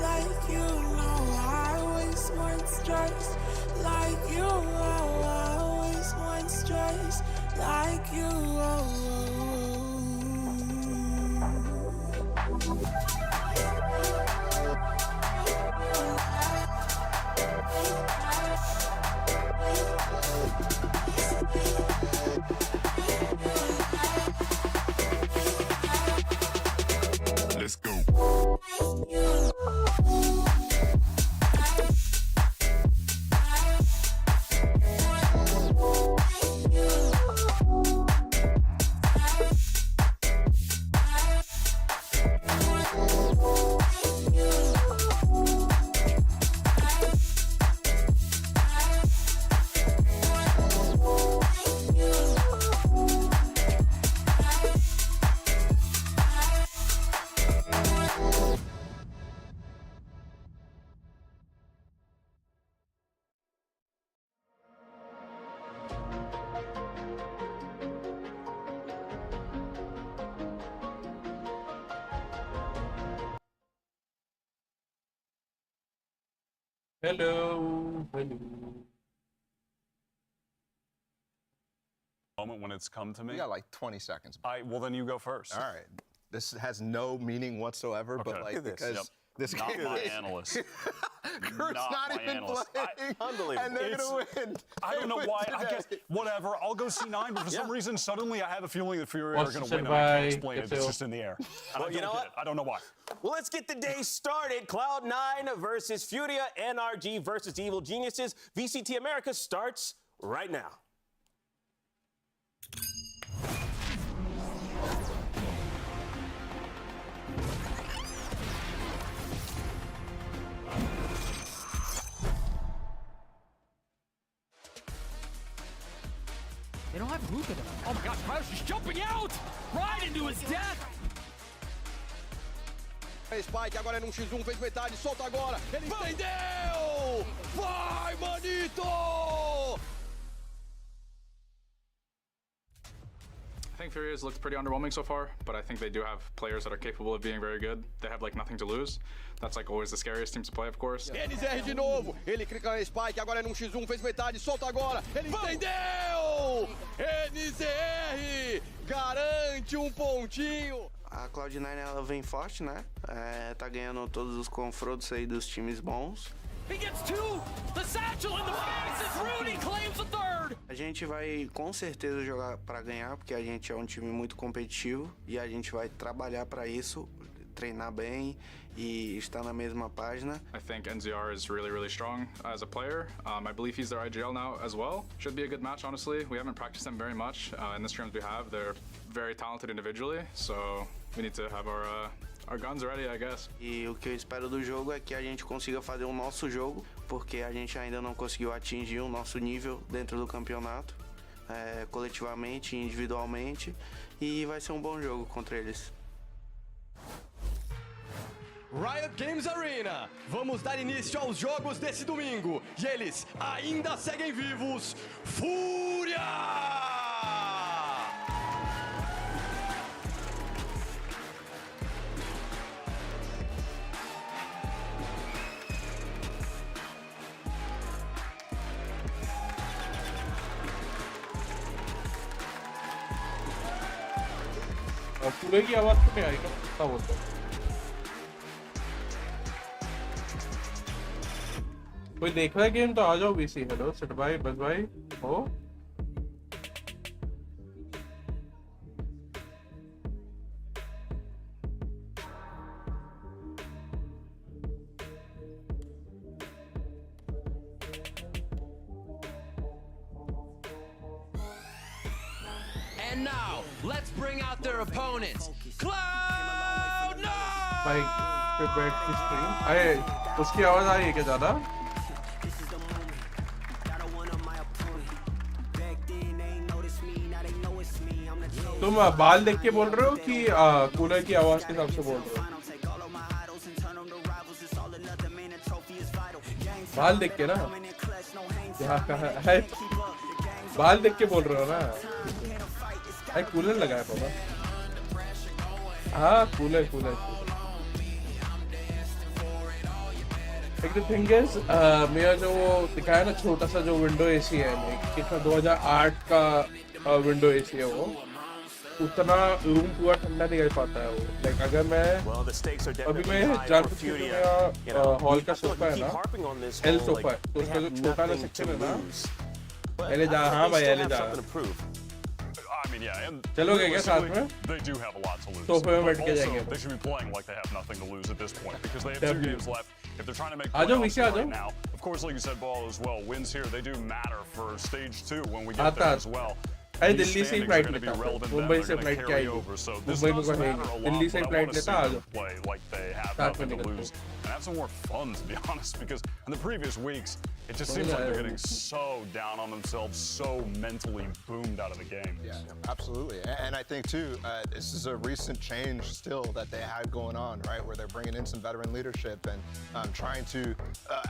like you. No, I always want stress like you. Oh, I always want stress like you. Let's go. Hello. Moment when it's come to me. We got like 20 seconds. Well, then you go first. All right. This has no meaning whatsoever, but like because this Not game my is analyst. Kurt's not my even analyst. playing, Unbelievable. and they're gonna win. I don't know why. I guess whatever. I'll go C9, but for some reason, suddenly I have a feeling that Fury are going to win. And I can't explain it. It's just in the air. Well, you know what? I don't know why. Well, let's get the day started. Cloud9 versus Furia, NRG versus Evil Geniuses. VCT America starts right now. They don't have Luka though. Oh my gosh, Karloss is jumping out! Right into his death! Spike agora é num X1, fez metade, solta agora! Ele entendeu! Vai, manito! I think Furia's looked pretty underwhelming so far, but I think they do have players that are capable of being very good. They have like nothing to lose. That's like always the scariest team to play, of course. NZR de novo, ele clica em Spike, agora é num X1, fez metade, solta agora! Ele entendeu! NZR garante pontinho! A Cloud9 ela vem forte, né? Tá ganhando todos os confrontos aí dos times bons. He gets two! The satchel in the face as Rudy claims the third! A gente vai com certeza jogar para ganhar, porque a gente é um time muito competitivo e a gente vai trabalhar para isso, treinar bem e estar na mesma página. I think NZR is really, really strong as a player. I believe he's their IGL now as well. Should be a good match, honestly. We haven't practiced them very much. In the streams we have, they're very talented individually, so we need to have our guns ready, I guess. E o que eu espero do jogo é que a gente consiga fazer o nosso jogo, porque a gente ainda não conseguiu atingir o nosso nível dentro do campeonato, coletivamente e individualmente, e vai ser um bom jogo contra eles. Riot Games Arena, vamos dar início aos jogos desse domingo, e eles ainda seguem vivos, Fúria! पूरे की आवाज तो नहीं आई ना क्या बोलते कोई देख रहा है गेम तो आ जाओ बीसी हेलो सिट भाई बस भाई हो And now, let's bring out their opponents. Cloud9! भाई पे बैठ की स्ट्रीम अरे उसकी आवाज आ रही है क्या ज्यादा तुम बाल देख के बोल रहे हो कि कूलर की आवाज के हिसाब से बोल रहे हो बाल देख के ना है बाल देख के बोल रहे हो ना अरे कूलर लगाया पापा हाँ cooler Like the thing is, मेरा जो वो दिखाया ना छोटा सा जो window AC है, कितना 2008 का window AC है वो, उतना room पूरा ठंडा नहीं कर पाता है वो. Like अगर मैं अभी मैं जान सकती हूँ मेरा hall का sofa है ना, L sofa है, तो उसका जो छोटा ना section है ना, पहले जा हाँ भाई पहले जा. I mean, yeah, and चलोगे क्या साथ में? they do have a lot to lose. सोफे में बैठ के Also, जाएंगे. they should be playing like they have nothing to lose at this point because they have 2 games left. If they're trying to make आजो playoffs VC आजो. right now, of course, like you said, Ball as well, wins here, they do matter for stage 2 when we get there as well. अरे These Delhi से ही standings are flight gonna be लेता relevant Mumbai then, से they're gonna flight क्या carry आएगी over. So this Mumbai does को matter a कहेंगे lot, Delhi से but I flight want to see लेता आ them जाओ play like they have साथ में nothing to निकलते lose and have some more fun, to be honest, because in the previous weeks, it just seems like they're getting so down on themselves, so mentally boomed out of the game. Yeah, absolutely. And I think, too, this is a recent change still that they have going on, right, where they're bringing in some veteran leadership and trying to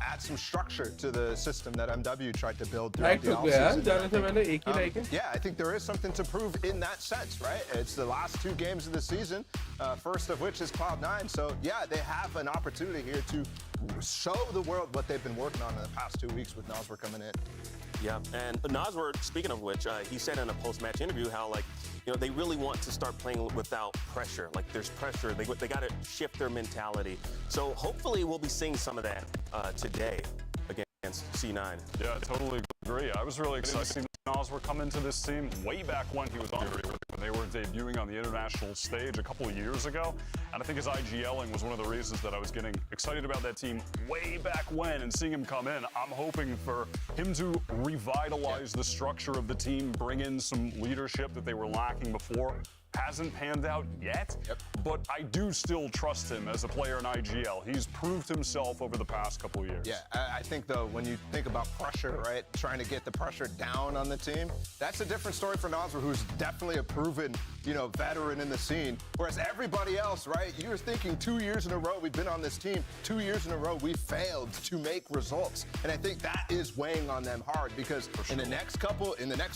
add some structure to the system that MW tried to build throughout the offseason. Yeah, I think there is something to prove in that sense, right? It's the last 2 games of the season, first of which is Cloud9. So, yeah, they have an opportunity here to show the world what they've been working on in the past 2 weeks with Nasr coming in. Yeah, and Nasr, speaking of which, he said in a post-match interview how, like, you know, they really want to start playing without pressure. Like, there's pressure. They got to shift their mentality. So hopefully we'll be seeing some of that today against C9. Yeah, I totally agree. I was really excited to see Nasr come into this team way back when he was on when they were debuting on the international stage a couple of years ago. And I think his IGLing was one of the reasons that I was getting excited about that team way back when, and seeing him come in, I'm hoping for him to revitalize the structure of the team, bring in some leadership that they were lacking before. Hasn't panned out yet, but I do still trust him as a player in IGL. He's proved himself over the past couple of years. Yeah, I think, though, when you think about pressure, right, trying to get the pressure down on the team, that's a different story for Nasr, who's definitely a proven, you know, veteran in the scene. Whereas everybody else, right, you're thinking 2 years in a row we've been on this team, 2 years in a row we failed to make results. And I think that is weighing on them hard because in the next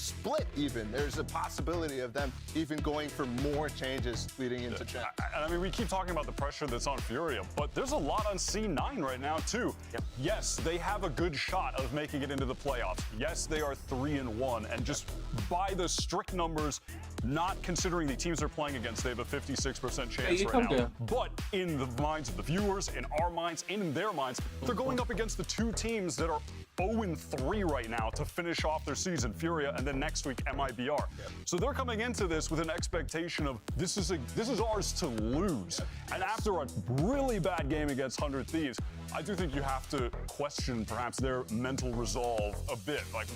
split even, there's a possibility of them even going for more changes leading into Gen. I mean, we keep talking about the pressure that's on Furia, but there's a lot on C9 right now, too. Yes, they have a good shot of making it into the playoffs. Yes, they are 3-1, and just by the strict numbers, not considering the teams they're playing against, they have a 56% chance right now. But in the minds of the viewers, in our minds, in their minds, they're going up against the 2 teams that are 0-3 right now to finish off their season, Furia, and then next week MIBR. So they're coming into this with an expectation of this is ours to lose. And after a really bad game against 100 Thieves, I do think you have to question perhaps their mental resolve a bit. Like,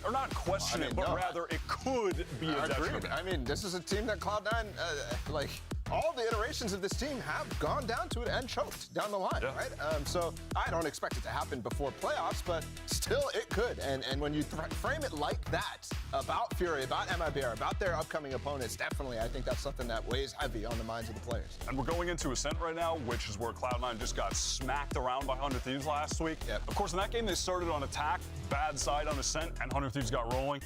or not question it, but rather it could be a detriment. I mean, this is a team that Cloud9, like, all the iterations of this team have gone down to it and choked down the line, right? So I don't expect it to happen before playoffs, but still it could. And when you frame it like that about Fury, about MIBR, about their upcoming opponents, definitely I think that's something that weighs heavy on the minds of the players. And we're going into Ascent right now, which is where Cloud9 just got smacked around by 100 Thieves last week. Of course, in that game, they started on attack, bad side on Ascent, and 100 Thieves got rolling.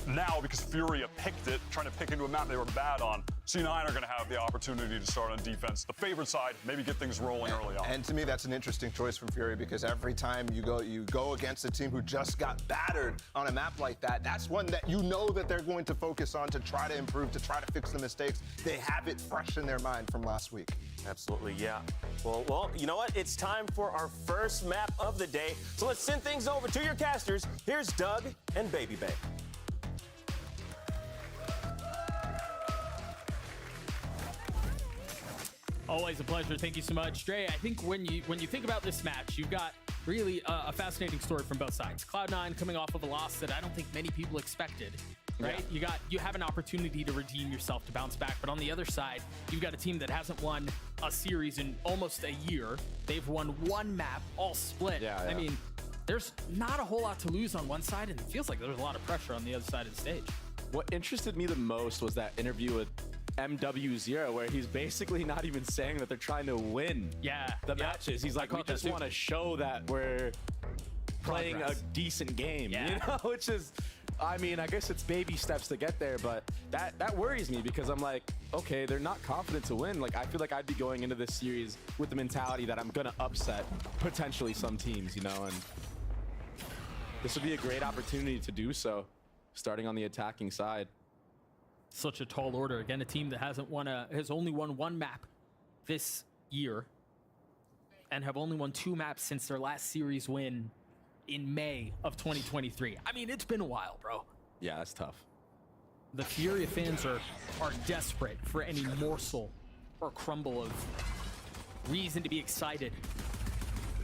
Now, because Furia picked it, trying to pick into a map they were bad on, C9 are going to have the opportunity to start on defense. The favored side, maybe get things rolling early on. And to me, that's an interesting choice from Fury because every time you go against a team who just got battered on a map like that, that's one that you know that they're going to focus on to try to improve, to try to fix the mistakes. They have it fresh in their mind from last week. Absolutely, yeah. Well, you know what? It's time for our first map of the day. So let's send things over to your casters. Here's Doug and Baby Bay. Always a pleasure. Thank you so much, Dre. I think when you think about this match, you've got really a fascinating story from both sides. Cloud9 coming off of a loss that I don't think many people expected, right? Yeah. You have an opportunity to redeem yourself, to bounce back. But on the other side, you've got a team that hasn't won a series in almost a year. They've won 1 map, all split. Yeah. I mean, there's not a whole lot to lose on one side, and it feels like there's a lot of pressure on the other side of the stage. What interested me the most was that interview with MW0, where he's basically not even saying that they're trying to win the matches. He's like, we just want to show that we're playing a decent game, you know, which is, I mean, I guess it's baby steps to get there, but that worries me because I'm like, okay, they're not confident to win. Like, I feel like I'd be going into this series with the mentality that I'm gonna upset potentially some teams, you know, and this would be a great opportunity to do so, starting on the attacking side. Such a tall order. Again, a team that has only won one map this year and have only won 2 maps since their last series win in May of 2023. I mean, it's been a while, bro. Yeah, that's tough. The Furia fans are desperate for any morsel or crumble of reason to be excited.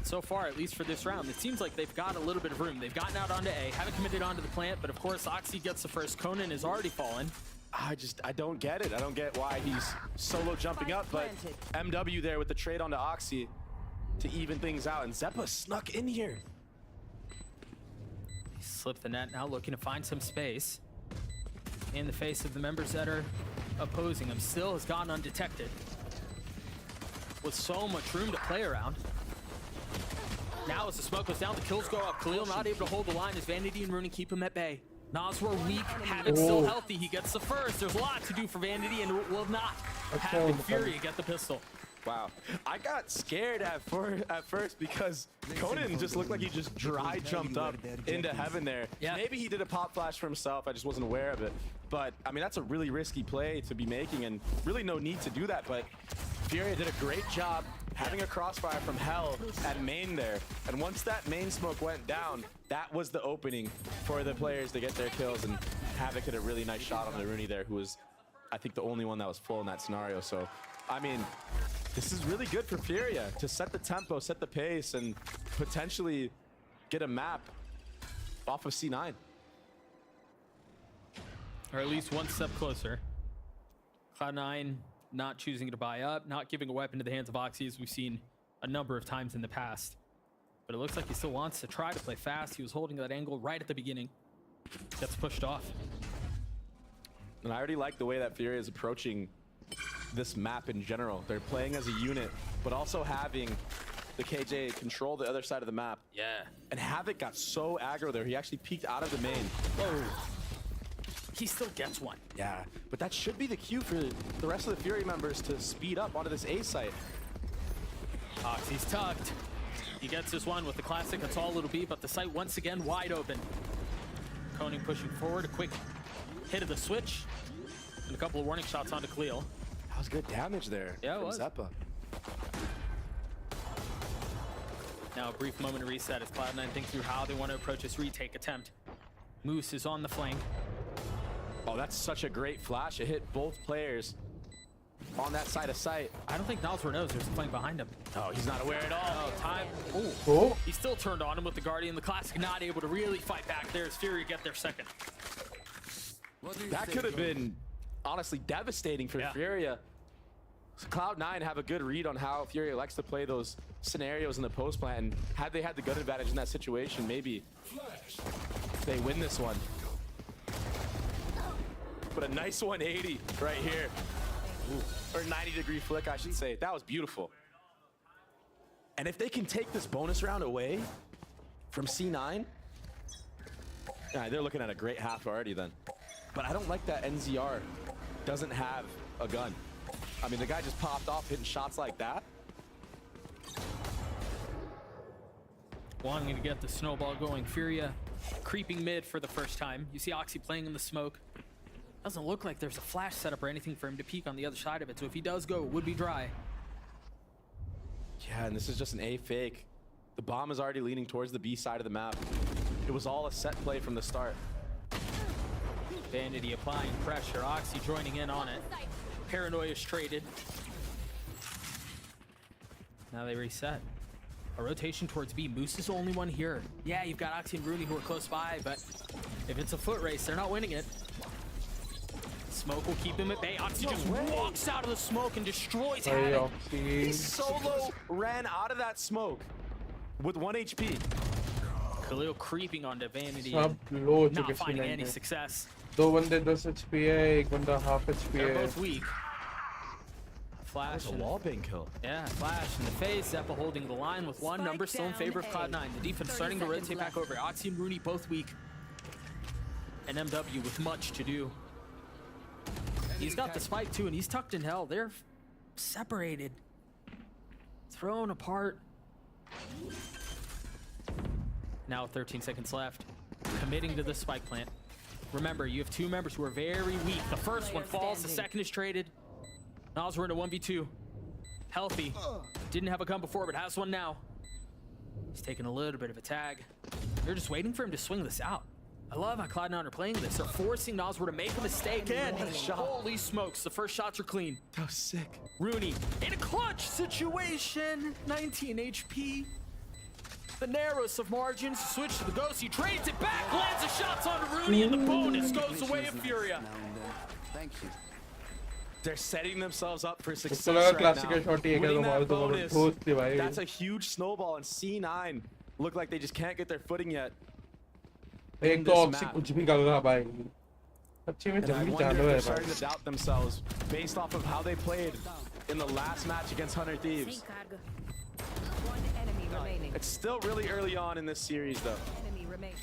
So far, at least for this round, it seems like they've got a little bit of room. They've gotten out onto A, haven't committed onto the plant, but of course, Oxy gets the first. Conan is already fallen. I don't get it. I don't get why he's solo jumping up, but MW there with the trade onto Oxy to even things out, and Zeppa snuck in here. He slipped the net now, looking to find some space in the face of the members that are opposing him. Still has gone undetected with so much room to play around. Now as the smoke goes down, the kills go up. Khalil not able to hold the line as Vanity and Rooney keep him at bay. Naswar weak, Havoc still healthy. He gets the first. There's a lot to do for Vanity, and will not Havoc Fury get the pistol. Wow. I got scared at first because Conan just looked like he just dry jumped up into heaven there. Yeah. Maybe he did a pop flash for himself. I just wasn't aware of it. But, I mean, that's a really risky play to be making, and really no need to do that. But Furia did a great job having a crossfire from hell at main there. And once that main smoke went down, that was the opening for the players to get their kills. And Havoc hit a really nice shot on the Rooney there, who was, I think, the only one that was full in that scenario. So, I mean, this is really good for Furia to set the tempo, set the pace, and potentially get a map off of C9. Or at least one step closer. Cloud9 not choosing to buy up, not giving a weapon to the hands of Oxy, as we've seen a number of times in the past. But it looks like he still wants to try to play fast. He was holding that angle right at the beginning. Gets pushed off. And I already like the way that Furia is approaching this map in general. They're playing as a unit, but also having the KJ control the other side of the map. Yeah. And Havoc got so aggro there. He actually peeked out of the main. Whoa. He still gets one. Yeah, but that should be the cue for the rest of the Fury members to speed up onto this A site. Oxy's tucked. He gets this one with the classic. That's all it'll be, but the site once again wide open. Koning pushing forward, a quick hit of the switch, and a couple of warning shots onto Khalil. That was good damage there. Yeah, it was. Zeppa. Now a brief moment to reset as Cloud9 think through how they want to approach this retake attempt. Moose is on the flank. Oh, that's such a great flash. It hit both players on that side of sight. I don't think Nalsor knows there's a flank behind him. Oh, he's not aware at all. Oh, time. Ooh. Oh. He still turned on him with the Guardian. The Classic not able to really fight back there as Fury get their second. That could have been honestly devastating for Furia. So Cloud9 have a good read on how Furia likes to play those scenarios in the post plant, and had they had the gun advantage in that situation, maybe they win this one. But a nice 180 right here. Ooh. Or 90-degree flick, I should say. That was beautiful. And if they can take this bonus round away from C9, they're looking at a great half already then. But I don't like that NZR doesn't have a gun. I mean, the guy just popped off hitting shots like that. Wanting to get the snowball going. Furia creeping mid for the first time. You see Oxy playing in the smoke. Doesn't look like there's a flash setup or anything for him to peek on the other side of it. So if he does go, it would be dry. Yeah, and this is just an A fake. The bomb is already leaning towards the B side of the map. It was all a set play from the start. Vanity applying pressure. Oxy joining in on it. Paranoia is traded. Now they reset. A rotation towards B. Moose is the only one here. Yeah, you've got Oxy and Rooney who are close by, but if it's a foot race, they're not winning it. Smoke will keep him at bay. Oxy just walks out of the smoke and destroys Havoc. He solo ran out of that smoke with 1 HP. Khalil creeping onto Vanity. Not finding any success. दो बंदे 10 HP है, एक बंदा half HP They're है. both weak. Flash. That was a wallbang kill. Yeah, flash in the face. Zeppa holding the line with one. Number still in favor of Cloud9. The defense starting to rotate back over. Oxy and Rooney both weak. And MW with much to do. He's got the spike too, and he's tucked in hell. They're separated, thrown apart. Now 13 seconds left. Committing to the spike plant. Remember, you have 2 members who are very weak. The first one falls, the second is traded. Nas, we're in a 1v2. Healthy. Didn't have a gun before, but has one now. He's taking a little bit of a tag. They're just waiting for him to swing this out. I love how Cloud9 are playing this. They're forcing Naswar to make a mistake. And holy smokes, the first shots are clean. That was sick. Rooney in a clutch situation. 19 HP. The narrowest of margins. Switch to the ghost. He trades it back. Lands the shots on Rooney, and the bonus goes away of Furia. Thank you. They're setting themselves up for success उसको लगा right classic now. shot ही है क्या Winning तुम्हारे that तो bonus, दोस्त थी भाई that's a huge snowball, and C9 look like they just can't get their footing yet. एक तो ऑक्सी कुछ भी कर रहा भाई सच्ची में And I जल्दी wonder चालू if है they're starting to doubt themselves based off of how they played in the last match against Hunter Thieves. It's still really early on in this series, though.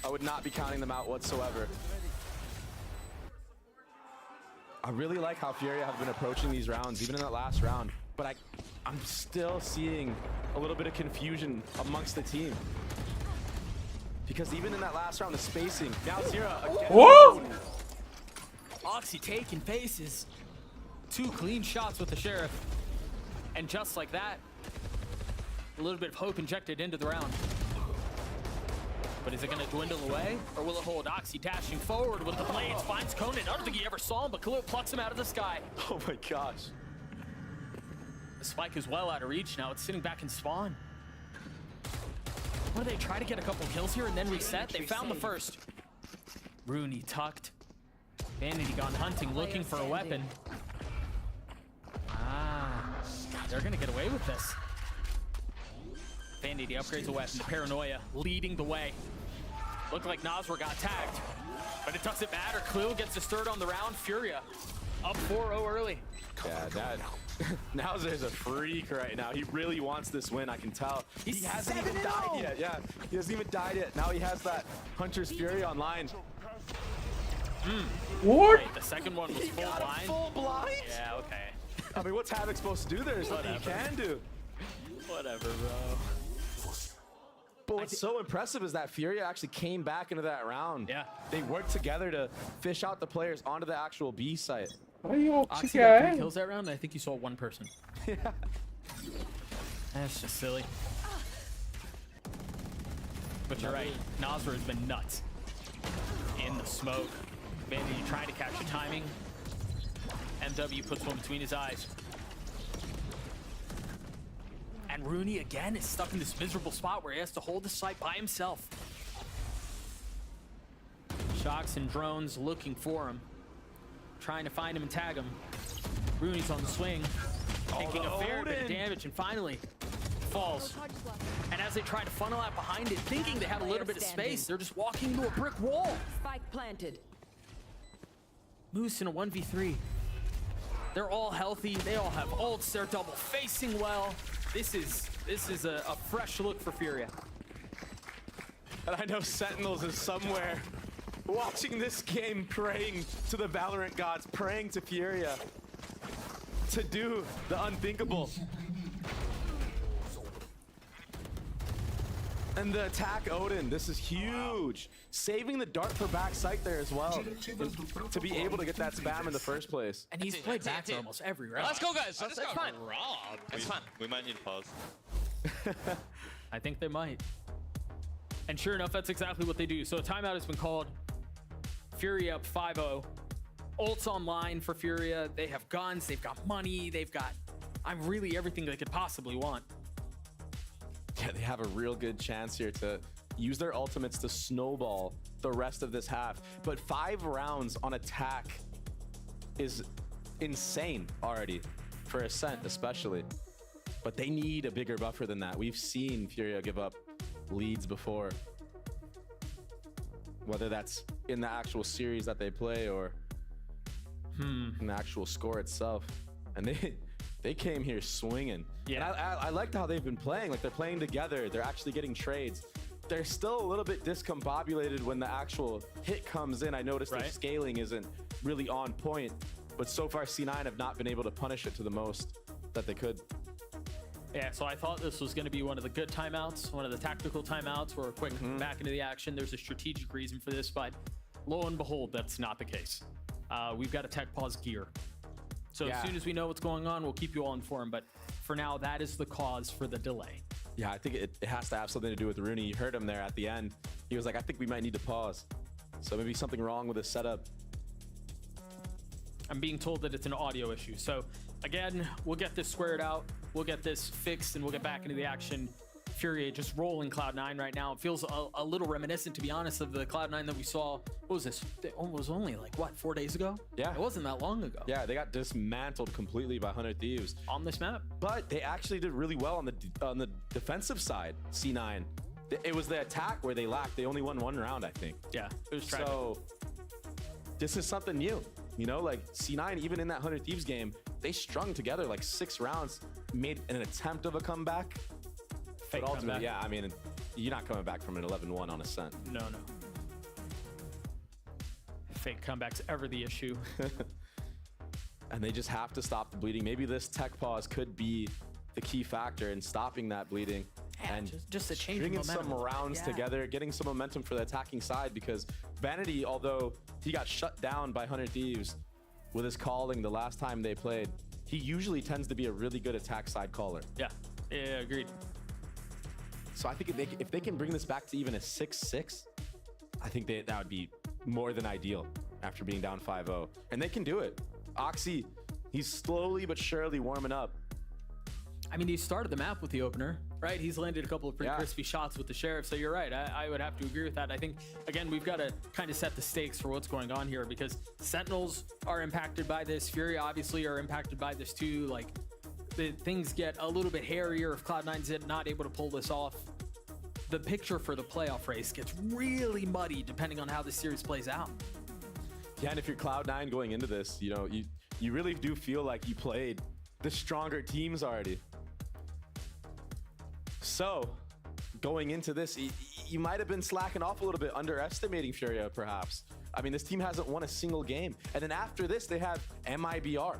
I would not be counting them out whatsoever. I really like how Furia have been approaching these rounds, even in that last round. But I'm still seeing a little bit of confusion amongst the team. Because even in that last round, the spacing. Now Zira again. Whoa! Oxy taking faces. 2 clean shots with the Sheriff. And just like that, a little bit of hope injected into the round. But is it going to dwindle away, or will it hold? Oxy dashing forward with the blades, finds Conan. I don't think he ever saw him, but Khalil plucks him out of the sky. Oh my gosh. The spike is well out of reach now. It's sitting back in spawn. What do they try to get a couple kills here and then reset? They found the first. Rooney tucked. Vanity gone hunting, looking for a weapon. Ah, they're going to get away with this. Vanity upgrades a weapon. The Paranoia leading the way. Looked like Naswar got tagged, but it doesn't matter. Khalil gets his third on the round. Furia up 4-0 early. Yeah, that. Nowzer's a freak right now. He really wants this win, I can tell. He hasn't even died yet. Yeah, he hasn't even died yet. Now he has that Hunter's Fury online. What? Wait, the second one was full blind? Full blind? Yeah, okay. I mean, what's Havoc supposed to do there? There's nothing he can do. Whatever, bro. But what's so impressive is that Furia actually came back into that round. Yeah. They worked together to fish out the players onto the actual B site. भाई oxy Oxy क्या got 3 है kills that round, and I think you saw 1 person. Yeah. That's just silly. But you're right, Naswar has been nuts. In the smoke. Vanity trying to catch the timing. MW puts one between his eyes. And Rooney again is stuck in this miserable spot where he has to hold the site by himself. Shocks and drones looking for him. Trying to find him and tag him. Rooney's on the swing. Taking a fair bit of damage, and finally falls. And as they try to funnel out behind it, thinking they have a little bit of space, they're just walking into a brick wall. Spike planted. Moose in a 1v3. They're all healthy. They all have ults. They're double facing well. This is a fresh look for Furia. And I know Sentinels is somewhere watching this game, praying to the Valorant gods, praying to Furia to do the unthinkable. And the attack Odin, this is huge. Saving the dart for backside there as well, to be able to get that spam in the first place. And he's played back for almost every round. Let's go, guys. Let's That's fine. It's fun. We might need pause. I think they might. And sure enough, that's exactly what they do. So a timeout has been called. Furia up 5-0. Ults online for Furia. They have guns, they've got money, they've got really everything they could possibly want. Yeah, they have a real good chance here to use their ultimates to snowball the rest of this half. But 5 rounds on attack is insane already, for Ascent especially. But they need a bigger buffer than that. We've seen Furia give up leads before. Whether that's in the actual series that they play or in the actual score itself. And they came here swinging. Yeah, and I liked how they've been playing. Like, they're playing together. They're actually getting trades. They're still a little bit discombobulated when the actual hit comes in. I noticed their scaling isn't really on point. But so far, C9 have not been able to punish it to the most that they could. Yeah, so I thought this was going to be one of the good timeouts, one of the tactical timeouts where we're quick back into the action. There's a strategic reason for this, but lo and behold, that's not the case. We've got a tech pause gear. So as soon as we know what's going on, we'll keep you all informed. But for now, that is the cause for the delay. Yeah, I think it has to have something to do with Rooney. You heard him there at the end. He was like, I think we might need to pause. So maybe something wrong with the setup. I'm being told that it's an audio issue. So again, we'll get this squared out. We'll get this fixed and we'll get back into the action. Fury just rolling Cloud9 right now. It feels a little reminiscent, to be honest, of the Cloud9 that we saw. What was this? It was only like, what, 4 days ago? Yeah. It wasn't that long ago. Yeah, they got dismantled completely by 100 Thieves. On this map. But they actually did really well on the defensive side, C9. It was the attack where they lacked. They only won 1 round, I think. Yeah, it was tragic. So this is something new. You know, like C9, even in that 100 Thieves game, they strung together like 6 rounds, made an attempt of a comeback. Fake but ultimately, comeback. yeah, I mean, you're not coming back from an 11-1 on Ascent. No. Fake comebacks ever the issue. And they just have to stop the bleeding. Maybe this tech pause could be the key factor in stopping that bleeding. Yeah, and just a change stringing of momentum. some rounds together, getting some momentum for the attacking side, because Vanity, although he got shut down by 100 Thieves with his calling the last time they played, he usually tends to be a really good attack side caller. Yeah, agreed. So I think if they can bring this back to even a 6-6, I think that would be more than ideal after being down 5-0. And they can do it. Oxy, he's slowly but surely warming up. I mean, he started the map with the opener, right? He's landed a couple of pretty crispy shots with the Sheriff, so you're right. I would have to agree with that. I think, again, we've got to kind of set the stakes for what's going on here, because Sentinels are impacted by this. Fury, obviously, are impacted by this, too. Like, things get a little bit hairier if Cloud9's not able to pull this off. The picture for the playoff race gets really muddy depending on how the series plays out. Yeah, and if you're Cloud9 going into this, you know, you really do feel like you played the stronger teams already. So, going into this, you might have been slacking off a little bit, underestimating Furia, perhaps. I mean, this team hasn't won a single game. And then after this, they have MIBR,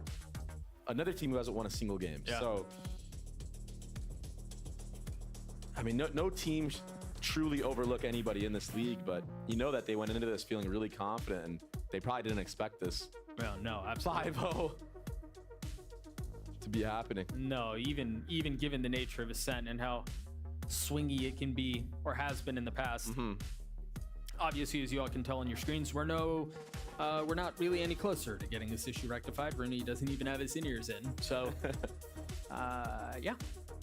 another team who hasn't won a single game. Yeah. So, I mean, no team truly overlook anybody in this league, but you know that they went into this feeling really confident, and they probably didn't expect this. Well, no, absolutely. 5-0 to be happening. No, even given the nature of Ascent and how swingy it can be, or has been in the past. Obviously, as you all can tell on your screens, we're not really any closer to getting this issue rectified. Rooney doesn't even have his in-ears in, so yeah,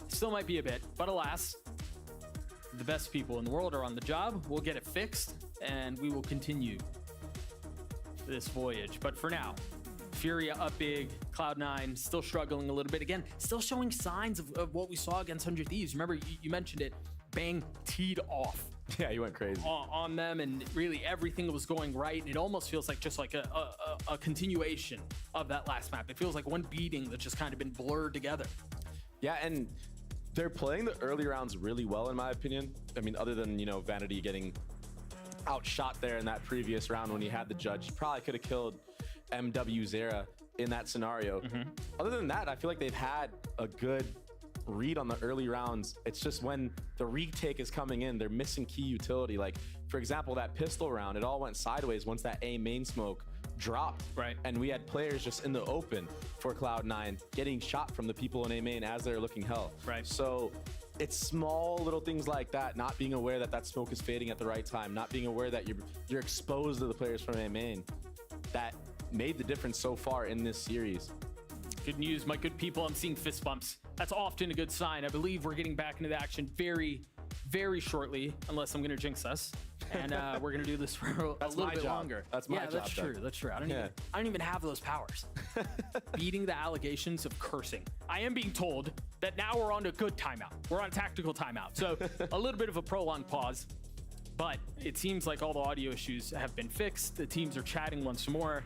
still might be a bit, but alas, the best people in the world are on the job. We'll get it fixed, and we will continue this voyage. But for now, Furia up big, Cloud9 still struggling a little bit. Again, still showing signs of what we saw against 100 Thieves. Remember, you mentioned it. Bang teed off. Yeah, he went crazy on them, and really everything was going right. And it almost feels like just like a continuation of that last map. It feels like one beating that's just kind of been blurred together. Yeah, and they're playing the early rounds really well, in my opinion. I mean, other than, you know, Vanity getting outshot there in that previous round when he had the judge. He probably could have killed MW Zera in that scenario. Other than that, I feel like they've had a good read on the early rounds. It's just when the retake is coming in, they're missing key utility. Like, for example, that pistol round, it all went sideways once that A main smoke dropped. Right. And we had players just in the open for Cloud9 getting shot from the people in A main as they're looking hell. Right. So it's small little things like that, not being aware that that smoke is fading at the right time, not being aware that you're exposed to the players from A main, that made the difference so far in this series. Good news, my good people. I'm seeing fist bumps. That's often a good sign. I believe we're getting back into the action very, very shortly, unless I'm going to jinx us. And we're going to do this for a little bit longer. That's my job. Yeah, that's true. That's true. I don't even have those powers. Beating the allegations of cursing. I am being told that now we're on to a good timeout. We're on a tactical timeout. So a little bit of a prolonged pause. But it seems like all the audio issues have been fixed. The teams are chatting once more.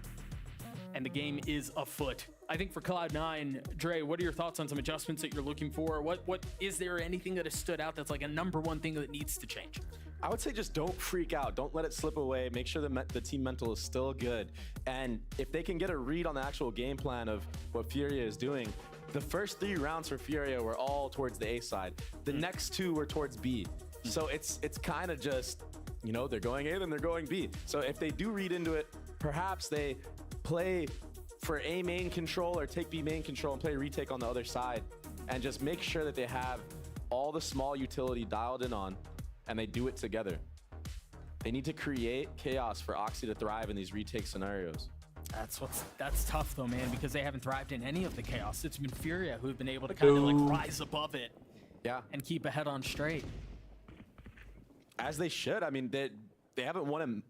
And the game is afoot. I think for Cloud9, Dre, what are your thoughts on some adjustments that you're looking for? What is there anything that has stood out that's like a #1 thing that needs to change? I would say just don't freak out. Don't let it slip away. Make sure the team mental is still good. And if they can get a read on the actual game plan of what Furia is doing, the first 3 rounds for Furia were all towards the A side. The next 2 were towards B. So it's kind of just, you know, they're going A, then they're going B. So if they do read into it, perhaps they play for A main control or take B main control and play retake on the other side, and just make sure that they have all the small utility dialed in on, and they do it together. They need to create chaos for Oxy to thrive in these retake scenarios. That's tough though, man, because they haven't thrived in any of the chaos. It's been Furia who've been able to kind of like rise above it, and keep a head on straight. As they should. I mean, they haven't won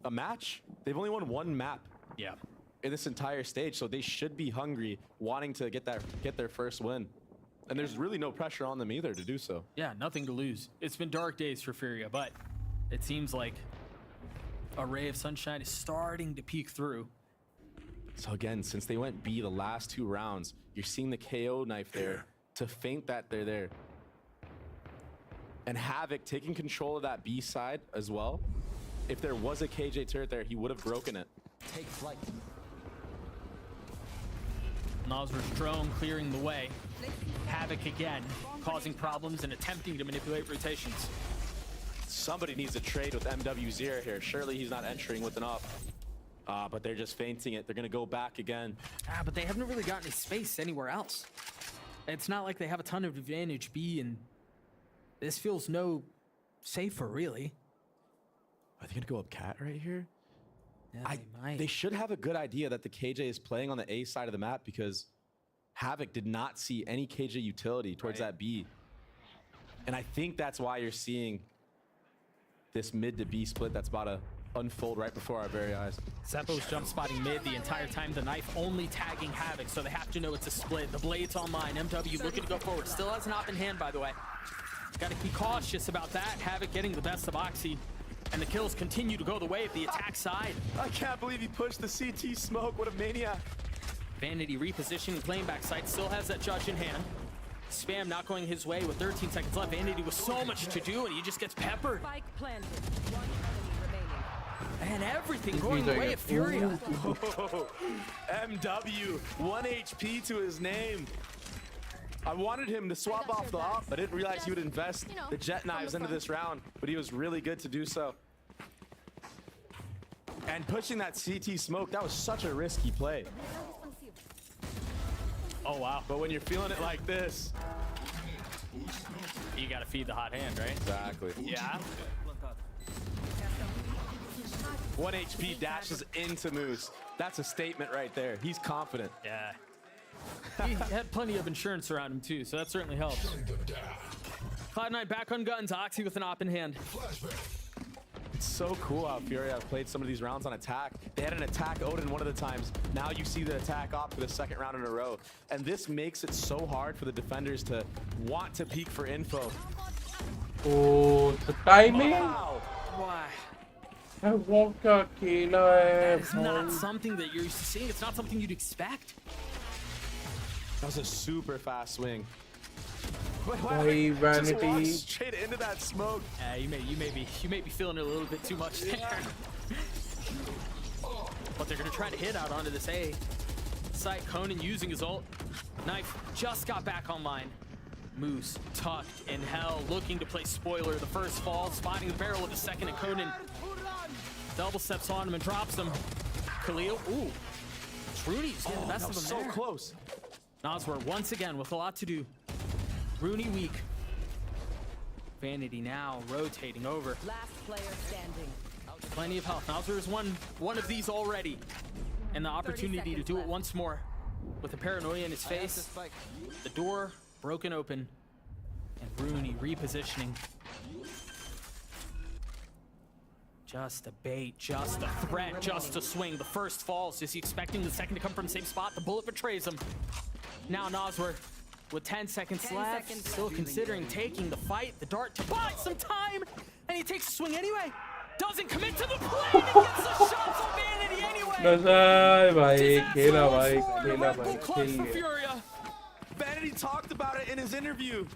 a match. They've only won 1 map. Yeah. In this entire stage, so they should be hungry, wanting to get their first win. And there's really no pressure on them either to do so. Yeah, nothing to lose. It's been dark days for Furia, but it seems like a ray of sunshine is starting to peek through. So again, since they went B the last 2 rounds, you're seeing the KO knife there to feint that they're there. And Havoc taking control of that B side as well. If there was a KJ turret there, he would have broken it. Take flight. Noswor's drone clearing the way. Havoc again, causing problems and attempting to manipulate rotations. Somebody needs to trade with MW0 here. Surely he's not entering with an up. But they're just feinting it. They're going to go back again. But they haven't really gotten any space anywhere else. It's not like they have a ton of advantage B, and this feels no safer, really. Are they going to go up cat right here? Yeah, they might. They should have a good idea that the KJ is playing on the A side of the map, because Havoc did not see any KJ utility towards that B. And I think that's why you're seeing this mid to B split that's about to unfold right before our very eyes. Zeppo's jump spotting mid the entire time. The knife only tagging Havoc, so they have to know it's a split. The blade's online. MW looking to go forward. Still has an op in hand, by the way. Got to be cautious about that. Havoc getting the best of Oxy. And the kills continue to go the way of the attack side. I can't believe he pushed the CT smoke. What a maniac. Vanity repositioning, playing back side, still has that judge in hand. Spam not going his way with 13 seconds left. Vanity with so much to do, and he just gets peppered. Spike planted. 1 enemy remaining. And everything going the way of Furia. MW, 1 HP to his name. I wanted him to swap off the op, but I didn't realize he would invest the jet knives into this round, but he was really good to do so. And pushing that CT smoke, that was such a risky play. Oh, wow. But when you're feeling it like this, you got to feed the hot hand, right? Exactly. Yeah. 1 HP dashes into Moose. That's a statement right there. He's confident. Yeah. He had plenty of insurance around him too, so that certainly helps. Cloud9 back on guns. Oxy with an op in hand. It's so cool how Furia have played some of these rounds on attack. They had an attack Odin one of the times. Now you see the attack op for the 2nd round in a row. And this makes it so hard for the defenders to want to peek for info. Oh, the timing! Wow. Why? That is not something that you're used to seeing. It's not something you'd expect. That was a super fast swing. Why, Vanity? Just straight into that smoke. Yeah, you may be feeling it a little bit too much there. But they're gonna try to hit out onto this A site. Conan using his ult. Knife just got back online. Moose tucked in hell, looking to play spoiler. The first fall, spotting the barrel of the second, and Conan double steps on him and drops him. Khalil, ooh. Rooney's getting the best of him so there. Close. Nosworth once again with a lot to do. Rooney weak. Vanity now rotating over. Last player standing. Plenty of health. Nosworth has won one of these already. And the opportunity to do it once more. With the paranoia in his face. The door broken open. And Rooney repositioning. Just a bait, just a threat, just a swing. The first falls. Is he expecting the second to come from the same spot? The bullet betrays him. Now Nosworth with 10 seconds left, still considering taking the fight. The dart to buy some time, and he takes a swing anyway. Doesn't commit to the play, and he gets the shots on Vanity anyway. Clutch for Furia. Vanity talked about it in his interview.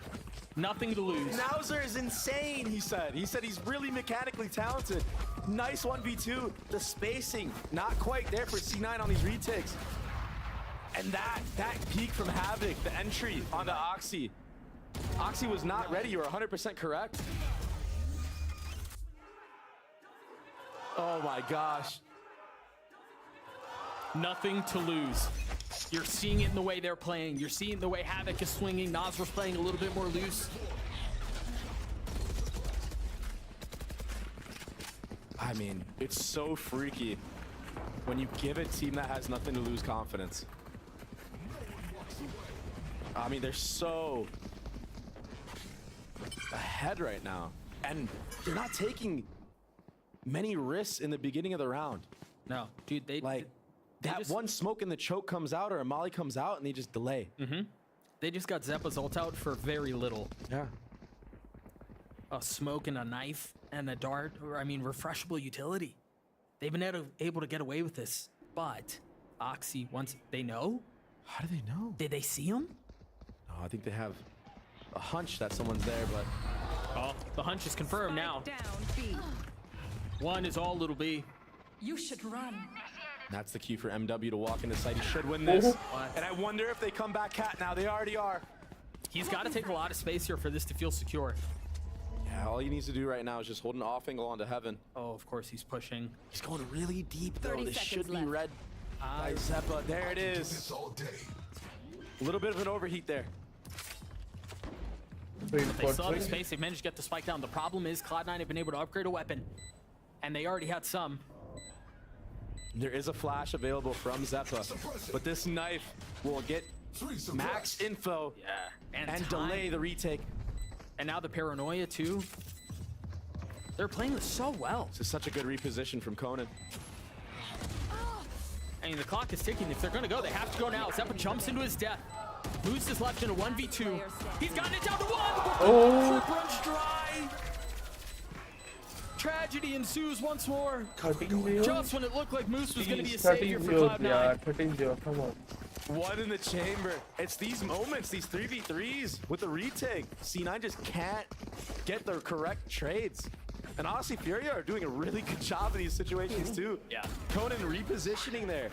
Nothing to lose. Nauser is insane, he said. He said he's really mechanically talented. Nice 1v2. The spacing, not quite there for C9 on these retakes. And that peak from Havoc, the entry onto Oxy. Oxy was not ready, you were 100% correct. Oh my gosh. Nothing to lose. You're seeing it in the way they're playing. You're seeing the way Havoc is swinging. Nasr's playing a little bit more loose. I mean, it's so freaky when you give a team that has nothing to lose confidence. I mean, they're so ahead right now. And they're not taking many risks in the beginning of the round. No, dude, they that just, one smoke in the choke comes out or a molly comes out and they just delay. They just got Zeppa's ult out for very little. Yeah. A smoke and a knife and a dart, or I mean, refreshable utility. They've been able to get away with this, but Oxy, once they know. How do they know? Did they see him? No, I think they have a hunch that someone's there, but. Oh, the hunch is confirmed now. Down, B. One is all little B. You should run. That's the cue for MW to walk into sight. He should win this. And I wonder if they come back cat now. They already are. He's got to take a lot of space here for this to feel secure. Yeah, all he needs to do right now is just hold an off angle onto heaven. Oh, of course he's pushing. He's going really deep though. 30 This should be left. red by Zeppa. There it is. A little bit of an overheat there. But they still have the space. They managed to get the spike down. The problem is Cloud9 have been able to upgrade a weapon. And they already had some. There is a flash available from Zeppa, but this knife will get max info and delay the retake. And now the paranoia too. They're playing this so well. This is such a good reposition from Conan. I mean, the clock is ticking. If they're gonna go, they have to go now. Zeppa jumps into his death. Moves his left into 1v2. He's gotten it down to 1. Oh. Runs dry. Tragedy ensues once more. 13-0. Just when it looked like Moose was going to be a savior for Cloud9. Yeah, 13-0. Come on. One in the chamber. It's these moments, these 3v3s with the retake. C9 just can't get the correct trades. And honestly, Furia are doing a really good job in these situations too. Yeah. Conan repositioning there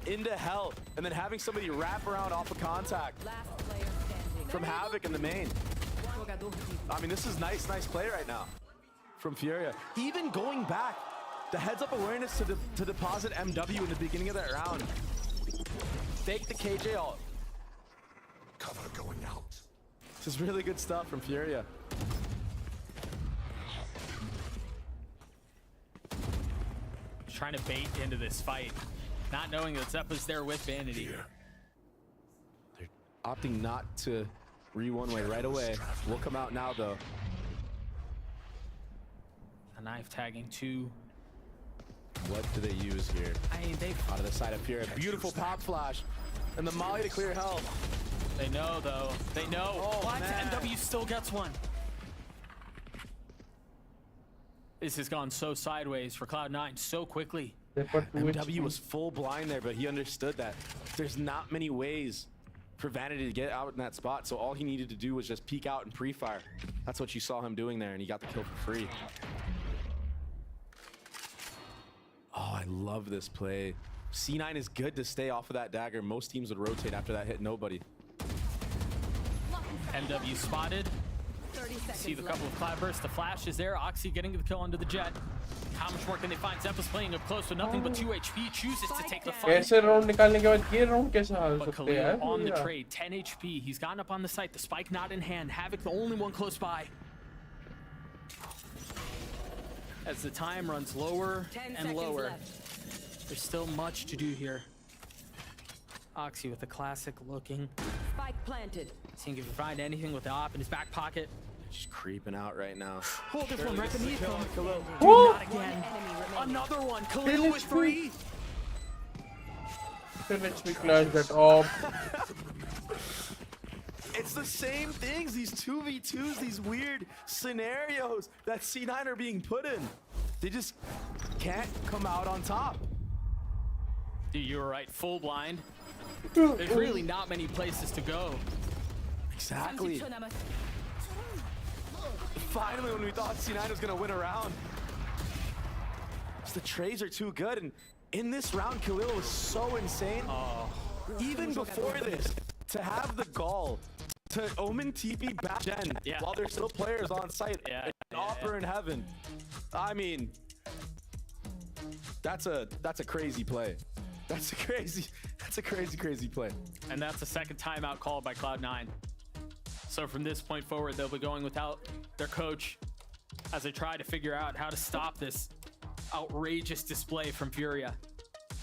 into hell, and then having somebody wrap around off of contact from Havoc in the main. I mean, this is nice play right now from Furia. Even going back, the heads-up awareness to deposit MW in the beginning of that round. Fake the KJ ult. Cover going out. This is really good stuff from Furia. Trying to bait into this fight, not knowing that Zeppa's there with Vanity. They're opting not to re-one-way right away. We'll come out now, though. A knife tagging 2. What do they use here? I mean, they out of the side of Furia. Beautiful pop flash. And the molly to clear health. They know, though. They know. Oh, what? man. MW still gets one. This has gone so sideways for Cloud9 so quickly. MW was full blind there, but he understood that there's not many ways for Vanity to get out in that spot, so all he needed to do was just peek out and pre-fire. That's what you saw him doing there, and he got the kill for free. Oh, I love this play. C9 is good to stay off of that dagger. Most teams would rotate after that hit nobody. MW spotted. See the couple of cloud bursts. The flash is there. Oxy getting the kill under the jet. How much more can they find? Zeppa's playing up close with nothing but 2 HP. Chooses to take the fight. कैसे round निकालने के बाद ये round कैसे हार But सकते हैं? Khalil on the trade, 10 HP. He's gotten up on the site. The spike not in hand. Havoc the only one close by. As the time runs lower and lower, there's still much to do here. Oxy with a classic looking. Spike planted. Seeing if you find anything with the op in his back pocket. Just creeping out right now. Oh, there's one right beneath him. Khalil. Dude, not again. Another one. Khalil with 3. Let's be clash that off. It's the same things, these 2v2s, these weird scenarios that C9 are being put in. They just can't come out on top. Dude, you were right. Full blind. There's really not many places to go. Exactly. Finally, when we thought C9 was gonna win a round, the trades are too good, and in this round, Khalil was so insane. Even before this, to have the gall to Omen TP back gen while there's still players on site and offer in heaven. I mean, that's a crazy play. That's a crazy play. And that's the second timeout called by Cloud9. So from this point forward, they'll be going without their coach as they try to figure out how to stop this outrageous display from Furia.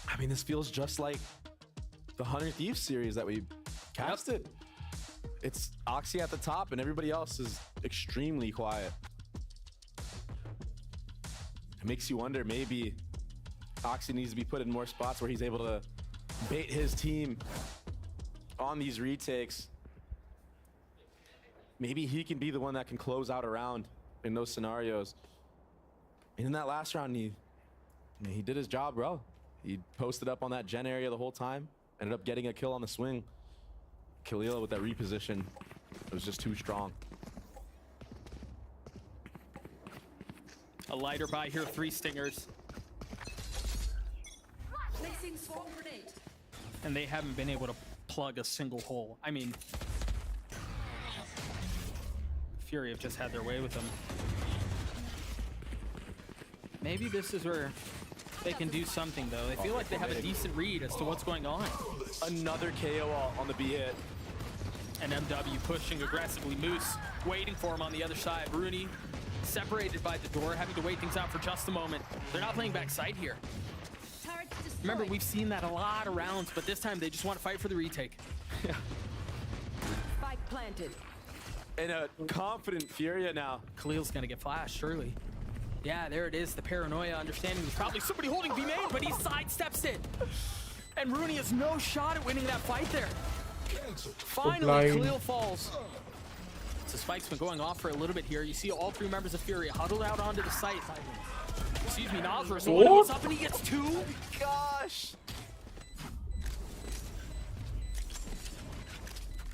I mean, this feels just like the 100 Thieves series that we casted. It's Oxy at the top and everybody else is extremely quiet. It makes you wonder, maybe Oxy needs to be put in more spots where he's able to bait his team on these retakes. Maybe he can be the one that can close out a round in those scenarios. And in that last round, he did his job, bro. He posted up on that gen area the whole time, ended up getting a kill on the swing. Khalil with that reposition, it was just too strong. A lighter by here, 3 stingers. And they haven't been able to plug a single hole. I mean, Fury have just had their way with them. Maybe this is where they can do something, though. They feel like they have a decent read as to what's going on. Another KO on the B hit. And MW pushing aggressively. Moose waiting for him on the other side. Rooney separated by the door, having to wait things out for just a moment. They're not playing backside here. Remember, we've seen that a lot of rounds, but this time they just want to fight for the retake. Yeah. Spike planted. And a confident Furia now. Khalil's gonna get flashed, surely. Yeah, there it is. The paranoia, understanding there's probably somebody holding B main, but he sidesteps it. And Rooney has no shot at winning that fight there. Finally, Khalil falls. So Spike's been going off for a little bit here. You see all 3 members of Fury huddled out onto the site. Excuse me, Nazareth. So what's up, and he gets 2? Gosh.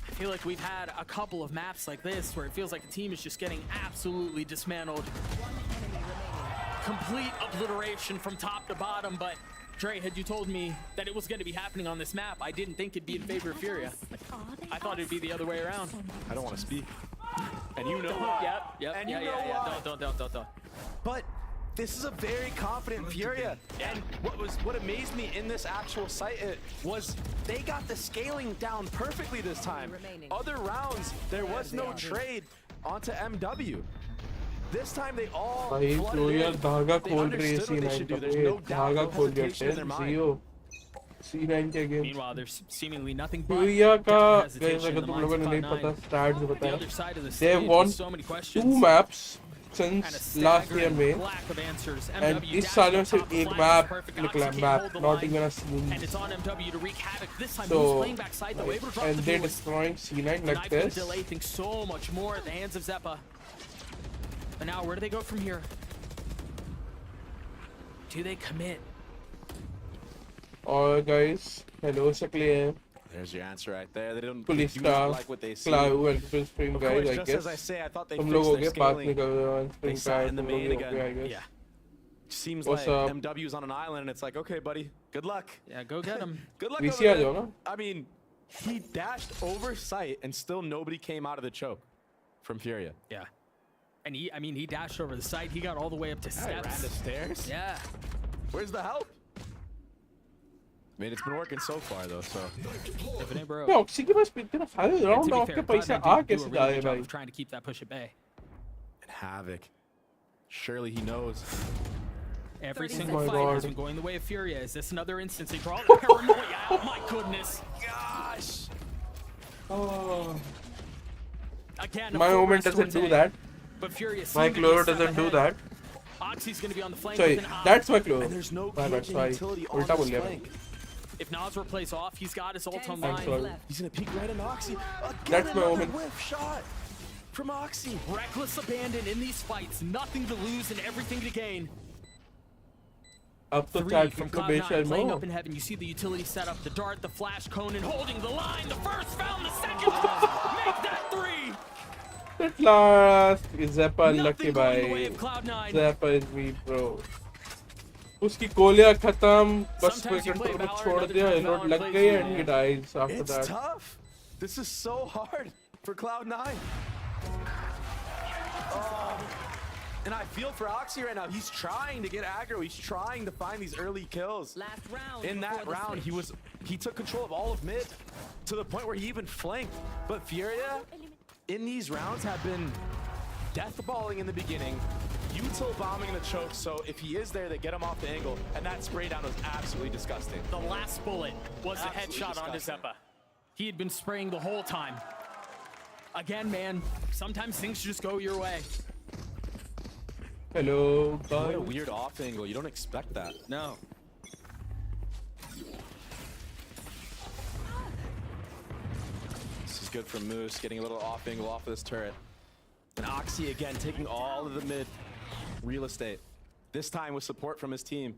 I feel like we've had a couple of maps like this where it feels like the team is just getting absolutely dismantled. Complete obliteration from top to bottom, but Dre, had you told me that it was going to be happening on this map, I didn't think it'd be in favor of Furia. I thought it'd be the other way around. I don't want to speak. And you know Yep. And yeah. Don't. But this is a very confident Furia. And what amazed me in this actual site was they got the scaling down perfectly this time. Other rounds, there was no trade onto MW. This time they all flooded in. They understood what they should do. There's no doubt, no hesitation in their mind. C9 के against. Meanwhile, there's seemingly nothing but Furia का hesitation अगर in the तुम लोगों ने नहीं minds पता of stats Cloud9. बताया. The other side of the They stage have won with so many 2 questions maps and a since last year staggering में. lack of answers. And MW इस साल में dashed on सिर्फ top of एक the map flanks, perfect. निकला Oxy map, can't hold the not line. even a scene. And it's on MW to wreak havoc. This time, So, Moose playing backside, though, able to drop and the they're duelist. destroying C9 The like knife gonna this. delay things so much more at the hands of Zeppa. But now, where do they go from here? Do they commit? Alright guys, hello Sakli. There's your answer right there. They do Police not like what they see. Cloud and Spring Of guys, course, I just guess. as I say, I thought they तुम fixed लोग their हो गए बात scaling. निकल रहे हैं They Spring sat guys, in the तुम लोग main हो गए, I again. guess. Yeah. Seems What's like up? MW's on an island, and it's like, okay, buddy, good luck. Yeah, go get him. Good luck. VC over uh there. जाओ ना. I mean, he dashed over site, and still nobody came out of the choke from Furia. Yeah. And he dashed over the site. He got all the way up to Yeah, he ran steps. the stairs. Yeah. Where's the help? I mean, it's been working so far, though, so. If it ain't broke. मैं oxy के पास इतना सारे And round to be of fair, के पैसे Cloud9 uh did do कैसे a जा really रहे good job भाई. of trying to keep that push at bay. And Havoc. Surely he knows. Every 30 single seconds. fight Oh my has God. been going the way of Furia. Is this another instance? They draw the paranoia. Oh my goodness. Gosh. Oh. Again, My a full moment rest doesn't to do a that. But Furia My seem to be Chloro a step doesn't do ahead. that. Oxy's going to be on the flank Sorry, with an eye. that's my Chloro. And there's no My bad, caging sorry. utility on उल्टा बोल this गया मैं. flank. If Nazra plays off, he's got his ult 10 online. seconds left. He's gonna peek right into Oxy. Again, That's my another moment. whiff shot from Oxy. Reckless abandon in these fights. Nothing to lose and everything to gain. अब तो 3 चार from kilo बेच Cloud9 playing up है in heaven. You see the utility setup, the dart, the flash cone, and holding the line. The first found the second. Make that 3. At last, Zappa unlucky Nothing going the way bhai. of Cloud9. Zappa is weak, bro. उसकी गोलियां खत्म, बस कोई Sometimes you play control में Valorant, छोड़ other दिया, times a lot Valorant लग plays गई you. and he dies after It's that. tough. This is so hard for Cloud9. And I feel for Oxy right now. He's trying to get aggro. He's trying to find these early kills. Last round. In that round, he took control of all of mid to the point where he even flanked. But Furia, in these rounds, have been death balling in the beginning, util bombing the choke. So if he is there, they get him off the angle. And that spray down was absolutely disgusting. The last bullet was the Absolutely headshot onto disgusting. Zappa. He had been spraying the whole time. Again, man, sometimes things just go your way. Hello, What a guys. weird off angle. You don't expect that. No. This is good for Moose, getting a little off angle off of this turret. And Oxy again taking all of the mid real estate. This time with support from his team.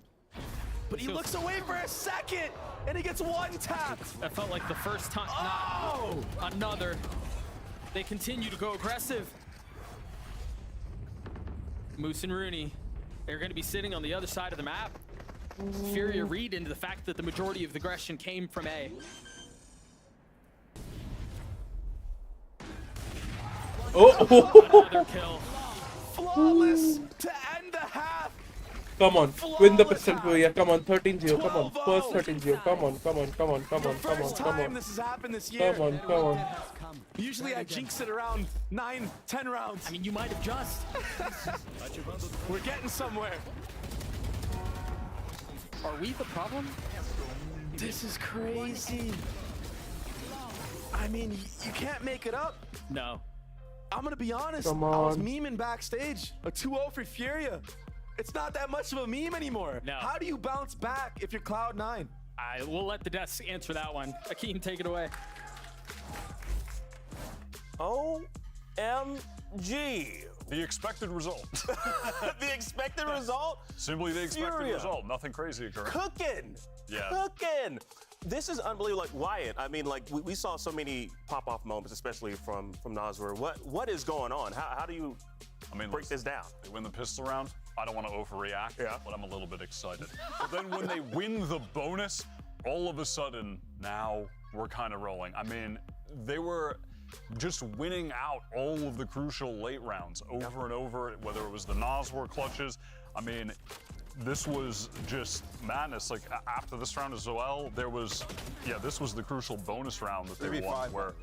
But he looks away for a second, and he gets one tap. That felt like the first time. Oh! Not another. They continue to go aggressive. Moose and Rooney, they're going to be sitting on the other side of the map. Furia read into the fact that the majority of the aggression came from A. Another kill. Flawless to end the half. Come on, win the pistol Furia. Come on, 13-0. Come on, first 13-0. Come on, come on, come on, come on, come on, First come time on. this has happened this year. Come on, come on. Usually I jinx it around 9, 10 rounds. I mean, you might have just. We're getting somewhere. Are we the problem? This is crazy. I mean, you can't make it up. No. I'm gonna be honest. Come I was on. memeing backstage. A 2-0 for Furia. It's not that much of a meme anymore. No. How do you bounce back if you're Cloud9? I will let the desk answer that one. Akeem, take it away. OMG. The expected result. The expected result? Simply the expected Furia. result. Nothing crazy occurring. Cooking. Yeah. Cooking. This is unbelievable. Like Wyatt, I mean, like we saw so many pop-off moments, especially from Nasr. What is going on? How do you break this down? They win the pistol round. I don't want to overreact, but I'm a little bit excited. But then when they win the bonus, all of a sudden, now we're kind of rolling. I mean, they were just winning out all of the crucial late rounds over and over, whether it was the Nasr clutches. I mean, this was just madness. Like after this round as well, there was, this was the crucial bonus round that they won. Where,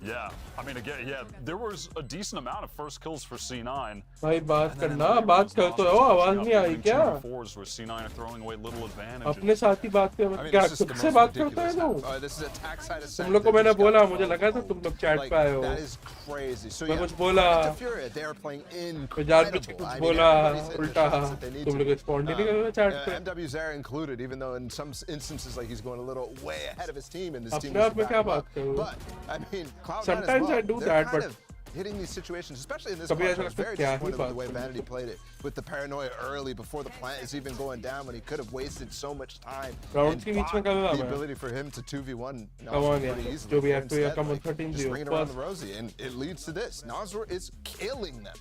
I mean, again, there was a decent amount of first kills for C9. भाई बात करना, बात कर तो आवाज नहीं आई क्या? Fours where C9 are throwing away little advantages. अपने साथ ही बात कर, क्या खुद से बात करता है तू? This is attack side तुम लोग को मैंने बोला, मुझे लगा था तुम लोग चैट पे आए हो. That is crazy. So मैं कुछ बोला, Furia, they are playing जान बुझ के incredible. कुछ I mean, बोला, everybody said the उल्टा. shots that they need तुम to. लोग रिस्पॉन्ड ही नहीं कर रहे चैट पे. MW Zera included, even though in some instances like he's going a little way ahead of his team, and this team अपने is आप में क्या बात करूँ? But I mean, Cloud9 Sometimes as well, I do they're that, kind but of hitting these situations, especially in this कभी match. ऐसा I was लगता है very क्या ही disappointed with the way बात Vanity played it, with the paranoia early before the plant is even going down, when he could have wasted so much time. Rounds के बीच में कर रहा The मैं. ability for him to 2v1 Come on, pretty yeah. easily. जो भी है, Instead, Furia, come on, like, 13-0. just bring it around First. the Rosie, and it leads to this. Nasr is killing them.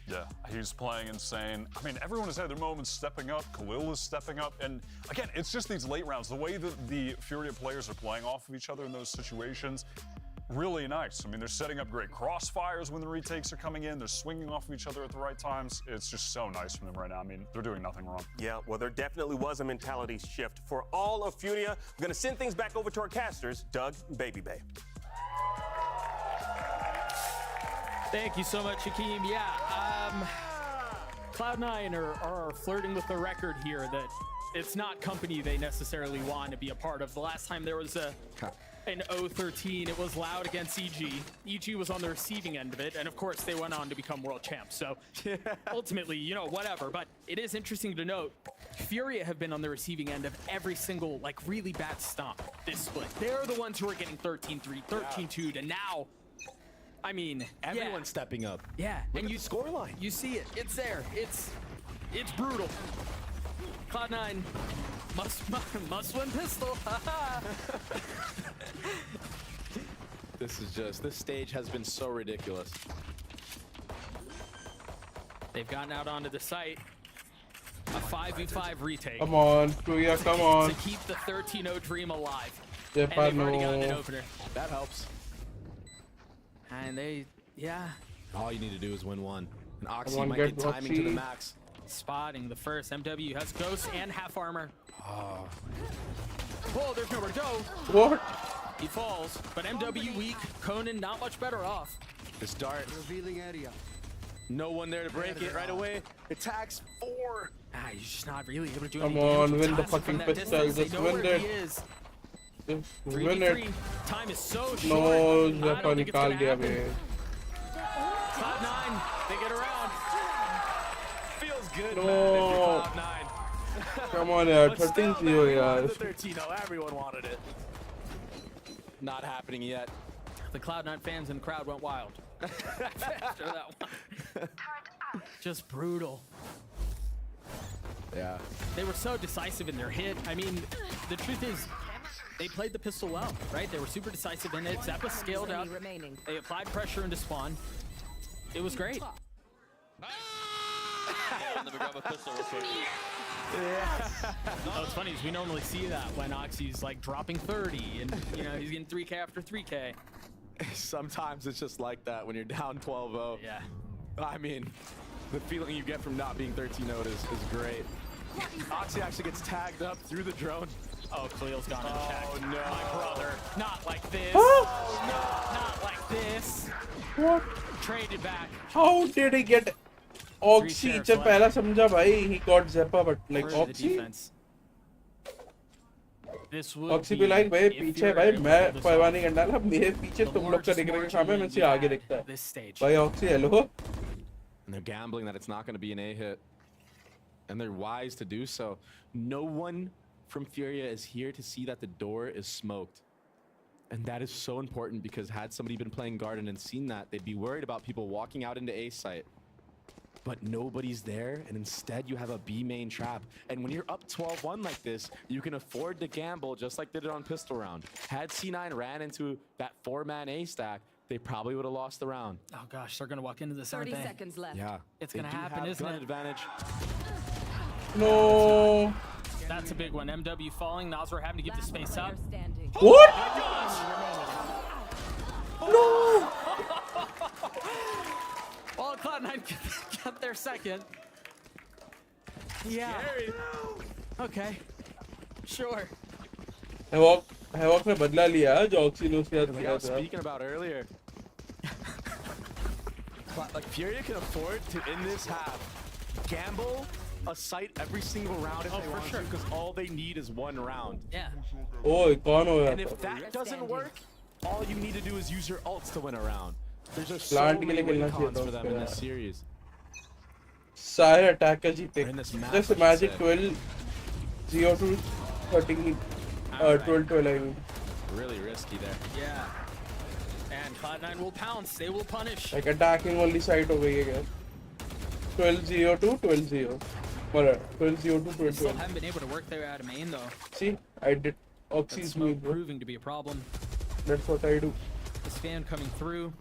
Yeah, he's playing insane. I mean, everyone has had their moments stepping up. Khalil is stepping up. And again, it's just these late rounds. The way that the Furia players are playing off of each other in those situations, really nice. I mean, they're setting up great crossfires when the retakes are coming in. They're swinging off of each other at the right times. It's just so nice from them right now. I mean, they're doing nothing wrong. Yeah, well, there definitely was a mentality shift for all of Furia. We're going to send things back over to our casters, Doug and Baby Bay. Thank you so much, Akeem. Yeah, Cloud9 are flirting with the record here that it's not company they necessarily want to be a part of. The last time there was an 0-13, it was loud against EG. EG was on the receiving end of it, and of course they went on to become world champs. So ultimately, you know, whatever. But it is interesting to note, Furia have been on the receiving end of every single, like, really bad stomp this split. They're the ones who are getting 13-3, 13-2 to now. I mean, everyone's stepping up. Yeah, Look and at you the scoreline. You see it. It's there. It's brutal. Cloud9 must win pistol. This stage has been so ridiculous. They've gotten out onto the site. A 5v5 retake. Come on, Furia, come on. To keep the 13-0 dream alive. Yep, And they've already gotten an opener. That helps. And they, yeah. All you need to do is win one. And Oxy on, might get get timing to the Oxy. max. Spotting the first. MW has Ghost and half armor. Oh. Whoa, there's nowhere to go. What? He falls, but MW weak. Conan not much better off. This dart. Revealing area. No one there to break it right away. Attacks 4. He's just not really able to do Come anything. on, win the fucking pistol. Just win it. Just win it. Time is so short. No, Zeppa nikal diya bhai. Cloud9, they get around. Feels good, No. man, if you're Cloud9. Come on, yaar. But still, 13-0, man, yaar. the 13-0, everyone wanted it. Not happening yet. The Cloud9 fans in the crowd went wild. After that one. Just brutal. Yeah. They were so decisive in their hit. I mean, the truth is, they played the pistol well, right? They were super decisive in it. Zeppa scaled up. They applied pressure into spawn. It was great. Never grab a pistol real quick. What's funny is we normally see that when Oxy's like dropping 30 and you know he's getting 3K after 3K. Sometimes it's just like that when you're down 12-0. Yeah. I mean, the feeling you get from not being 13-0 is great. Oxy actually gets tagged up through the drone. Oh, Khalil's gone unchecked. Oh, no. My brother. Not like this. Oh, no. Not like this. What? Traded back. How did he get Oxy? जब पहला समझा भाई, he got Zeppa, but like Oxy. Oxy be like भाई पीछे भाई मैं परवाह नहीं करना ना मेरे पीछे तुम लोग का दिखने का काम है मैं से आगे दिखता है भाई Oxy hello. And they're gambling that it's not going to be an A hit. And they're wise to do so. No one from Furia is here to see that the door is smoked. And that is so important because had somebody been playing Garden and seen that, they'd be worried about people walking out into A site. But nobody's there, and instead you have a B main trap. And when you're up 12-1 like this, you can afford to gamble just like they did on Pistol Round. Had C9 ran into that 4-man A stack, they probably would have lost the round. Oh gosh, they're gonna walk into this, aren't they? 30 seconds left. Yeah. It's gonna happen, isn't it? Advantage. No. That's a big one. MW falling. Nazar having to give the space up. What? Oh, no! Well, Cloud9 got their second. Yeah. Scary. Okay. Sure. Havoc ने बदला लिया जो Oxy ने उसके साथ Like I किया was था. speaking about earlier. Like Furia can afford to, in this half, gamble a site every single round if they want to, because all they need is one round. Yeah. Oh, कौन हो And गया if था? that doesn't work, all you need to do is use your ults to win a round. There's just so Plant के many लिए win खेलना cons चाहिए for था them in उसको this series. सारे अटैक का जीते. In this map, Just like you imagine said. 12 0 to 13 12 I mean. Really risky there. Yeah. And Cloud9 will pounce. They will punish. Like attacking only side हो गई है क्या? 12 0 to 12 0. Or 12 0 to 12 Still 12. haven't been able to work their out of main though. See, I did. That Oxy's smoke move, bro. proving to be a problem. That's what I do. This fan coming through.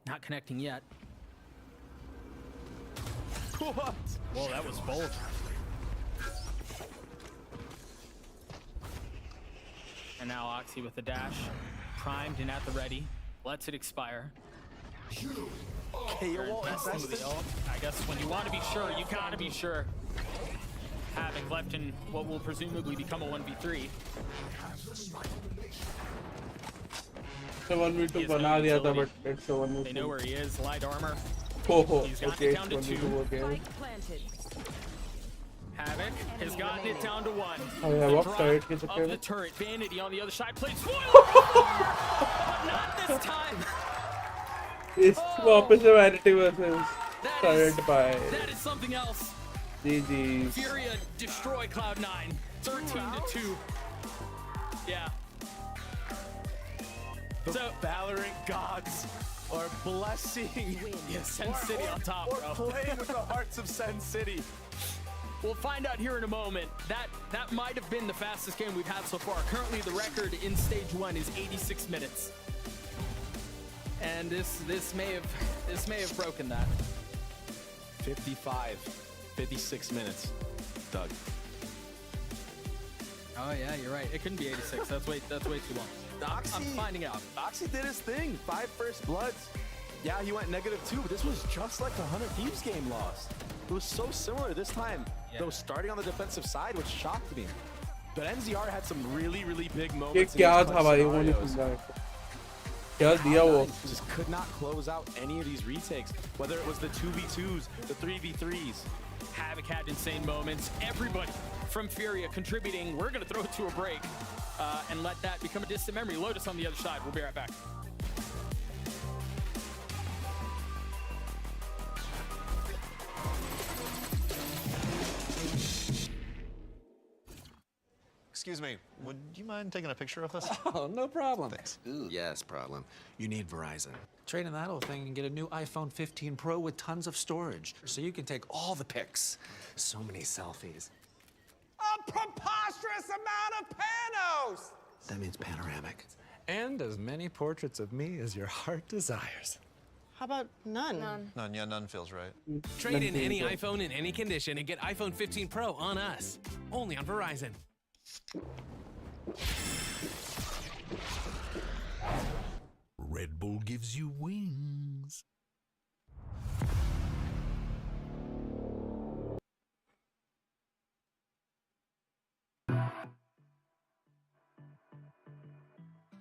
Not connecting yet. What? Whoa, that was bold. And now Oxy with the dash. Primed and at the ready. Lets it expire. Investing with the ult. I guess when you want to be sure, you gotta be sure. Having left in what will presumably become a 1v3. So 1v2 बना दिया था, but it's a 1v2. They know where he is. Light armor. Oh, He's gotten okay, it down to 2. 1v2 again. Havoc has gotten it down to 1. Oh, yeah, The walk drop side, get the of kill. the turret. Vanity on the other side plays foil. But not this time. It's वापस से Vanity versus Turret by That is something else. GG's. Furia destroy Cloud9. 13-2. Yeah. The So Valorant gods are blessing Sen City on top, or bro. playing with the hearts of Sen City. We'll find out here in a moment. That might have been the fastest game we've had so far. Currently, the record in stage 1 is 86 minutes. And this may have broken that. 56 minutes, Doug. Oh yeah, you're right. It couldn't be 86. That's way too long. Doxy, I'm finding out. Doxy did his thing. 5 first bloods. Yeah, he went -2, but this was just like the 100 Thieves game lost. It was so similar this time, though, starting on the defensive side, which shocked me. But NZR had some really, really big moments. क्या था भाई वो नहीं सुन रहा है क्या दिया वो just could not close out any of these retakes, whether it was the 2v2s, the 3v3s. Havoc had insane moments. Everybody from Furia contributing. We're going to throw it to a break and let that become a distant memory. Lotus on the other side. We'll be right back. Excuse me, would you mind taking a picture of us? Oh, no problem. Thanks. Ooh, yes, problem. You need Verizon. Trade in that old thing and get a new iPhone 15 Pro with tons of storage, so you can take all the pics. So many selfies. A preposterous amount of panos! That means panoramic. And as many portraits of me as your heart desires. How about none? None, yeah, none feels right. Trade in any iPhone in any condition and get iPhone 15 Pro on us. Only on Verizon. Red Bull gives you wings.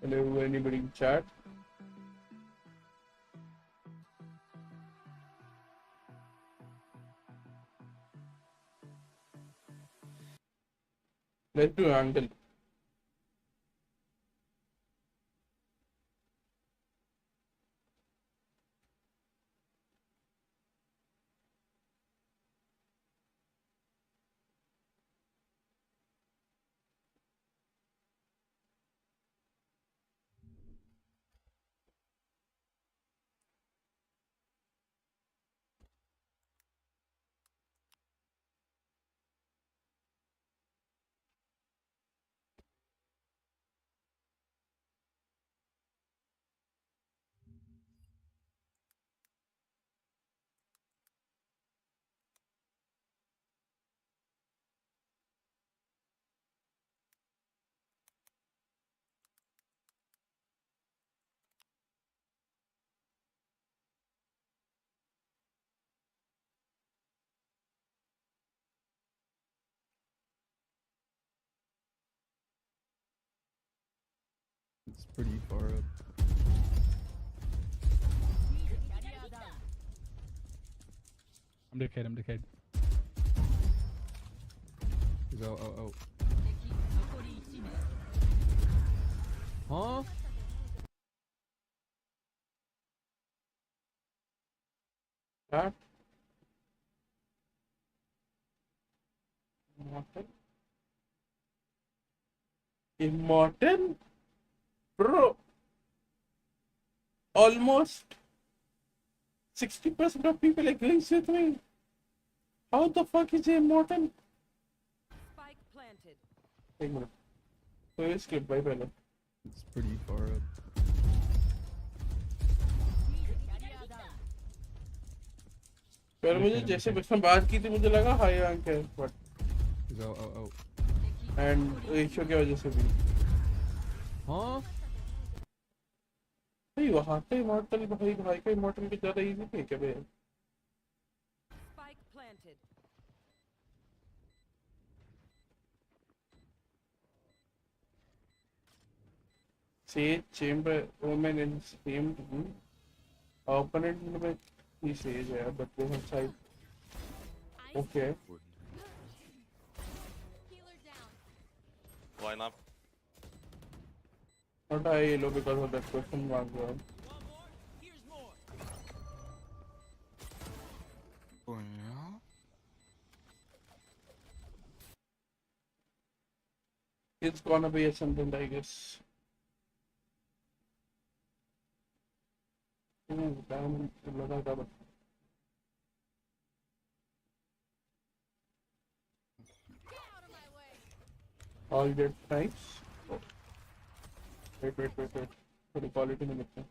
Hello, anybody in chat? Let's do angle. It's pretty far up. I'm decayed. Oh. Huh? Huh? Immortal? Bro, almost 60% of people agree with me. How the fuck is he immortal? Spike planted. एक minute तो ये skip भाई पहले It's pretty far up. पर मुझे जैसे बचपन बात की थी मुझे लगा हाई रैंक है बट Oh. एंड रेशियो की वजह से भी हाँ भाई वहाँ पे इमॉर्टल भाई का इमॉर्टल भी ज़्यादा इजी थे क्या भाई Spike planted. Sage, Chamber, Omen and same team. Opponent में ही Sage है but they have side. Okay. Line up. Not high yellow because of that question mark there. It's gonna be a something I guess. Damn, लगा था बस. All get nice. Oh. Wait. थोड़ी quality में देखते हैं.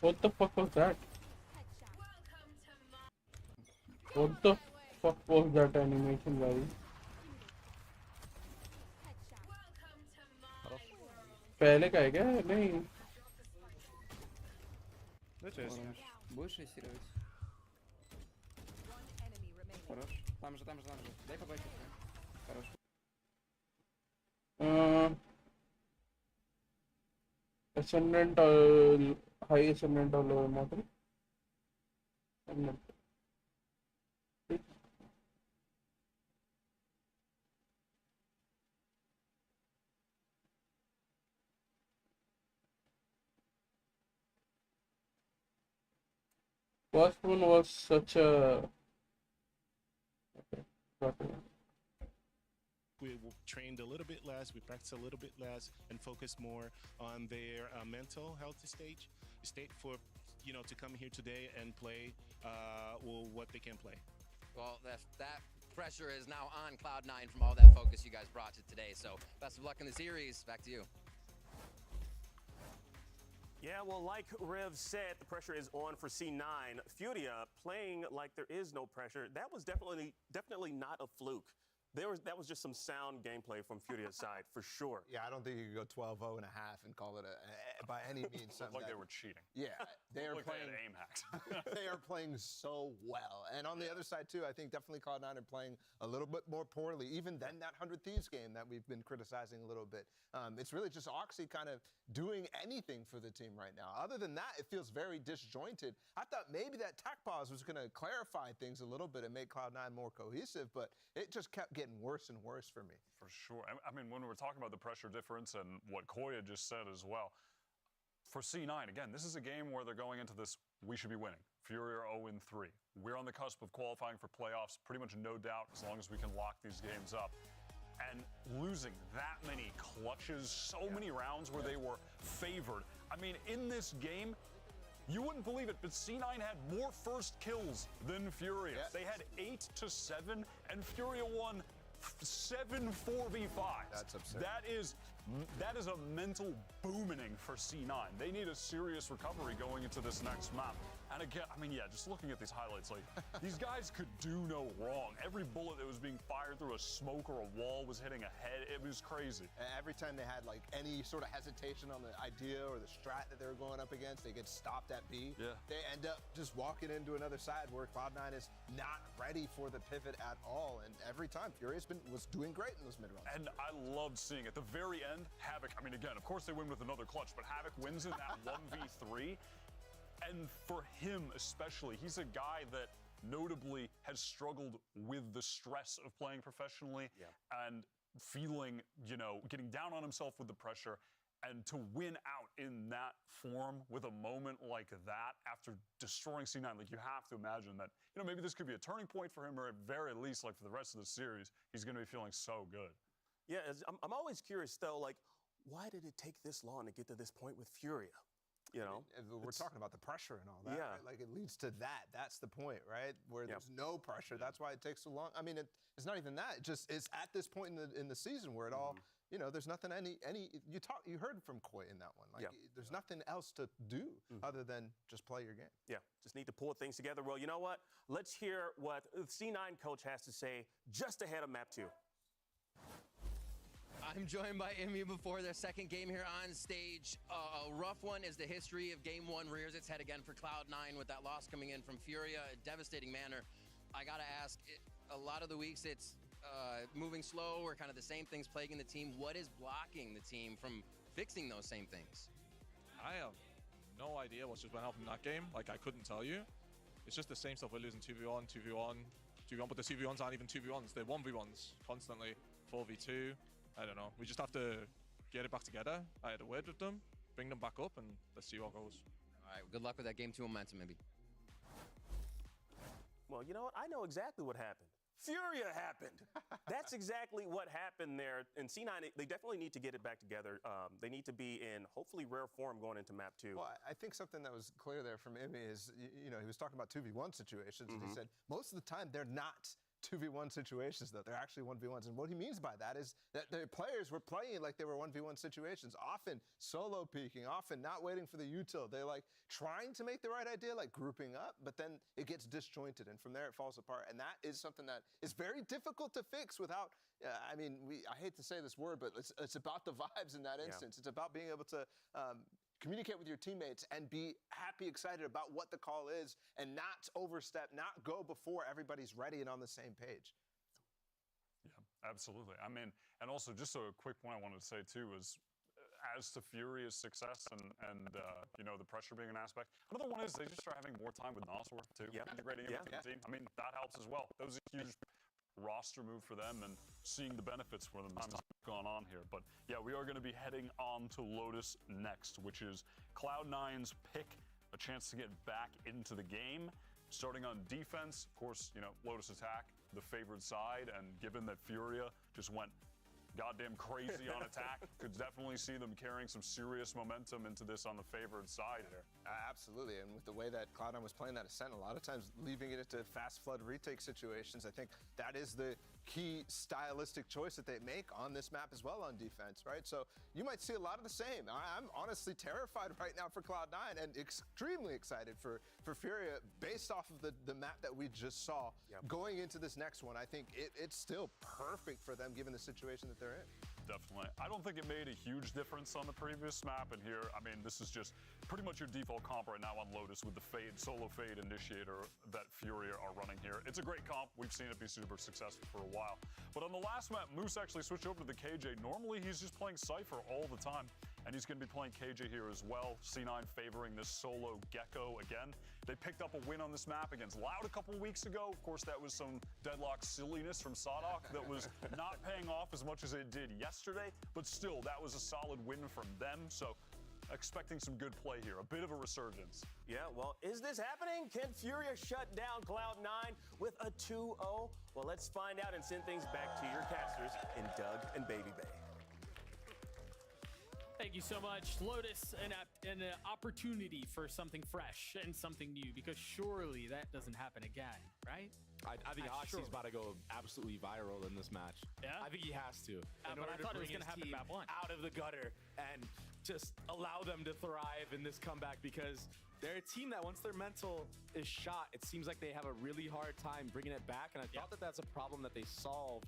What the fuck was that? What the fuck was that animation, guys? पहले का है क्या? नहीं. Будешь ресировать? Хорош. Там же. Дай побачить. Хорош. Ascendant high ascendant or lower mortal? Ascendant. First one was such a... Okay, got it. We trained a little bit less, we practiced a little bit less, and focused more on their mental health state for, to come here today and play what they can play. Well, that pressure is now on Cloud9 from all that focus you guys brought to today. So best of luck in the series. Back to you. Yeah, well, like Rev said, the pressure is on for C9. Furia playing like there is no pressure. That was definitely not a fluke. That was just some sound gameplay from Furia's side, for sure. Yeah, I don't think you could go 12-0 and a half and call it by any means something like they were cheating. Yeah, they are playing. They had aim hacks. They are playing so well, and on the other side too, I think definitely Cloud9 are playing a little bit more poorly. Even then, that 100 Thieves game that we've been criticizing a little bit. It's really just Oxy kind of doing anything for the team right now. Other than that, it feels very disjointed. I thought maybe that tech pause was going to clarify things a little bit and make Cloud9 more cohesive, but it just kept getting worse and worse for me. For sure. I mean, when we're talking about the pressure difference and what Koya just said as well, for C9, again, this is a game where they're going into this, we should be winning. Fury are 0-3. We're on the cusp of qualifying for playoffs, pretty much no doubt, as long as we can lock these games up. And losing that many clutches, so many rounds where they were favored. I mean, in this game, you wouldn't believe it, but C9 had more first kills than Furia. Yes. They had 8-7, and Furia won 7 4v5s. That's absurd. That is a mental booming for C9. They need a serious recovery going into this next map. And again, I mean, yeah, just looking at these highlights, like, these guys could do no wrong. Every bullet that was being fired through a smoke or a wall was hitting a head. It was crazy. Every time they had, like, any sort of hesitation on the idea or the strat that they were going up against, they get stopped at B. Yeah. They end up just walking into another side where Cloud9 is not ready for the pivot at all. And every time, Fury was doing great in those mid-rounds. And I loved seeing at the very end, Havoc, I mean, again, of course they win with another clutch, but Havoc wins in that 1v3. And for him especially, he's a guy that notably has struggled with the stress of playing professionally and feeling, getting down on himself with the pressure. And to win out in that form with a moment like that after destroying C9, like, you have to imagine that, maybe this could be a turning point for him, or at very least, like, for the rest of the series, he's going to be feeling so good. Yeah, I'm always curious, though, like, why did it take this long to get to this point with Furia? We're talking about the pressure and all that. Yeah. Right? Like, it leads to that. That's the point, right? Where there's no pressure. That's why it takes so long. I mean, it's not even that. It's at this point in the season where it all, there's nothing you heard from Koy in that one. Like, there's nothing else to do other than just play your game. Yeah, just need to pull things together. Well, you know what? Let's hear what the C9 coach has to say just ahead of map 2. I'm joined by Emmy before their second game here on stage. A rough one is the history of Game 1 rears its head again for Cloud9 with that loss coming in from Furia, a devastating manner. I gotta ask, a lot of the weeks it's moving slow or kind of the same things plaguing the team. What is blocking the team from fixing those same things? I have no idea what's just went off in that game. Like, I couldn't tell you. It's just the same stuff. We're losing 2v1, but the 2v1s aren't even 2v1s. They're 1v1s constantly, 4v2. I don't know. We just have to get it back together. I had a word with them, bring them back up, and let's see what goes. All right, good luck with that Game 2 momentum, maybe. Well, you know what? I know exactly what happened. Furia happened. That's exactly what happened there. And C9, they definitely need to get it back together. They need to be in, hopefully, rare form going into map 2. Well, I think something that was clear there from Emmy is, you know, he was talking about 2v1 situations, and he said most of the time they're not 2v1 situations, though. They're actually 1v1s. And what he means by that is that the players were playing like they were 1v1 situations, often solo peeking, often not waiting for the util. They're like trying to make the right idea, like grouping up, but then it gets disjointed, and from there it falls apart. And that is something that is very difficult to fix without, I mean, I hate to say this word, but it's about the vibes in that instance. It's about being able to communicate with your teammates and be happy, excited about what the call is, and not overstep, not go before everybody's ready and on the same page. Yeah, absolutely. I mean, and also just a quick point I wanted to say too is, as to Furia's success and you know, the pressure being an aspect, another one is they just start having more time with Nosworth too, integrating into the team. I mean, that helps as well. That was a huge roster move for them, and seeing the benefits for them as time's gone on here. But yeah, we are going to be heading on to Lotus next, which is Cloud9's pick, a chance to get back into the game. Starting on defense, of course, you know, Lotus attack, the favored side, and given that Furia just went goddamn crazy on attack, could definitely see them carrying some serious momentum into this on the favored side here. Absolutely, and with the way that Cloud9 was playing that Ascent, a lot of times leaving it into fast flood retake situations, I think that is the key stylistic choice that they make on this map as well on defense, right? So you might see a lot of the same. I'm honestly terrified right now for Cloud9 and extremely excited for Furia based off of the map that we just saw. Going into this next one, I think it's still perfect for them given the situation that they're in. Definitely. I don't think it made a huge difference on the previous map, and here, I mean, this is just pretty much your default comp right now on Lotus with the Fade, solo Fade initiator that Furia are running here. It's a great comp. We've seen it be super successful for a while. But on the last map, Moose actually switched over to the KJ. Normally, he's just playing Cypher all the time, and he's going to be playing KJ here as well. C9 favoring this solo Gecko again. They picked up a win on this map against Loud a couple weeks ago. Of course, that was some deadlock silliness from Sadok that was not paying off as much as it did yesterday, but still, that was a solid win from them. So expecting some good play here, a bit of a resurgence. Yeah, well, is this happening? Can Furia shut down Cloud9 with a 2-0? Well, let's find out and send things back to your casters in Doug and Baby Bay. Thank you so much, Lotus, an opportunity for something fresh and something new, because surely that doesn't happen again, right? I think Oxy's about to go absolutely viral in this match. Yeah? I think he has to. But I thought it was going to happen map 1. Out of the gutter and just allow them to thrive in this comeback, because they're a team that once their mental is shot, it seems like they have a really hard time bringing it back. And I thought that that's a problem that they solved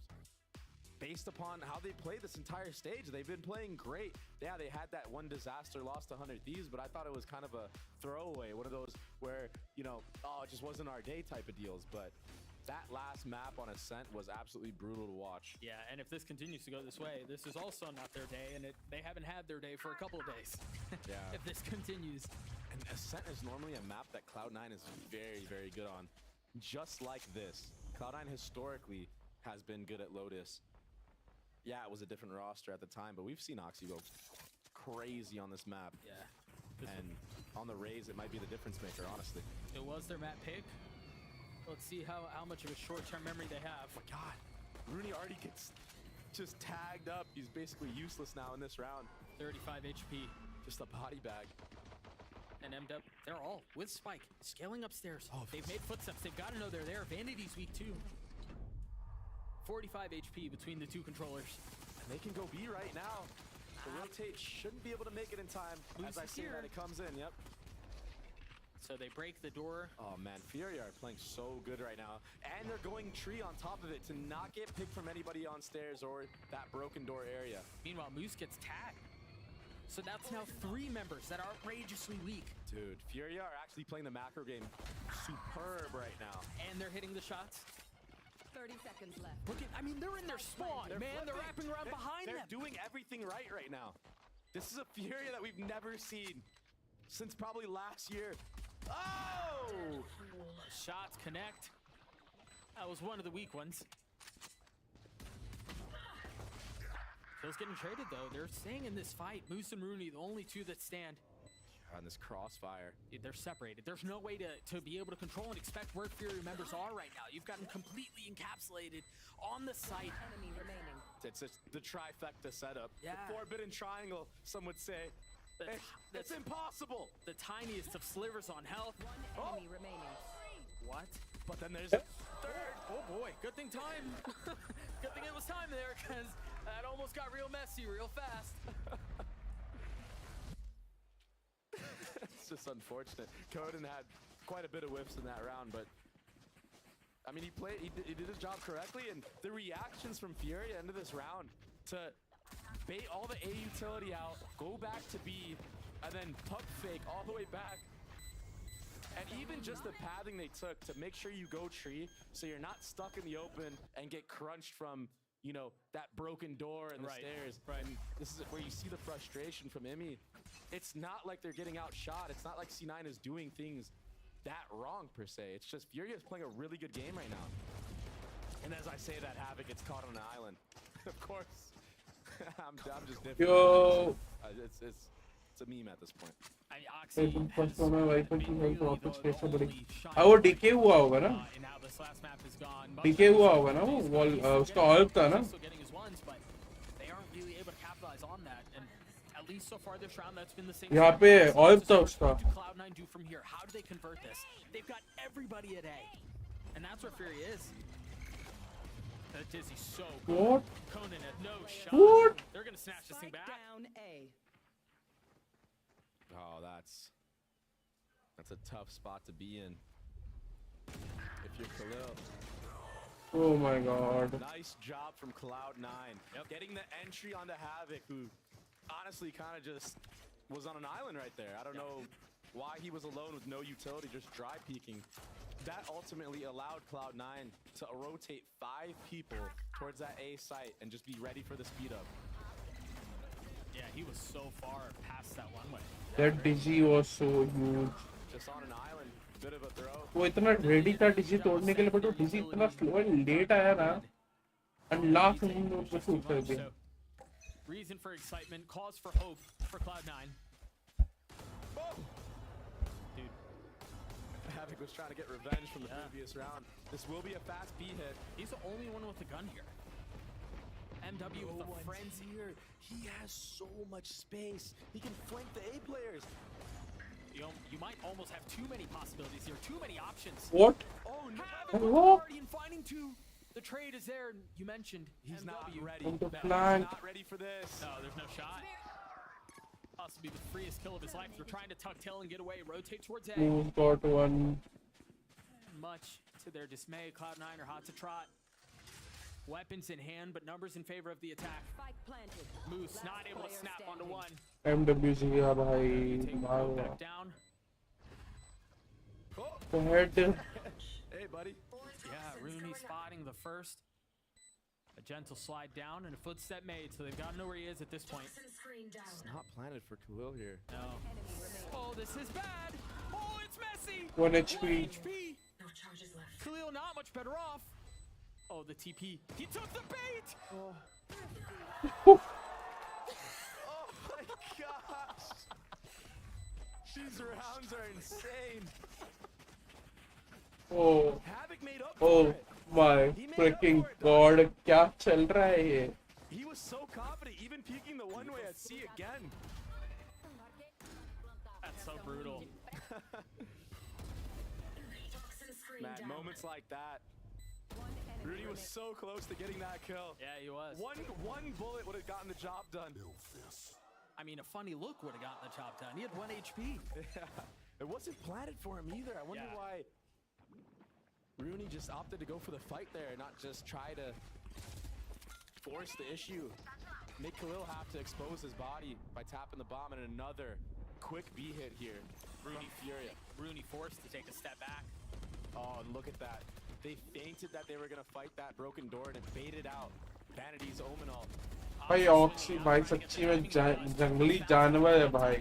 based upon how they played this entire stage. They've been playing great. Yeah, they had that one disaster loss to 100 Thieves, but I thought it was kind of a throwaway, one of those where, you know, oh, it just wasn't our day type of deals. But that last map on Ascent was absolutely brutal to watch. Yeah, and if this continues to go this way, this is also not their day, and they haven't had their day for a couple of days. Yeah. If this continues. And Ascent is normally a map that Cloud9 is very, very good on. Just like this. Cloud9 historically has been good at Lotus. Yeah, it was a different roster at the time, but we've seen Oxy go crazy on this map. Yeah. And on the Raze, it might be the difference maker, honestly. It was their map pick. Let's see how much of a short-term memory they have. Oh my God. Rooney already gets just tagged up. He's basically useless now in this round. 35 HP. Just a body bag. And MW, they're all with Spike, scaling upstairs. Oh, they've made footsteps. They've got to know they're there. Vanity's weak too. 45 HP between the two controllers. And they can go B right now. The rotate shouldn't be able to make it in time. As I see that it comes in, yep. So they break the door. Oh man, Furia are playing so good right now. And they're going tree on top of it to not get picked from anybody on stairs or that broken door area. Meanwhile, Moose gets tagged. So that's now 3 members that are outrageously weak. Dude, Furia are actually playing the macro game superb right now. And they're hitting the shots. 30 seconds left. Look at, I mean, they're in their spawn, man. They're wrapping around behind them. They're doing everything right now. This is a Furia that we've never seen since probably last year. Oh! Shots connect. That was one of the weak ones. Phil's getting traded, though. They're staying in this fight. Moose and Rooney, the only two that stand. on this crossfire. They're separated. There's no way to be able to control and expect where Fury members are right now. You've got them completely encapsulated on the site. Enemy remaining. It's the trifecta setup. Yeah. The forbidden triangle, some would say. It's impossible. The tiniest of slivers on health. One enemy remaining. What? But then there's a Third. Oh boy, good thing time. Good thing it was time there, because that almost got real messy real fast. It's just unfortunate. Coden had quite a bit of whiffs in that round, but I mean, he did his job correctly, and the reactions from Fury into this round to bait all the A utility out, go back to B, and then pump fake all the way back. And even just the pathing they took to make sure you go tree, so you're not stuck in the open and get crunched from, you know, that broken door and the stairs. Right. And this is where you see the frustration from Emmy. It's not like they're getting outshot. It's not like C9 is doing things that wrong per se. It's just Fury is playing a really good game right now. And as I say that, Havoc gets caught on an island. Of course. I'm just different. Yo. It's a meme at this point. वो DK हुआ होगा ना DK हुआ होगा ना वो wall उसका ऑल्प था ना यहाँ पे ऑल्प था उसका Cloud9 do from here? How do they convert this? They've got everybody at A, and that's where Fury is. That Dizzy's so good. What? Conan had no shot. What? They're gonna snatch this thing back. Down A. Oh, that's a tough spot to be in. If you're Khalil. Oh my god. Nice job from Cloud9. Yep. Getting the entry onto Havoc, who honestly kind of just was on an island right there. I don't know why he was alone with no utility, just dry peeking. That ultimately allowed Cloud9 to rotate 5 people towards that A site and just be ready for the speed up. Yeah, he was so far past that one way. That Dizzy was so huge. Just on an island, bit of a throw. वो इतना ready था Dizzy तोड़ने के लिए, but वो Dizzy इतना slow and late आया ना, and last minute में उसको shoot कर दिया. Reason for excitement, cause for hope for Cloud9. Dude, Havoc was trying to get revenge from the previous round. This will be a fast B hit. He's the only one with a gun here. MW with a frenzy here. He has so much space. He can flank the A players. You might almost have too many possibilities here, too many options. What? Oh no! What? Already in finding 2. The trade is there. You mentioned he's not ready. On the He's flank. not ready for this. No, there's no shot. Possibly the freest kill of his life. They're trying to tuck tail and get away. Rotate towards A. Who's got one? Much to their dismay, Cloud9 are hot to trot. Weapons in hand, but numbers in favor of the attack. Moose not able to snap onto 1. MWC का भाई भाग Back down. तो head. Hey, buddy. Yeah, Rooney spotting the first. A gentle slide down and a footstep made, so they've got to know where he is at this point. It's not planted for Khalil here. No. Oh, this is bad. Oh, it's messy. 1 HP. 1 HP. No charges left. Khalil not much better off. Oh, the TP. He took the bait. Oh my gosh. These rounds are insane. Oh. Havoc made up Oh for it. my freaking god! क्या चल रहा है ये? He was so confident, even peeking the one way at C again. That's so brutal. Man, moments like that. Rudy was so close to getting that kill. Yeah, he was. One bullet would have gotten the job done. I mean, a funny look would have gotten the job done. He had 1 HP. Yeah. It wasn't planted for him either. I wonder why Rooney just opted to go for the fight there, not just try to force the issue. Make Khalil have to expose his body by tapping the bomb, and another quick B hit here. Rooney forced to take a step back. Oh, and look at that. They feinted that they were going to fight that broken door and it baited out Vanity's Omenal. भाई oxy भाई सच्ची में जंगली जानवर है भाई.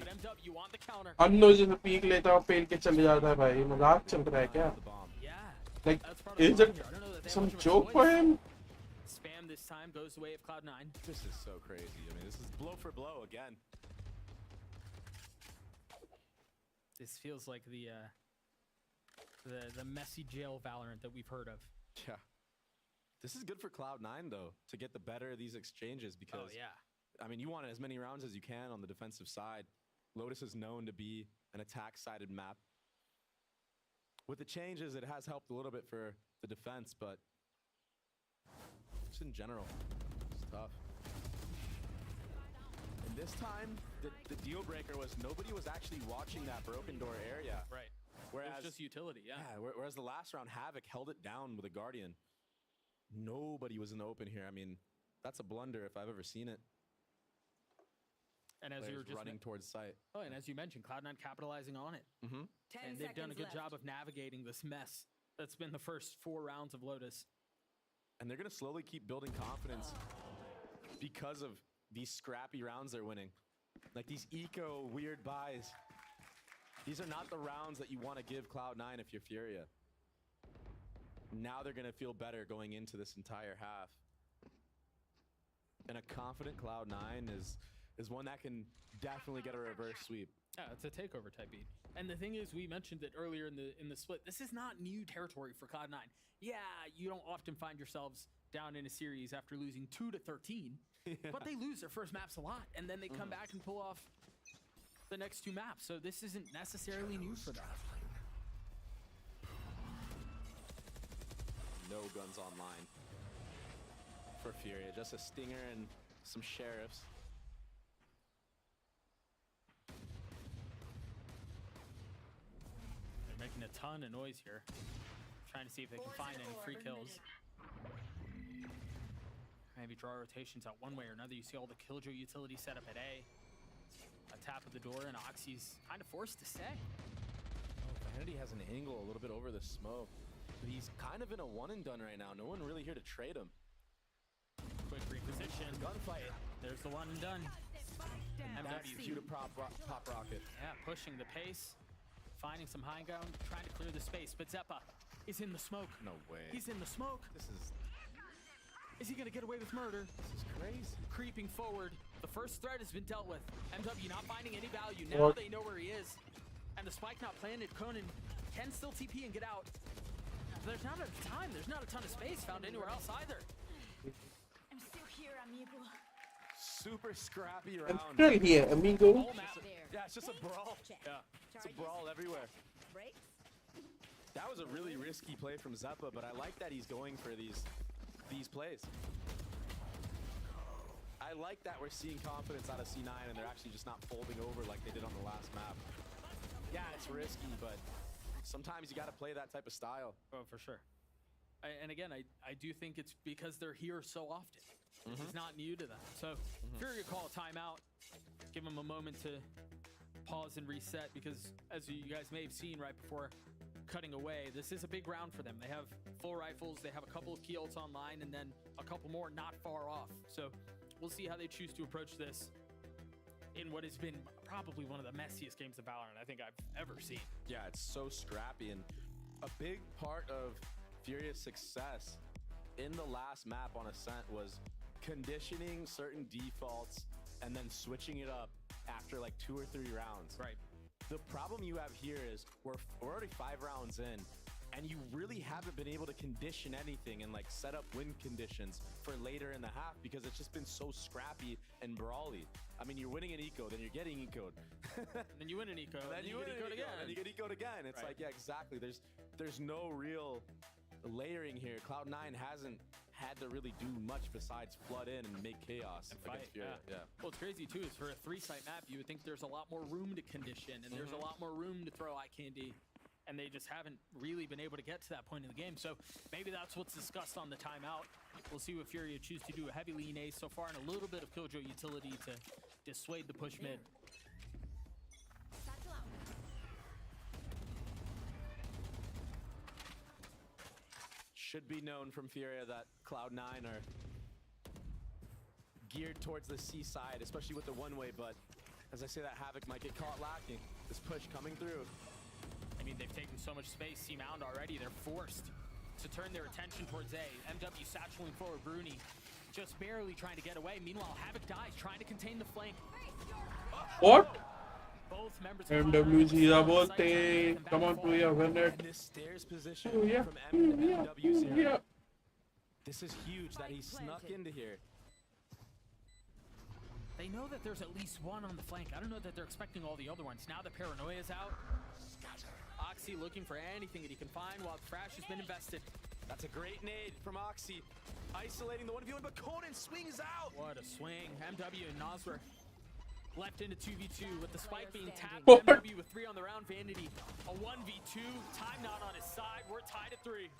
अन्नो जिसे peak लेता है पेल के चले जाता है भाई. मजाक चल रहा है क्या? Like, is it some joke for him? Spam this time goes the way of Cloud9. This is so crazy. I mean, this is blow for blow again. This feels like the messy jail Valorant that we've heard of. Yeah. This is good for Cloud9 though, to get the better of these exchanges because Oh yeah. I mean, you want as many rounds as you can on the defensive side. Lotus is known to be an attack-sided map. With the changes, it has helped a little bit for the defense, but just in general, it's tough. And this time, the deal breaker was nobody was actually watching that broken door area. Right. Whereas It was just utility, yeah. Whereas the last round, Havoc held it down with a Guardian. Nobody was in the open here. I mean, that's a blunder if I've ever seen it. And as you were just running towards site. Oh, and as you mentioned, Cloud9 capitalizing on it. Mm-hmm. And they've done a good job of navigating this mess that's been the first 4 rounds of Lotus. And they're going to slowly keep building confidence because of these scrappy rounds they're winning. Like these eco weird buys. These are not the rounds that you want to give Cloud9 if you're Furia. Now they're going to feel better going into this entire half. And a confident Cloud9 is one that can definitely get a reverse sweep. Yeah, it's a takeover type beat. And the thing is, we mentioned it earlier in the split. This is not new territory for Cloud9. Yeah, you don't often find yourselves down in a series after losing 2-13, but they lose their first maps a lot, and then they come back and pull off the next 2 maps. So this isn't necessarily new for them. No guns online for Furia, just a stinger and some sheriffs. They're making a ton of noise here, trying to see if they can find any free kills. Maybe draw rotations out one way or another. You see all the Killjoy utility set up at A. A tap at the door, and Oxy's kind of forced to stay. Oh, Vanity has an angle a little bit over the smoke. But he's kind of in a one and done right now. No one really here to trade him. Quick reposition. Gunfight. There's the one and done. MW shoot a pop rocket. Yeah, pushing the pace, finding some high ground, trying to clear the space. But Zeppa is in the smoke. No way. He's in the smoke. Is he gonna get away with murder? This is crazy. Creeping forward. The first threat has been dealt with. MW not finding any value. Now they know where he is. And the spike not planted. Conan can still TP and get out. There's not enough time. There's not a ton of space found anywhere else either. I'm still here, amigo. Super scrappy I'm round. still here, amigo. Yeah, it's just a brawl. Yeah, it's a brawl everywhere. That was a really risky play from Zeppa, but I like that he's going for these plays. I like that we're seeing confidence out of C9 and they're actually just not folding over like they did on the last map. Yeah, it's risky, but sometimes you got to play that type of style. Oh, for sure. And again, I do think it's because they're here so often. This is not new to them. So Fury call a timeout. Give them a moment to pause and reset because as you guys may have seen right before cutting away, this is a big round for them. They have full rifles, they have a couple of key ults online, and then a couple more not far off. So we'll see how they choose to approach this in what has been probably one of the messiest games of Valorant I think I've ever seen. Yeah, it's so scrappy, and a big part of Furia's success in the last map on Ascent was conditioning certain defaults and then switching it up after like 2 or 3 rounds. Right. The problem you have here is we're already 5 rounds in, and you really haven't been able to condition anything and like set up win conditions for later in the half because it's just been so scrappy and brawly. I mean, you're winning an eco, then you're getting ecoed. And then you win an eco, then you get win ecoed again. and you get ecoed again. It's like, yeah, exactly. There's no real layering here. Cloud9 hasn't had to really do much besides flood in and make chaos against Furia. Yeah. Well, it's crazy too is for a 3-site map, you would think there's a lot more room to condition and there's a lot more room to throw eye candy, and they just haven't really been able to get to that point in the game. So maybe that's what's discussed on the timeout. We'll see what Furia choose to do. A heavy lean ace so far and a little bit of Killjoy utility to dissuade the push mid. Should be known from Furia that Cloud9 are geared towards the C side, especially with the one-way, but as I say that, Havoc might get caught lacking. This push coming through. I mean, they've taken so much space, C-Mound already. They're forced to turn their attention towards A. MW satcheling forward, Bruni just barely trying to get away. Meanwhile, Havoc dies, trying to contain the flank. What? both members MW Zira bolte. Come on, Puya, win it. And this stairs position Puya, from MW0. Puya. This is huge that he snuck into here. They know that there's at least one on the flank. I don't know that they're expecting all the other ones. Now the paranoia is out. Oxy looking for anything that he can find while the Thrash has been invested. That's a great nade from Oxy. Isolating the 1v1, but Conan swings out. What a swing. MW and Nasr left into 2v2 with the spike being tapped. What? MW with 3 on the round. Vanity a 1v2. Time not on his side. We're tied at 3.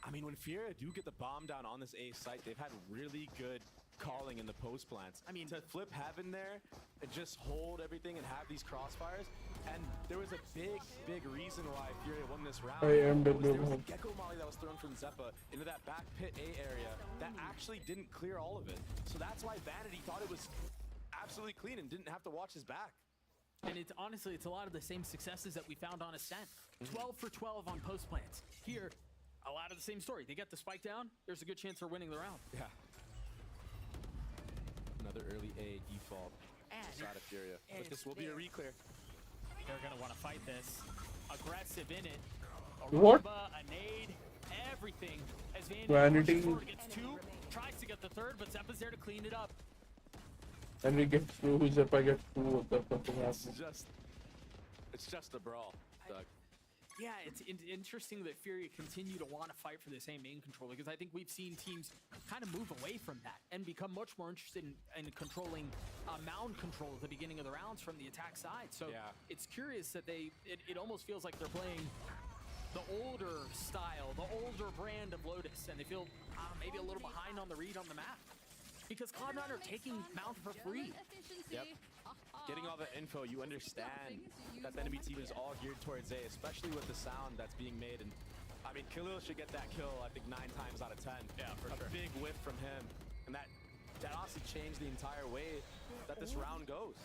I mean, when Furia do get the bomb down on this A site, they've had really good calling in the post plants. I mean, to flip heaven there and just hold everything and have these crossfires. And there was a big reason why Furia won this round. I am There was the a Gecko Molly that was thrown from Zeppa into that back pit A area that actually didn't clear all of it. So that's why Vanity thought it was absolutely clean and didn't have to watch his back. And it's honestly, it's a lot of the same successes that we found on Ascent. 12 for 12 on post plants. Here, a lot of the same story. They get the spike down, there's a good chance they're winning the round. Yeah. Another early A default side of Furia. But this will be a reclear. They're gonna want to fight this. Aggressive in it. A What? Rumba, a nade, everything. As Vanity. gets 2, tries to get the 3rd, but Zeppa's there to clean it up. And we get through. Zeppa gets through. That's something happens. It's just a brawl, Doug. Yeah, it's interesting that Furia continue to want to fight for the same main control, because I think we've seen teams kind of move away from that and become much more interested in controlling mound control at the beginning of the rounds from the attack side. So yeah. It's curious that it almost feels like they're playing the older style, the older brand of Lotus, and they feel maybe a little behind on the read on the map. Because Cloud9 are taking Mount for free. Yep. Getting all the info, you understand that the enemy team is all geared towards A, especially with the sound that's being made. And I mean, Khalil should get that kill, I think, 9 times out of 10. Yeah, for sure. A big whiff from him. And that honestly changed the entire way that this round goes.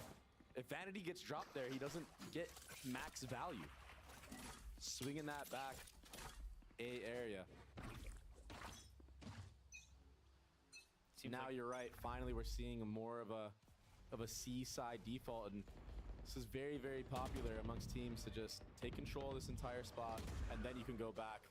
If Vanity gets dropped there, he doesn't get max value. Swinging that back A area. Now you're right. Finally, we're seeing more of a C side default, and this is very popular amongst teams to just take control of this entire spot, and then you can go back.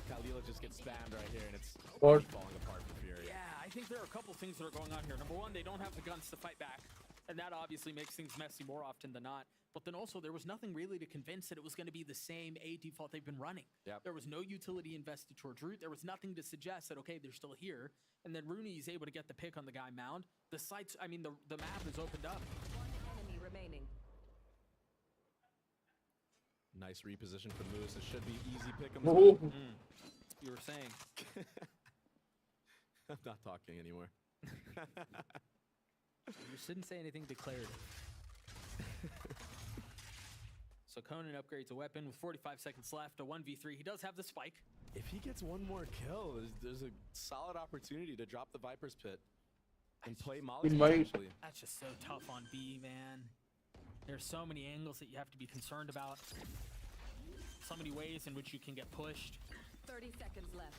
Kalila just gets spammed right here, and it's falling apart for Fury. Yeah, I think there are a couple things that are going on here. Number one, they don't have the guns to fight back, and that obviously makes things messy more often than not. But then also, there was nothing really to convince that it was going to be the same A default they've been running. Yep. There was no utility invested towards root. There was nothing to suggest that, okay, they're still here. And then Rooney is able to get the pick on the guy mound. The sites, I mean, the map is opened up. One enemy remaining. Nice reposition from Moose. It should be easy pick 'em. You were saying. I'm not talking anymore. You shouldn't say anything declarative. So Conan upgrades a weapon with 45 seconds left, a 1v3. He does have the spike. If he gets one more kill, there's a solid opportunity to drop the Viper's Pit and play Molly potentially. That's just so tough on B, man. There's so many angles that you have to be concerned about. So many ways in which you can get pushed. 30 seconds left.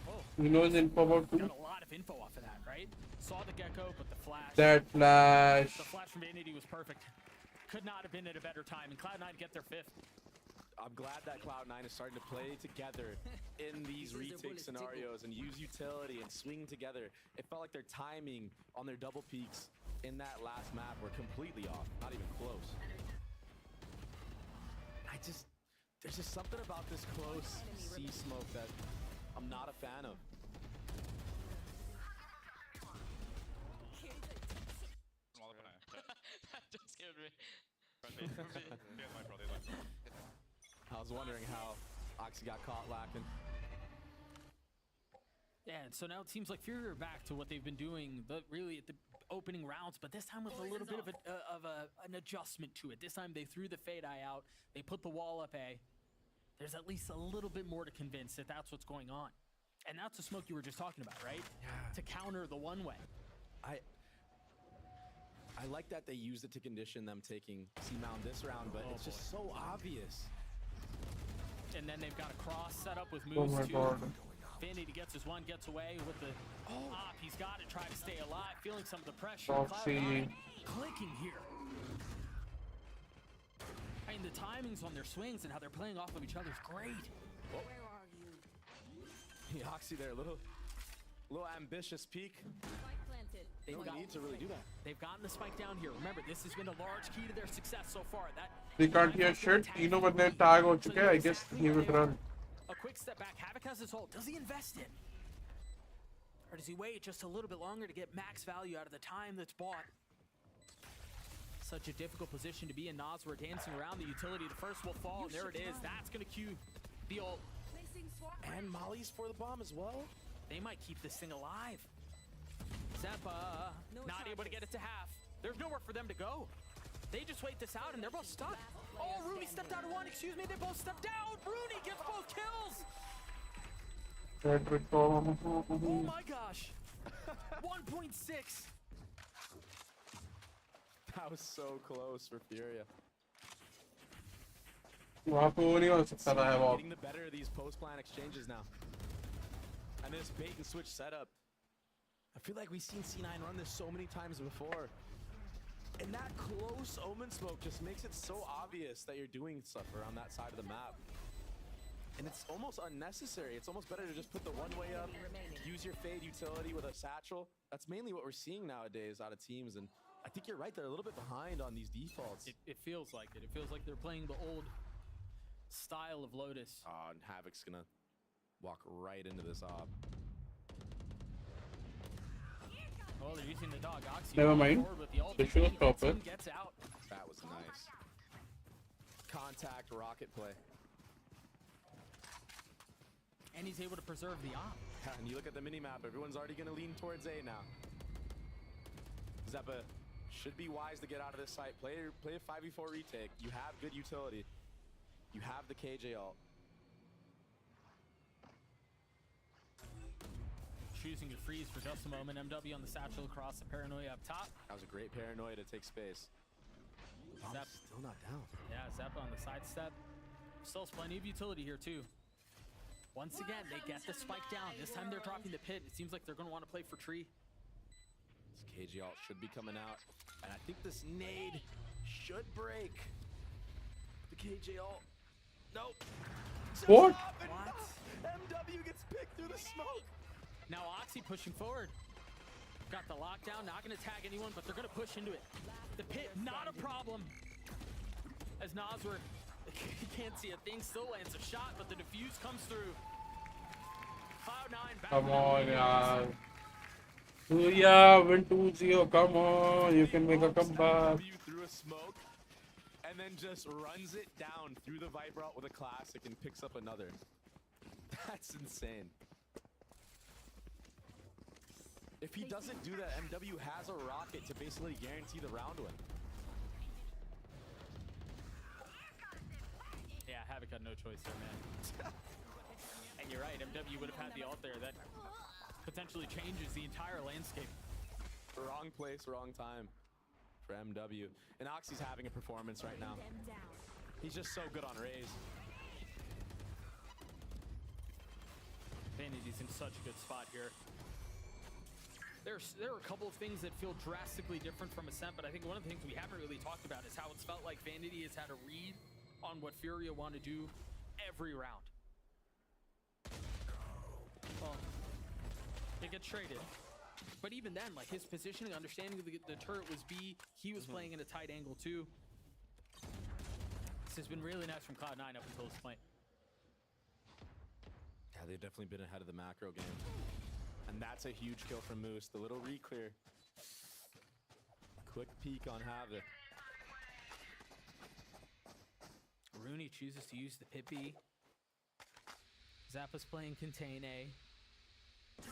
Oh. He knows info about Got a lot of info off of that, right? Saw the Gecko, but the flash. That flash. The flash from Vanity was perfect. Could not have been at a better time, and Cloud9 get their 5th. I'm glad that Cloud9 is starting to play together in these retake scenarios and use utility and swing together. It felt like their timing on their double peaks in that last map were completely off, not even close. There's just something about this close C smoke that I'm not a fan of. That just scared me. I was wondering how Oxy got caught lacking. Yeah, and so now it seems like Fury are back to what they've been doing, really at the opening rounds, but this time with a little bit of an adjustment to it. This time they threw the Fade Eye out, they put the wall up A. There's at least a little bit more to convince that that's what's going on. And that's the smoke you were just talking about, right? Yeah. To counter the one-way. I like that they used it to condition them taking C-Mound this round, but it's just so obvious. And then they've got a cross set up with Oh moves my too. God. Vanity gets his one, gets away with the op. He's got to try to stay alive, feeling some of the pressure. Foxy. Cloud9 clicking here. And the timings on their swings and how they're playing off of each other is great. Where are you? Oxy there, a little ambitious peak. They don't need to really do that. They've gotten the spike down here. Remember, this has been a large key to their success so far. They can't hear shit. तीनों बंदे tag हो चुके हैं. I guess he would run. A quick step back. Havoc has his ult. Does he invest it? Or does he wait just a little bit longer to get max value out of the time that's bought? Such a difficult position to be in. Nas, we're dancing around the utility. The first will fall, and there it is. That's going to cue the ult. And Molly's for the bomb as well. They might keep this thing alive. Zeppa, not able to get it to half. There's nowhere for them to go. They just wait this out, and they're both stuck. Oh, Rooney stepped out of one. Excuse me, they both stepped down. Rooney gets both kills. Oh my gosh. 1.6. That was so close for Furia. Getting the better of these post-plan exchanges now. And this bait and switch setup. I feel like we've seen C9 run this so many times before. And that close omen smoke just makes it so obvious that you're doing stuff around that side of the map. And it's almost unnecessary. It's almost better to just put the one way up, use your fade utility with a satchel. That's mainly what we're seeing nowadays out of teams. And I think you're right, they're a little bit behind on these defaults. It feels like it. It feels like they're playing the old style of Lotus. And Havoc's gonna walk right into this op. Oh, they're using the dog Oxy. Never mind. They should have stopped it. Gets out. That was nice. Contact rocket play. And he's able to preserve the op. And you look at the mini-map, everyone's already going to lean towards A now. Zeppa should be wise to get out of this site. Play a 5v4 retake. You have good utility. You have the KJ ult. Choosing to freeze for just a moment. MW on the satchel across the paranoia up top. That was a great paranoia to take space. Zep still not down. Yeah, Zeppa on the sidestep. Still plenty of utility here too. Once again, they get the spike down. This time they're dropping the pit. It seems like they're going to want to play for tree. This KJ ult should be coming out. And I think this nade should break. The KJ ult. Nope. What? MW gets picked through the smoke. Now Oxy pushing forward. Got the lockdown, not going to tag anyone, but they're going to push into it. The pit, not a problem. As Nasr, he can't see a thing, still lands a shot, but the defuse comes through. Cloud9 back. Come on, yaar. Surya, win 2-0. Come on, you can make a comeback. Through a smoke, and then just runs it down through the Viper ult with a classic and picks up another. That's insane. If he doesn't do that, MW has a rocket to basically guarantee the round win. Yeah, Havoc got no choice there, man. And you're right, MW would have had the ult there. That potentially changes the entire landscape. Wrong place, wrong time for MW. And Oxy's having a performance right now. He's just so good on Raze. Vanity's in such a good spot here. There are a couple of things that feel drastically different from Ascent, but I think one of the things we haven't really talked about is how it's felt like Vanity has had a read on what Furia want to do every round. Well, it gets traded. But even then, like his positioning, understanding the turret was B, he was playing in a tight angle too. This has been really nice from Cloud9 up until this point. Yeah, they've definitely been ahead of the macro game. And that's a huge kill from Moose. The little re-clear. Quick peek on Havoc. Rooney chooses to use the pit B. Zappa's playing contain A.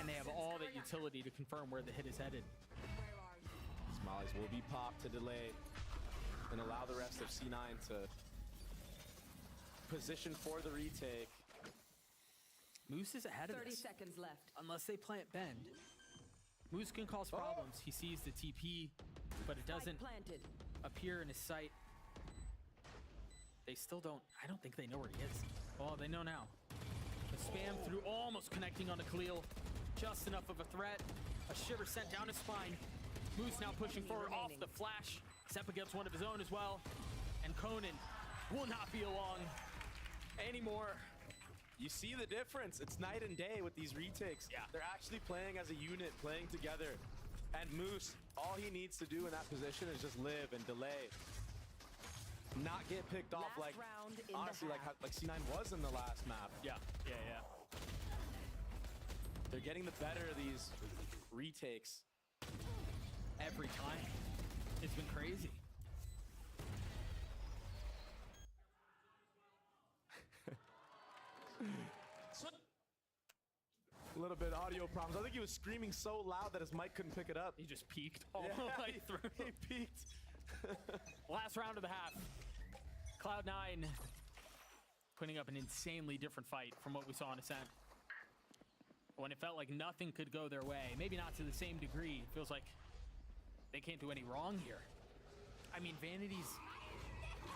And they have all that utility to confirm where the hit is headed. Smollies will be popped to delay and allow the rest of C9 to position for the retake. Moose is ahead of 30 this. seconds left. Unless they plant bend. Moose can cause problems. He sees the TP, but it doesn't appear in his sight. They still don't, I don't think they know where he is. Oh, they know now. The spam through, almost connecting on the Khalil. Just enough of a threat. A shiver sent down his spine. Moose now pushing forward off the flash. Zeppa gets one of his own as well. And Conan will not be along anymore. You see the difference. It's night and day with these retakes. Yeah. They're actually playing as a unit, playing together. And Moose, all he needs to do in that position is just live and delay. Not get picked off like, honestly, like C9 was in the last map. Yeah. They're getting the better of these retakes. Every time. It's been crazy. A little bit of audio problems. I think he was screaming so loud that his mic couldn't pick it up. He just peaked all the way through. He peaked. Last round of the half. Cloud9 putting up an insanely different fight from what we saw in Ascent. When it felt like nothing could go their way. Maybe not to the same degree. It feels like they can't do any wrong here. I mean, Vanity's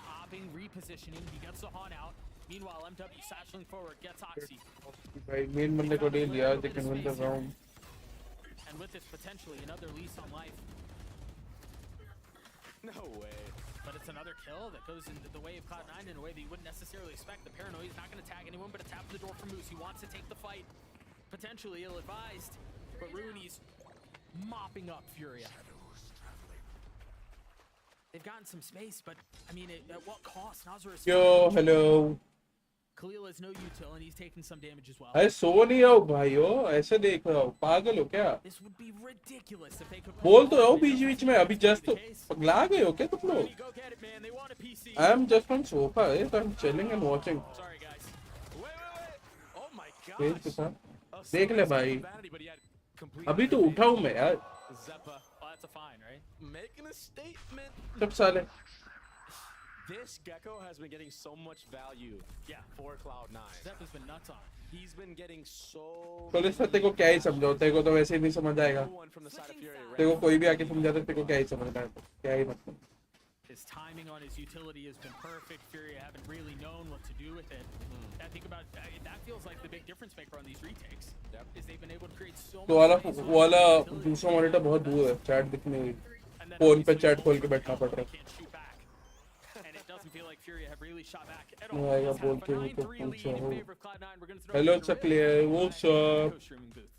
hopping, repositioning. He gets the Haunt out. Meanwhile, MW satcheling forward, gets Oxy. Main bande ko deal diya, they can win the round. And with this, potentially another lease on life. No way. But it's another kill that goes into the way of Cloud9 in a way that you wouldn't necessarily expect. The Paranoia is not going to tag anyone, but it taps the door for Moose. He wants to take the fight. Potentially ill-advised, but Rooney's mopping up Furia. They've gotten some space, but I mean, at what cost? Nazar is Yo, hello. Khalil has no util, and he's taking some damage as well. अरे सो नहीं आओ भाइयों, ऐसे देख रहा हूँ, पागल हो क्या? This would be ridiculous if they could. बोल तो रहा हूँ बीच में, अभी just तो पगला गए हो क्या तुम लोग? I'm just on sofa, so I'm chilling and watching. Sorry guys. Wait. Oh my Wait, gosh. किसान? देख ले भाई. अभी तो उठा हूँ मैं यार. Zeppa. Oh, that's a fine, right? Making a statement. सब साले. This Gecko has been getting so much value. Yeah, for Cloud9. Zeppa's been nuts on. He's been getting so. Police तेरे को क्या ही समझो, तेरे को तो वैसे ही नहीं समझ आएगा. तेरे को कोई भी आके समझाता तेरे को क्या ही समझना है, क्या ही मतलब. His timing on his utility has been perfect. Fury haven't really known what to do with it. I think about that feels like the big difference maker on these retakes. Yep. Is they've been able to create so तो वाला दूसरा monitor बहुत दूर है, chat दिखने हुई. Phone पे chat खोल के बैठना पड़ रहा है. And it doesn't feel like Fury have really shot back at नहीं all. आएगा बोल के ही तो पूछा हूँ. We're going to throw Hello Chaklier, what's up? streaming booth.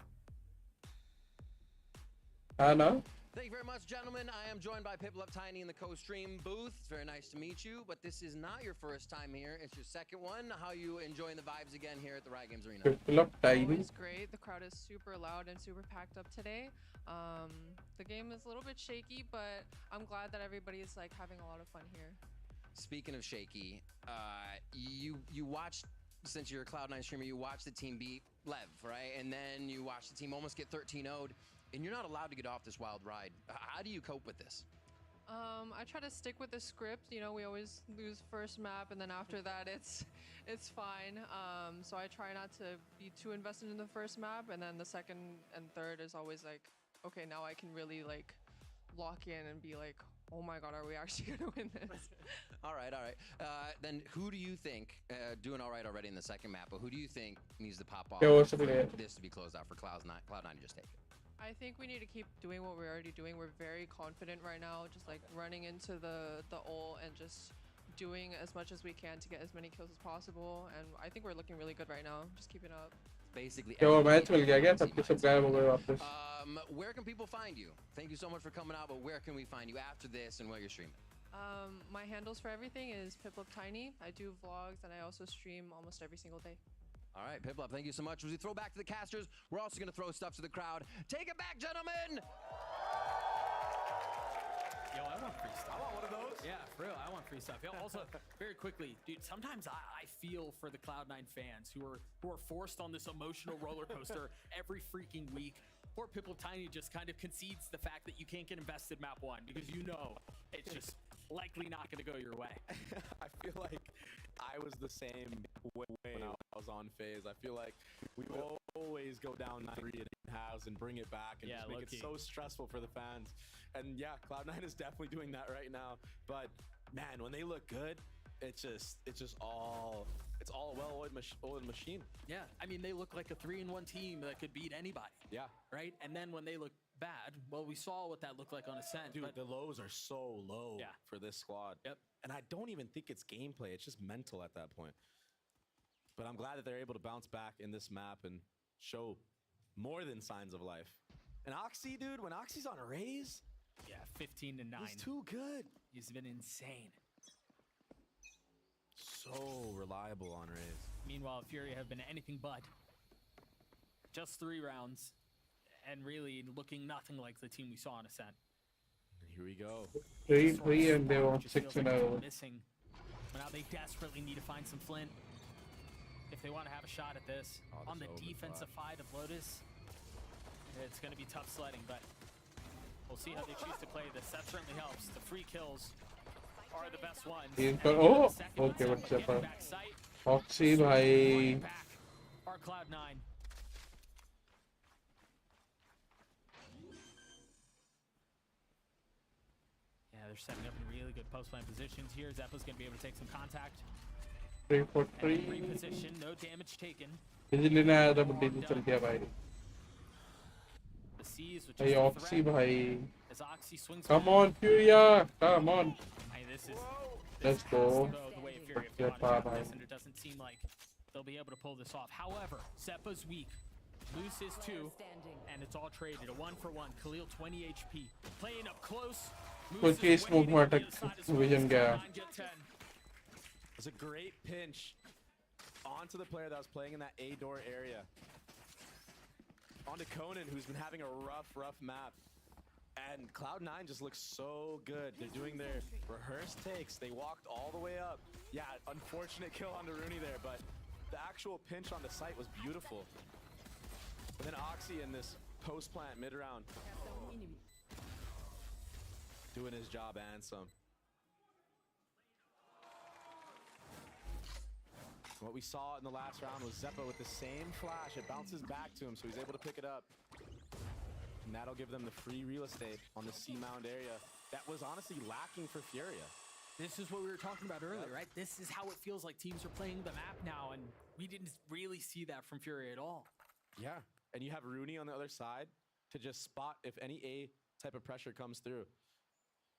हाँ ना? Thank you very much, gentlemen. I am joined by Pip Up Tiny in the co-stream booth. It's very nice to meet you, but this is not your first time here. It's your second one. How are you enjoying the vibes again here at the Riot Games Arena? Pip Up Tiny. It's great. The crowd is super loud and super packed up today. The game is a little bit shaky, but I'm glad that everybody is like having a lot of fun here. Speaking of shaky, you watched, since you're a Cloud9 streamer, you watched the team beat Lev, right? And then you watched the team almost get 13-0'd. And you're not allowed to get off this wild ride. How do you cope with this? I try to stick with the script. You know, we always lose first map, and then after that, it's fine. So I try not to be too invested in the first map, and then the second and third is always like, okay, now I can really like lock in and be like, oh my god, are we actually gonna win this? All right. Then who do you think, doing all right already in the second map, but who do you think needs to pop off for this to be closed out for Cloud9 to just take it? I think we need to keep doing what we're already doing. We're very confident right now, just like running into the ult and just doing as much as we can to get as many kills as possible. And I think we're looking really good right now. Just keep it up. Basically, match मिल गया क्या? सब गायब हो गए वापस. Where can people find you? Thank you so much for coming out, but where can we find you after this and where you're streaming? My handles for everything is PipLupTiny. I do vlogs and I also stream almost every single day. All right, Piplup, thank you so much. As we throw back to the casters, we're also going to throw stuff to the crowd. Take it back, gentlemen! Yo, I want free stuff. I want one of those. Yeah, for real, I want free stuff. Yo, also, very quickly, dude, sometimes I feel for the Cloud9 fans who are forced on this emotional roller coaster every freaking week. Poor PipLupTiny just kind of concedes the fact that you can't get invested map 1 because you know it's just likely not going to go your way. I feel like I was the same way when I was on phase. I feel like we would always go down 9-3 in halves and bring it back and just make it so stressful for the fans. And yeah, Cloud9 is definitely doing that right now. But man, when they look good, it's just all a well-oiled machine. Yeah, I mean they look like a 3-in-1 team that could beat anybody. Yeah. Right? And then when they look bad. Well, we saw what that looked like on Ascent. Dude, but the lows are so low for this squad. Yep. And I don't even think it's gameplay. It's just mental at that point. But I'm glad that they're able to bounce back in this map and show more than signs of life. And Oxy, dude, when Oxy's on a raise, yeah, 15 to 9. He's too good. He's been insane. So reliable on raise. Meanwhile, Fury have been anything but. Just 3 rounds, and really looking nothing like the team we saw on Ascent. Here we go. 3-3 and they want 6-0. Missing. But now they desperately need to find some flint if they want to have a shot at this. On the defensive side of Lotus, it's going to be tough sledding, but we'll see how they choose to play this. That certainly helps. The free kills are the best ones. Oh, okay, what's up? Oxy Bhai. Our Cloud9. Yeah, they're setting up in really good post-line positions here. Zeppa's going to be able to take some contact. 3 for 3. Reposition, no damage taken. Isn't it a bit चल गया भाई? The C's with Hey, just Oxy Bhai. as Oxy swings. Come on, Furia. Come on. Hey, this is Let's go. the way Fury have gone about this, and it doesn't seem like they'll be able to pull this off. However, Zeppa's weak. Moose is 2, and it's all traded. A 1-for-1. Khalil 20 HP. Playing up close. Moose Kuch is smoke waiting में on the अटक other side as well. vision गया. 9 get 10. It's a great pinch onto the player that was playing in that A door area. Onto Conan, who's been having a rough map. And Cloud9 just looks so good. They're doing their rehearsed takes. They walked all the way up. Yeah, unfortunate kill on the Rooney there, but the actual pinch on the site was beautiful. And then Oxy in this post plant mid round, doing his job and some. What we saw in the last round was Zeppa with the same flash. It bounces back to him, so he's able to pick it up. And that'll give them the free real estate on the C-Mound area that was honestly lacking for Furia. This is what we were talking about earlier, right? This is how it feels like teams are playing the map now, and we didn't really see that from Fury at all. Yeah, and you have Rooney on the other side to just spot if any A type of pressure comes through.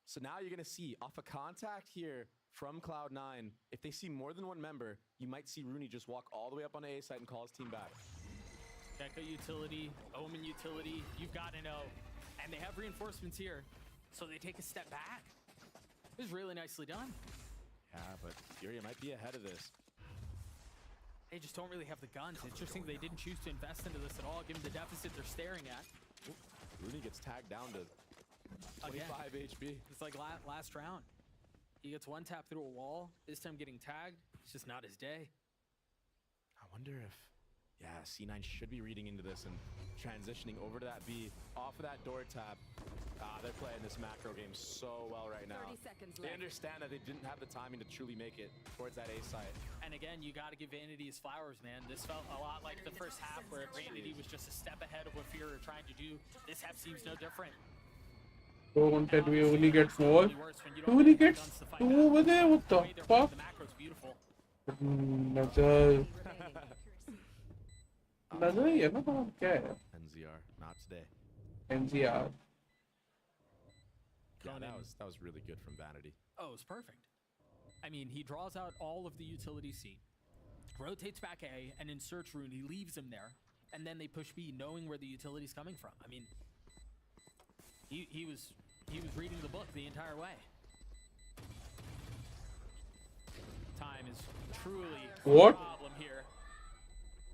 So now you're going to see off a contact here from Cloud9, if they see more than one member, you might see Rooney just walk all the way up on the A site and call his team back. Gecko utility, Omen utility, you've got to know. And they have reinforcements here, so they take a step back. This is really nicely done. Yeah, but Furia might be ahead of this. They just don't really have the guns. It's interesting they didn't choose to invest into this at all, given the deficit they're staring at. Ooh, Rooney gets tagged down to 25 HP. It's like last round. He gets one tap through a wall, this time getting tagged. It's just not his day. I wonder if, yeah, C9 should be reading into this and transitioning over to that B, off of that door tap. They're playing this macro game so well right now. 30 seconds They left. understand that they didn't have the timing to truly make it towards that A site. And again, you got to give Vanity his flowers, man. This felt a lot like the first half where Vanity was just a step ahead of what Fury were trying to do. This half seems no different. Don't tell me only gets more. Who only gets 2 over there? What the fuck? The macro's beautiful. नजर नजर ही है ना तो क्या है? NZR, not today. NZR. Yeah, that was really good from Vanity. Oh, it was perfect. I mean, he draws out all of the utility C, rotates back A, and inserts Rooney, leaves him there, and then they push B, knowing where the utility's coming from. I mean, he was reading the book the entire way. Time is truly What? a problem here.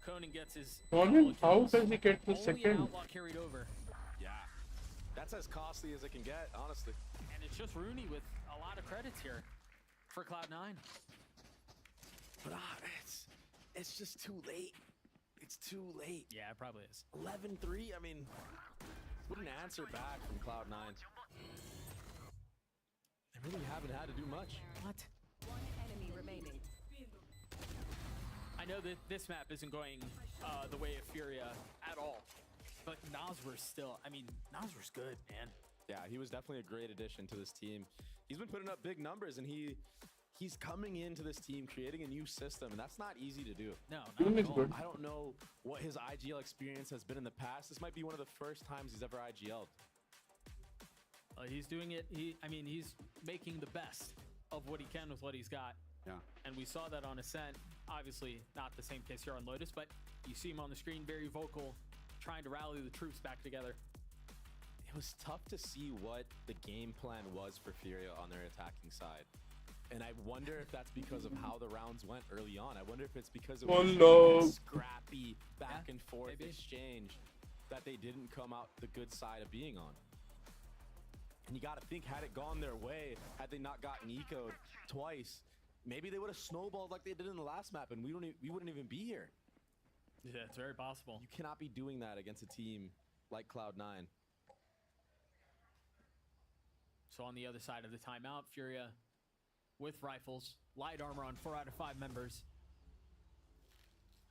Conan gets his. Conan, how does he get the only an second? outlaw carried over. Yeah, that's as costly as it can get, honestly. And it's just Rooney with a lot of credits here for Cloud9. But it's just too late. It's too late. Yeah, it probably is. 11-3, I mean, what an answer back from Cloud9. They really haven't had to do much. What? One enemy remaining. I know that this map isn't going the way of Furia at all, but Noswer's still, I mean, Noswer's good, man. Yeah, he was definitely a great addition to this team. He's been putting up big numbers, and he he's coming into this team, creating a new system, and that's not easy to do. No, Team not is at all. good. I don't know what his IGL experience has been in the past. This might be one of the first times he's ever IGL'd. He's doing it. He's making the best of what he can with what he's got. Yeah. And we saw that on Ascent. Obviously, not the same case here on Lotus, but you see him on the screen, very vocal, trying to rally the troops back together. It was tough to see what the game plan was for Furia on their attacking side. And I wonder if that's because of how the rounds went early on. I wonder if it's because it was a scrappy back and forth exchange that they didn't come out the good side of being on. And you got to think, had it gone their way, had they not gotten ecoed twice, maybe they would have snowballed like they did in the last map, and we wouldn't even be here. Yeah, it's very possible. You cannot be doing that against a team like Cloud9. So on the other side of the timeout, Furia with rifles, light armor on 4 out of 5 members.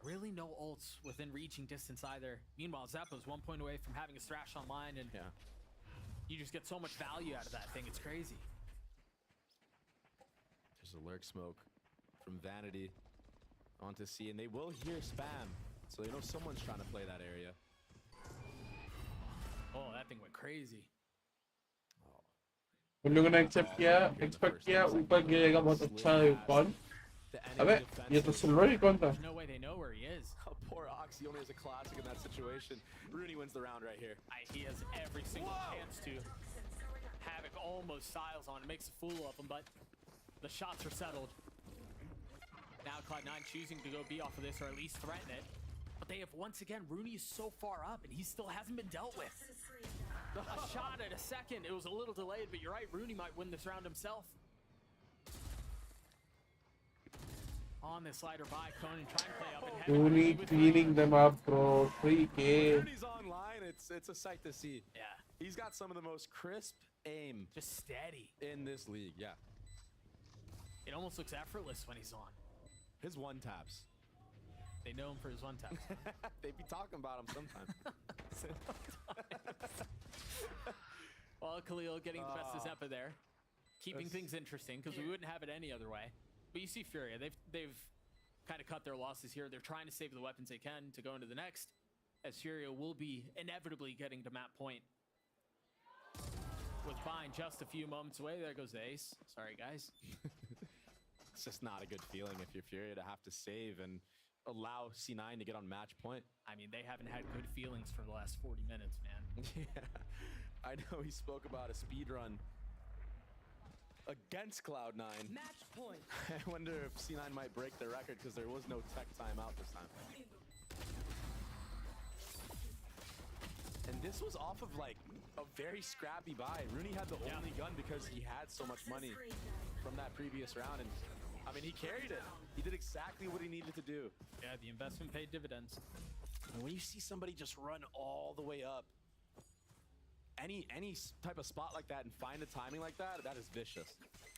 Really no ults within reaching distance either. Meanwhile, Zeppo's 1 point away from having a thrash online, and you just get so much value out of that thing. It's crazy. There's a lurk smoke from Vanity onto C, and they will hear spam, so they know someone's trying to play that area. Oh, that thing went crazy. उन लोगों ने expect किया ऊपर गिरेगा बहुत अच्छा कौन अबे ये तो सिल्वर ही कौन था No way they know where he is. Poor Ox, he only has a classic in that situation. Rooney wins the round right here. He has every single chance to. Havoc almost styles on, makes a fool of him, but the shots are settled. Now Cloud9 choosing to go B off of this, or at least threaten it. But they have once again, Rooney is so far up, and he still hasn't been dealt with. A shot at a second. It was a little delayed, but you're right. Rooney might win this round himself. On this slider by Conan, trying to play up and heavy. Rooney cleaning them up, bro. 3K. Rooney's online. It's a sight to see. Yeah. He's got some of the most crisp aim. Just steady. In this league, yeah. It almost looks effortless when he's on. His one taps. They know him for his one taps. They be talking about him sometimes. Well, Khalil getting the best of Zeppa there. Keeping things interesting, because we wouldn't have it any other way. But you see Furia, they've kind of cut their losses here. They're trying to save the weapons they can to go into the next, as Furia will be inevitably getting to map point. With Vine just a few moments away, there goes the ace. Sorry, guys. It's just not a good feeling if you're Furia to have to save and allow C9 to get on match point. I mean, they haven't had good feelings for the last 40 minutes, man. Yeah, I know he spoke about a speed run against Cloud9. Match point. I wonder if C9 might break their record because there was no tech timeout this time. And this was off of like a very scrappy buy. Rooney had the only gun because he had so much money from that previous round, and I mean, he carried it. He did exactly what he needed to do. Yeah, the investment paid dividends. And when you see somebody just run all the way up, any type of spot like that and find the timing like that, that is vicious.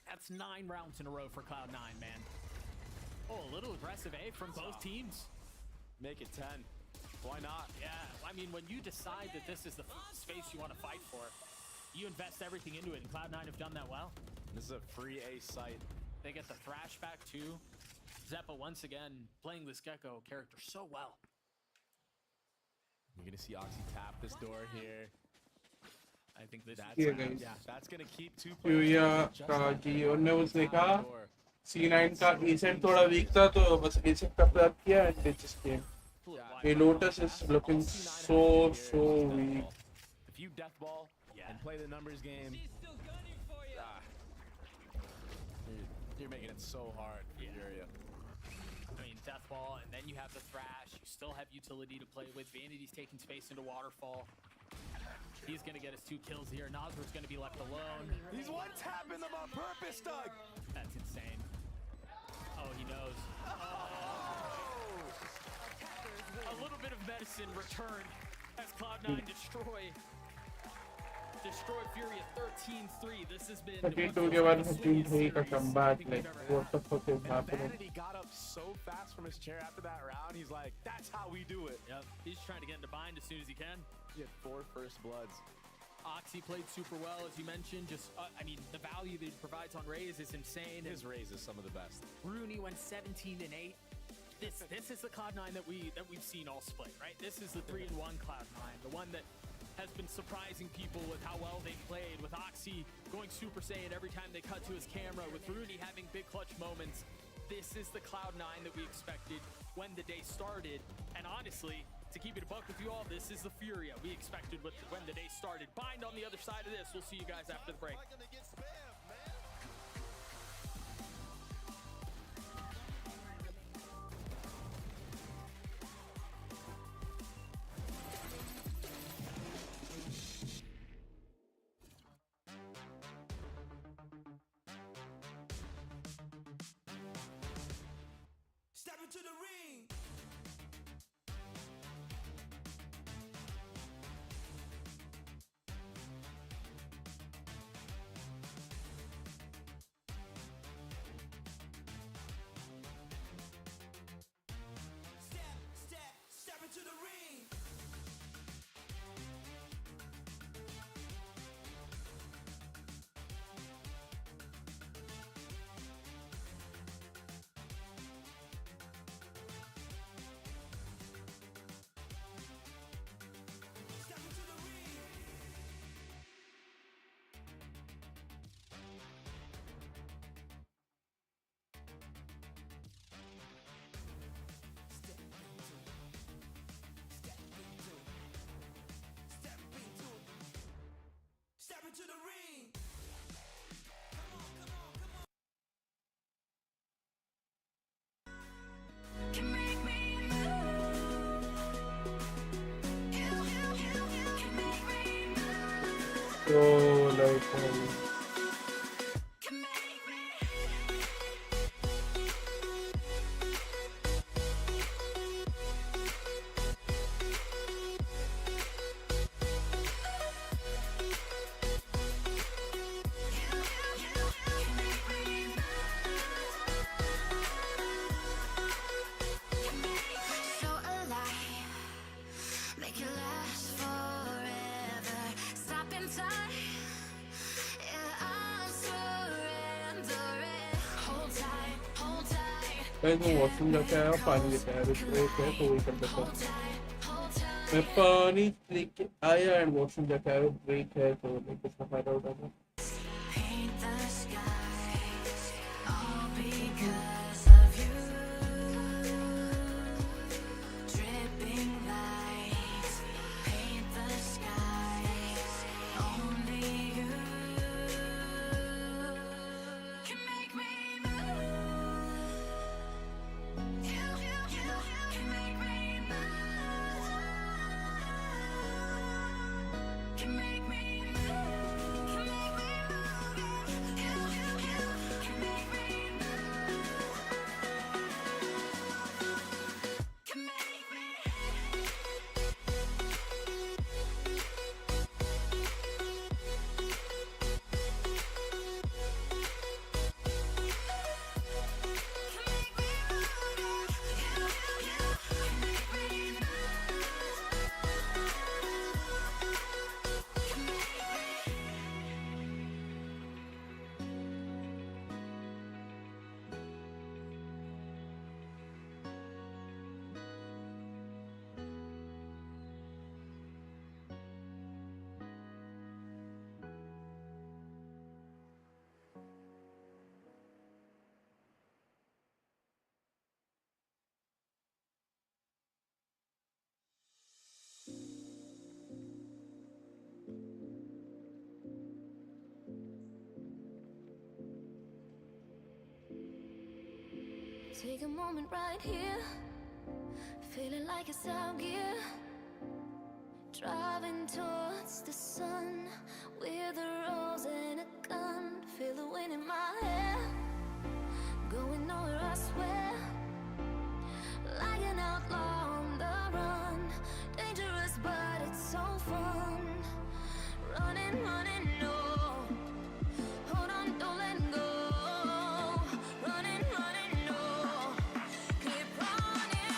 That's 9 rounds in a row for Cloud9, man. Oh, a little aggressive, eh, from both teams. Make it 10. Why not? Yeah, I mean, when you decide that this is the space you want to fight for, you invest everything into it, and Cloud9 have done that well. This is a free ace site. They get the thrash back too. Zeppa once again playing this Gecko character so well. You're gonna see Oxy tap this door here. I think this that's gonna keep 2 Furia का जी उन्होंने उसने कहा C9 का accent थोड़ा week था तो बस accent का प्रयास किया and they just came. Hey, Lotus is looking so weak. If you deathball and play the numbers game, you're making it so hard for Furia. I mean, deathball, and then you have the thrash. You still have utility to play with. Vanity's taking space into waterfall. He's gonna get his 2 kills here. Nazar's gonna be left alone. He's one tapping them on purpose, Doug. That's insane. Oh, he knows. Oh. A little bit of medicine returned as Cloud9 destroy Furia 13-3. This has been 32 के बाद 15-3 का comeback. Like, what the fuck is happening? Vanity got up so fast from his chair after that round. He's like, that's how we do it. Yep. He's trying to get into bind as soon as he can. He had 4 first bloods. Oxy played super well, as you mentioned. Just, I mean, the value that he provides on Raze is insane. His Raze is some of the best. Rooney went 17 and 8. This is the Cloud9 that we've seen all split, right? This is the 3-1 Cloud9, the one that has been surprising people with how well they played, with Oxy going Super Saiyan every time they cut to his camera, with Rooney having big clutch moments. This is the Cloud9 that we expected when the day started. And honestly, to keep it a buck with you all, this is the Furia we expected when the day started. Bind on the other side of this. We'll see you guys after the break. Step into the ring. Step into the ring. Step into the ring. Can make me move. Can make me move. So like Can make me. So alive, make it last forever. Stop in time. Yeah, I'm surrendering. Hold tight, hold tight. guys, वो washroom जाके आया और पानी लेके आया, which break है तो वही कर देता हूँ। मैं पानी लेके आया and वॉशरूम जाके आया, break है तो like इसका फायदा उठाना। Paint the skies, all because of you. Dripping lights, paint the skies, only you can make me move. You can make me move. Can make me move. Can make me move. You can make me move. Can make me. Take a moment right here, feeling like it's out gear. Driving towards the sun with a rose and a gun. Feel the wind in my hair, going nowhere I swear. Like an outlaw on the run, dangerous but it's so fun. Running, running, no. Hold on, don't let go. Running, running, no. Keep running.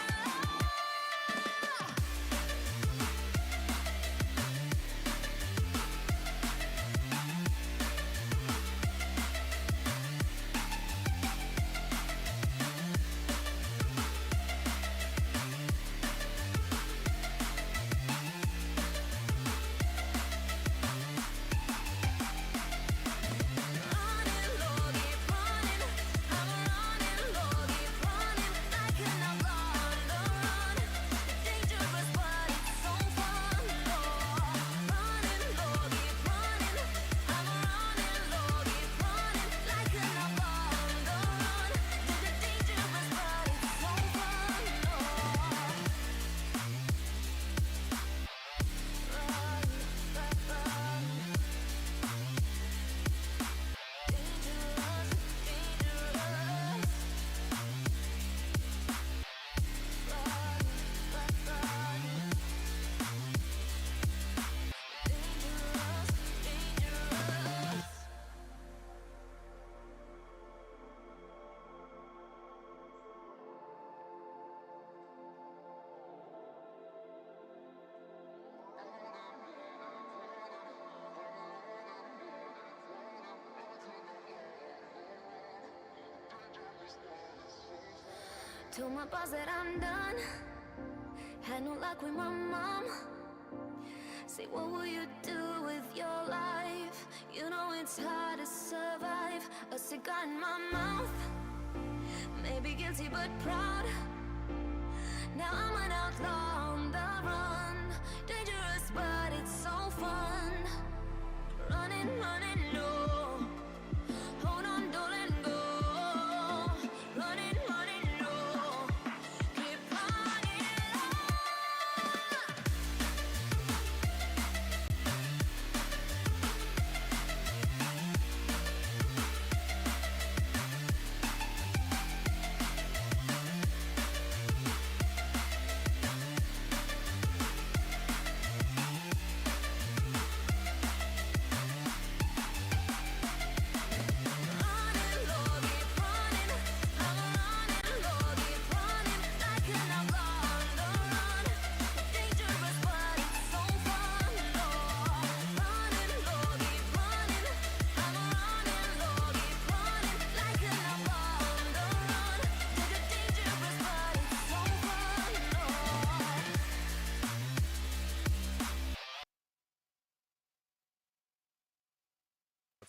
Told my boss that I'm done. Had no luck with my mom. Say, what will you do with your life? You know it's hard to survive. A cigar in my mouth. Maybe guilty but proud. Now I'm an outlaw on the run. Dangerous but it's so fun. Running, running, no. Hold on, don't let go. Running, running, no. Keep running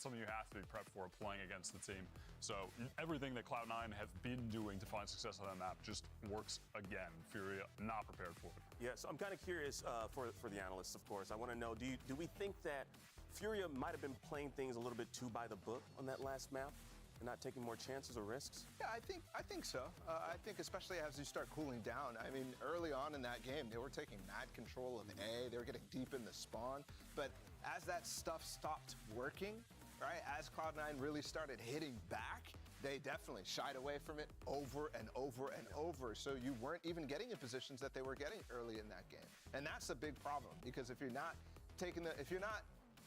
That's something you have to be prepped for playing against the team. So everything that Cloud9 have been doing to find success on that map just works again. Furia not prepared for it. Yeah, so I'm kind of curious for the analysts, of course. I want to know, do we think that Furia might have been playing things a little bit too by the book on that last map and not taking more chances or risks? Yeah, I think so. I think especially as you start cooling down. I mean, early on in that game, they were taking mad control of A. They were getting deep in the spawn. But as that stuff stopped working, right, as Cloud9 really started hitting back, they definitely shied away from it over and over and over. So you weren't even getting in positions that they were getting early in that game. And that's a big problem, because if you're not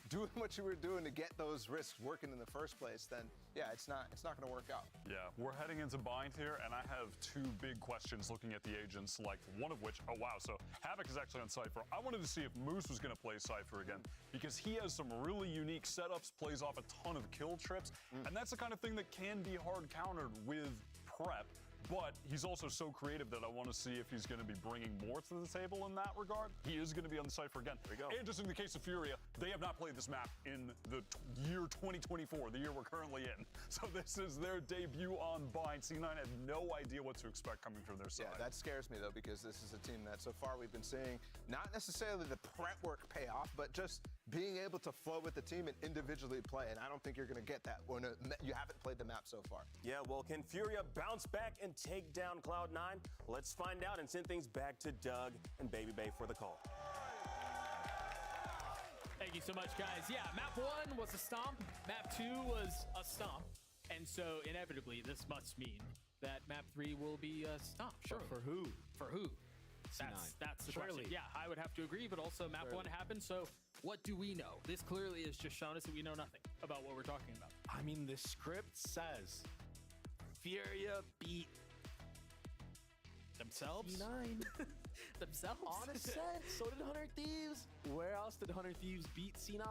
doing what you were doing to get those risks working in the first place, then yeah, it's not going to work out. Yeah, we're heading into bind here, and I have two big questions looking at the agents, like one of which, oh wow, so Havoc is actually on Cypher. I wanted to see if Moose was going to play Cypher again, because he has some really unique setups, plays off a ton of kill trips, and that's the kind of thing that can be hard countered with prep. But he's also so creative that I want to see if he's going to be bringing more to the table in that regard. He is going to be on the Cypher again. There you go. And just in the case of Furia, they have not played this map in the year 2024, the year we're currently in. So this is their debut on bind. C9 had no idea what to expect coming from their side. Yeah, that scares me though, because this is a team that so far we've been seeing not necessarily the prep work pay off, but just being able to flow with the team and individually play. And I don't think you're going to get that when you haven't played the map so far. Yeah, well, can Furia bounce back and take down Cloud9? Let's find out and send things back to Doug and Baby Bay for the call. Thank you so much, guys. Yeah, map 1 was a stomp. Map 2 was a stomp. And so inevitably, this must mean that map 3 will be a stomp. Sure. For who? For who? That's the question. Yeah, I would have to agree, but also map 1 happened, so what do we know? This clearly has just shown us that we know nothing about what we're talking about. I mean, the script says Furia beat themselves? C9. Themselves? On a set. So did 100 Thieves. Where else did 100 Thieves beat C9?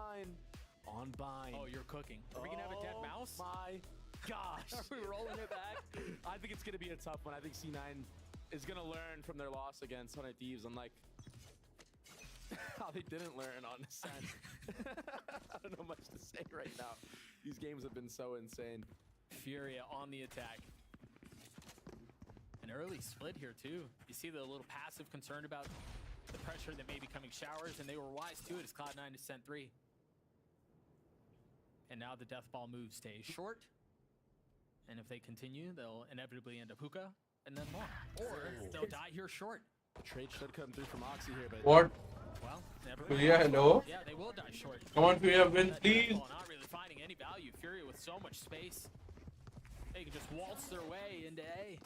On bind. Oh, you're cooking. Are we going to have a dead mouse? My gosh. Are we rolling it back? I think it's going to be a tough one. I think C9 is going to learn from their loss against 100 Thieves, unlike how they didn't learn on the set. I don't know much to say right now. These games have been so insane. Furia on the attack. An early split here, too. You see the little passive concern about the pressure that may be coming showers, and they were wise to it as Cloud9 has sent 3. And now the death ball move stays short. And if they continue, they'll inevitably end up hookah and then long. Or they'll die here short. The trade should come through from Oxy here, but... What? Well, never. Furia, hello? Yeah, they will die short. Come on, Furia, win, please. Not really finding any value. Furia with so much space. They can just waltz their way into A.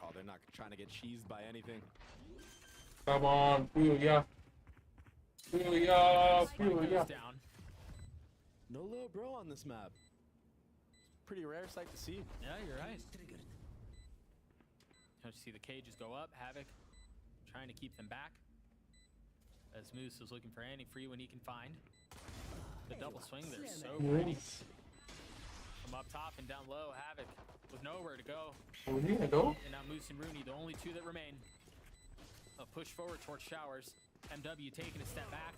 Oh, they're not trying to get cheesed by anything. Come on, Furia. Furia, Furia. Down. No little bro on this map. Pretty rare sight to see. Yeah, you're right. You see the cages go up. Havoc trying to keep them back. As Moose is looking for any free when he can find. The double swing there, so pretty. From up top and down low, Havoc with nowhere to go. Rooney, hello? And now Moose and Rooney, the only two that remain. A push forward towards Showers. MW taking a step back,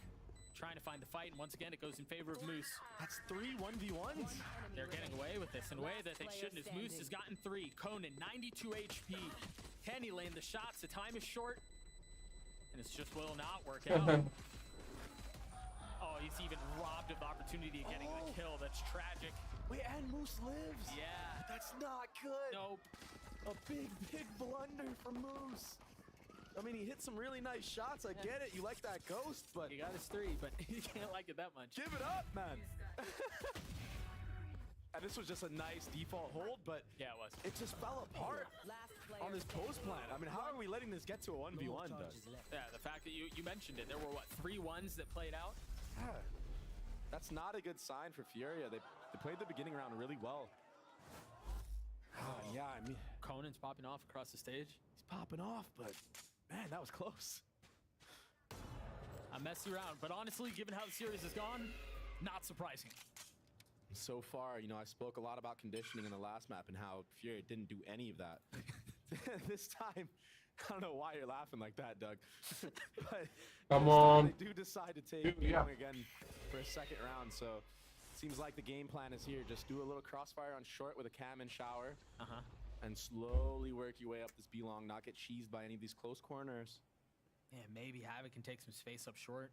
trying to find the fight, and once again it goes in favor of Moose. That's 3 1v1s. They're getting away with this in a way that they shouldn't, as Moose has gotten 3. Conan, 92 HP. Can he land the shots? The time is short, and it's just will not work out. Oh, he's even robbed of the opportunity of getting the kill. That's tragic. Wait, and Moose lives. Yeah. That's not good. Nope. A big blunder from Moose. I mean, he hit some really nice shots. I get it. You like that ghost, but He got his 3, but you can't like it that much. give it up, man. And this was just a nice default hold, but Yeah, it was. it just fell apart on this post plan. I mean, how are we letting this get to a 1v1, Doug? Yeah, the fact that you mentioned it, there were, what, 3 1s that played out? Yeah. That's not a good sign for Furia. They played the beginning round really well. Yeah, I mean, Conan's popping off across the stage. he's popping off, but man, that was close. A messy round, but honestly, given how the series has gone, not surprising. So far, you know, I spoke a lot about conditioning in the last map and how Furia didn't do any of that. This time, I don't know why you're laughing like that, Doug. But Come this time on. They do decide to take Yeah. Young again for a second round, so seems like the game plan is here. Just do a little crossfire on short with a cam and shower. And slowly work your way up this B-long, not get cheesed by any of these close corners. Yeah, maybe Havoc can take some space up short.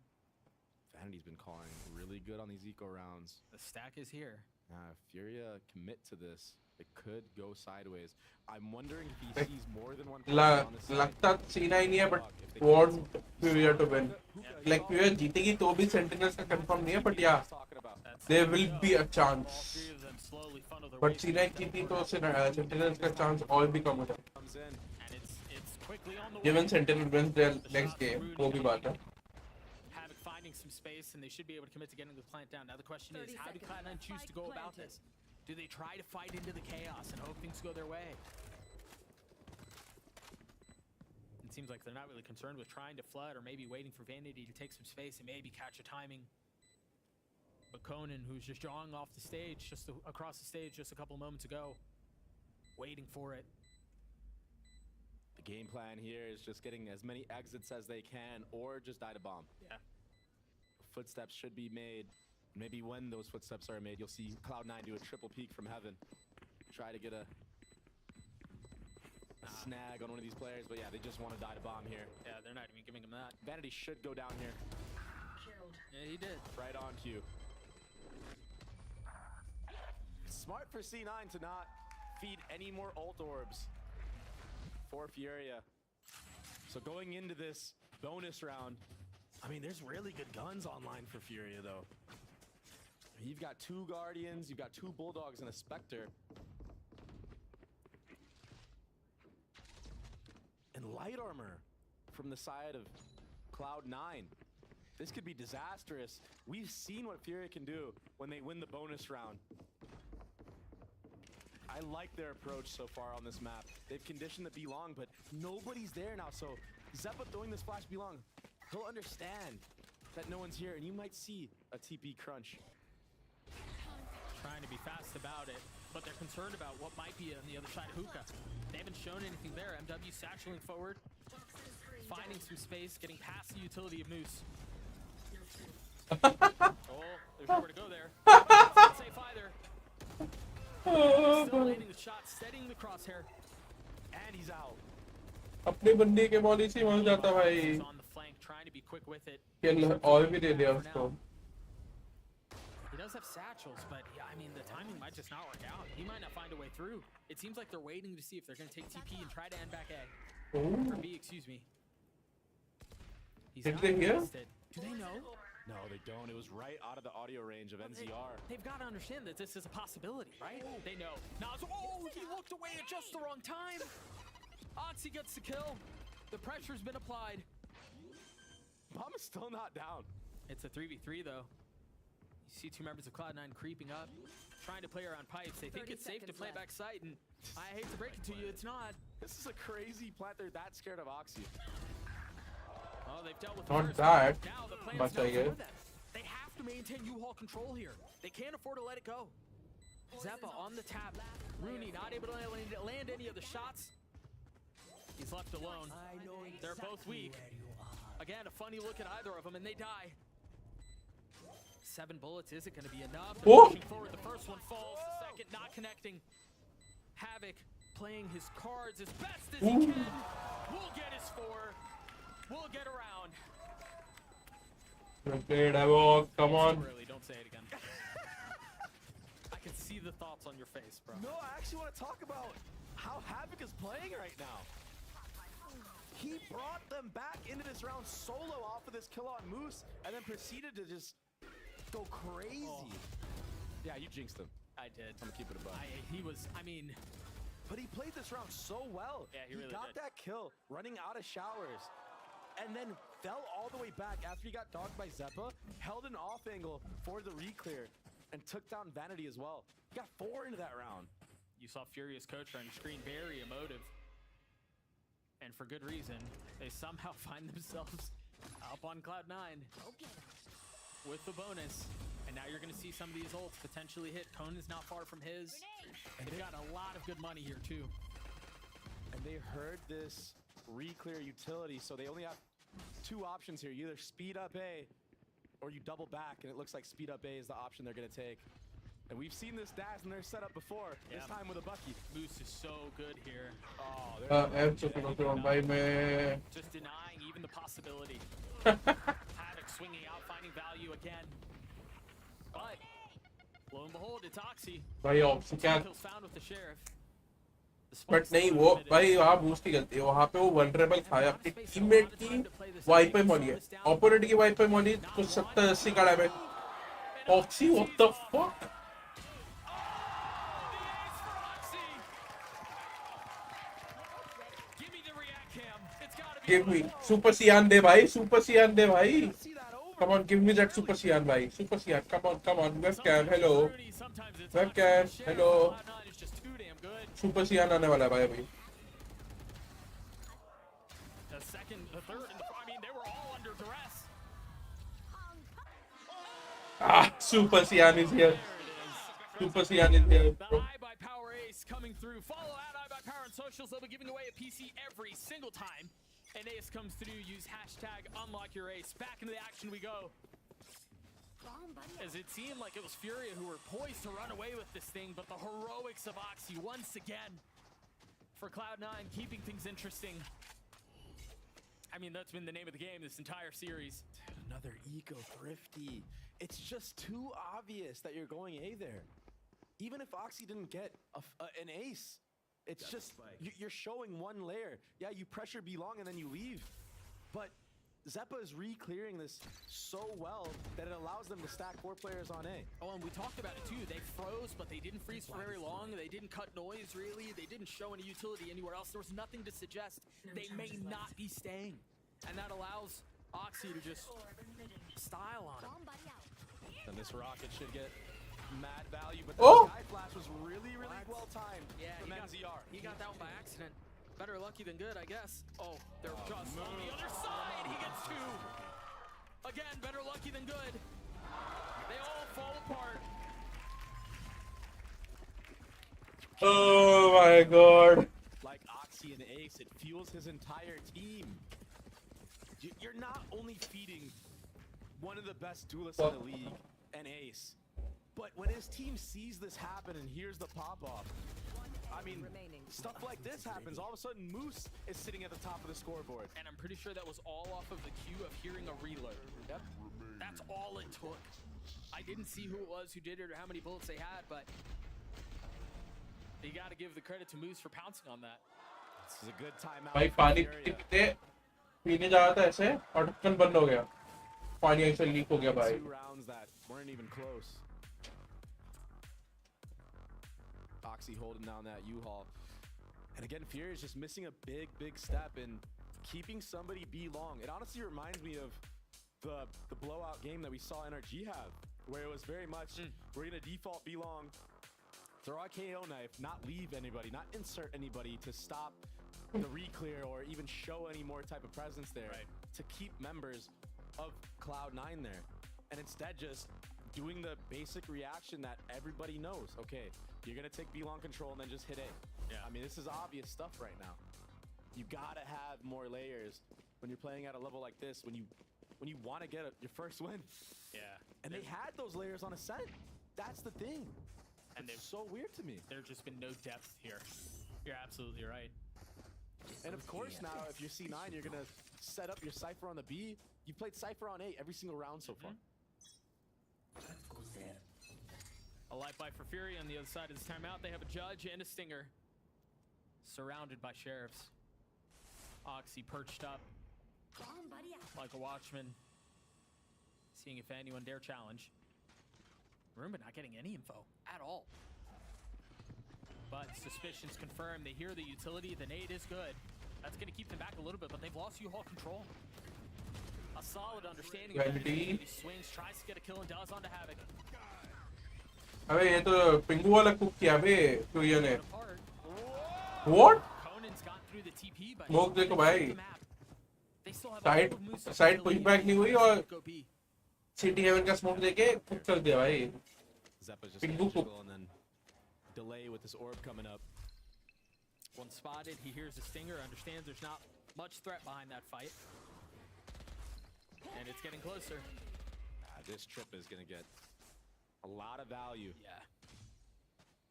Vanity's been calling really good on these eco rounds. The stack is here. Furia commit to this. It could go sideways. I'm wondering if he sees more than one player on the side. लगता C9 ही है, but want Furia to win. Like Furia जीतेगी तो भी Sentinels का confirm नहीं है, but yeah, there will be a chance. But C9 जीती तो Sentinels का chance और भी कम हो जाएगा. Given Sentinel wins their next game, वो भी बात है. Havoc finding some space, and they should be able to commit to getting the plant down. Now the question is, how do Cloud9 choose to go about this? Do they try to fight into the chaos and hope things go their way? It seems like they're not really concerned with trying to flood or maybe waiting for Vanity to take some space and maybe catch a timing. But Conan, who's just drawing off the stage, across the stage just a couple moments ago, waiting for it. The game plan here is just getting as many exits as they can or just die to bomb. Yeah. Footsteps should be made. Maybe when those footsteps are made, you'll see Cloud9 do a triple peek from heaven. Try to get a snag on one of these players, but yeah, they just want to die to bomb here. Yeah, they're not even giving him that. Vanity should go down here. Yeah, he did. Right on cue. Smart for C9 to not feed any more ult orbs for Furia. So going into this bonus round, I mean, there's really good guns online for Furia, though. You've got 2 Guardians, you've got 2 Bulldogs and a Spectre. And light armor from the side of Cloud9. This could be disastrous. We've seen what Furia can do when they win the bonus round. I like their approach so far on this map. They've conditioned the B-long, but nobody's there now, so Zeppa throwing this flash B-long, he'll understand that no one's here, and you might see a TP crunch. Trying to be fast about it, but they're concerned about what might be on the other side of Hookah. They haven't shown anything there. MW satcheling forward, finding some space, getting past the utility of Moose. Oh, there's nowhere to go there. It's not safe either. Still landing the shot, steadying the crosshair. And he's out. अपने बंदे के ball इसी वहाँ जाता भाई. On the flank, trying to be quick with it. खेल और भी दे दिया उसको. He does have satchels, but yeah, I mean, the timing might just not work out. He might not find a way through. It seems like they're waiting to see if they're going to take TP and try to end back A. Or B, excuse me. He's Did not they hear? invested. Do they know? No, they don't. It was right out of the audio range of NZR. They've got to understand that this is a possibility, right? They know. Nas, oh, he looked away at just the wrong time. Oxy gets the kill. The pressure's been applied. Bomb is still not down. It's a 3v3 though. You see 2 members of Cloud9 creeping up, trying to play around pipes. They think it's safe to play back site, and I hate to break it to you, it's not. This is a crazy plant. They're that scared of Oxy. Oh, they've dealt with Not first. that Now the plan's much, no I guess. for them. They have to maintain U-Haul control here. They can't afford to let it go. Zeppa on the tap. Rooney not able to land any of the shots. He's left alone. They're both weak. Again, a funny look at either of them, and they die. 7 bullets isn't going to be enough. They're pushing forward. The first one falls. The second not connecting. Havoc playing his cards as best as he can. We'll get his 4. We'll get around. Come on. Really, don't say it again. I can see the thoughts on your face, bro. No, I actually want to talk about how Havoc is playing right now. He brought them back into this round solo off of this kill on Moose and then proceeded to just go crazy. Oh. Yeah, you jinxed him. I did. I'm gonna keep it above. But he played this round so well. Yeah, he really got did. that kill running out of showers and then fell all the way back after he got dogged by Zeppa, held an off angle for the re-clear and took down Vanity as well. He got 4 into that round. You saw Furious Coach on screen, very emotive. And for good reason. They somehow find themselves up on Cloud 9 with the bonus. And now you're going to see some of these ults potentially hit. Conan's not far from his. And they've got a lot of good money here too. And they heard this re-clear utility, so they only have 2 options here. You either speed up A or you double back, and it looks like speed up A is the option they're going to take. And we've seen this Daz in their setup before, this time with a Bucky. Moose is so good here. Oh, just denying even the possibility. Havoc swinging out, finding value again. But, lo and behold, it's Oxy. भाई Oxy क्या? Kills found with the sheriff. But नहीं वो भाई वहाँ boost की गलती है वहाँ पे वो वनरेबल था अपनी टीममेट की वाई पे मॉली है ओपोनेंट की वाई पे मॉली कुछ 70-80 का damage Oxy what the fuck give me super Cyan दे भाई super Cyan दे भाई come on give me that super Cyan भाई super Cyan come on webcam hello webcam hello super Cyan आने वाला है भाई अभी The second, the third, and I mean, they were all under duress. super Cyan is here super Cyan is here The I by Power Ace coming through. Follow at I by Power on socials. They'll be giving away a PC every single time. And Ace comes through. Use hashtag unlock your ace. Back into the action we go. As it seemed like it was Furia who were poised to run away with this thing, but the heroics of Oxy once again for Cloud9, keeping things interesting. I mean, that's been the name of the game this entire series. Dude, another eco thrifty. It's just too obvious that you're going A there. Even if Oxy didn't get an ace, it's just you're showing one layer. Yeah, you pressure B long and then you leave. But Zeppa is re-clearing this so well that it allows them to stack 4 players on A. Oh, and we talked about it too. They froze, but they didn't freeze for very long. They didn't cut noise, really. They didn't show any utility anywhere else. There was nothing to suggest they may not be staying. And that allows Oxy to just style on him. And this rocket should get mad value, but the Sky Flash was really well timed. Yeah, he got that one by accident. Better lucky than good, I guess. Oh, they're just on the other side. He gets 2. Again, better lucky than good. They all fall apart. oh my god Like Oxy and Ace, it fuels his entire team. You're not only feeding one of the best duelists in the league, and Ace, but when his team sees this happen and hears the pop-off, I mean, stuff like this happens. All of a sudden, Moose is sitting at the top of the scoreboard. And I'm pretty sure that was all off of the cue of hearing a reload. Yep. That's all it took. I didn't see who it was who did it or how many bullets they had, but you got to give the credit to Moose for pouncing on that. This is a good timeout. भाई पानी पीने जा रहा था ऐसे और ढक्कन बंद हो गया पानी ऐसे लीक हो गया भाई 2 rounds that weren't even close. Oxy holding down that U-Haul. And again, Fury is just missing a big step in keeping somebody B long. It honestly reminds me of the blowout game that we saw NRG have, where it was very much, we're gonna default B long, throw a KO knife, not leave anybody, not insert anybody to stop the re-clear or even show any more type of presence there to keep members of Cloud9 there. And instead just doing the basic reaction that everybody knows. Okay, you're gonna take B long control and then just hit A. Yeah. I mean, this is obvious stuff right now. You gotta have more layers when you're playing at a level like this, when you want to get your first win. Yeah. And they had those layers on Ascent. That's the thing. And it's so weird to me. There's just been no depth here. You're absolutely right. And of course now, if you're C9, you're gonna set up your Cypher on the B. You played Cypher on A every single round so far. A light bite for Fury on the other side of this timeout. They have a judge and a stinger. Surrounded by sheriffs. Oxy perched up like a watchman. Seeing if anyone dare challenge. Roomba not getting any info at all. But suspicions confirmed. They hear the utility. The nade is good. That's going to keep them back a little bit, but they've lost U-Haul control. A solid understanding of Wendy. these swings. Tries to get a kill and does onto Havoc. अबे ये तो पिंगू वाला cook किया बे क्यूरिया ने What? Conan's got through the TP, but smoke देखो भाई they still have side push back नहीं हुई और सिटी हेवन का स्मोक देके कुक कर दिया भाई Zeppa's just पिंगू cook and then delay with this orb coming up. One spotted, he hears the stinger, understands there's not much threat behind that fight. And it's getting closer. This trip is gonna get a lot of value. Yeah.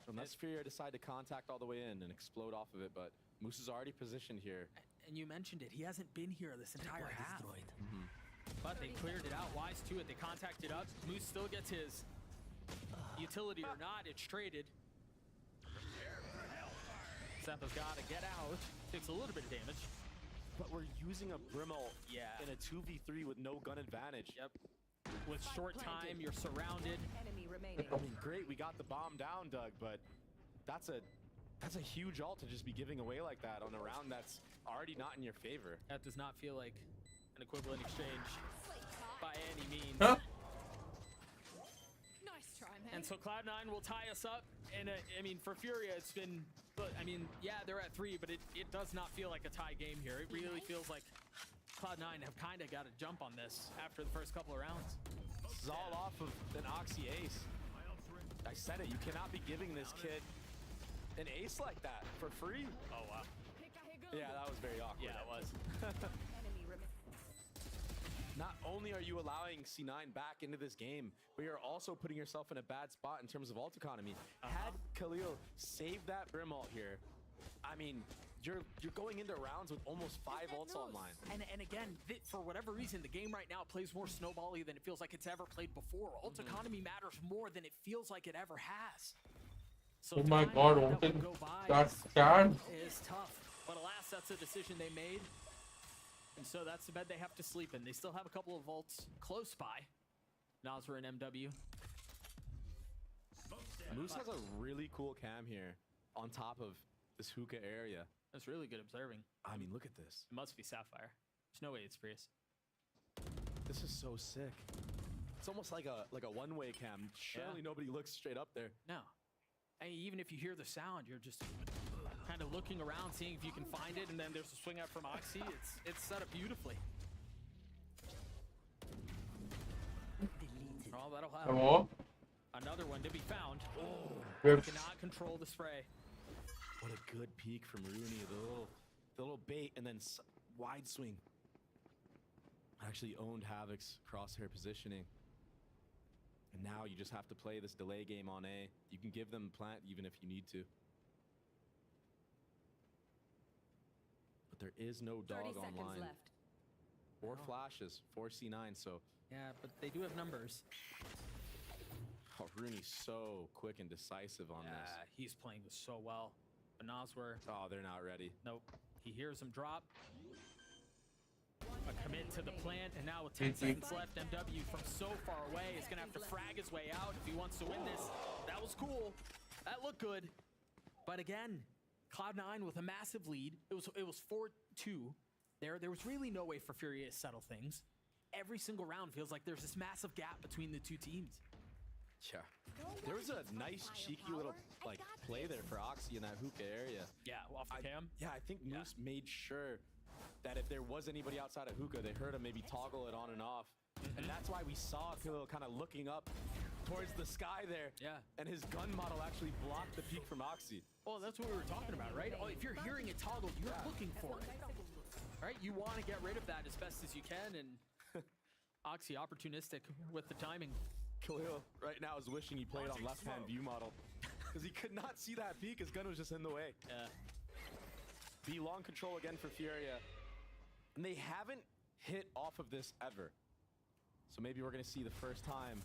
Unless Fury decide to contact all the way in and explode off of it, but Moose is already positioned here. And you mentioned it, he hasn't been here this entire half. But they cleared it out, wise to it, they contacted up. Moose still gets his. Utility or not, it's traded. Zeppa's got to get out. Takes a little bit of damage. But we're using a Brimble Yeah. in a 2v3 with no gun advantage. Yep. With short time, you're surrounded. Enemy remaining. I mean, great, we got the bomb down, Doug, but that's a huge ult to just be giving away like that on a round that's already not in your favor. That does not feel like an equivalent exchange by any means. Huh? Nice try, man. And so Cloud9 will tie us up. And I mean, for Furia, it's been, I mean, yeah, they're at 3, but it does not feel like a tie game here. It really feels like Cloud9 have kind of got a jump on this after the first couple of rounds. This is all off of an Oxy ace. I said it, you cannot be giving this kid an ace like that for free. Oh, wow. Yeah, that was very awkward. Yeah, it was. Enemy remaining. Not only are you allowing C9 back into this game, but you're also putting yourself in a bad spot in terms of ult economy. Had Khalil saved that Brim ult here, I mean, you're going into rounds with almost 5 ults online. And again, for whatever reason, the game right now plays more snowbally than it feels like it's ever played before. Ult economy matters more than it feels like it ever has. So Oh my god, ulting got is scanned. tough. But alas, that's a decision they made. And so that's the bed they have to sleep in. They still have a couple of vaults close by. Nazra and MW. Moose has a really cool cam here on top of this hookah area. That's really good observing. I mean, look at this. It must be Sapphire. There's no way it's Prius. This is so sick. It's almost like a one-way cam. Surely nobody looks straight up there. No. And even if you hear the sound, you're just kind of looking around, seeing if you can find it, and then there's a swing out from Oxy. It's set up beautifully. Oh, that'll happen. Hello? Another one to be found. Good. Cannot control the spray. What a good peek from Rooney. The little bait and then wide swing. Actually owned Havoc's crosshair positioning. And now you just have to play this delay game on A. You can give them plant even if you need to. But there is no dog 30 seconds online. left. Or flashes for C9, so. Yeah, but they do have numbers. Oh, Rooney's so quick and decisive on this. He's playing this so well. But Naswer, Oh, they're not ready. nope. He hears him drop. A commit to the plant, and now with 10 seconds left, MW from so far away is going to have to frag his way out if he wants to win this. That was cool. That looked good. But again, Cloud9 with a massive lead. It was 4-2. There was really no way for Fury to settle things. Every single round feels like there's this massive gap between the two teams. Yeah. There was a nice, cheeky little play there for Oxy in that hookah area. Yeah, off the cam. Yeah, I think Moose made sure that if there was anybody outside of hookah, they heard him maybe toggle it on and off And that's why we saw Khalil kind of looking up towards the sky there. Yeah. And his gun model actually blocked the peek from Oxy. Well, that's what we were talking about, right? Oh, if you're hearing it toggled, you're looking for it. Right? You want to get rid of that as best as you can, and Oxy opportunistic with the timing. Khalil right now is wishing he played on left-hand view model because he could not see that peek. His gun was just in the way. Yeah. B long control again for Furia. And they haven't hit off of this ever. So maybe we're going to see the first time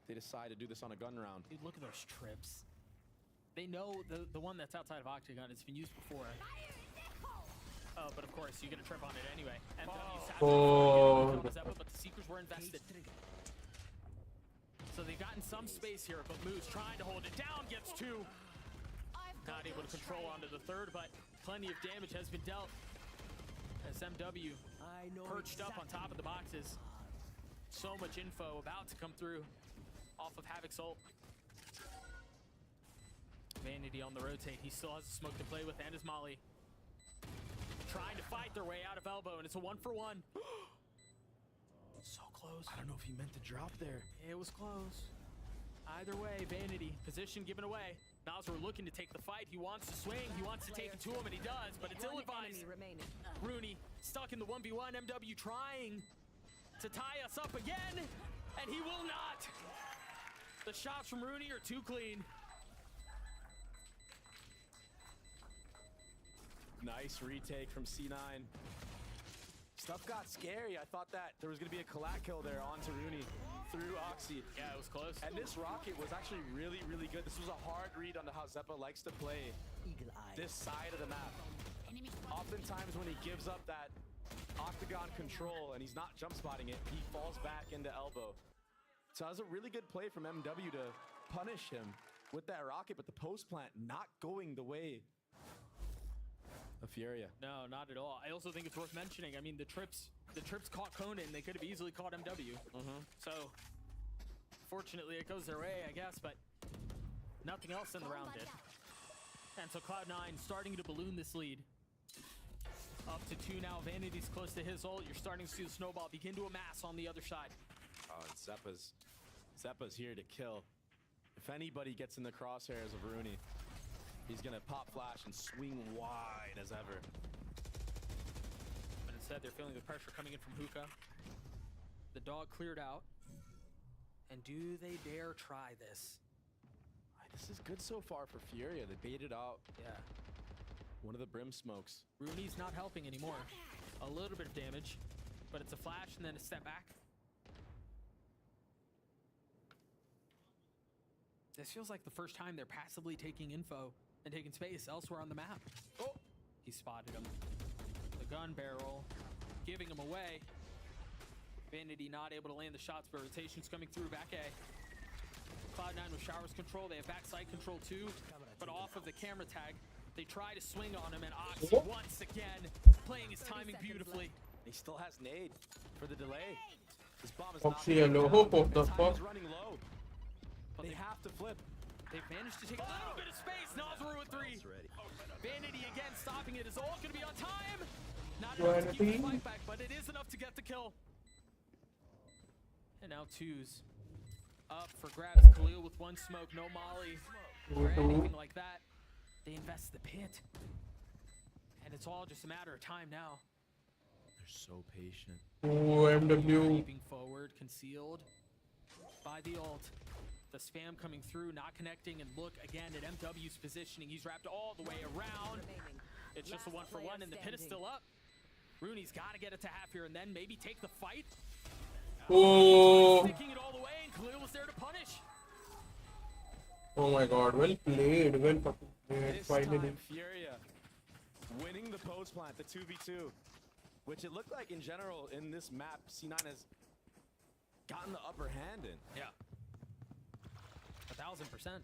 they decide to do this on a gun round. Dude, look at those trips. They know the one that's outside of Octagon. It's been used before. Oh, but of course, you get a trip on it anyway. Oh. But the Seekers were invested. So they've gotten some space here, but Moose trying to hold it down, gets two. Not able to control onto the third, but plenty of damage has been dealt. As MW perched up on top of the boxes. So much info about to come through off of Havoc's ult. Vanity on the rotate. He still has a smoke to play with and his molly. Trying to fight their way out of elbow, and it's a 1-for-1. So close. I don't know if he meant to drop there. It was close. Either way, Vanity, position given away. Nazar looking to take the fight. He wants to swing. He wants to take it to him, and he does, but it's ill-advised. Rooney stuck in the 1v1. MW trying to tie us up again, and he will not. The shots from Rooney are too clean. Nice retake from C9. Stuff got scary. I thought that there was going to be a collat kill there onto Rooney through Oxy. Yeah, it was close. And this rocket was actually really, really good. This was a hard read on how Zeppa likes to play this side of the map. Oftentimes when he gives up that octagon control and he's not jump spotting it, he falls back into elbow. So that was a really good play from MW to punish him with that rocket, but the post plant not going the way of Furia. No, not at all. I also think it's worth mentioning. I mean, the trips caught Conan. They could have easily caught MW. So, fortunately, it goes their way, I guess, but nothing else in the round did. And so Cloud9 starting to balloon this lead. Up to 2 now. Vanity's close to his ult. You're starting to see the snowball begin to amass on the other side. Oh, and Zeppa's here to kill. If anybody gets in the crosshairs of Rooney, he's gonna pop flash and swing wide as ever. But instead, they're feeling the pressure coming in from Hookah. The dog cleared out. And do they dare try this? This is good so far for Furia. They baited out. Yeah. One of the brim smokes. Rooney's not helping anymore. A little bit of damage, but it's a flash and then a step back. This feels like the first time they're passively taking info and taking space elsewhere on the map. Oh, he spotted him. The gun barrel giving him away. Vanity not able to land the shots, but rotations coming through back A. Cloud9 with showers control. They have backside control too, but off of the camera tag. They try to swing on him, and Oxy once again playing his timing beautifully. He still has nade for the delay. This bomb is Oxy hello. What the fuck? running low. They have to flip. They've managed to take a little bit of space. Nazar with 3. Vanity again stopping it. Is all going to be on time? Not enough to keep the fight back, but it is enough to get the kill. And now 2's up for grabs. Khalil with 1 smoke, no molly or anything like that. They invest the pit. And it's all just a matter of time now. They're so patient. Oh, MW. Creeping forward, concealed by the ult. The spam coming through, not connecting, and look again at MW's positioning. He's wrapped all the way around. It's just a 1-for-1, and the pit is still up. Rooney's got to get it to half here, and then maybe take the fight. Oh. Sticking it all the way, and Khalil was there to punish. Oh my god, well played. Well fucking played. This Finally. time, Furia winning the post plant, the 2v2, which it looked like in general in this map, C9 has gotten the upper hand in. Yeah. 1000%.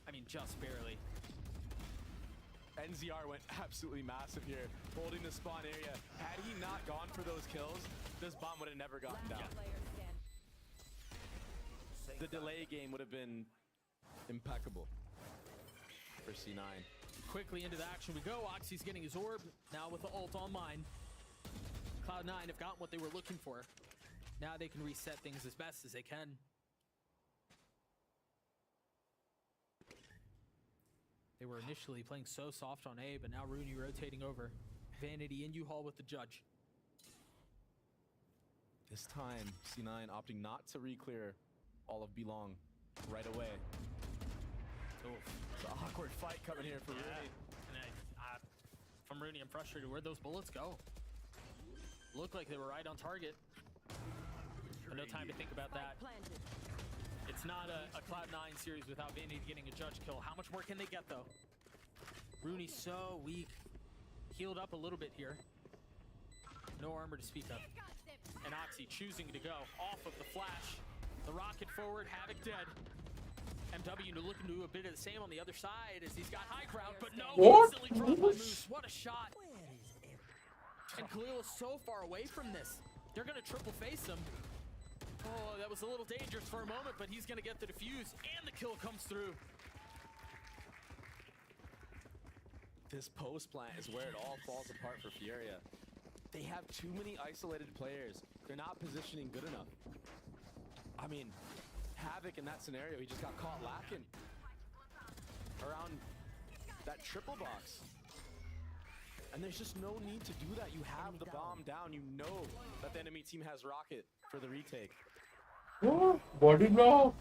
I mean, just barely. NZR went absolutely massive here, holding the spawn area. Had he not gone for those kills, this bomb would have never gotten down. The delay game would have been impeccable for C9. quickly into the action we go. Oxy's getting his orb, now with the ult online. Cloud9 have got what they were looking for. Now they can reset things as best as they can. They were initially playing so soft on A, but now Rooney rotating over. Vanity in U-Haul with the judge. This time, C9 opting not to re-clear all of B-Long right away. It's an awkward fight coming here for Rooney. And from Rooney, I'm frustrated. Where'd those bullets go? Looked like they were right on target. But no time to think about that. It's not a Cloud9 series without Vanity getting a judge kill. How much more can they get, though? Rooney's so weak. Healed up a little bit here. No armor to speak of. And Oxy choosing to go off of the flash. The rocket forward, Havoc dead. MW looking to do a bit of the same on the other side as he's got high ground, but no, instantly dropped by Moose. What a shot. And Khalil is so far away from this. They're going to triple face him. Oh, that was a little dangerous for a moment, but he's going to get the defuse, and the kill comes through. This post plant is where it all falls apart for Furia. They have too many isolated players. They're not positioning good enough. I mean, Havoc in that scenario, he just got caught lacking around that triple box. And there's just no need to do that. You have the bomb down. You know that the enemy team has rocket for the retake. Oh, body block.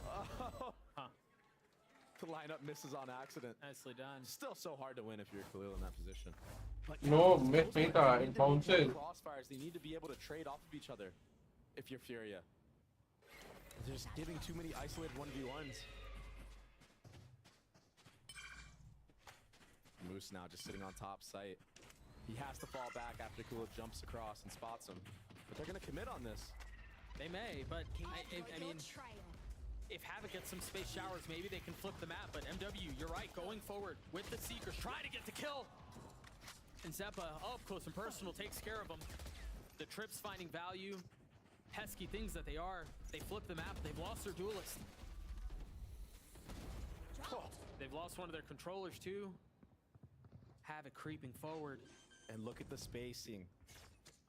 The lineup misses on accident. Nicely done. Still so hard to win if you're Khalil in that position. But No, miss नहीं था. It bounces. Crossfires, they need to be able to trade off of each other if you're Furia. They're just giving too many isolated 1v1s. Moose now just sitting on top site. He has to fall back after Kula jumps across and spots him. But they're going to commit on this. They may, but I mean, if Havoc gets some space showers, maybe they can flip the map. But MW, you're right, going forward with the Seekers, trying to get the kill. And Zeppa, up close and personal, takes care of them. The Trips finding value. Pesky things that they are. They flip the map. They've lost their duelist. Oh, they've lost one of their controllers too. Havoc creeping forward. And look at the spacing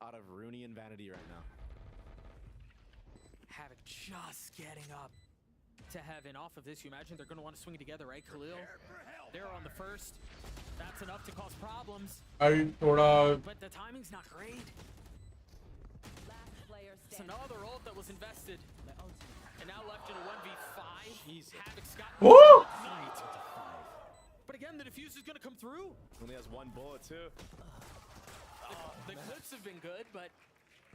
out of Rooney and Vanity right now. Havoc just getting up to heaven. Off of this, you imagine they're going to want to swing together, right, Khalil? They're on the first. That's enough to cause problems. But the timing's not great. It's another ult that was invested. And now left in a 1v5. Havoc's got night. But again, the defuse is going to come through. Only has one bullet, too. The clips have been good, but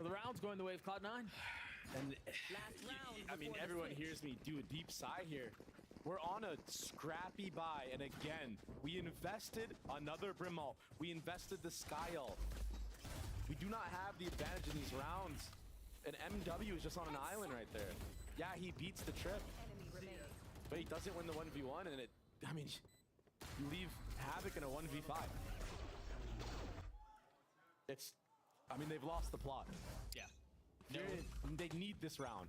the round's going the way of Cloud9. And I mean, everyone hears me do a deep sigh here. We're on a scrappy buy, and again, we invested another Brimall. We invested the Skyall. We do not have the advantage in these rounds. And MW is just on an island right there. Yeah, he beats the trip, but he doesn't win the 1v1, and I mean, you leave Havoc in a 1v5. I mean, they've lost the plot. Yeah. They need this round.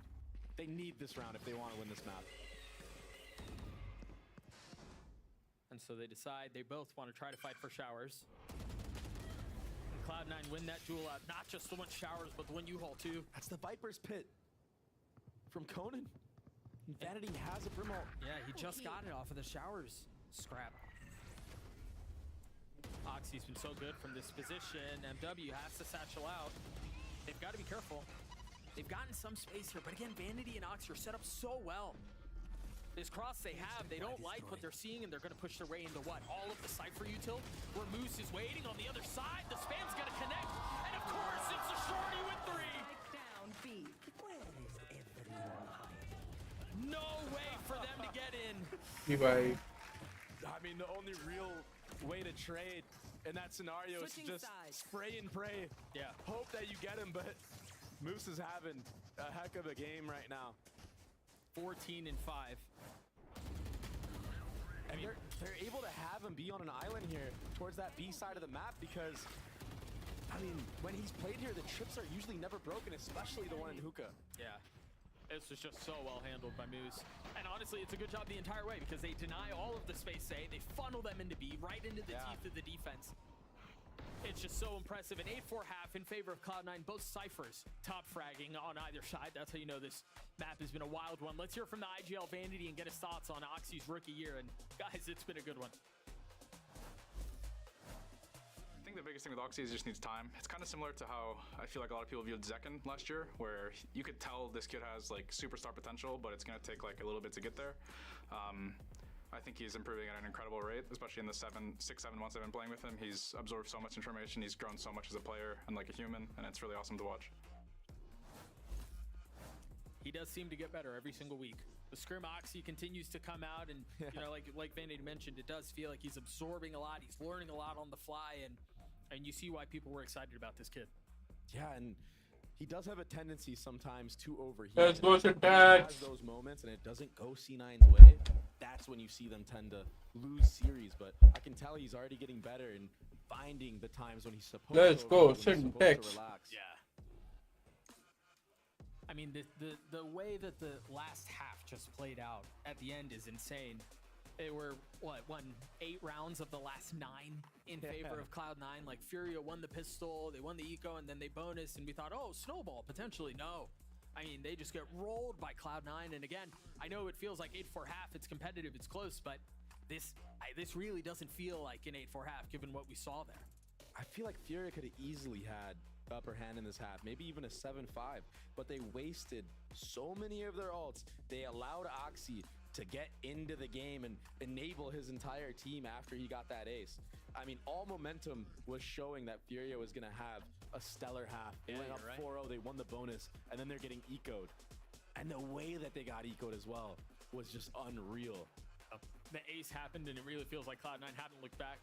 They need this round if they want to win this map. And so they decide they both want to try to fight for showers. And Cloud9 win that duel out. Not just the one showers, but the one U-Haul too. That's the Viper's Pit from Conan. Vanity has a Brimall. Yeah, he just got it off of the showers scrap. Oxy's been so good from this position. MW has to satchel out. They've got to be careful. They've gotten some space here, but again, Vanity and Oxy are set up so well. This cross they have, they don't like what they're seeing, and they're going to push their way into what? All of the Cypher util, where Moose is waiting on the other side. The spam's going to connect, and of course, it's a shorty with 3. Down B. Where is everyone hiding? No way for them to get in. Shiv Bhai. I mean, the only real way to trade in that scenario is to just spray and pray. Yeah. Hope that you get him, but Moose is having a heck of a game right now. 14 and 5. And they're able to have him be on an island here towards that B side of the map because, I mean, when he's played here, the trips are usually never broken, especially the one in Hookah. Yeah. This was just so well handled by Moose. And honestly, it's a good job the entire way because they deny all of the space A. They funnel them into B, right into the teeth of the defense. It's just so impressive. An 8-4 half in favor of Cloud9. Both ciphers top fragging on either side. That's how you know this map has been a wild one. Let's hear from the IGL Vanity and get his thoughts on Oxy's rookie year. And guys, it's been a good one. I think the biggest thing with Oxy is he just needs time. It's kind of similar to how I feel like a lot of people viewed Zekken last year, where you could tell this kid has like superstar potential, but it's going to take like a little bit to get there. I think he's improving at an incredible rate, especially in the 6-7 months I've been playing with him. He's absorbed so much information, he's grown so much as a player and like a human, and it's really awesome to watch. He does seem to get better every single week. The Scrim Oxy continues to come out, and you know, like Vanity mentioned, it does feel like he's absorbing a lot, he's learning a lot on the fly, and you see why people were excited about this kid. Yeah, and he does have a tendency sometimes to overheat. Let's go, He Syntax. has those moments, and it doesn't go C9's way. That's when you see them tend to lose series. But I can tell he's already getting better and finding the times when he's supposed Let's to go, overheat, when he's supposed Syntax. to relax. Yeah. I mean, the way that the last half just played out at the end is insane. They were, what, won 8 rounds of the last 9 in favor of Cloud9. Like, Furia won the pistol, they won the eco, and then they bonus, and we thought, oh, snowball, potentially. No. I mean, they just get rolled by Cloud9, and again, I know it feels like 8-4 half, it's competitive, it's close, but this really doesn't feel like an 8-4 half, given what we saw there. I feel like Furia could have easily had upper hand in this half, maybe even a 7-5, but they wasted so many of their ults. They allowed Oxy to get into the game and enable his entire team after he got that ace. I mean, all momentum was showing that Furia was going to have a stellar half. They went up 4-0, they won the bonus, and then they're getting ecoed. And the way that they got ecoed as well was just unreal. The ace happened, and it really feels like Cloud9 haven't looked back.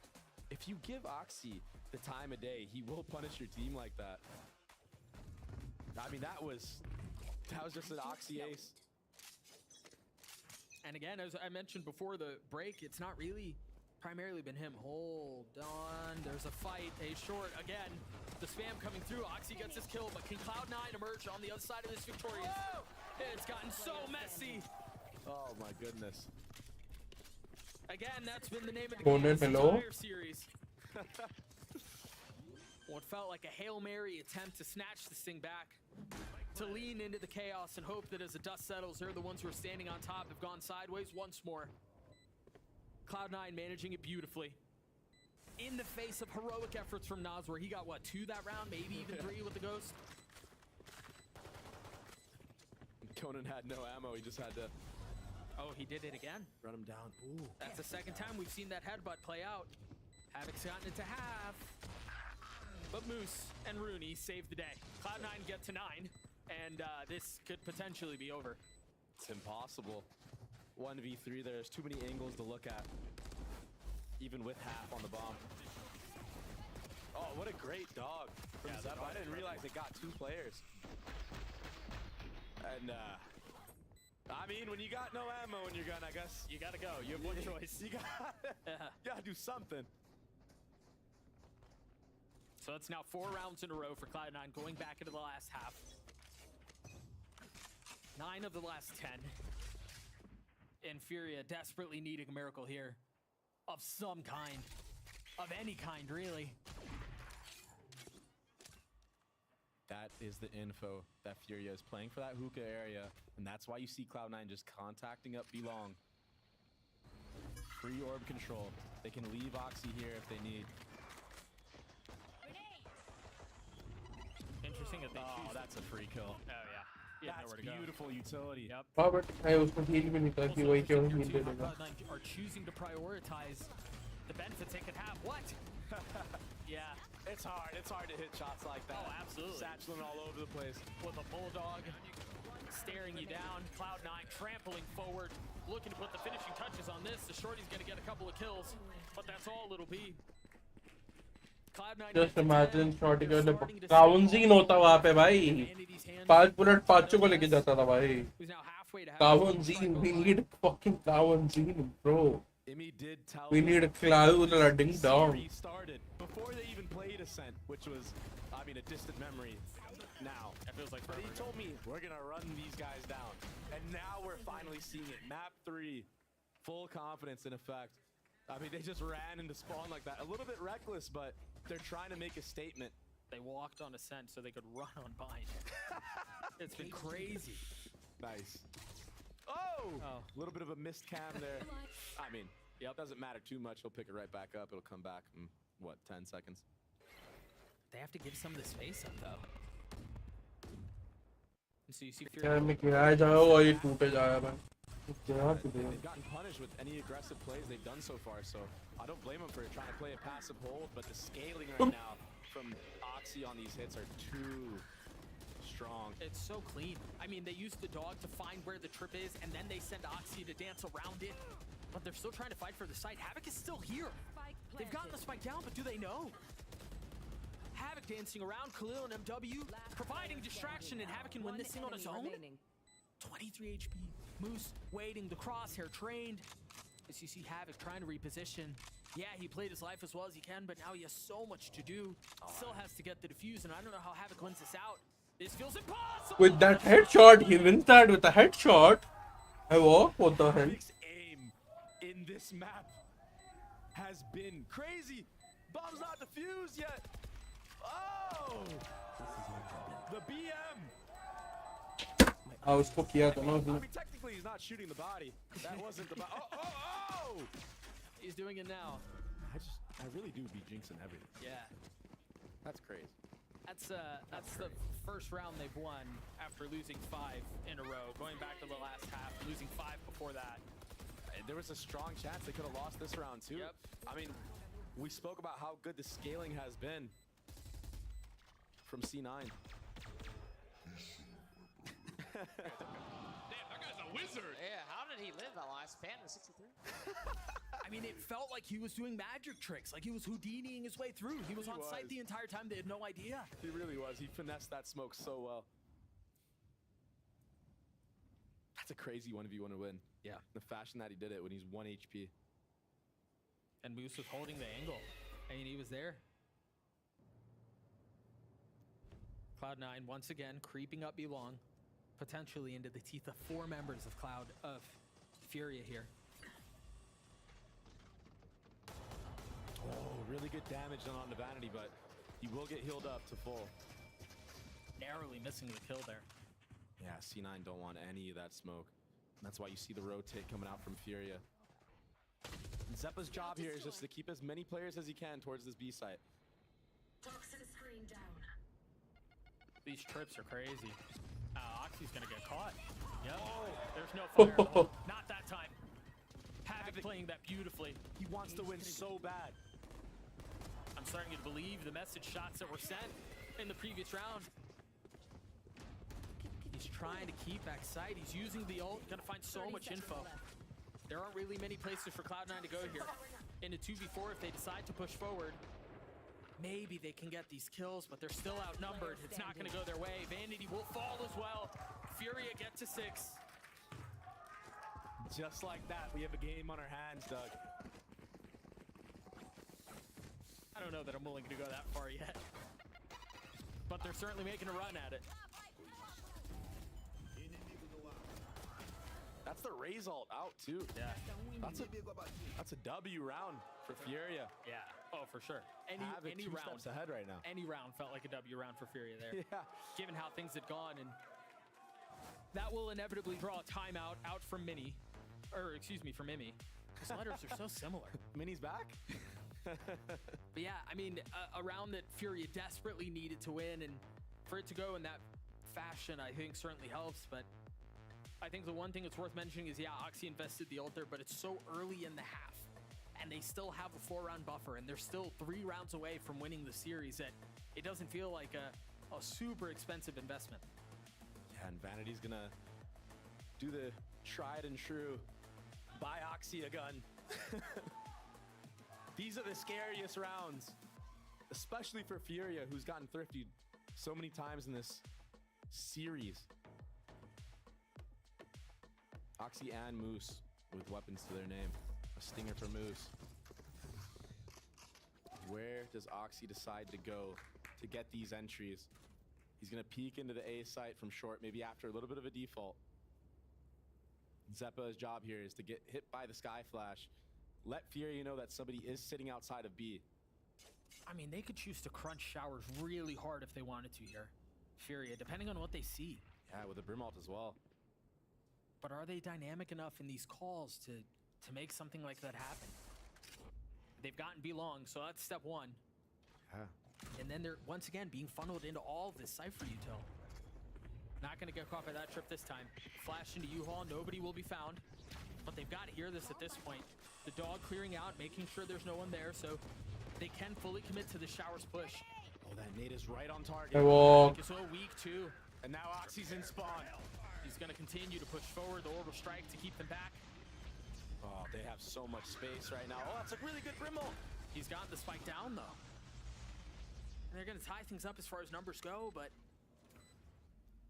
If you give Oxy the time of day, he will punish your team like that. I mean, that was just an Oxy ace. And again, as I mentioned before the break, it's not really primarily been him. Hold on, there's a fight, a short again. The spam coming through, Oxy gets his kill, but can Cloud9 emerge on the other side of this victorious? It's gotten so messy. Oh my goodness. Again, that's been the name of the Opponent, game this hello? entire series. What felt like a Hail Mary attempt to snatch this thing back, to lean into the chaos and hope that as the dust settles, they're the ones who are standing on top have gone sideways once more. Cloud9 managing it beautifully. In the face of heroic efforts from Nas, where he got, what, 2 that round, maybe even 3 with the Ghost? Conan had no ammo, he just had to... Oh, he did it again? Run him down. Ooh. That's the second time we've seen that headbutt play out. Havoc's gotten it to half. But Moose and Rooney save the day. Cloud9 get to 9, and this could potentially be over. It's impossible. 1v3, there's too many angles to look at. Even with half on the bomb. Oh, what a great dog from Zeb. I didn't realize it got 2 players. And I mean, when you got no ammo in your gun, I guess you gotta go. You have one choice. You gotta do something. So it's now 4 rounds in a row for Cloud9, going back into the last half. 9 of the last 10. And Furia desperately needing a miracle here. Of some kind. Of any kind, really. That is the info that Furia is playing for that hookah area, and that's why you see Cloud9 just contacting up Belong. Free orb control. They can leave Oxy here if they need. Interesting that they choose. That's a free kill. Oh, yeah. That's beautiful utility. Yep. हाँ but मैं उसको heal भी नहीं था कि वही क्यों heal दे देगा. Cloud9 are choosing to prioritize the benefits they could have. What? Yeah. It's hard to hit shots like that. Oh, absolutely. Satchling all over the place. With a bulldog staring you down. Cloud9 trampling forward, looking to put the finishing touches on this. The shorty's going to get a couple of kills, but that's all it'll be. Cloud9 Just imagine shorty का मतलब काउंजीन होता वहाँ पे भाई. 5 bullet 5 को लेके जाता था भाई. Kawanzine, we need fucking Kawanzine, bro. Did tell we need a cloud letting down. Started before they even played Ascent, which was, I mean, a distant memory. now. That feels like But he forever told me we're gonna run these guys down, and now we're finally seeing it. Map 3, full confidence in effect. I mean, they just ran into spawn like that. A little bit reckless, but they're trying to make a statement. They walked on Ascent so they could run on bind. It's been crazy. Nice. Oh! A little bit of a missed cam there. I mean, doesn't matter too much. He'll pick it right back up. It'll come back in, what, 10 seconds? They have to give some of the space up, though. And so you see यार मैं गिराया जाओ और ये टूटे जाया मैं क्या They've gotten punished with any aggressive plays they've done so far, so I don't blame them for trying to play a passive hold, but the scaling right now from Oxy on these hits are too strong. It's so clean. I mean, they use the dog to find where the trip is, and then they send Oxy to dance around it. But they're still trying to fight for the site. Havoc is still here. They've gotten the spike down, but do they know? Havoc dancing around, Khalil and MW, providing distraction, and Havoc can win this thing on his own. 23 HP. Moose waiting, the crosshair trained. As you see Havoc trying to reposition. Yeah, he played his life as well as he can, but now he has so much to do. Still has to get the defuse, and I don't know how Havoc wins this out. This feels impossible! With that headshot, he wins that with a headshot. What the hell? Havoc's aim in this map has been crazy. Bomb's not defused yet. Oh! The BM. उसको किया था ना I mean, technically he's not shooting the body. That wasn't the body. Oh! He's doing it now. I really do be jinxing everything. Yeah. That's crazy. That's the first round they've won after losing 5 in a row. Going back to the last half, losing 5 before that. There was a strong chance they could have lost this round too. Yep. I mean, we spoke about how good the scaling has been from C9. Damn, that guy's a wizard. Yeah, how did he live that last span in 63? I mean, it felt like he was doing magic tricks, like he was Houdiniing his way through. He was on site the entire time. They had no idea. He really was. He finessed that smoke so well. That's a crazy 1v1 to win. Yeah. The fashion that he did it when he's 1 HP. And Moose was holding the angle. I mean, he was there. Cloud9 once again creeping up belong, potentially into the teeth of 4 members of Furia here. Oh, really good damage done on the Vanity, but he will get healed up to full. Narrowly missing the kill there. Yeah, C9 don't want any of that smoke. That's why you see the rotate coming out from Furia. And Zeppa's job here is just to keep as many players as he can towards this B site. Toxin screen down. These trips are crazy. Oxy's gonna get caught. Yep. There's no fire. Not that time. Havoc playing that beautifully. He wants to win so bad. I'm starting to believe the message shots that were sent in the previous round. He's trying to keep back sight. He's using the ult. Gonna find so much info. There aren't really many places for Cloud9 to go here. In a 2v4, if they decide to push forward, maybe they can get these kills, but they're still outnumbered. It's not gonna go their way. Vanity will fall as well. Furia get to 6. Just like that, we have a game on our hands, Doug. I don't know that I'm willing to go that far yet. But they're certainly making a run at it. That's the result out too. Yeah. That's a W round for Furia. Yeah. Oh, for sure. Any two round steps ahead right now. Any round felt like a W round for Furia there. Yeah. Given how things had gone, and that will inevitably draw a timeout out from Mini, or excuse me, from Mimi. Because letters are so similar. Mini's back. But yeah, I mean, a round that Furia desperately needed to win, and for it to go in that fashion, I think certainly helps. But I think the one thing that's worth mentioning is, yeah, Oxy invested the ult there, but it's so early in the half, and they still have a 4-round buffer, and they're still 3 rounds away from winning the series. That it doesn't feel like a super expensive investment. Yeah, and Vanity's gonna do the tried and true, buy Oxy a gun. These are the scariest rounds, especially for Furia, who's gotten thrifty so many times in this series. Oxy and Moose with weapons to their name. A stinger for Moose. Where does Oxy decide to go to get these entries? He's gonna peek into the A site from short, maybe after a little bit of a default. Zeppa's job here is to get hit by the Sky Flash. Let Fury know that somebody is sitting outside of B. I mean, they could choose to crunch showers really hard if they wanted to here. Furia, depending on what they see. Yeah, with the Brim ult as well. But are they dynamic enough in these calls to make something like that happen? They've gotten B long, so that's step one. Yeah. And then they're once again being funneled into all of this Cypher util. Not gonna get caught by that trip this time. Flash into U-Haul, nobody will be found. But they've got to hear this at this point. The dog clearing out, making sure there's no one there, so they can fully commit to the showers push. Oh, that nade is right on target. I walk. So weak too. And now Oxy's in spawn. He's gonna continue to push forward the orbital strike to keep them back. Oh, they have so much space right now. Oh, that's a really good Brim ult. He's gotten the spike down though. And they're gonna tie things up as far as numbers go, but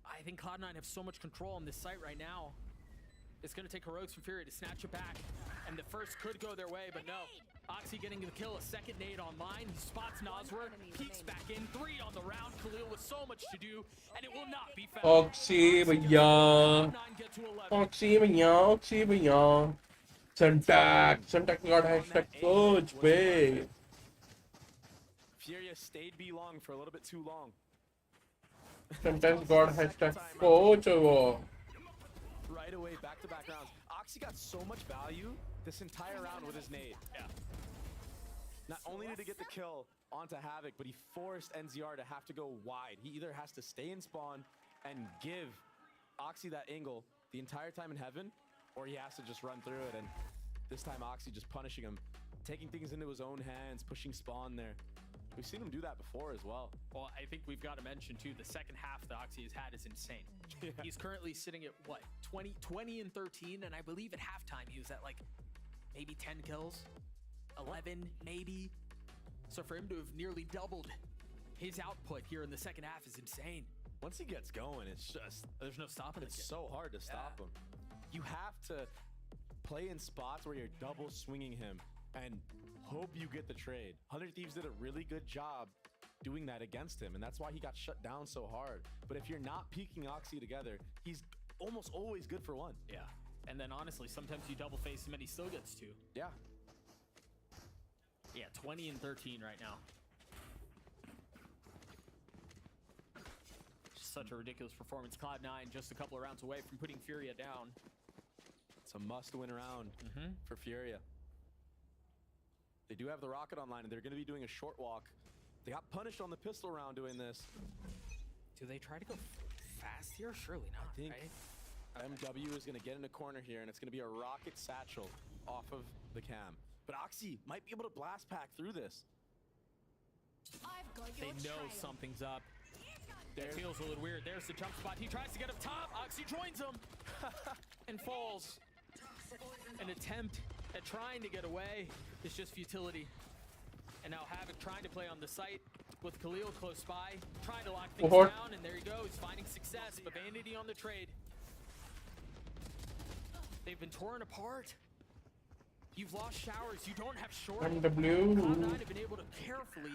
I think Cloud9 have so much control on this site right now. It's gonna take heroics from Fury to snatch it back. And the first could go their way, but no. Oxy getting the kill, a second nade online. He spots Nosworth, peeks back in, 3 on the round. Khalil with so much to do, and it will not be found. Oxy भैया, Oxy भैया, Oxy भैया. Syntax got hashtag coach, babe. Furia stayed B long for a little bit too long. Syntax got hashtag coach over. Right away, back-to-back rounds. Oxy got so much value this entire round with his nade. Yeah. Not only did he get the kill onto Havoc, but he forced NZR to have to go wide. He either has to stay in spawn and give Oxy that angle the entire time in heaven, or he has to just run through it. And this time Oxy just punishing him, taking things into his own hands, pushing spawn there. We've seen him do that before as well. Well, I think we've got to mention too, the second half that Oxy has had is insane. Yeah. He's currently sitting at what, 20 and 13, and I believe at halftime he was at like maybe 10 kills, 11 maybe. So for him to have nearly doubled his output here in the second half is insane. Once he gets going, it's just, there's no stopping it. It's so hard to stop him. You have to play in spots where you're double swinging him and hope you get the trade. 100 Thieves did a really good job doing that against him, and that's why he got shut down so hard. But if you're not peeking Oxy together, he's almost always good for one. Yeah. And then honestly, sometimes you double face him and he still gets 2. Yeah. Yeah, 20 and 13 right now. Such a ridiculous performance. Cloud9 just a couple of rounds away from putting Furia down. It's a must-win round for Furia. They do have the rocket online, and they're going to be doing a short walk. They got punished on the pistol round doing this. Do they try to go fast here? Surely not, I think right? MW is going to get in a corner here, and it's going to be a rocket satchel off of the cam. But Oxy might be able to blast pack through this. They know something's up. It feels a little weird. There's the jump spot. He tries to get up top. Oxy joins him and falls. An attempt at trying to get away is just futility. And now Havoc trying to play on the site with Khalil close by, trying to lock things down, and there he goes, finding success, but Vanity on the trade. They've been torn apart. You've lost showers, you don't have short. MW. Cloud9 have been able to carefully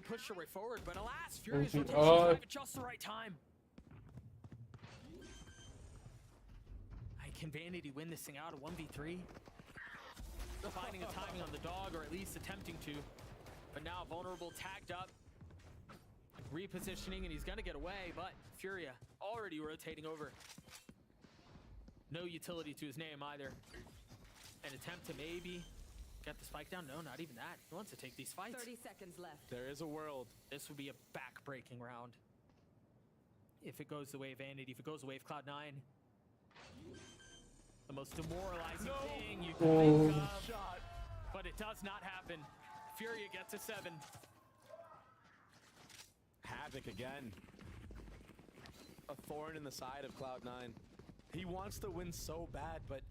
push their way forward, but alas, Furious rotation arrived at just the right time. Can Vanity win this thing out, a 1v3? Finding a timing on the dog, or at least attempting to. But now vulnerable, tagged up, repositioning, and he's gonna get away, but Furia already rotating over. No utility to his name either. An attempt to maybe get the spike down. No, not even that. He wants to take these fights. 30 seconds left. There is a world. This would be a back-breaking round. If it goes the way of Vanity, if it goes the way of Cloud9. The most demoralizing thing you can think of, but it does not happen. Furia gets a 7. Havoc again. A thorn in the side of Cloud9. He wants to win so bad, but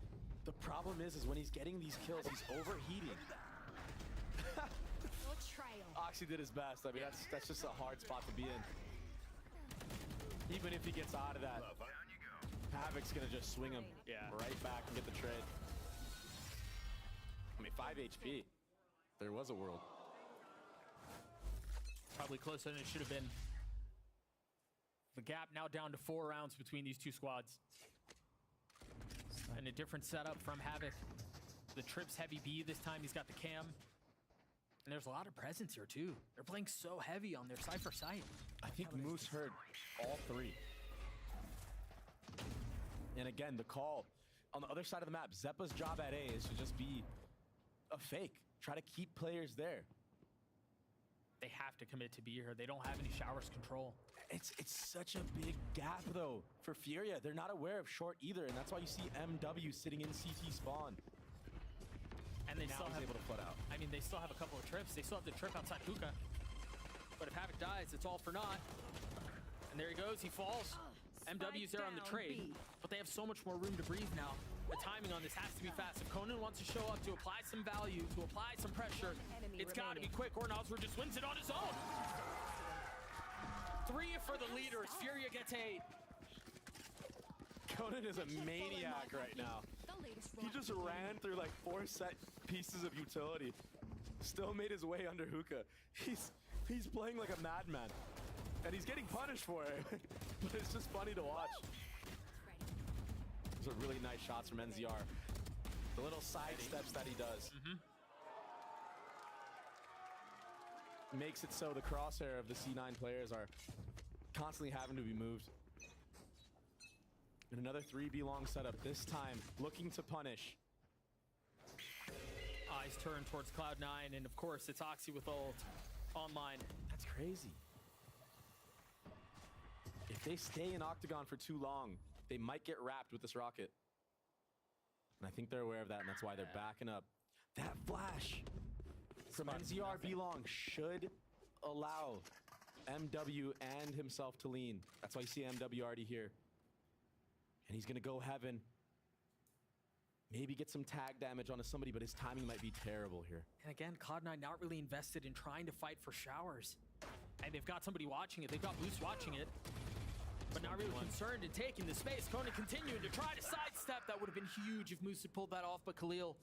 the problem is when he's getting these kills, he's overheating. Oxy did his best. I mean, that's just a hard spot to be in. Even if he gets out of that, Havoc's gonna just swing him right back and get the trade. I mean, 5 HP. There was a world. Probably closer than it should have been. The gap now down to 4 rounds between these two squads. And a different setup from Havoc. The Trips heavy B this time. He's got the cam. And there's a lot of presence here too. They're playing so heavy on their Cypher site. I think Moose heard all 3. And again, the call on the other side of the map. Zeppa's job at A is to just be a fake. Try to keep players there. They have to commit to be here. They don't have any showers control. It's such a big gap though for Furia. They're not aware of short either, and that's why you see MW sitting in CT spawn. And they now still he's have able to flood out. I mean, they still have a couple of trips. They still have the trip outside hookah. But if Havoc dies, it's all for naught. And there he goes. He falls. MW's there on the trade, but they have so much more room to breathe now. The timing on this has to be fast. If Conan wants to show up to apply some value, to apply some pressure, it's got to be quick, or Nosworth just wins it on his own. 3 for the leaders. Furia gets 8. Conan is a maniac right now. He just ran through like 4 set pieces of utility. Still made his way under hookah. He's playing like a madman. And he's getting punished for it. But it's just funny to watch. Those are really nice shots from NZR. The little side steps that he does. Makes it so the crosshair of the C9 players are constantly having to be moved. And another 3B long setup, this time looking to punish. Eyes turn towards Cloud9, and of course it's Oxy with ult online. That's crazy. If they stay in Octagon for too long, they might get wrapped with this rocket. And I think they're aware of that, and that's why they're backing up. That flash from NZR B-Long should allow MW and himself to lean. That's why you see MW already here. And he's gonna go heaven. Maybe get some tag damage onto somebody, but his timing might be terrible here. And again, Cloud9 not really invested in trying to fight for showers. And they've got somebody watching it. They've got Moose watching it. But not really concerned in taking the space. Conan continuing to try to sidestep. That would have been huge if Moose had pulled that off, but Khalil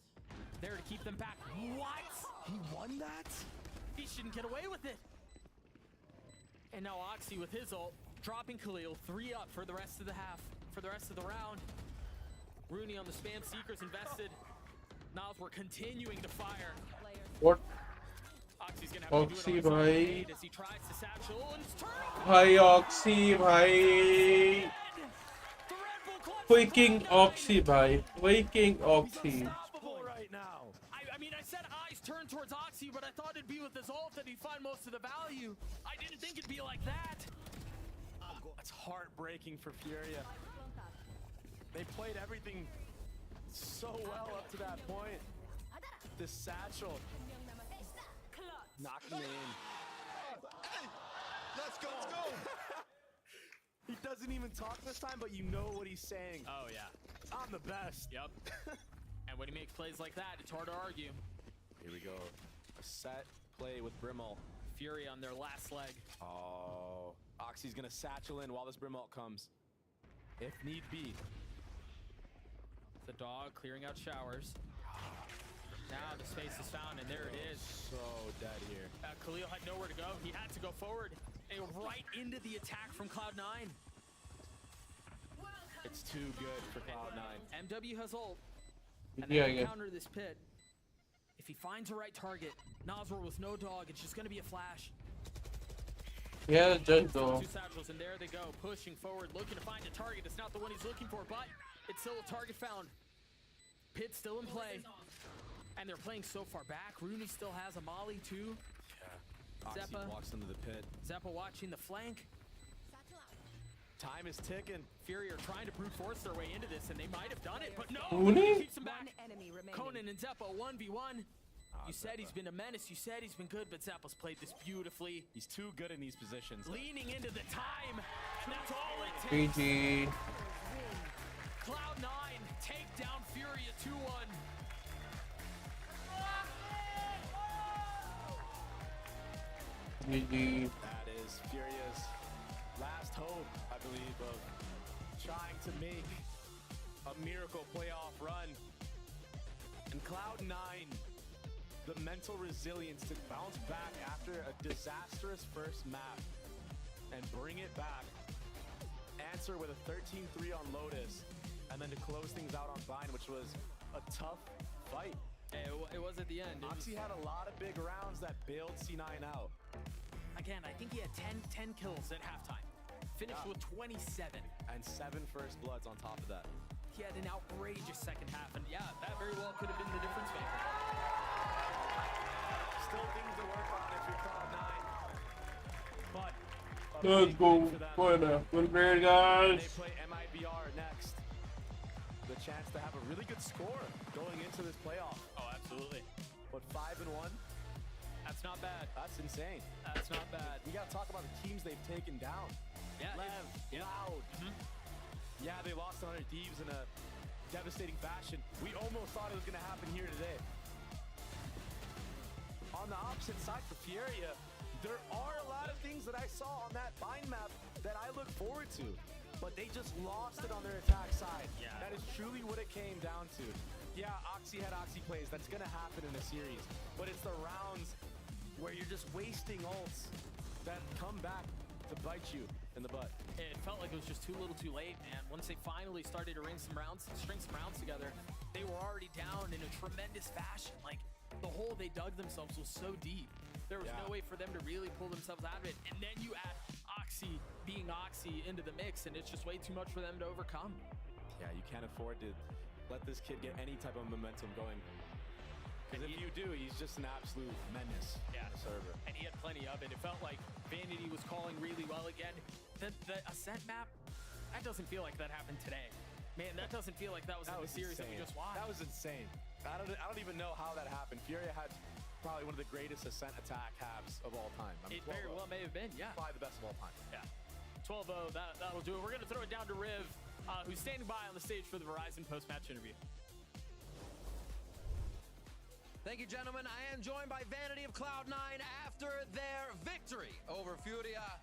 there to keep them back. What? He won that? He shouldn't get away with it. And now Oxy with his ult, dropping Khalil 3 up for the rest of the half, for the rest of the round. Rooney on the spam seekers invested. Nosworth continuing to fire. What? Oxy's gonna have to do it on his own as he tries to satchel and turn. Bhai Oxy, bhai. Quaking Oxy, bhai. Quaking Oxy. Right now. I mean, I said eyes turn towards Oxy, but I thought it'd be with his ult that he'd find most of the value. I didn't think it'd be like that. That's heartbreaking for Furia. They played everything so well up to that point. This satchel knocking it in. Hey, let's go, let's go. He doesn't even talk this time, but you know what he's saying. Oh, yeah. I'm the best. Yep. And when he makes plays like that, it's hard to argue. Here we go. A set play with Brimall. Fury on their last leg. Oh. Oxy's gonna satchel in while this Brimall comes. If need be. The dog clearing out showers. Now the space is found, and there it is. So dead here. Khalil had nowhere to go. He had to go forward. And right into the attack from Cloud9. It's too good for Cloud9. MW has ult. And Yeah, they yeah. counter this pit. If he finds the right target, Nosworth with no dog, it's just going to be a flash. Yeah, just go. 2 satchels, and there they go, pushing forward, looking to find a target. It's not the one he's looking for, but it's still a target found. Pit still in play. And they're playing so far back. Rooney still has a molly too. Yeah. Oxy Zeppa walks into the pit. Zeppa watching the flank. Time is ticking. Fury are trying to brute force their way into this, and they might have done it, but no! Rooney? Keeps them back. Conan and Zeppa 1v1. You said he's been a menace, you said he's been good, but Zappa's played this beautifully. He's too good in these positions. Leaning into the time, and that's all it takes. GG. Cloud9 take down Fury at 2-1. GG. That is Furia's last hope, I believe, of trying to make a miracle playoff run. And Cloud9, the mental resilience to bounce back after a disastrous first map and bring it back answer with a 13-3 on Lotus, and then to close things out on Vine, which was a tough fight. It was at the end. Oxy had a lot of big rounds that bailed C9 out. Again, I think he had 10 kills at halftime. Finished with 27. And 7 first bloods on top of that. He had an outrageous second half, and yeah, that very well could have been the difference maker. Still things to work on if you're Cloud9. But let's go. Good play, guys. they play MIBR next. The chance to have a really good score going into this playoff. Oh, absolutely. But 5-1. That's not bad. That's insane. That's not bad. We gotta talk about the teams they've taken down. Yeah, Lev, Loud. Yeah, they lost to 100 Thieves in a devastating fashion. We almost thought it was gonna happen here today. On the opposite side for Furia, there are a lot of things that I saw on that Vine map that I look forward to, but they just lost it on their attack side. Yeah. That is truly what it came down to. Yeah, Oxy had Oxy plays. That's gonna happen in a series, but it's the rounds where you're just wasting ults that come back to bite you in the butt. It felt like it was just too little too late, man. Once they finally started to string some rounds together, they were already down in a tremendous fashion. Like, the hole they dug themselves was so deep. There was no way for them to really pull themselves out of it. And then you add Oxy being Oxy into the mix, and it's just way too much for them to overcome. Yeah, you can't afford to let this kid get any type of momentum going. Because if you do, he's just an absolute menace on the server. And he had plenty of it. It felt like Vanity was calling really well again. The Ascent map, that doesn't feel like that happened today. Man, that doesn't feel like that was in the series that we just watched. That was insane. I don't even know how that happened. Furia had probably one of the greatest Ascent attack halves of all time. I mean, It very well may have been, yeah. Probably the best of all time. Yeah. 12-0, that'll do it. We're going to throw it down to Riv, who's standing by on the stage for the Verizon post-match interview. Thank you, gentlemen. I am joined by Vanity of Cloud9 after their victory over Furia.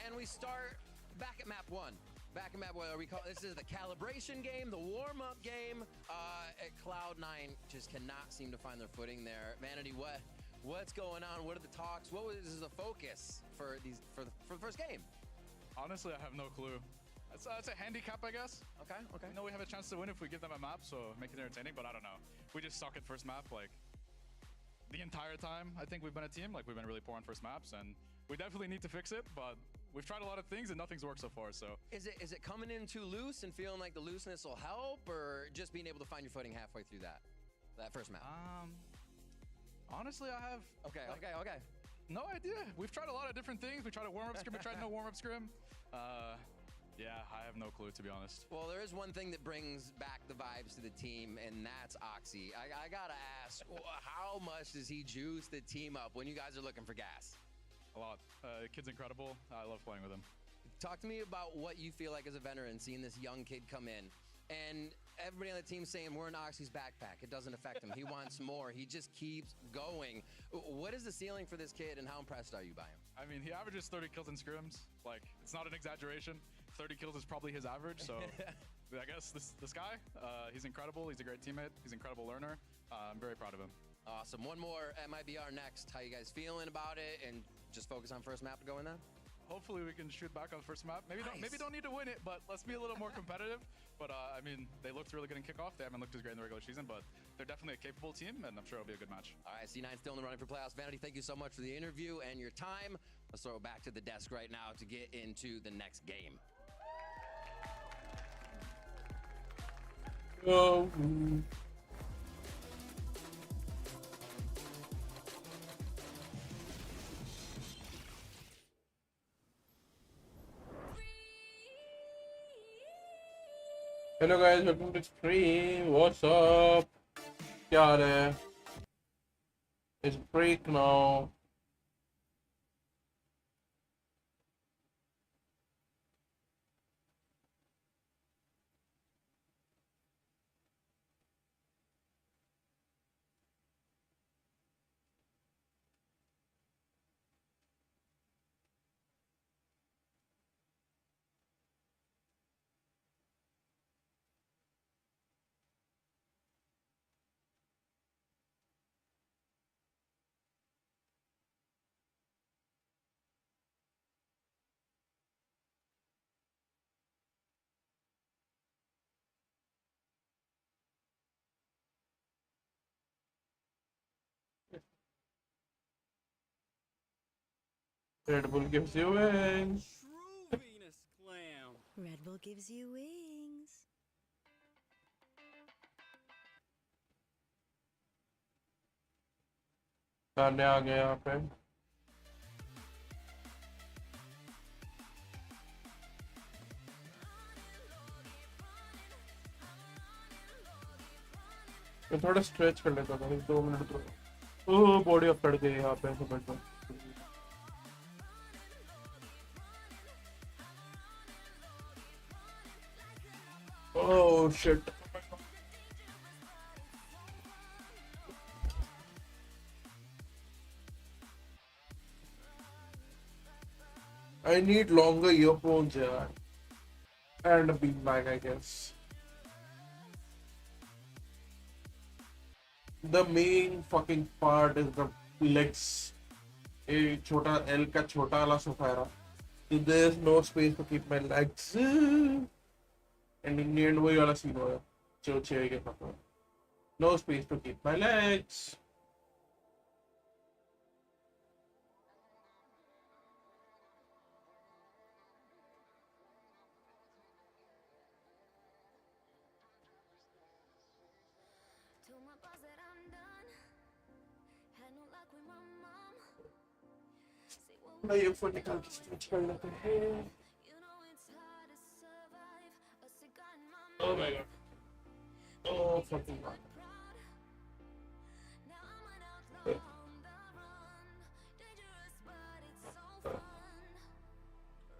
And we start back at map 1. Back at map 1, this is the calibration game, the warm-up game. At Cloud9 just cannot seem to find their footing there. Vanity, what's going on? What are the talks? What was the focus for the first game? Honestly, I have no clue. It's a handicap, I guess. Okay. I know we have a chance to win if we give them a map, so make it entertaining, but I don't know. We just suck at first map, like, the entire time I think we've been a team. Like, we've been really poor on first maps, and we definitely need to fix it, but we've tried a lot of things and nothing's worked so far, so. Is it coming in too loose and feeling like the looseness will help, or just being able to find your footing halfway through that first map? Honestly, I have... Okay. No idea. We've tried a lot of different things. We tried a warm-up scrim, we tried no warm-up scrim. Yeah, I have no clue, to be honest. Well, there is one thing that brings back the vibes to the team, and that's Oxy. I gotta ask, how much does he juice the team up when you guys are looking for gas? A lot. The kid's incredible. I love playing with him. Talk to me about what you feel like as a veteran, seeing this young kid come in. And everybody on the team saying, we're in Oxy's backpack. It doesn't affect him. He wants more. He just keeps going. What is the ceiling for this kid, and how impressed are you by him? I mean, he averages 30 kills in scrims. Like, it's not an exaggeration. 30 kills is probably his average, so I guess this guy, he's incredible. He's a great teammate. He's an incredible learner. I'm very proud of him. Awesome. One more MIBR next. How you guys feeling about it, and just focus on first map to go in there? Hopefully we can shoot back on first map. Maybe don't need to win it, but let's be a little more competitive. But I mean, they looked really good in kickoff. They haven't looked as great in the regular season, but they're definitely a capable team, and I'm sure it'll be a good match. All right, C9 still in the running for playoffs. Vanity, thank you so much for the interview and your time. Let's throw it back to the desk right now to get into the next game. Oh. Hello guys, welcome to stream. What's up? क्या आ रहा है? It's break now. Red Bull gives you wings. Red Bull gives you wings. Tanya आ गए यहाँ पे. मैं थोड़ा stretch कर लेता था 2 मिनट तो. ओह बॉडी अप कर गई यहाँ पे समझ लो. Oh shit. I need longer earphones here. And a beanbag, I guess. The main fucking part is the legs. A chota L ka chota wala sofa hai. There's no space to keep my legs. And in the end, वही वाला scene होगा. जो chair के पास. No space to keep my legs. Told my boss that I'm done. Had no luck with my mom. Say what मैं ये phone निकाल के switch कर लेते हैं. you know it's hard to survive. A cigar in my Oh my god. Oh fucking god. Now I'm an outlaw on the run. Dangerous, but it's so fun.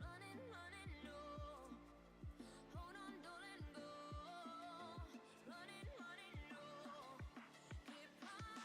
Running, running low. Hold on, don't let go. Running, running low. Keep running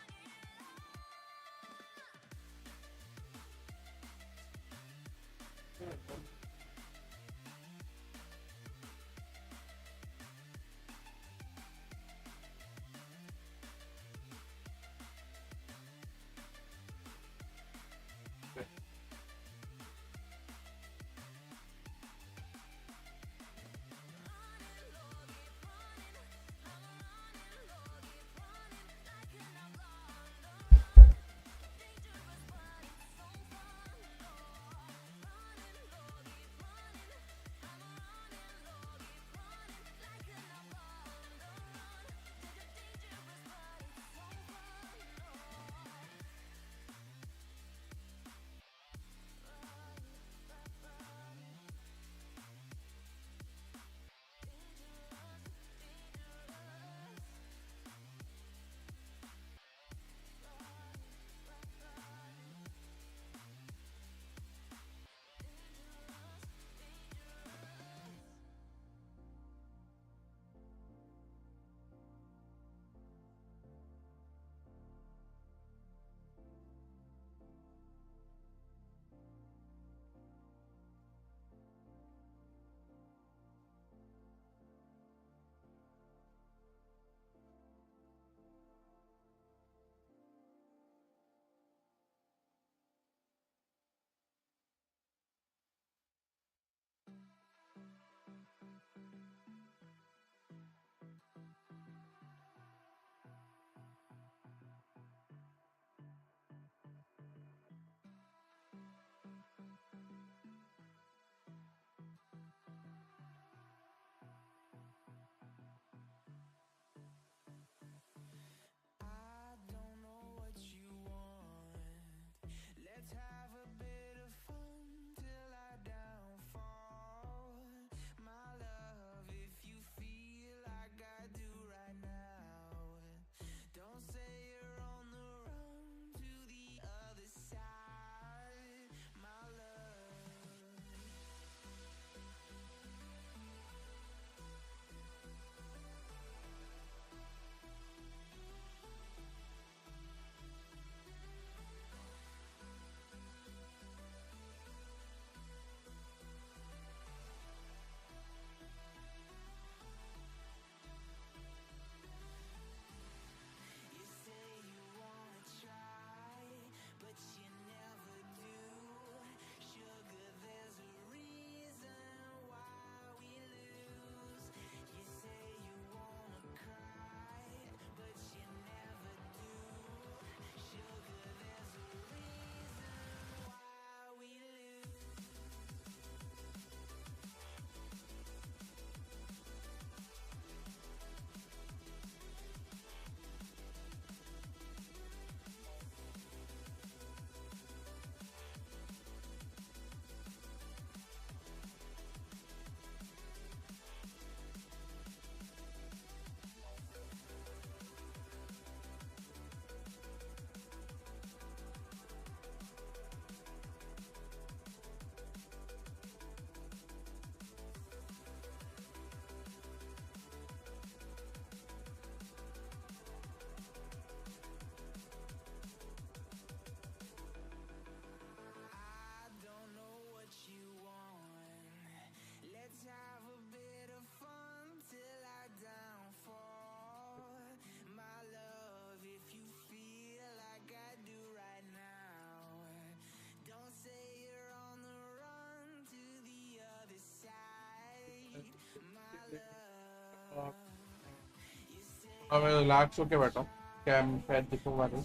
अब मैं relax होके बैठा हूँ cam fan दिखूंगा नहीं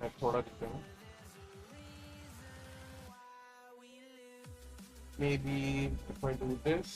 मैं थोड़ा दिखूंगा maybe if I do this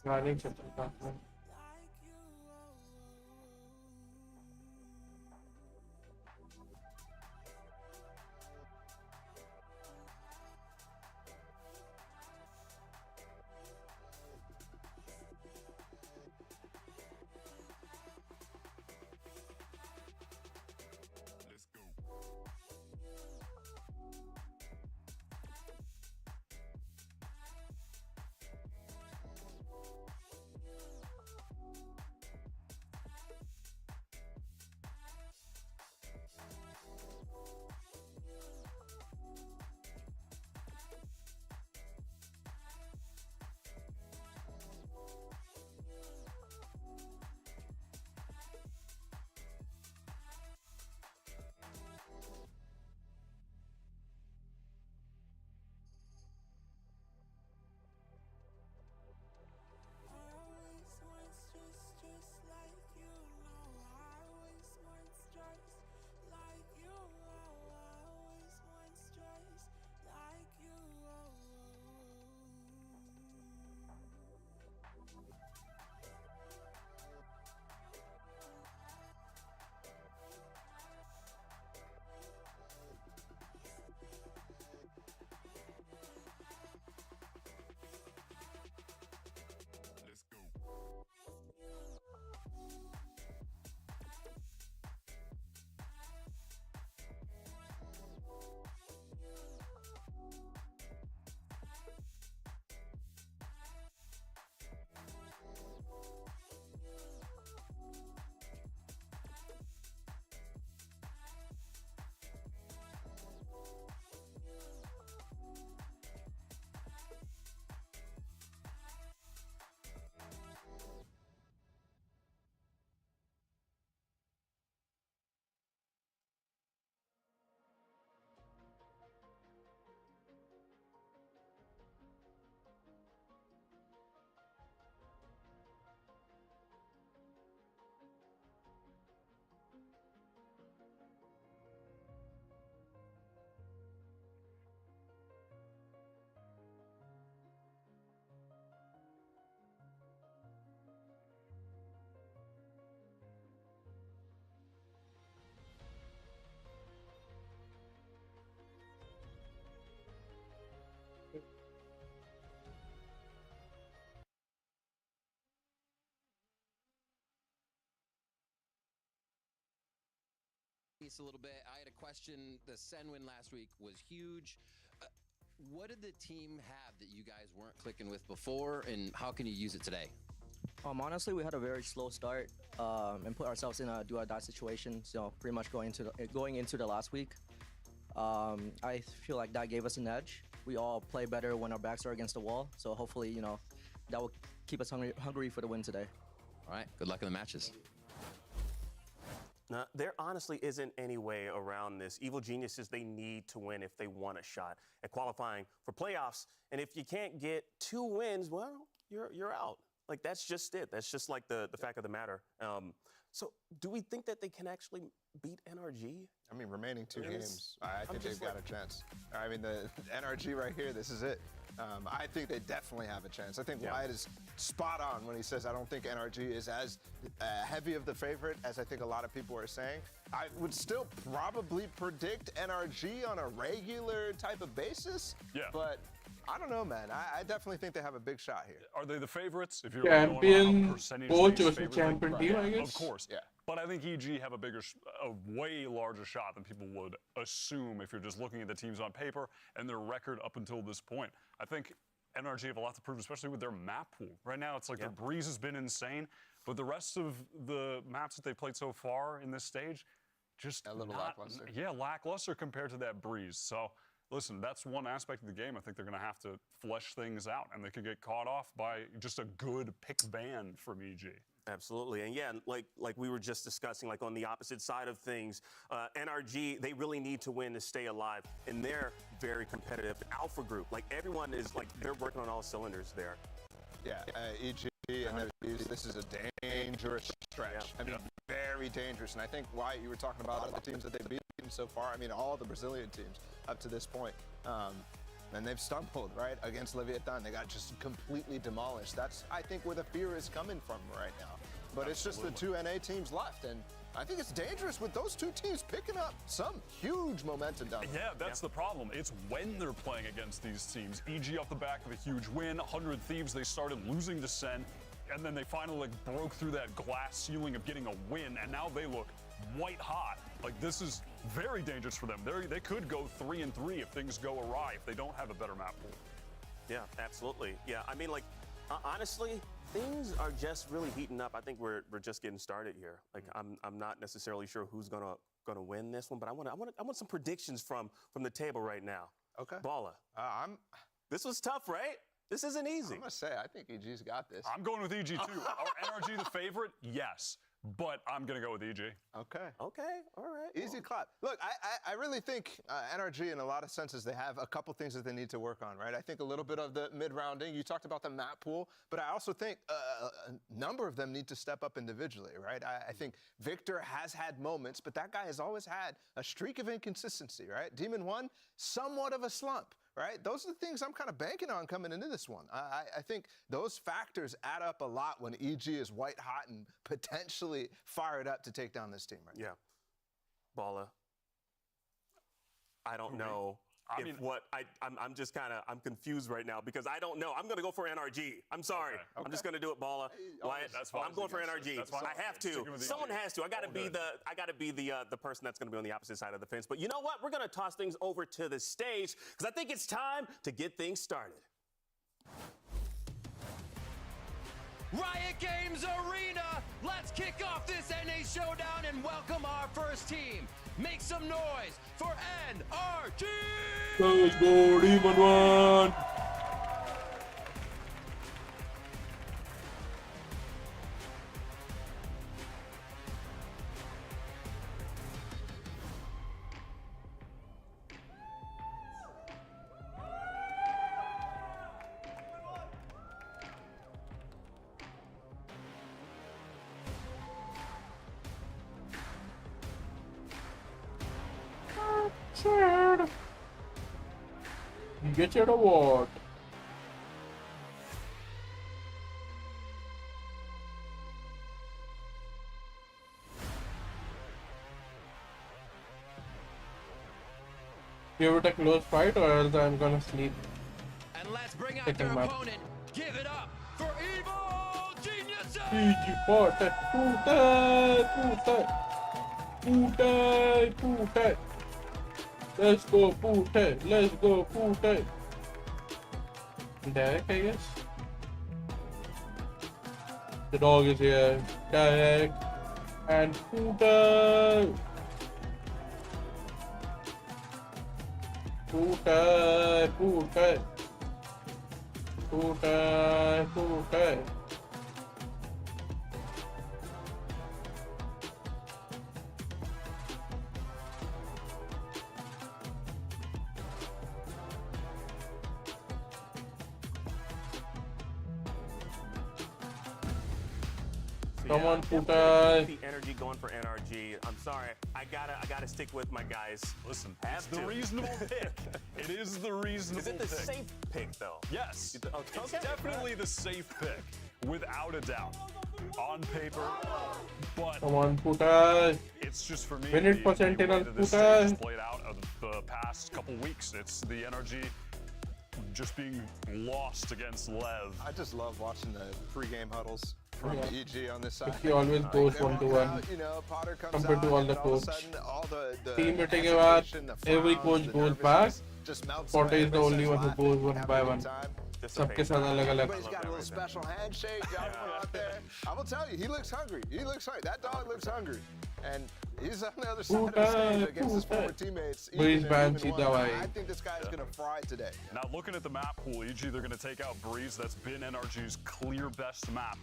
गाने चलता है A little bit. I had a question. The Sen win last week was huge. What did the team have that you guys weren't clicking with before, and how can you use it today? Honestly, we had a very slow start and put ourselves in a do or die situation. So pretty much going into the last week, I feel like that gave us an edge. We all play better when our backs are against the wall. So hopefully, that will keep us hungry for the win today. All right. Good luck in the matches. Now, there honestly isn't any way around this. Evil Geniuses, they need to win if they want a shot at qualifying for playoffs. And if you can't get 2 wins, well, you're out. Like, that's just it. That's just like the fact of the matter. So do we think that they can actually beat NRG? I mean, remaining 2 I mean, games, I think they've just got a chance. I mean, the NRG right here, this is it. I think they definitely have a chance. I think Wyatt is spot on when he says I don't think NRG is as heavy of the favorite as I think a lot of people are saying. I would still probably predict NRG on a regular type of basis. Yeah. But I don't know, man. I definitely think they have a big shot here. Are they the favorites? If you're Champion, going on a percentage coach based versus favorite, champion then- team, I yeah, guess. Of course. Yeah. But I think EG have a way larger shot than people would assume if you're just looking at the teams on paper and their record up until this point. I think NRG have a lot to prove, especially with their map pool. Right now, it's like the Breeze has been insane, but the rest of the maps that they've played so far in this stage, just a little lackluster. Yeah, lackluster compared to that Breeze. So, listen, that's one aspect of the game. I think they're going to have to flesh things out, and they could get caught off by just a good pick ban from EG. Absolutely, and yeah, like we were just discussing, like on the opposite side of things, NRG, they really need to win to stay alive, and they're very competitive. Alpha Group, like everyone is like, they're working on all cylinders there. Yeah, EG and this is a dangerous stretch. I mean, very dangerous. And I think, Wyatt, you were talking about all the teams that they've beaten so far. I mean, all the Brazilian teams up to this point. And they've stumbled, right, against Leviathan. They got just completely demolished. That's, I think, where the fear is coming from right now. But it's just the 2 NA teams left. And I think it's dangerous with those 2 teams picking up some huge momentum down there. Yeah, that's the problem. It's when they're playing against these teams. EG off the back of a huge win, 100 Thieves, they started losing to Sen, and then they finally broke through that glass ceiling of getting a win, and now they look white hot. Like, this is very dangerous for them. They could go 3-3 if things go awry, if they don't have a better map pool. Yeah, absolutely. Yeah, I mean, like, honestly, things are just really heating up. I think we're just getting started here. Like, I'm not necessarily sure who's gonna win this one, but I want some predictions from the table right now. Okay. Balla. This was tough, right? This isn't easy. I'm gonna say, I think EG's got this. I'm going with EG too. Are NRG the favorite? Yes. But I'm going to go with EG. Okay. Okay. All right. Easy clap. Look, I really think NRG, in a lot of senses, they have a couple things that they need to work on, right? I think a little bit of the mid-rounding. You talked about the map pool, but I also think a number of them need to step up individually, right? I think Victor has had moments, but that guy has always had a streak of inconsistency, right? Demon 1, somewhat of a slump. Right? Those are the things I'm kind of banking on coming into this one. I think those factors add up a lot when EG is white hot and potentially fired up to take down this team right now. Yeah. Balla. I don't know. I'm just kind of, I'm confused right now because I don't know. I'm going to go for NRG. I'm sorry. Okay. I'm just going to do it, Balla. Wyatt, that's fine. I'm going for NRG. That's fine. I have to. Someone has to. I got to be the person that's going to be on the opposite side of the fence. But you know what? We're going to toss things over to the stage because I think it's time to get things started. Riot Games Arena, let's kick off this NA showdown and welcome our first team. Make some noise for NRG! Let's go, Demon 1! You get your award. Give it a close fight or else I'm gonna sleep. And let's bring out their opponent. Give it up for Evil Geniuses! GG forte, pute. Let's go, pute. Let's go, pute. Derek, I guess. The dog is here. Derek and pute. Pute. Come on, Puta. The energy going for NRG. I'm sorry, I gotta stick with my guys. Listen, it's the reasonable pick. It is the reasonable pick. Is it the safe pick, though? Yes. Okay. It's definitely the safe pick, without a doubt. On paper, but Come on, Puta. it's just for me. Minute the way percentage, that this Puta. stage has played out of the past couple weeks. It's the energy just being lost against Lev. I just love watching the pre-game huddles from EG on this side. He always goes They walk 1-to-1. out, you know, Potter comes Compared to out, all and the all of a coach. sudden, all the Team meeting के hesitation, बाद the every frowns, coach the goes back. nervousness just melts Potter away. is the only one Everybody's who goes laughing, one by having a one. good time. सबके साथ अलग-अलग. Everybody's got a little special handshake. Y'all out there. I will tell you, he looks hungry. He looks hungry. That dog looks hungry. And he's on the other side of the stage against his former teammates. Breeze ban even सीधा one. भाई. I think this guy is going to fry today. Now looking at the map pool, EG, they're going to take out Breeze. That's been NRG's clear best map.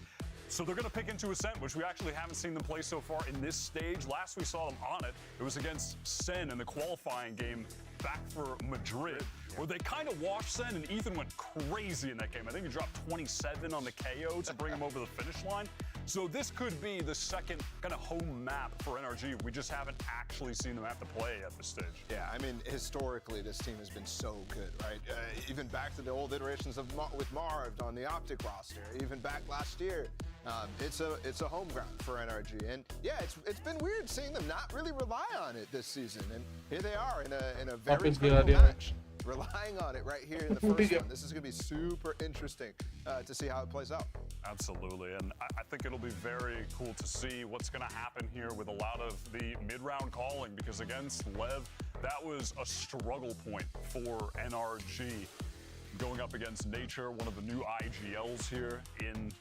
So they're going to pick into Ascent, which we actually haven't seen them play so far in this stage. Last we saw them on it, it was against Sen in the qualifying game back for Madrid, where they kind of washed Sen, and Ethan went crazy in that game. I think he dropped 27 on the KO to bring him over the finish line. So this could be the second kind of home map for NRG. We just haven't actually seen them have to play at this stage. Yeah, I mean, historically, this team has been so good, right? Even back to the old iterations of with Marv on the Optic roster, even back last year. It's a home ground for NRG, and yeah, it's been weird seeing them not really rely on it this season, and here they are in a very critical match, relying on it right here in the first one. This is going to be super interesting to see how it plays out. Absolutely, and I think it'll be very cool to see what's going to happen here with a lot of the mid-round calling, because against Lev, that was a struggle point for NRG. Going up against Nature, one of the new IGLs here in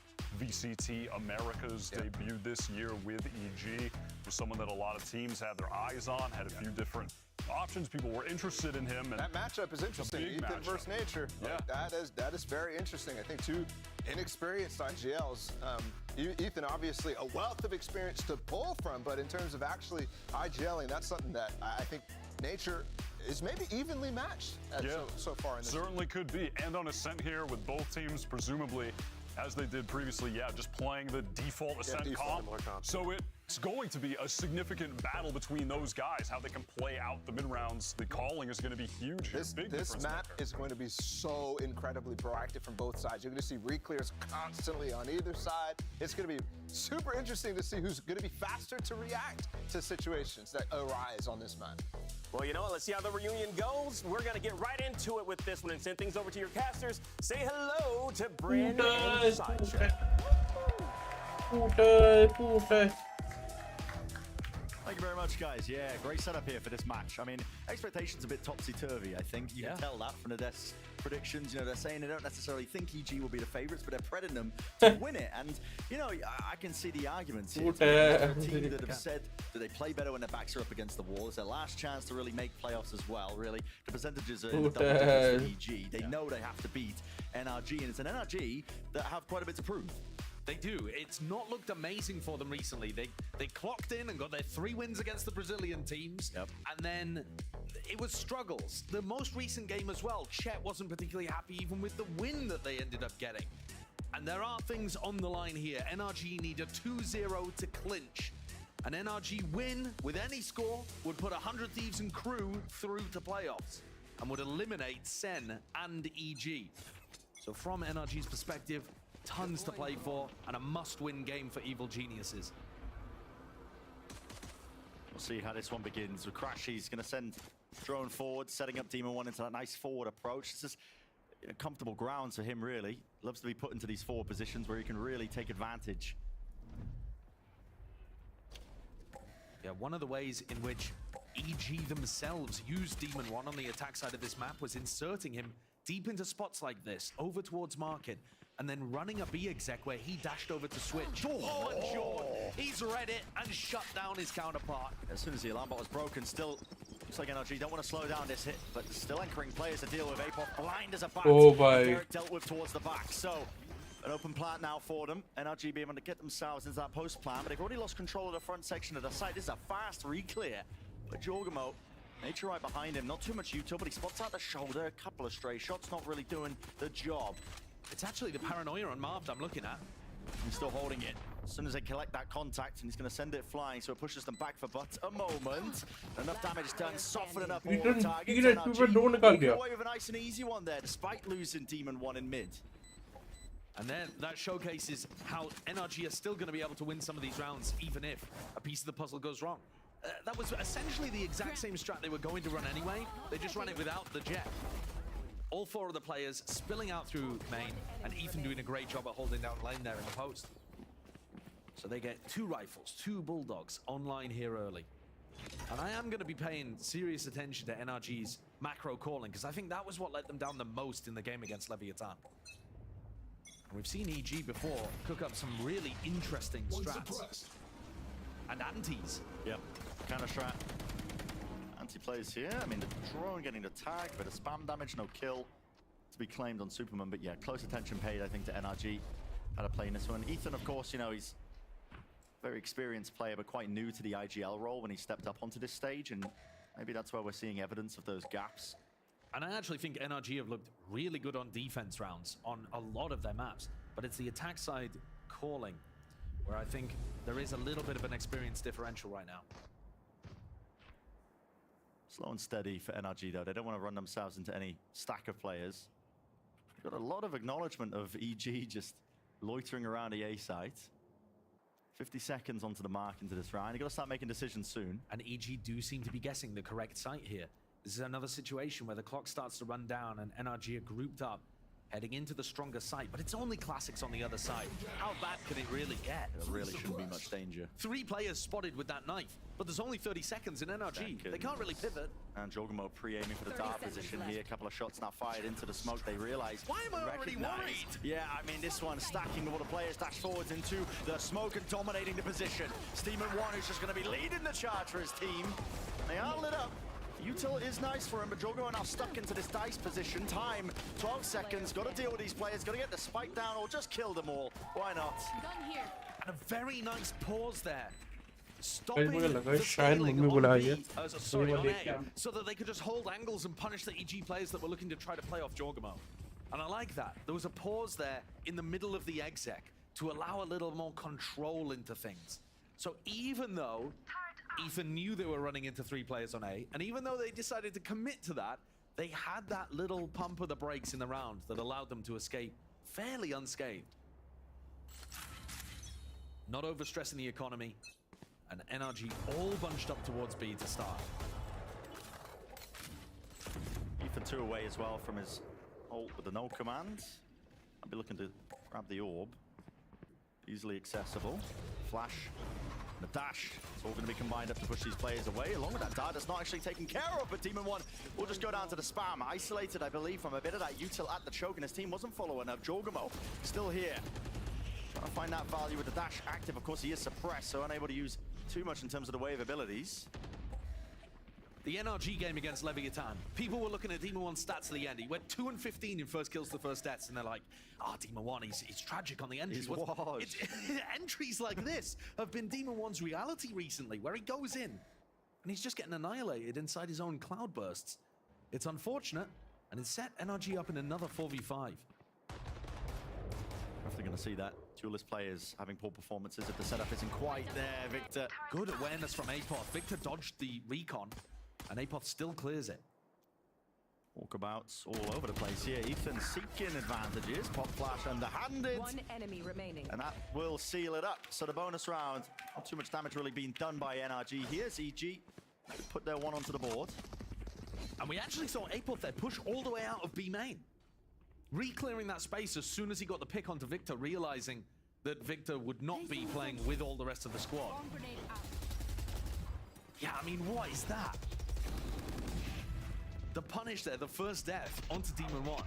VCT Americas, debuted this year with EG, was someone that a lot of teams had their eyes on, had a few different options. People were interested in him. And that matchup is interesting. Ethan versus Nature. Yeah. That is very interesting. I think two inexperienced IGLs. Ethan, obviously, a wealth of experience to pull from, but in terms of actually IGLing, that's something that I think Nature is maybe evenly matched so far in this. Certainly could be. And on Ascent here with both teams, presumably, as they did previously, just playing the default Ascent comp. So it's going to be a significant battle between those guys, how they can play out the mid-rounds. The calling is going to be huge. This map is going to be so incredibly proactive from both sides. You're going to see reclears constantly on either side. It's going to be super interesting to see who's going to be faster to react to situations that arise on this map. Well, you know what? Let's see how the reunion goes. We're going to get right into it with this one and send things over to your casters. Say hello to Brandon and Sideshow. Thank you very much, guys. Yeah, great setup here for this match. I mean, expectations a bit topsy-turvy, I think. You can tell that from the Death's predictions. You know, they're saying they don't necessarily think EG will be the favorites, but they're prepping them to win it. And, you know, I can see the arguments here. A team that have said that they play better when their backs are up against the wall. It's their last chance to really make playoffs as well, really. The percentages are in the double digits for EG. They know they have to beat NRG, and it's an NRG that have quite a bit to prove. They do. It's not looked amazing for them recently. They clocked in and got their 3 wins against the Brazilian teams, and then it was struggles. The most recent game as well, Chet wasn't particularly happy even with the win that they ended up getting. And there are things on the line here. NRG need a 2-0 to clinch. An NRG win with any score would put 100 Thieves and crew through to playoffs and would eliminate Sen and EG. So from NRG's perspective, tons to play for and a must-win game for Evil Geniuses. We'll see how this one begins. With Crash, he's going to send drone forward, setting up Demon 1 into that nice forward approach. This is comfortable grounds for him, really. Loves to be put into these forward positions where he can really take advantage. Yeah, one of the ways in which EG themselves used Demon 1 on the attack side of this map was inserting him deep into spots like this, over towards Market, and then running a B exec where he dashed over to switch. Oh, and Jordan, he's read it and shut down his counterpart. As soon as the alarm bot was broken, still looks like NRG don't want to slow down this hit, but still anchoring players to deal with. Apoth blind as a bat. Derek dealt with towards the back. So an open plant now for them. NRG being able to get themselves into that post plan, but they've already lost control of the front section of the site. This is a fast re-clear, but Jorgamo, Nature right behind him, not too much util, but he spots out the shoulder, a couple of stray shots, not really doing the job. It's actually the paranoia on Marv I'm looking at. He's still holding it. As soon as they collect that contact, and he's going to send it flying, so it pushes them back for but a moment. Enough damage done, softening up all the targets. NRG walking away with a nice and easy one there, despite losing Demon 1 in mid. And then that showcases how NRG are still going to be able to win some of these rounds, even if a piece of the puzzle goes wrong. That was essentially the exact same strat they were going to run anyway. They just ran it without the jet. All 4 of the players spilling out through main, and Ethan doing a great job at holding down lane there in the post. So they get 2 rifles, 2 bulldogs online here early. And I am going to be paying serious attention to NRG's macro calling, because I think that was what let them down the most in the game against Leviathan. We've seen EG before cook up some really interesting strats. And antis. Yep, counter strat. Anti-plays here. I mean, the drone getting the tag, but a spam damage, no kill to be claimed on Superman. But yeah, close attention paid, I think, to NRG. How to play in this one. Ethan, of course, you know, he's a very experienced player, but quite new to the IGL role when he stepped up onto this stage. And maybe that's where we're seeing evidence of those gaps. And I actually think NRG have looked really good on defense rounds on a lot of their maps. But it's the attack side calling where I think there is a little bit of an experience differential right now. Slow and steady for NRG, though. They don't want to run themselves into any stack of players. Got a lot of acknowledgement of EG just loitering around the A site. 50 seconds onto the mark into this round. You got to start making decisions soon. And EG do seem to be guessing the correct site here. This is another situation where the clock starts to run down and NRG are grouped up, heading into the stronger site, but it's only classics on the other side. How bad can it really get? There really shouldn't be much danger. 3 players spotted with that knife, but there's only 30 seconds in NRG. They can't really pivot. And Jorgamo pre-aiming for the dart position here. A couple of shots now fired into the smoke. They realize. Why am I already worried? Yeah, I mean, this one stacking all the players dash forwards into the smoke and dominating the position. Steeman 1 who's just going to be leading the charge for his team. They are lit up. Util is nice for him, but Jorgo are now stuck into this dice position. Time, 12 seconds. Got to deal with these players. Got to get the spike down or just kill them all. Why not? And a very nice pause there. Stopping मुझे the लगा शायद scaling mummy on बुला B, रही है sorry, मुझे on देख A, के so that they could just hold angles and punish the EG players that were looking to try to play off Jorgamo. And I like that. There was a pause there in the middle of the exec to allow a little more control into things. So even though Ethan knew they were running into 3 players on A, and even though they decided to commit to that, they had that little pump of the brakes in the round that allowed them to escape fairly unscathed. Not overstressing the economy, and NRG all bunched up towards B to start. Ethan 2 away as well from his ult with the no command. I'll be looking to grab the orb. Easily accessible. Flash. The dash. It's all going to be combined up to push these players away, along with that dart that's not actually taken care of, but Demon 1 will just go down to the spam. Isolated, I believe, from a bit of that util at the choke, and his team wasn't following up. Jorgamo still here. Trying to find that value with the dash active. Of course, he is suppressed, so unable to use too much in terms of the wave abilities. The NRG game against Leviathan. People were looking at Demon 1's stats at the end. He went 2 and 15 in first kills to first deaths, and they're like, oh, Demon 1, he's tragic on the entries. Entries like this have been Demon 1's reality recently, where he goes in, and he's just getting annihilated inside his own cloud bursts. It's unfortunate, and it's set NRG up in another 4v5. Definitely going to see that. Duelist players having poor performances if the setup isn't quite there, Victor. Good awareness from Apoth. Victor dodged the recon, and Apoth still clears it. Walkabouts all over the place here. Ethan seeking advantages. Pop flash underhanded. 1 enemy remaining. And that will seal it up. So the bonus round, not too much damage really being done by NRG. Here's EG. Put their 1 onto the board. And we actually saw Apoth there push all the way out of B main. Re-clearing that space as soon as he got the pick onto Victor, realizing that Victor would not be playing with all the rest of the squad. Yeah, I mean, what is that? The punish there, the first death onto Demon 1.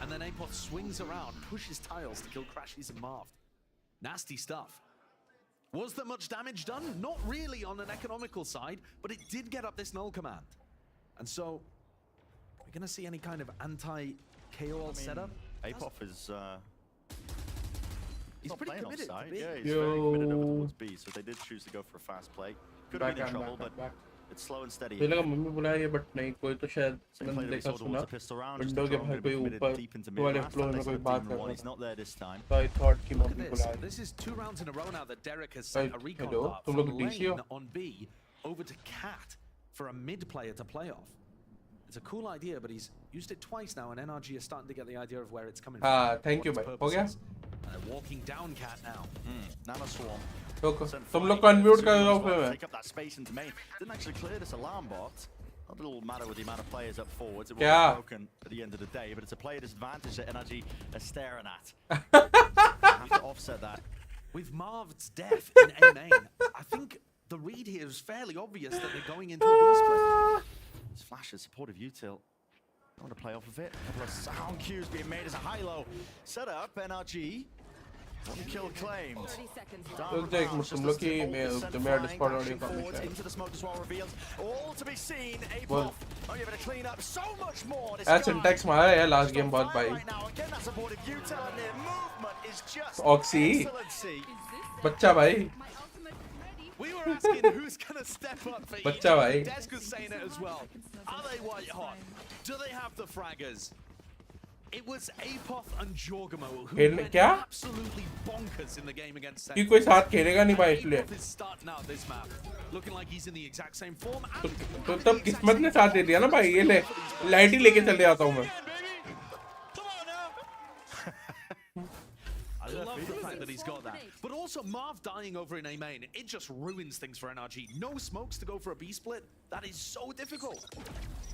And then Apoth swings around, pushes tiles to kill Crashies and Marv. Nasty stuff. Was there much damage done? Not really on an economical side, but it did get up this null command. And so, we're going to see any kind of anti-KO setup? Apoth is... he's pretty committed to B. Yeah, he's very committed over towards B, so they did choose to go for a fast play. Could have been in trouble, but It's slow and steady. मुझे लगा mummy बुलाया ये but नहीं कोई तो शायद मैंने देखा सुना विंडो के भाई कोई ऊपर वाले फ्लोर में कोई बात कर रहा था so I thought कि मम्मी बुलाया This is 2 rounds in a row now that Derek has sent a recon hello dart तुम from लोग DC हो lane on B over to Cat for a mid player to play off. It's a cool idea, but he's used it twice now, and NRG is starting to get the idea of where it's coming from. Thank you, भाई हो गया Walking down Cat now. Nano Swarm. तो तुम लोग को unmute कर दो फिर मैं Take up that space into main. Didn't actually clear this alarm bot. Not a little matter with the amount of players up forwards. It was broken at the end of the day, but it's a player disadvantage that NRG are staring at. Have to offset that. With Marv's death in A main, I think the read here is fairly obvious that they're going into a B split. This flash is supportive util. I want to play off of it. A couple of sound cues being made as a high-low set up. NRG. One kill claimed. Look like Muslim lucky the mayor discord already forward into the smoke as well revealed. All to be seen. Apov. Oh, you're going to clean up so much more. As syntax मारा है last game बहुत भाई. Again, that supportive util and their movement is just Oxy. excellency. बच्चा भाई. We were asking who's going to step up for बच्चा भाई. Desk was saying it as well. Are they white hot? Do they have the fraggers? It was Apoth and Jorgamo who went absolutely bonkers in the game against Singh. कि कोई साथ खेलेगा नहीं भाई इसलिए. Apoth is starting out this map, looking like he's in the exact same form. तो तब किस्मत ने साथ दे दिया ना भाई ये ले लाइट ही लेके चले आता हूँ मैं. I love the fact that he's got that. But also Marv dying over in A main, it just ruins things for NRG. No smokes to go for a B split. That is so difficult.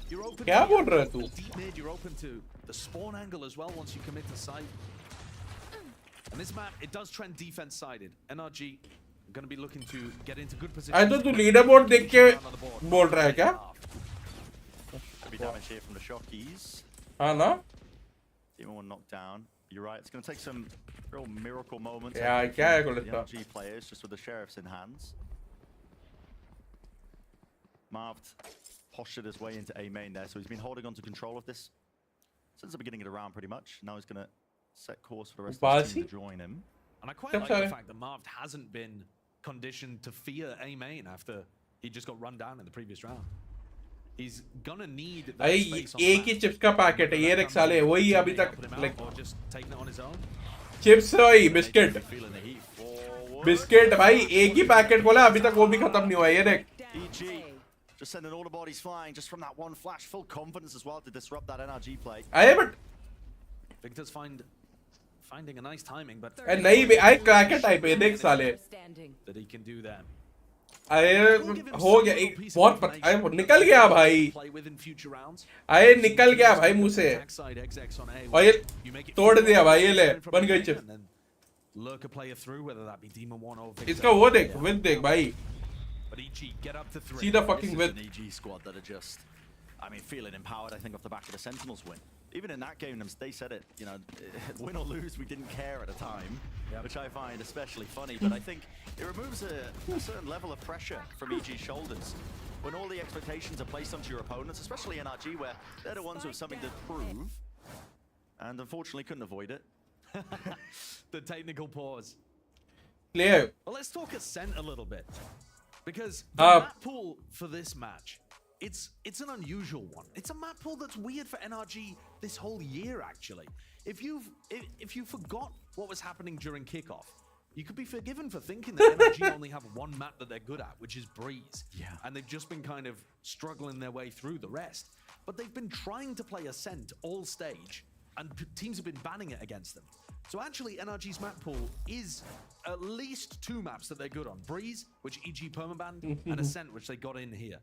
You're open क्या बोल रहा है to तू? deep mid, you're open to the spawn angle as well once you commit to sight. And this map, it does trend defense sided. NRG going to be looking to get into good position. I तो तू leaderboard देख के बोल रहा है क्या? Could be damage here from the shockies. हाँ ना? Demon one knocked down. You're right. It's going to take some real miracle moments. Yeah, क्या है कोई the NRG players just with the sheriffs in hands. Marv postured his way into A main there, so he's been holding on to control of this since the beginning of the round pretty much. Now he's going to set course for the rest of the team to join him. And I quite like the fact that Marv hasn't been conditioned to fear A main after he just got run down in the previous round. He's gonna need that space on एक ही chips का packet है ये रख साले वही अभी तक like or just taking it on his own. Chips वही बिस्किट बिस्किट भाई एक ही पैकेट बोला अभी तक वो भी खत्म नहीं हुआ ये देख. EG just sending all the bodies flying just from that one flash. Full confidence as well to disrupt that NRG play. अरे but Victor's finding a nice timing, but नहीं भी आई क्रैकर टाइप है देख साले that he can do that. अरे हो गया एक बहुत अरे निकल गया भाई अरे निकल गया भाई मुंह से और ये तोड़ दिया भाई ये ले बन गई चिप इसका वो देख विद देख भाई see the fucking width. An EG squad that are just, I mean, feeling empowered, I think, off the back of the Sentinels win. Even in that game, they said it, you know, win or lose, we didn't care at the time, which I find especially funny. But I think it removes a certain level of pressure from EG's shoulders when all the expectations are placed onto your opponents, especially NRG, where they're the ones who have something to prove, and unfortunately couldn't avoid it. The technical pause. Clear. Well, let's talk Ascent a little bit. Because the map pool for this match, it's an unusual one. It's a map pool that's weird for NRG this whole year, actually. If you forgot what was happening during kickoff, you could be forgiven for thinking that NRG only have one map that they're good at, which is Breeze. Yeah. And they've just been kind of struggling their way through the rest. But they've been trying to play Ascent all stage, and teams have been banning it against them. So actually, NRG's map pool is at least 2 maps that they're good on. Breeze, which EG permabanned, and Ascent, which they got in here.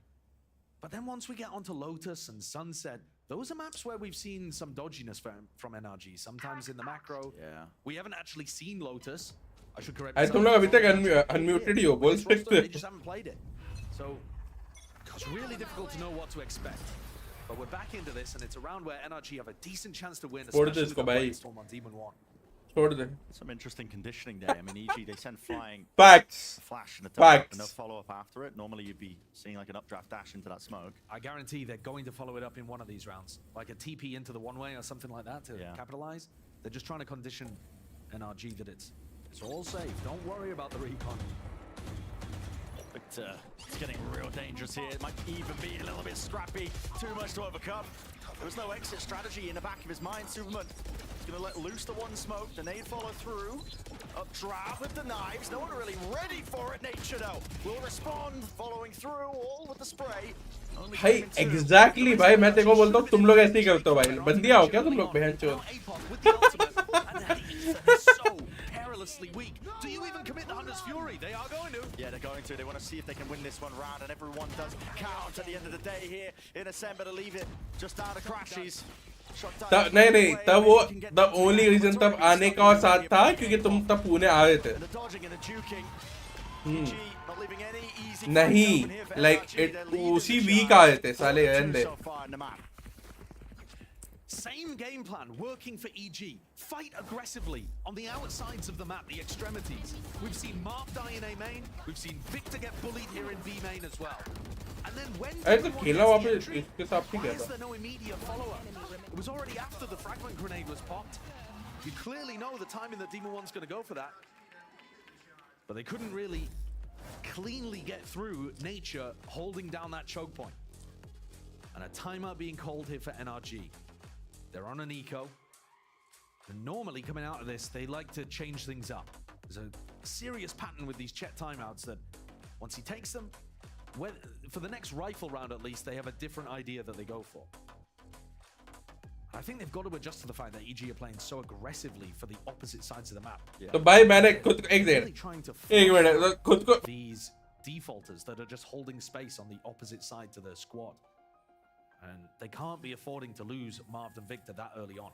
But then once we get onto Lotus and Sunset, those are maps where we've seen some dodginess from NRG. Sometimes in the macro. Yeah. We haven't actually seen Lotus. I should correct I don't know, अभी तक unmuted ही हो, बोल सकते. They just haven't played it. So it's really difficult to know what to expect. But we're back into this, and it's a round where NRG have a decent chance to win, especially with the Storm on Demon 1. Some interesting conditioning there. I mean, EG, they send flying Facts. Flash and a Facts. no follow-up after it. Normally, you'd be seeing like an updraft dash into that smoke. I guarantee they're going to follow it up in one of these rounds. Like a TP into the one-way or something like that to capitalize. They're just trying to condition NRG that it's all safe. Don't worry about the recon. It's getting real dangerous here. It might even be a little bit scrappy. Too much to overcome. There was no exit strategy in the back of his mind. Superman is going to let loose the one smoke. The nade follow through. Updraft with the knives. No one really ready for it. Nature though will respond, following through all with the spray. भाई exactly भाई मैं तेरे को बोलता हूँ तुम लोग ऐसे ही करते हो भाई बंदिया हो क्या तुम लोग बहन चोद perilously weak. Do you even commit the Hunter's Fury? They are going to. Yeah, they're going to. They want to see if they can win this one round, and everyone does count at the end of the day here in December to leave it just out of crashes. नहीं नहीं तब वो the only reason तब आने का और साथ था क्योंकि तुम तब पुणे आ रहे थे नहीं like उसी week आ रहे थे साले रहने Same game plan working for EG. Fight aggressively on the outsides of the map, the extremities. We've seen Mark die in A main. We've seen Victor get bullied here in B main as well. And then when why is there no immediate follow-up? It was already after the fragment grenade was popped. You clearly know the timing that Demon One's going to go for that. But they couldn't really cleanly get through Nature holding down that choke point. And a timeout being called here for NRG. They're on an eco. And normally coming out of this, they like to change things up. There's a serious pattern with these Chet timeouts that once he takes them, for the next rifle round at least, they have a different idea that they go for. I think they've got to adjust to the fact that EG are playing so aggressively for the opposite sides of the map. तो भाई मैंने खुद को एक minute खुद को these defaulters that are just holding space on the opposite side to their squad. And they can't be affording to lose Marv and Victor that early on.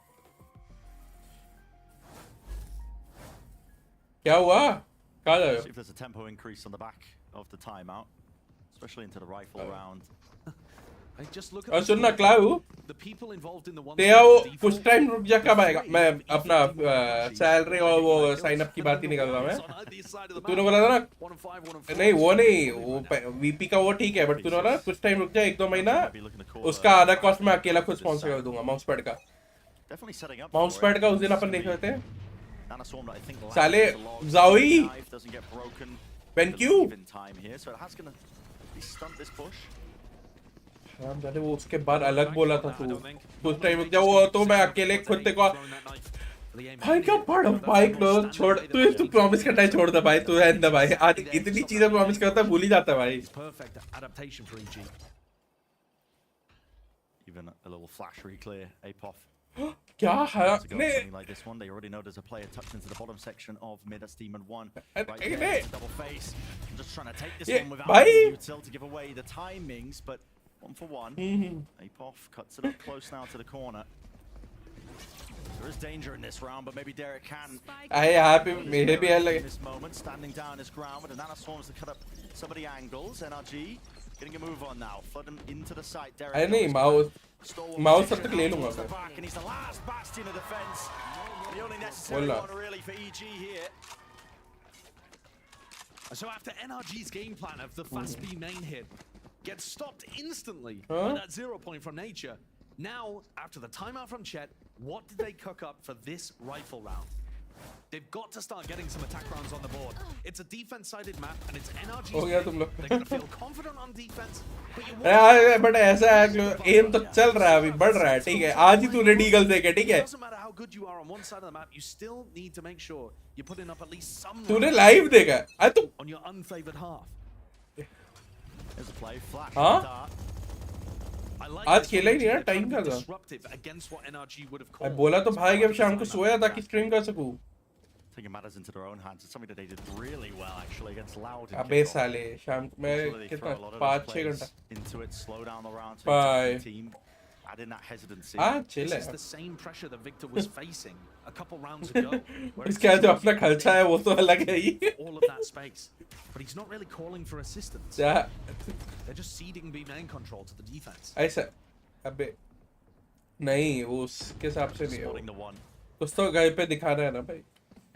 क्या हुआ? कहाँ जा रहे हो? See if there's a tempo increase on the back of the timeout, especially into the rifle round. Just look और सुनना Clough the people involved in the one तेरा वो कुछ टाइम रुक जा कब आएगा मैं अपना सैलरी और वो साइन अप की बात ही निकल रहा मैं तूने बोला था ना नहीं वो वीपी का वो ठीक है बट तूने बोला कुछ टाइम रुक जा 1-2 महीना उसका आधा कॉस्ट मैं अकेला खुद स्पॉन्सर कर दूंगा माउस पैड का माउस पैड का उस दिन अपन देख रहे थे साले जाओई पेनक्यू हम जाने वो उसके बाद अलग बोला था तू कुछ टाइम जब वो तो मैं अकेले खुद को भाई क्या पढ़ भाई लोग छोड़ तू प्रॉमिस करना है छोड़ दे भाई तू रहने दे भाई आज इतनी चीजें प्रॉमिस करता है भूल ही जाता है भाई Even a little flash reclear Apoff. क्या है ने like this one they already know there's a player tucked into the bottom section of mid. That's Demon 1 right there, double face. I'm just trying to take this one without util to give away the timings, but 1-for-1. Apoff cuts it up close now to the corner. There is danger in this round, but maybe Derek can. I happy maybe in this moment, standing down his ground with the nanoswarms to cut up some of the angles. NRG getting a move on now. Flood him into the site. Derek. I नहीं mouse तब तक ले लूँगा मैं. And he's the last bastion of defense. The only necessary one really for EG here. So after NRG's game plan of the fast B main hit gets stopped instantly by that 0 point from Nature. Now, after the timeout from Chet, what did they cook up for this rifle round? They've got to start getting some attack rounds on the board. It's a defense-sided map, and it's NRG's game. They're going to feel confident on defense, but you want... But ऐसा है M तो चल रहा है अभी बढ़ रहा है ठीक है आज ही तूने डीगल देखे ठीक है It doesn't matter how good you are on one side of the map, you still need to make sure you're putting up at least some... तूने लाइव देखा on your unfavored half. There's a play, flash. आज खेला ही नहीं यार time का था बोला तो भाई अब शाम को सोया ताकि स्ट्रीम कर सकूं taking matters into their own hands. It's something that they did really well actually against Loud. अबे साले शाम में कितना 5-6 घंटा into it, slow down the round to the team. Add in that hesitancy. chill This is the same pressure that Victor was facing a couple rounds ago. इसका जो अपना खर्चा है वो तो अलग है ही. All of that space, but he's not really calling for assistance. They're just ceding B main control to the defense. ऐसा अबे नहीं वो उसके हिसाब से नहीं है कुछ तो गाय पे दिखा रहा है ना भाई.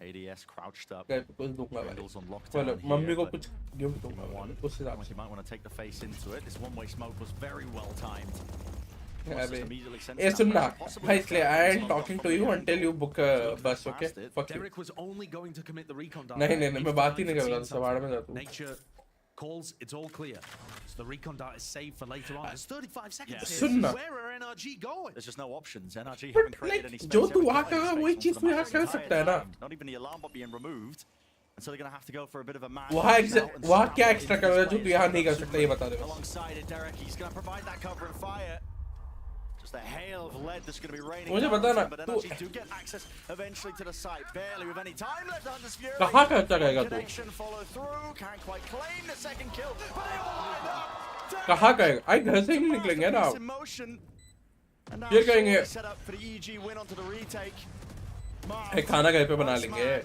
ADS crouched up. कुछ दूंगा भाई. On lockdown मम्मी को कुछ गिफ्ट दूंगा उस हिसाब से. You might want to take the face into it. This one-way smoke was very well timed. ये सुनना भाई इसलिए I ain't talking to you until you book a bus, okay? Fuck you. Derek was only going to commit the recon dive. नहीं मैं बात ही नहीं कर रहा था सवाड़ में जा तू. Nature calls, it's all clear. So the recon dart is saved for later on. There's 35 seconds Yeah. here. Where are NRG going? There's just no options. NRG haven't created any space. जो तू वहाँ Haven't कहा created वही space चीज for तू the यहाँ match कर entire सकता है ना. time. Not even the alarm bot being removed. And so they're going to have to go for a bit of a man. वहाँ क्या एक्स्ट्रा कर रहा है जो तू यहाँ नहीं कर सकता ये बता दे. Alongside it, Derek, he's going to provide that cover and fire. Just a hail of lead that's going to be raining. मुझे बता ना but तू NRG do get access eventually to the site, barely with any time left on this Fury. कहाँ करता रहेगा तू? Connection follow through, can't quite claim the second kill, but they all line up. कहाँ करेगा? आई घर से ही नहीं निकलेंगे ना. ये करेंगे. Set up for the EG win onto the retake. एक खाना घर पे बना लेंगे.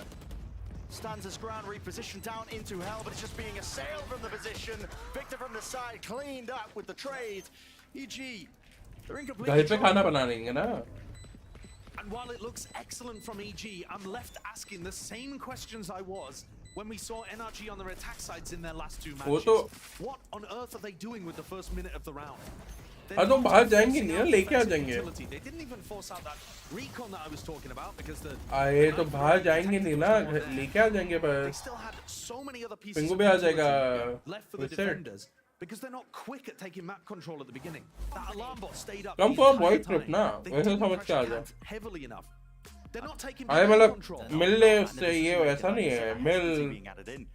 Stands his ground, repositioned down into hell, but it's just being assailed from the position. Victor from the side, cleaned up with the trade. EG, they're in complete घर पे control. खाना बना लेंगे ना. And while it looks excellent from EG, I'm left asking the same questions I was when we saw NRG on their attack sides in their last two matches. What on earth are they doing with the first minute of the round? हाँ तो बाहर जाएंगे नहीं ना लेके आ जाएंगे. They didn't even force out that recon that I was talking about because the आए तो बाहर जाएंगे नहीं ना लेके आ जाएंगे they बस. still had so many other pieces पिंगू of भी आ utility जाएगा. left for the defenders because they're not quick at taking map control at the beginning. That alarm bot stayed up. Come the for entire void time. trip ना. They वैसे didn't समझ के आ pressure जा. hands heavily enough. They're not taking अरे map मतलब control. मिल ले उससे ये ऐसा नहीं है. मिल. Being added in.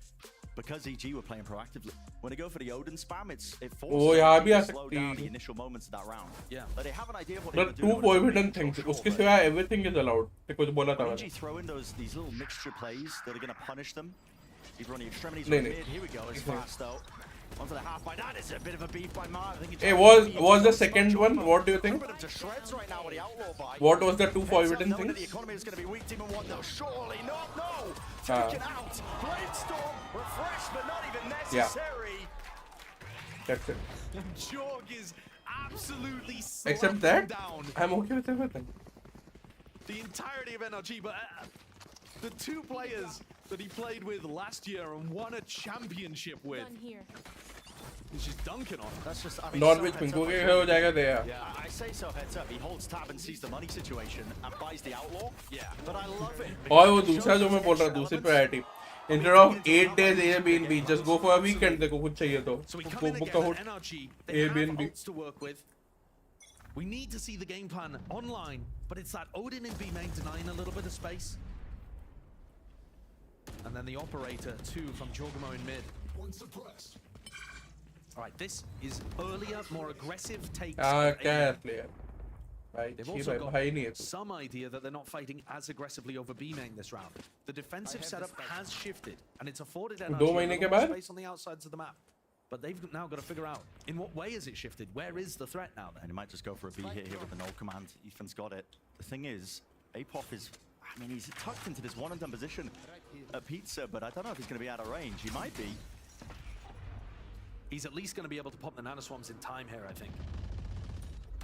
Because EG were playing proactively. When they go for the Odin spam, it वो forces यहाँ them भी आ to slow सकती down the है. initial moments of that round. Yeah. But they have an idea of what The they're two going to do. forbidden things. उसके सिवा everything is allowed. ते कुछ बोला था EG मैंने. throw in these little mixture plays that are going to punish them. Either on the extremities नहीं, or नहीं. mid. Here we go. It's fast though. Onto the half by that is a bit of a beef by Mark. I think it's Hey, was the second one? What do you think? to shreds right now with the outlaw buy. What was the two Heads up, forbidden knowing that things? the economy is going to be weak. Team and one though. Surely not. No. Taken out. Bladestorm refreshed, but not even necessary. That's it. Jorg is absolutely Except slapping that, down I'm okay with everything. the entirety of NRG, but the two players that he played with last year and won a championship with. He's just dunking on. That's just, I mean, Norwich so Pinku heads के up, हो जाएगा दे यार. Yeah, I say so heads up. He holds tab and sees the money situation and buys the outlaw. Yeah. But I love it. और वो दूसरा जो मैं बोल रहा दूसरी priority. Instead of 8 days Airbnb, just go for a weekend. देखो कुछ चाहिए तो. So we come Go in book again a at NRG. They have Airbnb. ults to work with. We need to see the game plan online, but it's that Odin in B main denying a little bit of space. And then the operator, too, from Jorgamo in mid. One suppressed. All right, this is earlier, more aggressive takes. क्या for है A. player? भाई They've छी also भाई got भाई नहीं है तू. some idea that they're not fighting as aggressively over B main this round. The defensive setup has shifted, and it's afforded NRG दो a महीने little के more बाद? space on the outsides of the map. But they've now got to figure out in what way is it shifted? Where is the threat now then? And he might just go for a B hit here with the null command. Ethan's got it. The thing is, Apoff is, I mean, he's tucked into this one and done position at Pizza, but I don't know if he's going to be out of range. He might be. He's at least going to be able to pop the nanoswarms in time here, I think.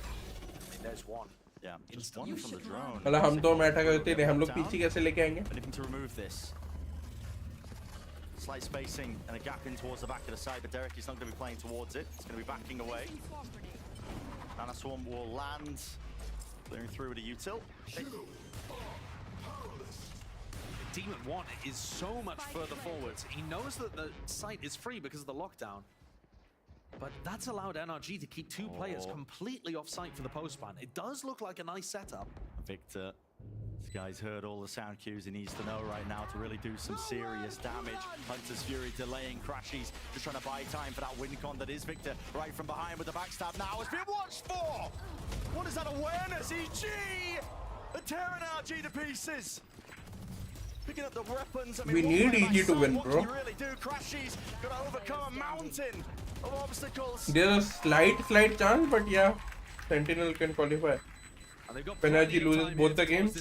I mean, there's one. Yeah, just one from the drone. मतलब हम तो matter करते थे हम लोग पीछे कैसे लेके आएंगे? Anything to remove this. Slight spacing and a gap in towards the back of the side, but Derek is not going to be playing towards it. It's going to be backing away. Nanoswarm will land, clearing through with a util. Demon 1 is so much further forwards. He knows that the site is free because of the lockdown. But that's allowed NRG to keep two players completely off site for the post-ban. It does look like a nice setup. Victor, this guy's heard all the sound cues he needs to know right now to really do some serious damage. Hunter's Fury delaying crashes, just trying to buy time for that win con that is Victor. Right from behind with the backstab now has been watched for! What is that awareness? EG! They're tearing NRG to pieces! Picking up the weapons. I mean, We need EG to win, what bro. can you really do? Crashes, gotta overcome a mountain of obstacles. There's a slight chance, but yeah, Sentinel can qualify. NRG loses both the games.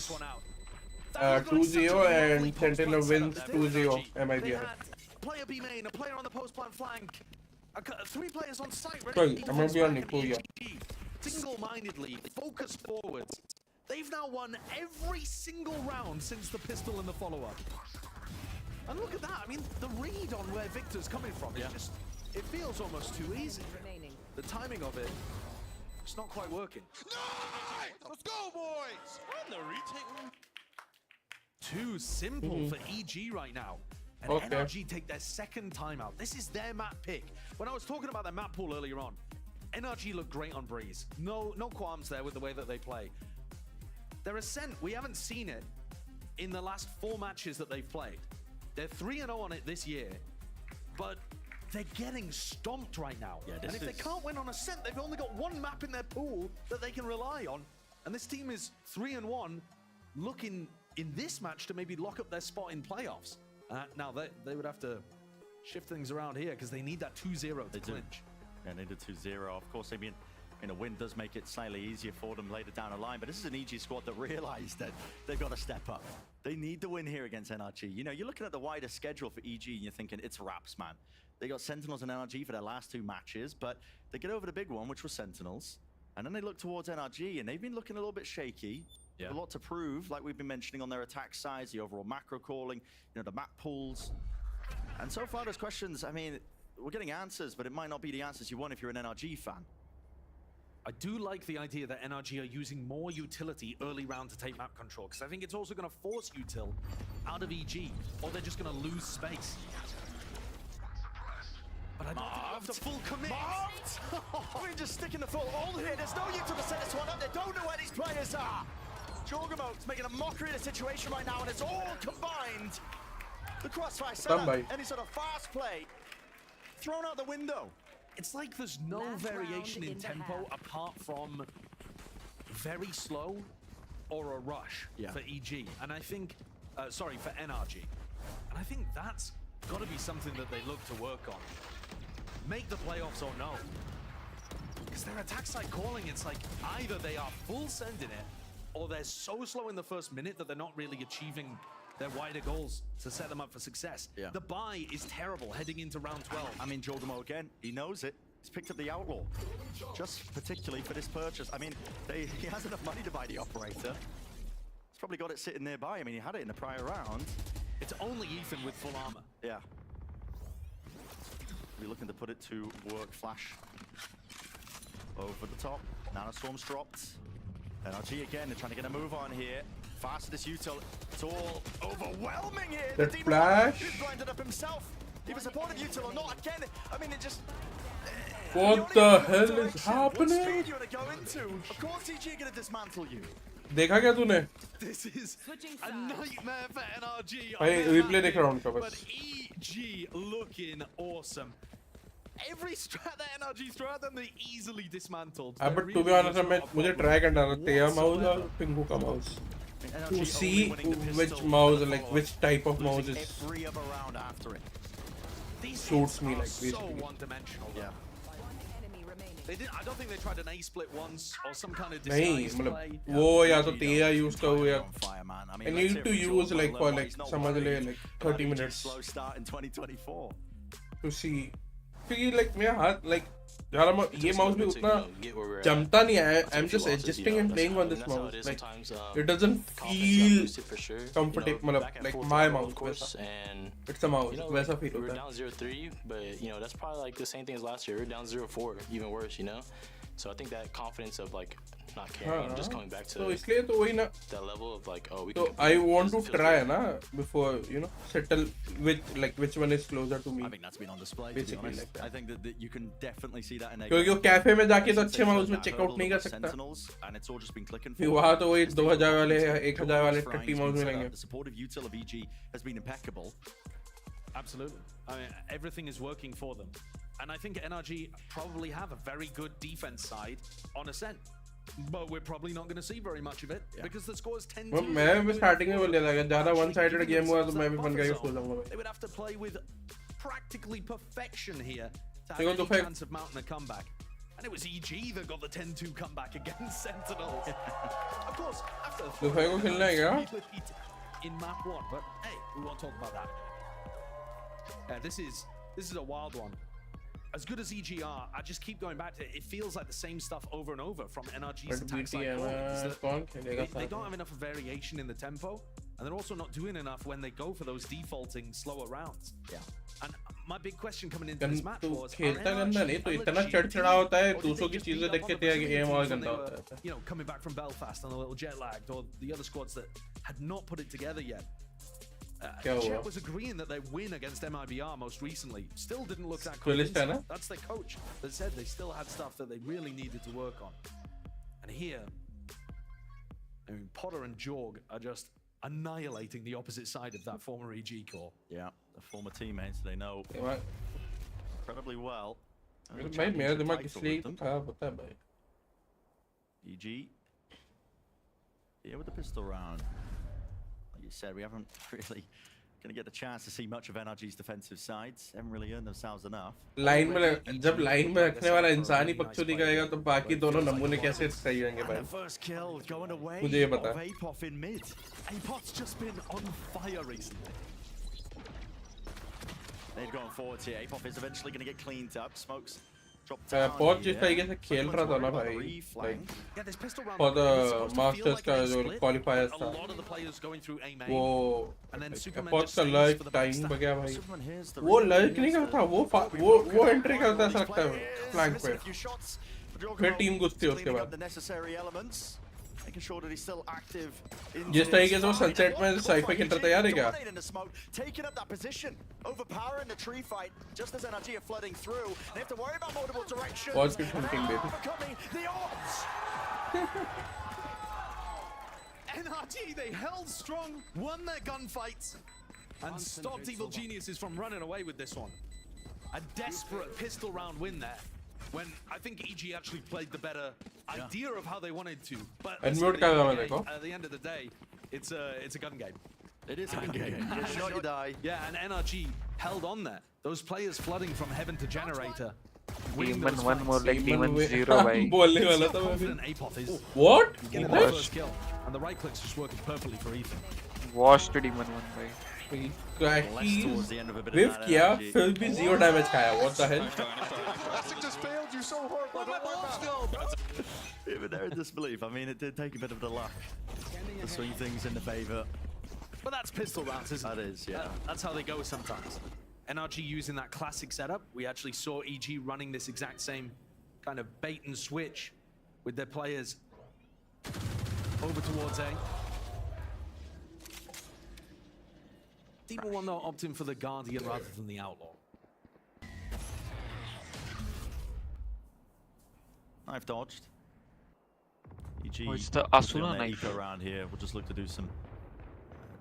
2-0 and Sentinel wins 2-0. MIBR. Player B main, a player on the post plant flank. Three players on site. Sorry, I'm not beyond Nico. Single-mindedly, focused forwards. They've now won every single round since the pistol and the follow-up. And look at that. I mean, the read on where Victor's coming from is just, it feels almost too easy. The timing of it, it's not quite working. Let's go, boys! On the retake. Too simple for EG right now. and NRG take their second timeout. This is their map pick. When I was talking about their map pool earlier on, NRG looked great on Breeze. No qualms there with the way that they play. Their Ascent, we haven't seen it in the last 4 matches that they've played. They're 3-0 on it this year, but they're getting stomped right now. Yeah, and if they can't win on Ascent, they've only got 1 map in their pool that they can rely on. And this team is 3-1, looking in this match to maybe lock up their spot in playoffs. Now, they would have to shift things around here because they need that 2-0 to clinch. Yeah, they need a 2-0. Of course, I mean, a win does make it slightly easier for them later down the line, but this is an EG squad that realized that they've got to step up. They need the win here against NRG. You know, you're looking at the wider schedule for EG and you're thinking, it's wraps, man. They got Sentinels and NRG for their last 2 matches, but they get over the big one, which was Sentinels. And then they look towards NRG, and they've been looking a little bit shaky. Yeah. A lot to prove, like we've been mentioning on their attack size, the overall macro calling, you know, the map pools. And so far, those questions, I mean, we're getting answers, but it might not be the answers you want if you're an NRG fan. I do like the idea that NRG are using more utility early round to take map control, because I think it's also going to force util out of EG, or they're just going to lose space. But I don't have the full commit. We're just sticking the full all here. There's no util to set this one up. They don't know where these players are. Jorgamo's making a mockery of the situation right now, and it's all combined. The crossfire setup, any sort of fast play, thrown out the window. It's like there's no variation in tempo apart from very slow or a rush for EG. And I think, sorry, for NRG. And I think that's got to be something that they look to work on. Make the playoffs or no. Because their attack side calling, it's like either they are full sending it or they're so slow in the first minute that they're not really achieving their wider goals to set them up for success. Yeah. The buy is terrible heading into round 12. I mean, Jorgamo again, he knows it. He's picked up the Outlaw, just particularly for this purchase. I mean, he has enough money to buy the Operator. He's probably got it sitting nearby. I mean, he had it in the prior round. It's only Ethan with full armor. Yeah. We're looking to put it to work. Flash over the top. Nanoswarm's dropped. NRG again, they're trying to get a move on here. Fast this util. It's all overwhelming here. The Flash. He's blinded up himself. Either supportive util or not. Again, I mean, it just... What the hell is happening? What speed you want to go into? Of course, EG are going to dismantle you. देखा क्या तूने? This is a nightmare for NRG. भाई replay देख रहा हूँ उनका बस. But EG looking awesome. Every strat that NRG threw at them, they easily dismantled. But to be honest, मुझे try करना था तेरा mouse और पिंकू का mouse. To see which mouse, like which type of mouse is suits me, like basically. So one-dimensional. Yeah. They didn't. I don't think they tried an A split once or some kind of disguise play. वो या तो तेरा use करो या I need to use like for like समझ ले like 30 minutes. Slow start in 2024. To see, क्योंकि like मेरा हाथ like यार ये mouse भी उतना जमता नहीं है. I'm just adjusting and playing on this mouse. Like it doesn't feel comfortable. Like my mouse. It's a mouse. वैसा feel We were होता है. down 0-3, but you know that's probably like the same thing as last year. We were down 0-4, even worse, you know. So I think that confidence of like not caring, just coming back to तो इसलिए तो वही ना. that level of like, oh, we So can. I want to try ना before you know settle with like which one is closer to me. I think that's been on display. Basically to be honest. like that. I think that you can definitely see that in a क्योंकि वो cafe में जाके तो अच्छे mouse में checkout नहीं कर सकता. and it's all just been clicking फिर वहाँ तो वही 2000 वाले 1000 वाले Frying 30 mouse has been set मिलेंगे. up. The supportive util of EG has been impeccable. Absolutely. I mean, everything is working for them. And I think NRG probably have a very good defense side on Ascent. But we're probably not going to see very much of it because the score is 10-2. वो मैं भी starting में बोल दिया था कि ज़्यादा one-sided game हुआ तो मैं भी बन गया सो जाऊँगा. They would have to play with practically perfection here to have देखो any तो फिर chance of mounting a comeback. And it was EG that got the 10-2 comeback against Sentinels. Of course, after the दोपहर को खेलना है क्या? in map 1, but hey, we won't talk about that. This is a wild one. As good as EG are, I just keep going back to it. It feels like the same stuff over and over from NRG's attack side. They don't have enough variation in the tempo, and they're also not doing enough when they go for those defaulting slower rounds. Yeah. And my big question coming into this match was, खेलता गंदा नहीं तो इतना चढ़-चढ़ा होता है दूसरों की चीजें देख के तेरा गेम और गंदा होता है. You know, coming back from Belfast and a little jet lagged, or the other squads that had not put it together yet. Chet was agreeing that their win against MIBR most recently still didn't look that convincing. That's their coach that said they still had stuff that they really needed to work on. And here, I mean, Potter and Jorg are just annihilating the opposite side of that former EG core. Yeah, the former teammates they know incredibly well. EG here with the pistol round. Like you said, we haven't really going to get the chance to see much of NRG's defensive sides. Haven't really earned themselves enough. Line में जब line में रखने वाला इंसान ही पक्षी करेगा तो बाकी दोनों नमूने कैसे सही होंगे भाई? First kill going away. मुझे ये पता. Apoth in mid. Apoth's just been on fire recently. They've gone forward here. Apoth is eventually going to get cleaned up. Smokes. बहुत जिस तरीके से खेल रहा था ना भाई, for the Masters का जो qualifiers था, वो बहुत का लर्क टाइम बगैर भाई, वो लर्क नहीं करता, वो एंट्री करता ऐसा लगता है फ्लैंक पे, फिर टीम घुसती है उसके बाद. जिस तरीके से वो सनसेट में साइफर खेल रहा था याद है क्या? बहुत good hunting baby. NRG, they held strong, won their gunfights, and stopped Evil Geniuses from running away with this one. A desperate pistol round win there, when I think EG actually played the better idea of how they wanted to. But at the end of the day, it's a gun game. It is a gun game. Shot you die. Yeah, and NRG held on there. Those players flooding from heaven to generator. Demon 1 more like Demon 0 भाई. बोलने वाला था मैं. What? Getting the first kill, and the right click's just working perfectly for Ethan. Washed Demon 1 भाई. Whiff किया, फिर भी 0 damage खाया. What the hell? Just failed you so hard. Where'd my bullets go? Even there in disbelief. I mean, it did take a bit of the luck to swing things in the favor. But that's pistol rounds, isn't it? That is, yeah. That's how they go sometimes. NRG using that classic setup. We actually saw EG running this exact same kind of bait and switch with their players over towards A. Demon 1 though opting for the Guardian rather than the Outlaw. Knife dodged. EG it's the Asuna knife around here. We'll just look to do some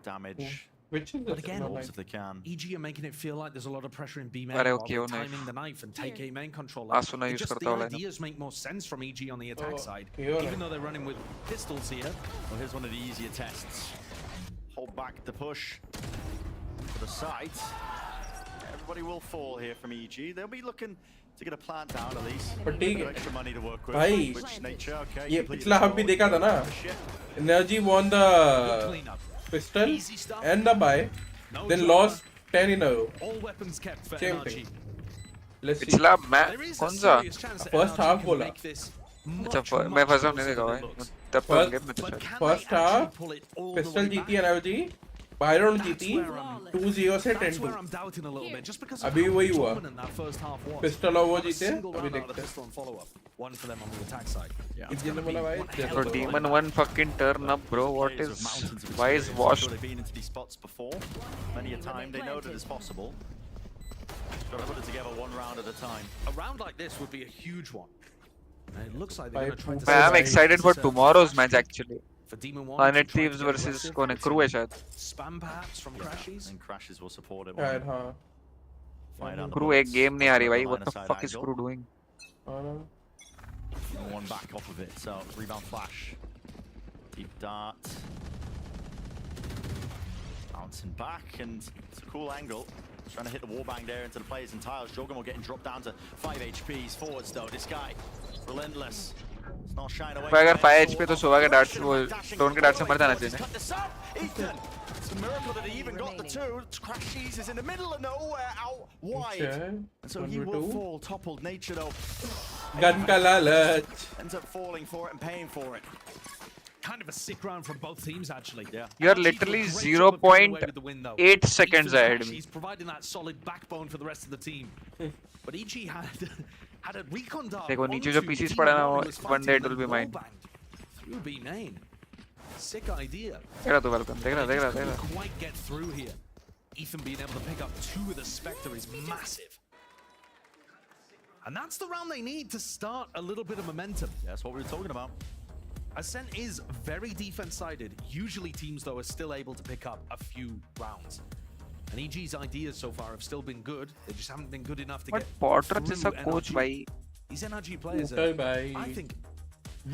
damage. Which is but again, if they can. EG are making it feel like there's a lot of pressure in B main, timing the knife and take A main control. Asuna use just करता the वाला ideas make more sense from EG on the attack side, even though they're running with pistols here. Well, here's one of the easier tests. Hold back the push to the site. Everybody will fall here from EG. They'll be looking to get a plant down at least. But ठीक है extra money to work with. भाई, Which nature, okay, ये पिछला हम भी देखा था ना. NRG won the pistol and the buy, then lost 10 in a row. All weapons kept for Same NRG. thing. Let's see. पिछला मैं कौन सा? First half बोला. अच्छा मैं फंसा नहीं देखा भाई. तब पहले गेम में था. First half pistol जीती NRG. Byron जीती 2-0 से 10-2. अभी वही हुआ. Pistol और वो जीते. अभी देखते हैं. One for them on the attack side. Bro, Demon 1 fucking turn up, bro. What is? Why is washed? They've been into these spots before. Many a time they know that it's possible. Got to put it together one round at a time. A round like this would be a huge one. And it looks like they're going to try I'm excited for tomorrow's match actually. For Demon 1, Planet Thieves versus कौन है? Crew है शायद. Spam perhaps from Crashies. And Crashies will support it. शायद हाँ. Crew एक game नहीं आ रही भाई. What the fuck is Crew doing? One back off of it, so rebound flash. Deep dart. Bouncing back, and it's a cool angle. Trying to hit the wallbang there into the players and tiles. Jogamore getting dropped down to 5 HP. He's forwards though. This guy, relentless. It's not shying away. अगर 5 HP तो सुबह के dart से वो stone के dart से मर जाना चाहिए. Ethan, it's a miracle that he even got the two. Crashies is in the middle of nowhere, out wide. And so he will fall, toppled. Nature though. Gun ka lalat. Ends up falling for it and paying for it. Kind of a sick round from both teams actually. Yeah. You're literally 0.8 seconds ahead of me. He's providing that solid backbone for the rest of the team. But EG had a recon dart. देखो नीचे जो pieces पड़ा ना, one day it will be mine. Through B main. Sick idea. देख रहा तू welcome. देख रहा. Quite get through here. Ethan being able to pick up 2 with the Spectre is massive. And that's the round they need to start a little bit of momentum. That's what we were talking about. Ascent is very defense-sided. Usually teams, though, are still able to pick up a few rounds. And EG's ideas so far have still been good. They just haven't been good enough to But get Potter through जैसा coach NRG. भाई. These NRG players Okay, are, bhai. I think,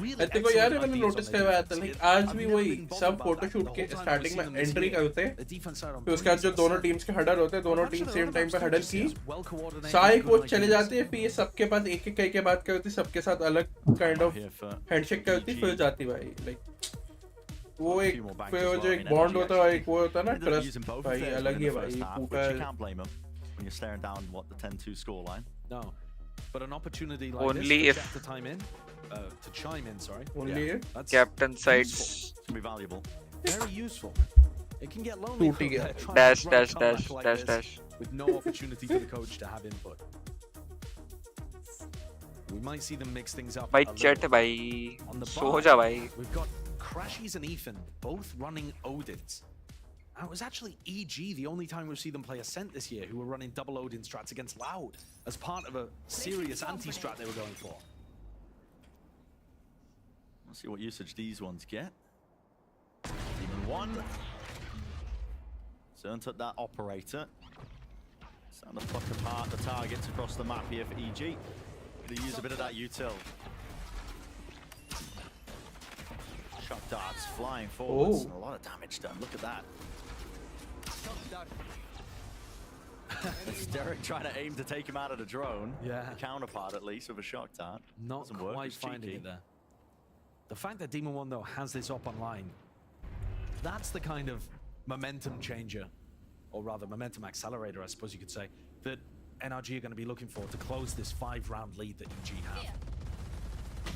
really I think यार मैंने excellent notice ideas किया on था their like defense. आज I've भी never वही been bothered सब about फोटोशूट that. के The whole time starting we've में seen them this entry year. करते The defense side on फिर उसके बाद जो Breeze दोनों is टीम्स के हडर होते हैं दोनों team Actually, same the time पे other हडर strategies की is well coordinated, सारे good कोच चले ideas. जाते हैं फिर ये सबके पास एक एक कई के बात क्या होती है सबके साथ अलग काइंड ऑफ हैंडशेक क्या होती है फिर जाती भाई लाइक वो एक फिर वो जो एक बॉन्ड होता है एक वो होता है ना ट्रस्ट भाई अलग ही है भाई पूरा You can't blame them when you're staring down what the 10-2 scoreline. No, but an opportunity like Only this if- to chime in, sorry. Only if That's Captain sides. useful. It's gonna be valuable. Very useful. It can get lonely Tooty from gaya. there, trying Dash, to run a dash, comeback dash, like dash, this dash. with no opportunity for the coach to have input. We might see them mix things up. भाई a चट little. भाई. On the so bar, जा भाई. we've got Crashies and Ethan both running Odins. Now, it was actually EG the only time we've seen them play Ascent this year who were running double Odin strats against Loud as part of a serious anti-strat they were going for. Let's see what usage these ones get. Demon 1. Zern took that operator. Starting to pluck apart the targets across the map here for EG. They use a bit of that util. Shock darts flying forwards. Oh. A lot of damage done. Look at that. It's Derek trying to aim to take him out of the drone. Yeah. The counterpart, at least, with a shock dart. Not Doesn't work, quite it's finding cheeky. it there. The fact that Demon 1, though, has this up online, that's the kind of momentum changer, or rather momentum accelerator, I suppose you could say, that NRG are going to be looking for to close this 5-round lead that EG have.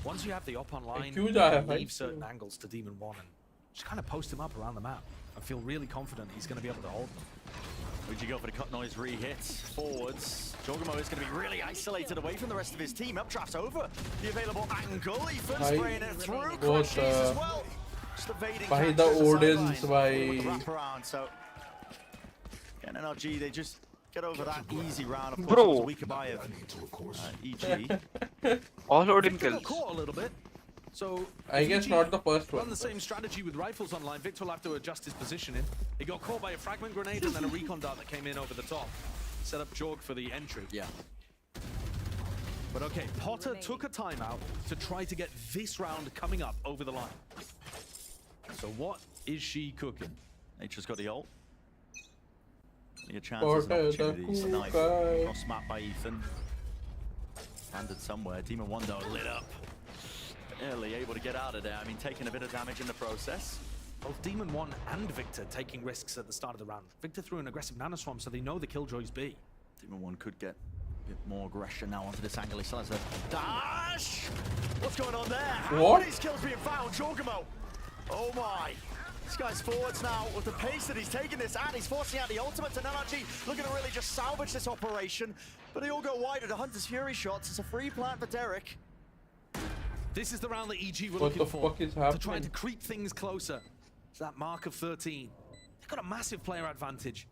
Once you have the up online, you can leave certain angles to Demon 1 and just kind of post him up around the map. I feel really confident he's going to be able to hold them. Would you go for the cut noise re-hits forwards? Jorgamo is going to be really isolated away from the rest of his team. Updraft's over the available angle. Ethan spraying it through. Crashes as well. Just evading by the Odins by wrap around. So again, NRG, they just get over that easy round. Of course, Bro. it was a weaker buy of EG. All Odin Victor got kills. caught a little bit. So I guess EG not the first run one. the same strategy with rifles online. Victor will have to adjust his positioning. He got caught by a fragment grenade and then a recon dart that came in over the top. Set up Jorg for the entry. Yeah. But okay, Potter took a timeout to try to get this round coming up over the line. So what is she cooking? Nature's got the ult. Any chances and opportunities tonight. Cross map by Ethan. Landed somewhere. Demon 1 though lit up. Early able to get out of there. I mean, taking a bit of damage in the process. Both Demon 1 and Victor taking risks at the start of the round. Victor threw an aggressive nanoswarm, so they know the killjoys B. Demon 1 could get a bit more aggression now onto this angle. He still has the dash! What's going on there? What? These kills being found. Jorgamo. Oh my. This guy's forwards now with the pace that he's taking this at. He's forcing out the ultimates, and NRG looking to really just salvage this operation. But they all go wide at the Hunter's Fury shots. It's a free plant for Derek. This is the round that EG were What looking the for. fuck is to try happening? to creep things closer to that mark of 13. They've got a massive player advantage.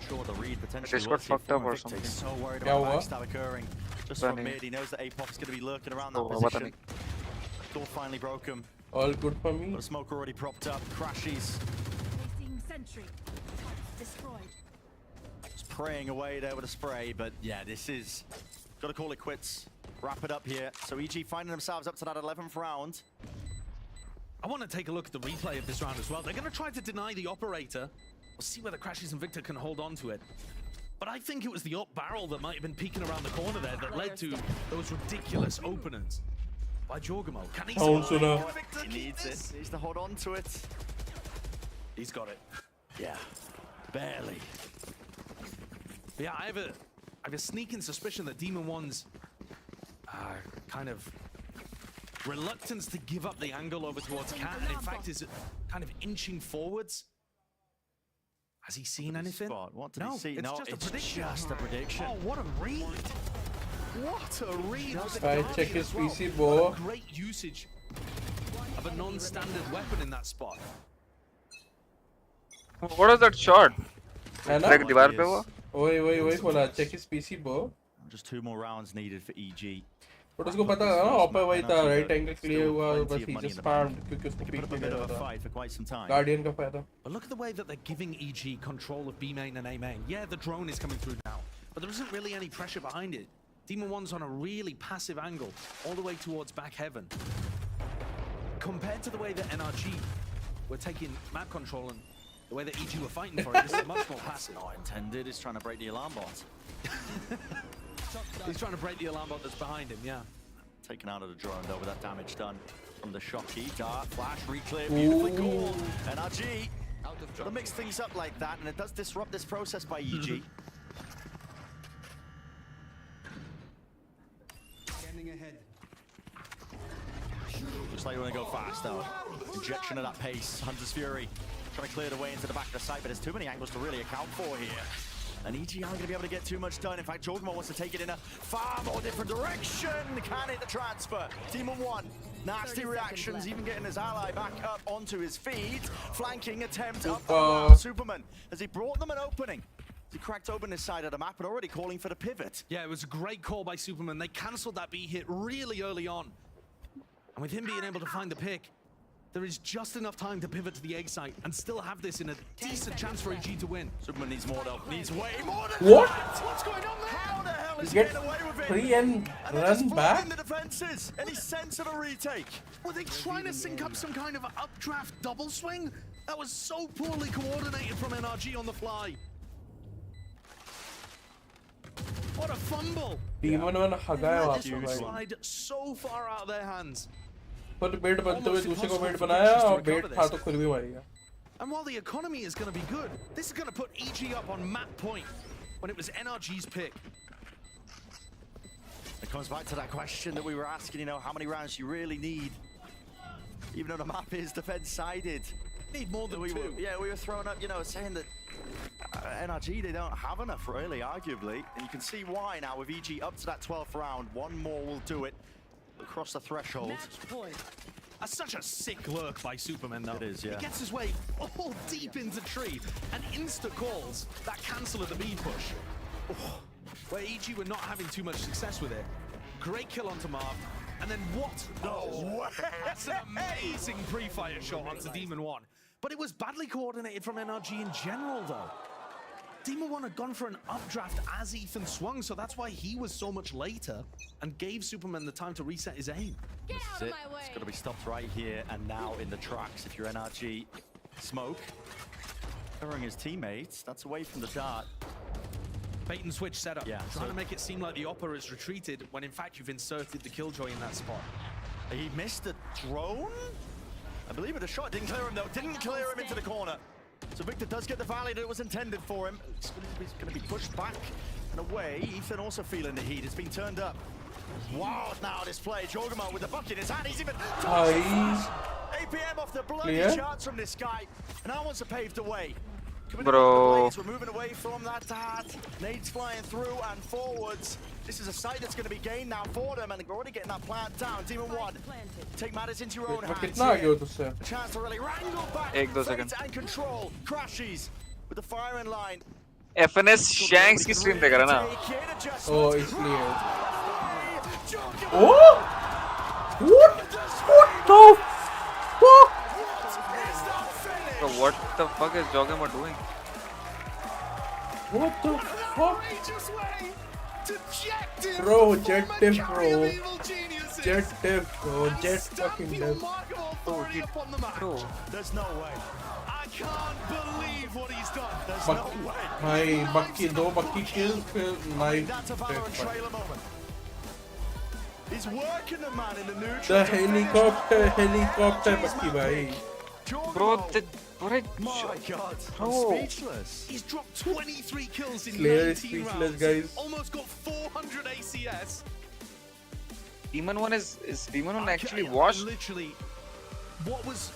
Sure, the read potentially Just got works here fucked for up him. or Victor something. is so worried Yeah, about what? backstab occurring just Pata from nahi. mid. He knows that APOP's going to be lurking around that Oh, pata position. nahi. Door finally broke him. All good for me. But a smoke already propped up. Crashies Placing sentry. Destroyed. just praying away there with a spray. But yeah, this is got to call it quits. Wrap it up here. So EG finding themselves up to that 11th round. I want to take a look at the replay of this round as well. They're going to try to deny the operator. We'll see whether Crashies and Victor can hold on to it. But I think it was the up barrel that might have been peeking around the corner there that led to those ridiculous openings by Jorgamo. Can he survive? He needs it. He needs to hold on to it. He's got it. Yeah, barely. But yeah, I have a sneaking suspicion that Demon 1's kind of reluctance to give up the angle over towards Cat, and in fact is kind of inching forwards. Has he seen anything? Spot. What did no, he see? It's No, just it's a prediction. just a prediction. Oh, what a read! What a read! with the I Guardian check his as well. PC, What bro. a great usage of a non-standard weapon in that spot. What was that shot? है ना? Like दीवार पे वो? वही बोला. Check his PC, bro. Just 2 more rounds needed for EG. But उसको पता था ना, ऑपर वही था, right angle clear हुआ, बस he just farmed क्योंकि उसको Put pick up a नहीं bit कर of a रहा था. fight for quite some time. Guardian का फायदा. But look at the way that they're giving EG control of B main and A main. Yeah, the drone is coming through now, but there isn't really any pressure behind it. Demon One's on a really passive angle, all the way towards back heaven. Compared to the way that NRG were taking map control and the way that EG were fighting for it, this is much more passive. Not intended. He's trying to break the alarm bot. He's trying to break the alarm bot that's behind him, yeah. Taken out of the drone though with that damage done from the shocky. Dart, flash, reclear, beautifully called. NRG. They'll mix things up like that, and it does disrupt this process by EG. Standing ahead. Looks like you want to go fast though. Injection of that pace. Hunter's Fury trying to clear the way into the back of the site, but there's too many angles to really account for here. And EG aren't going to be able to get too much done. In fact, Jogma wants to take it in a far more different direction. Can hit the transfer. Demon One. Nasty reactions, even getting his ally back up onto his feet. Flanking attempt up around Superman as he brought them an opening. He cracked open his side of the map and already calling for the pivot. Yeah, it was a great call by Superman. They cancelled that B hit really early on. And with him being able to find the pick, there is just enough time to pivot to the egg site and still have this in a decent chance for EG to win. Superman needs more though. Needs way more than What? that. What's going on there? How the hell is He he gets getting away with it? free and just run back? in the defenses. Any sense of a retake? Were they trying to sync up some kind of updraft double swing? That was so poorly coordinated from NRG on the fly. What a fumble! Demon One हगाया वहाँ पे भाई. Slide so far out of their hands. पर bed बनते हुए दूसरे को bed बनाया और बेड था तो खुद भी मर गया. And while the economy is going to be good, this is going to put EG up on map point when it was NRG's pick. It comes back to that question that we were asking, you know, how many rounds you really need. Even though the map is defense-sided. Need more than two. We were throwing up, you know, saying that NRG, they don't have enough, really, arguably. And you can see why now with EG up to that 12th round. One more will do it. Across the threshold. That's such a sick lurk by Superman, though. It is, yeah. He gets his way all deep into tree and insta-calls that cancel of the B push. Oh, where EG were not having too much success with it. Great kill onto Marv. And then what? No! That's an amazing pre-fire shot onto Demon One. But it was badly coordinated from NRG in general, though. Demon One had gone for an updraft as Ethan swung, so that's why he was so much later and gave Superman the time to reset his aim. This is it. It's got to be stopped right here and now in the tracks. If you're NRG, smoke. Covering his teammates. That's away from the dart. Bait and switch setup. Yeah, Trying to make it seem like the Opera has retreated when in fact you've inserted the Killjoy in that spot. He missed the drone? I believe it, a shot didn't clear him though. Didn't clear him into the corner. So Victor does get the volley that was intended for him. He's going to be pushed back and away. Ethan also feeling the heat. It's been turned up. Wild now display. Jorgamo with the bucket in his hand. He's even APM off the bloody charts from this guy. And now wants to pave the way. Bro. We're moving away from that dart. Nades flying through and forwards. This is a site that's going to be gained now for them, and they're already getting that plant down. Demon One, take matters into your own hands. A chance to really wrangle back. 1-2 seconds. And control. Crashes with the firing line. FNS Shanks की stream देख रहा ना? Oh, इसलिए. Oh! What the fuck? Bro, what the fuck is Jogama doing? What the fuck? Bro, jet diff, bro. Jet diff, bro. Jet fucking diff. Bro. There's no way. I can't believe what he's done. There's no way. भाई दो बक्की kill फिर knife. That's a Valorant trailer moment. He's working the man in the neutral. The helicopter बक्की भाई. Bro, my God, I'm speechless. He's dropped 23 kills in Slayer 19 is speechless, rounds. guys. Almost got 400 ACS. Demon One is Demon One actually washed? Literally, what was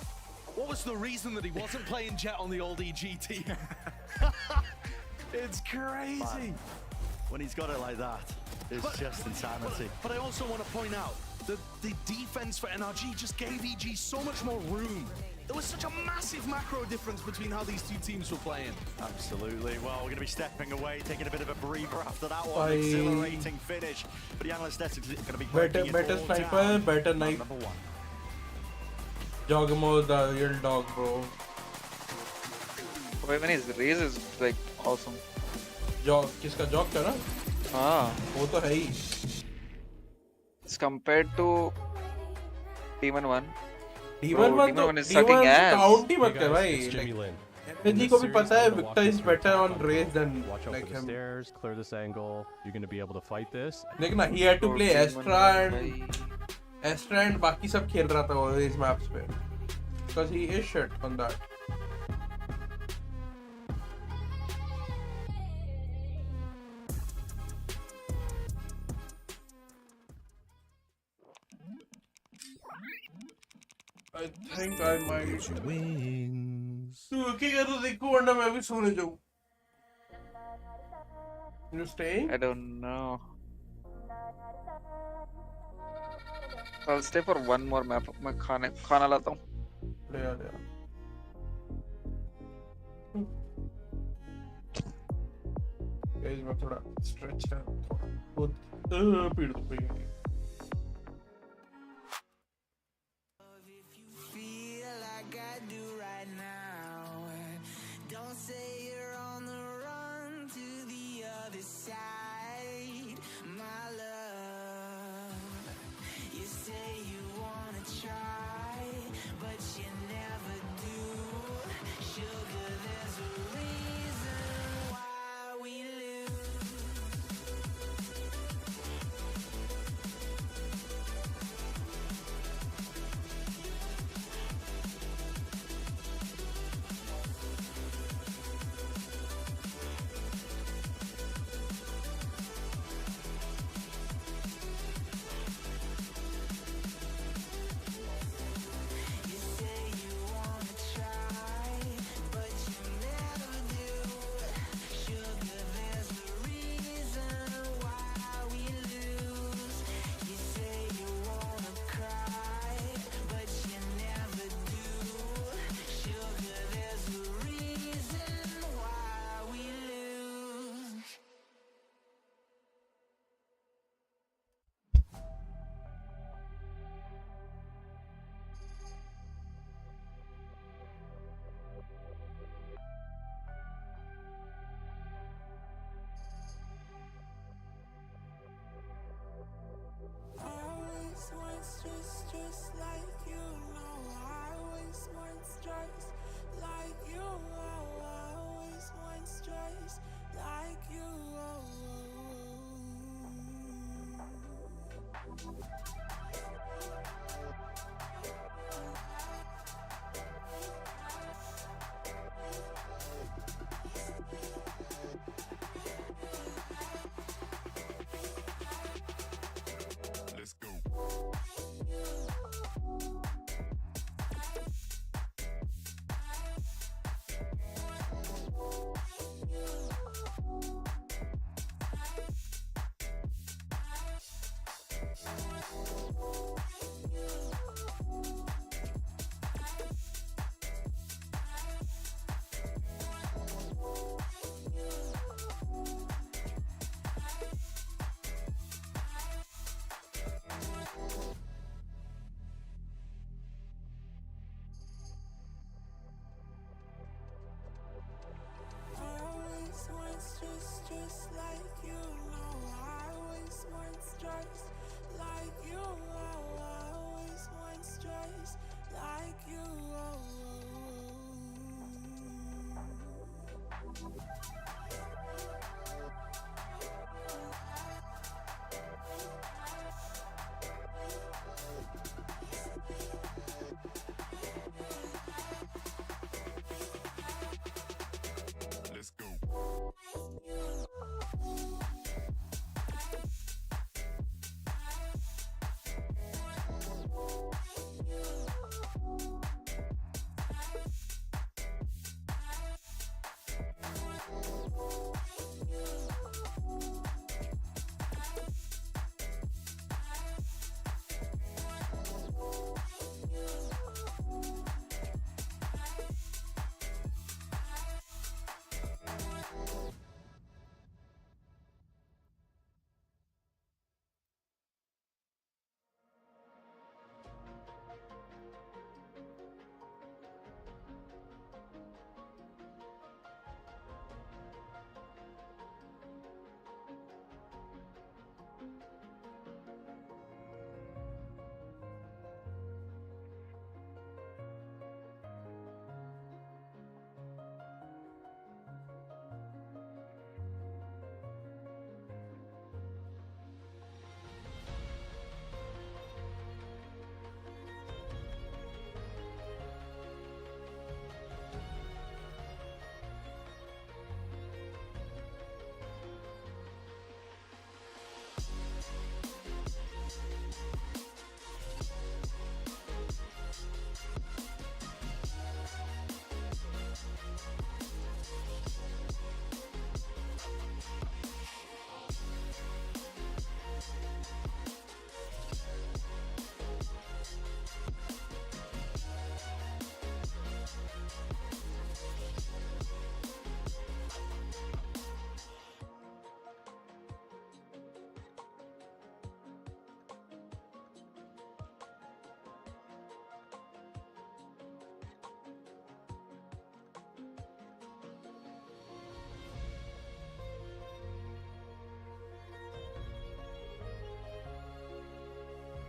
the reason that he wasn't playing Jet on the old EG team? It's crazy. Man, when he's got it like that, it's just insanity. But I also want to point out that the defense for NRG just gave EG so much more room there was such a massive macro difference between how these two teams were playing. Absolutely. Well, we're going to be stepping away, taking a bit of a breather after that one. Exhilarating finish. But the analyst is going to be breaking better it all sniper, down. better knife. Number one. Jogamo, the real dog, bro. Even his race is like awesome. Jog, किसका jog का ना? हाँ. वो तो है ही. It's compared to Demon 1. Demon 1 is sucking ass. Count ही मत कर भाई. जी को भी पता है Victor is better on race than like him. Stairs, clear this angle. You're going to be able to fight this. लेकिन ना, he had to play Astra and बाकी सब खेल रहा था वो इस maps पे. Because he is shit on that. I think I might. Wings. तू क्या तो देखो वरना मैं भी सोने जाऊँ. You staying? I don't know. I'll stay for one more map. मैं खाना लाता हूँ. ले आ. Guys मैं थोड़ा stretch है. बहुत पीड़ तो पड़ी है.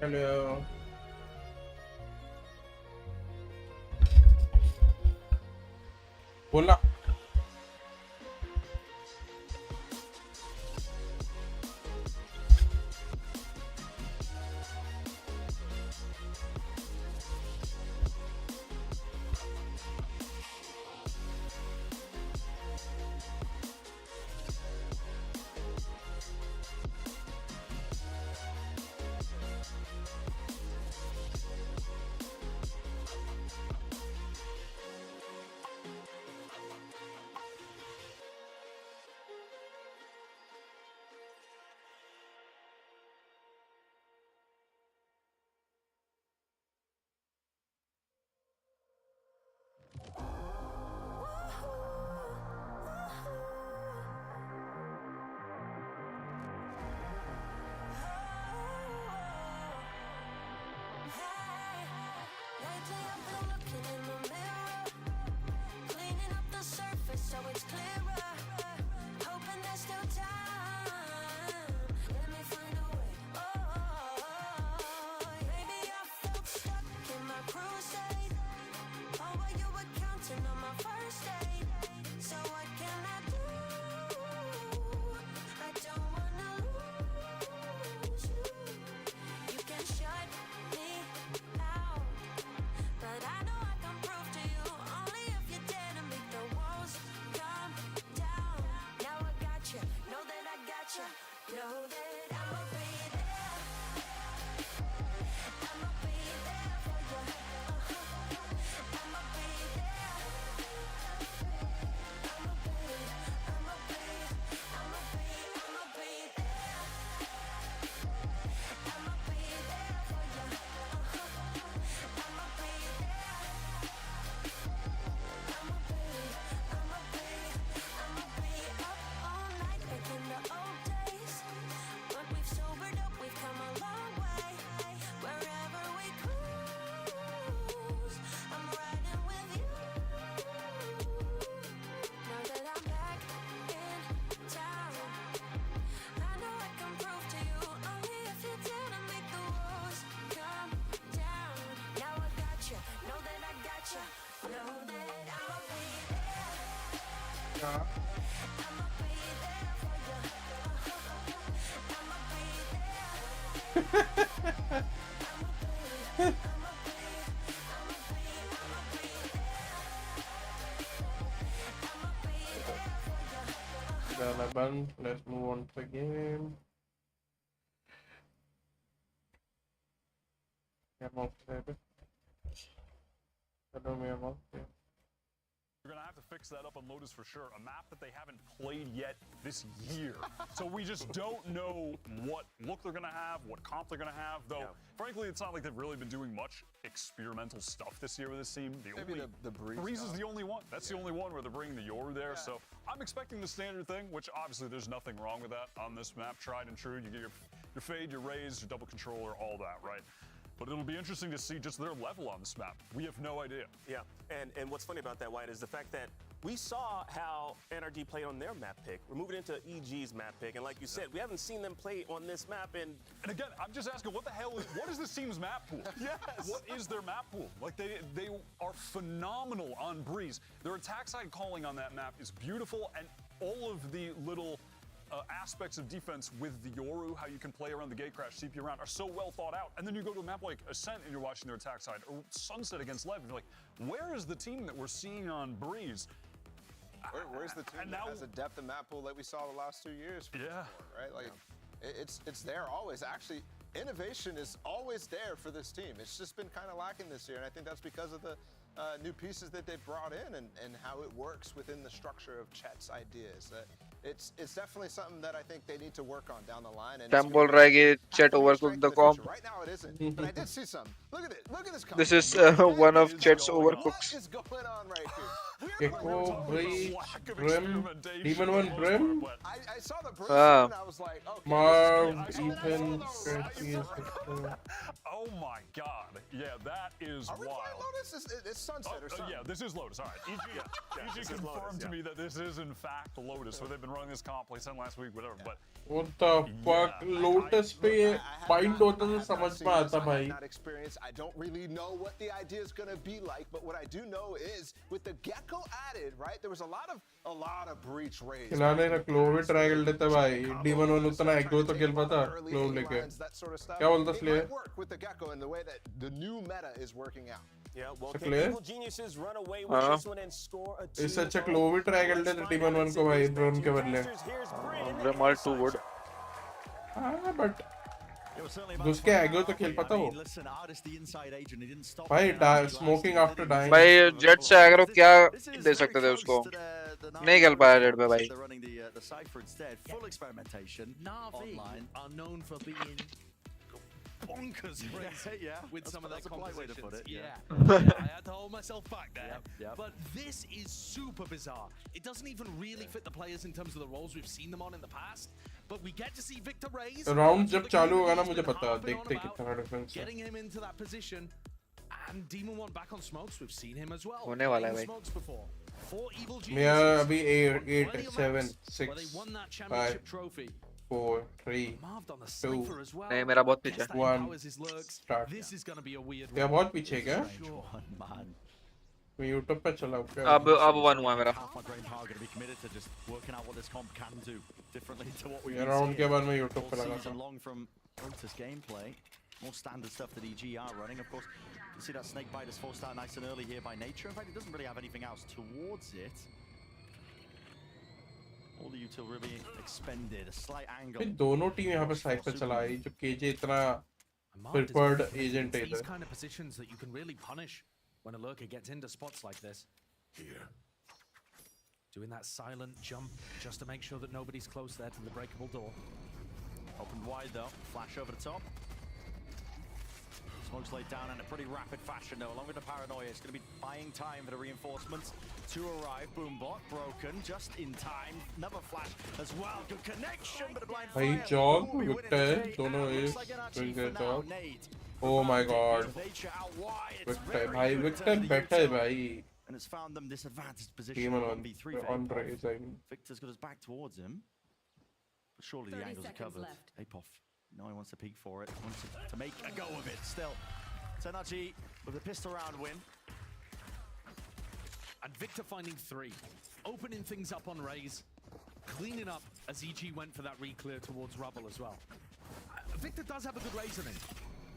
Hello. बोलना. Lately I've been looking in the mirror, cleaning up the surface so it's clearer. Hoping there's still time. Let me find a way. Oh, maybe I felt stuck in my crusade. Oh, while you were counting on my first date. So what can I do? I don't wanna lose you. You can shut me out, but I know I can prove to you only if you dare to make the walls come down. Now I got you, know that I got you, know that I'ma be there. I'ma be there for you. I'ma be there. I'ma be there for you. I'ma be there. I'ma be up all night like in the old days. But we've sobered up, we've come a long way. Wherever we cruise, I'm riding with you. Now that I'm back in town, I know I can prove to you only if you dare to make the walls come down. Now I got you, know that I got you, know that I'ma be there. I'ma be there for you. I'ma be Relevant. Let's move on to the game. MkSavage. Hello, Miyamon. We're gonna have to fix that up on Lotus for sure. A map that they haven't played yet this year. So we just don't know what look they're gonna have, what comp they're gonna have. Though, frankly, it's not like they've really been doing much experimental stuff this year with this team. Maybe the Breeze is the only one. That's the only one where they're bringing the Yoru there. So I'm expecting the standard thing, which obviously there's nothing wrong with that on this map. Tried and true. You get your fade, your raise, your double controller, all that, right? But it'll be interesting to see just their level on this map. We have no idea. Yeah, and what's funny about that, White, is the fact that we saw how NRG played on their map pick. We're moving into EG's map pick, and like you said, we haven't seen them play on this map. And again, I'm just asking, what is this team's map pool? Yes. What is their map pool? Like they are phenomenal on Breeze. Their attack side calling on that map is beautiful, and all of the little aspects of defense with the Yoru, how you can play around the gate crash, CP around, are so well thought out. And then you go to a map like Ascent and you're watching their attack side, or Sunset against Lev, and you're like, where is the team that we're seeing on Breeze? Where's the team that has a depth of map pool like we saw the last 2 years? Right? Like, it's there always. Actually, innovation is always there for this team. It's just been kind of lacking this year, and I think that's because of the new pieces that they brought in and how it works within the structure of Chet's ideas. It's definitely something that I think they need to work on down the line. And Tam bol raha hai ki Chet overcooked the comp. Right now it isn't, but I did see some. Look at it. Look at this comp. This is one of Chet's overcooks. What is going on right here? Gecko, Breach, Brim, Demon 1 Brim, I saw the Brim Ah. and I was like, okay. Marv, this is- Ethan, Oh my god. Yeah, that is Are we wild. playing Lotus? It's Sunset or something. Yeah, this is Lotus. All right. EG this is confirmed Lotus, to yeah. me that this is in fact Lotus. So they've been running this comp, they said last week, whatever. But what the fuck? Lotus पे bind होता तो समझ में आता भाई. Not experience. I don't really know what the idea is going to be like, but what I do know is with the Gecko added, right? There was a lot of breach raids. खिलाने ना Chloro try कर लेता भाई. Demon 1 उतना aggro तो खेल पाता. Chloro लेके. That sort of stuff. क्या बोलता It Slayer? might work with the Gecko in the way that the new meta is working out. Yeah, well, So can clear? evil geniuses run away with this one and score a इससे 2? अच्छा Chloro try कर लेते Demon 1 को भाई drone के बदले. Brim all too good. हाँ but उसके aggro तो खेल पाता वो. भाई smoking after dying. भाई जेट से aggro क्या दे सकते थे उसको? नहीं खेल पाया जेट पे भाई. Running the cipher instead. Full experimentation. Na'Vi Online. are known for being bonkers crazy with some of their that's a polite way to compositions. put it, Yeah. I had to hold myself back there. Yep. But this is super bizarre. It doesn't even really fit the players in terms of the roles we've seen them on in the past. But we get to see Victor raise. Round जब चालू होगा ना मुझे पता. देखते कितना difference है. Getting him into that position. And Demon 1 back on smokes. We've seen him as well. होने वाला है भाई. Smokes before. 4 evil मेरा geniuses. अभी 8, 7, 6, Where they won that 5, championship trophy. 4, 3, 2, नहीं मेरा बहुत पीछे. 1 start. This is going to be a weird क्या बहुत पीछे क्या? Man. मैं YouTube पे चला हूँ क्या? अब 1 हुआ मेरा. Half my brain power going to be committed to just working out what this comp can do differently to what we've ये been round seeing के बाद मैं YouTube all पे लगा season था. long from Lotus gameplay. More standard stuff that EG are running. Of course, you see that snake bite is forced out nice and early here by nature. In fact, it doesn't really have anything else towards it. All the util really expended. A slight angle. फिर दोनों team यहाँ पे side पे चलाई जो KJ इतना preferred agent है These इधर. kind of positions that you can really punish when a lurker gets into spots like this. Here. Doing that silent jump just to make sure that nobody's close there to the breakable door. Opened wide though. Flash over the top. Smokes laid down in a pretty rapid fashion though. Along with the paranoia, it's going to be buying time for the reinforcements to arrive. Boombot broken just in time. Another flash as well. Good connection, but a blind भाई fire. jog Ooh, we win it Victor today. दोनों And is looks like NRG doing for their now. job. Nade. Oh my god. Nature out wide. It's Victor very भाई good Victor to the better है util. भाई. And it's found them disadvantaged position. Demon on 1v3 for on Apoff. raise I mean. Victor's got his back towards him. But surely the 30 angles are seconds covered. left. Apoff, no, he wants to peek for it. Wants to make a go of it still. It's NRG with a pistol round win. And Victor finding 3. Opening things up on Raze. Cleaning up as EG went for that re-clear towards Rubble as well. Victor does have a good Raze in him.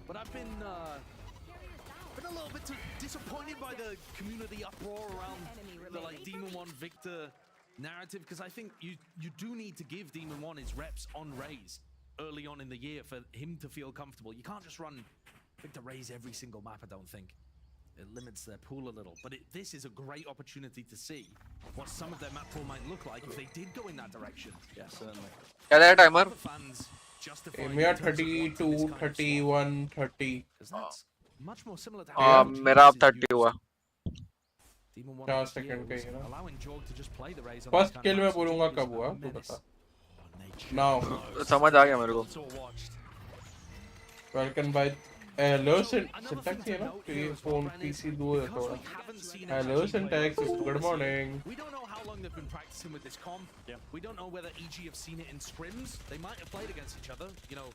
But I've been a little bit disappointed by the community uproar around the like Demon 1 Victor narrative, because I think you do need to give Demon 1 his reps on Raze early on in the year for him to feel comfortable. You can't just run Victor Raze every single map, I don't think. It limits their pool a little, but this is a great opportunity to see what some of their map pool might look like if they did go in that direction. Yeah, certainly. क्या है timer? Fans justify मेरा 32, 31, 30. That's much more similar to मेरा अब 30 हुआ. 4 second का ही ना. allowing Jorg to just play the Raze on First this kind kill of मैं maps बोलूँगा is कब a हुआ तू menace. बता. Now. समझ आ गया मेरे को. Welcome by hello syntax है ना तो ये phone PC दूर है थोड़ा. Hello syntax, good morning. We don't know how long they've been practicing with this comp. We don't know whether EG have seen it in scrims. They might have played against each other, you know,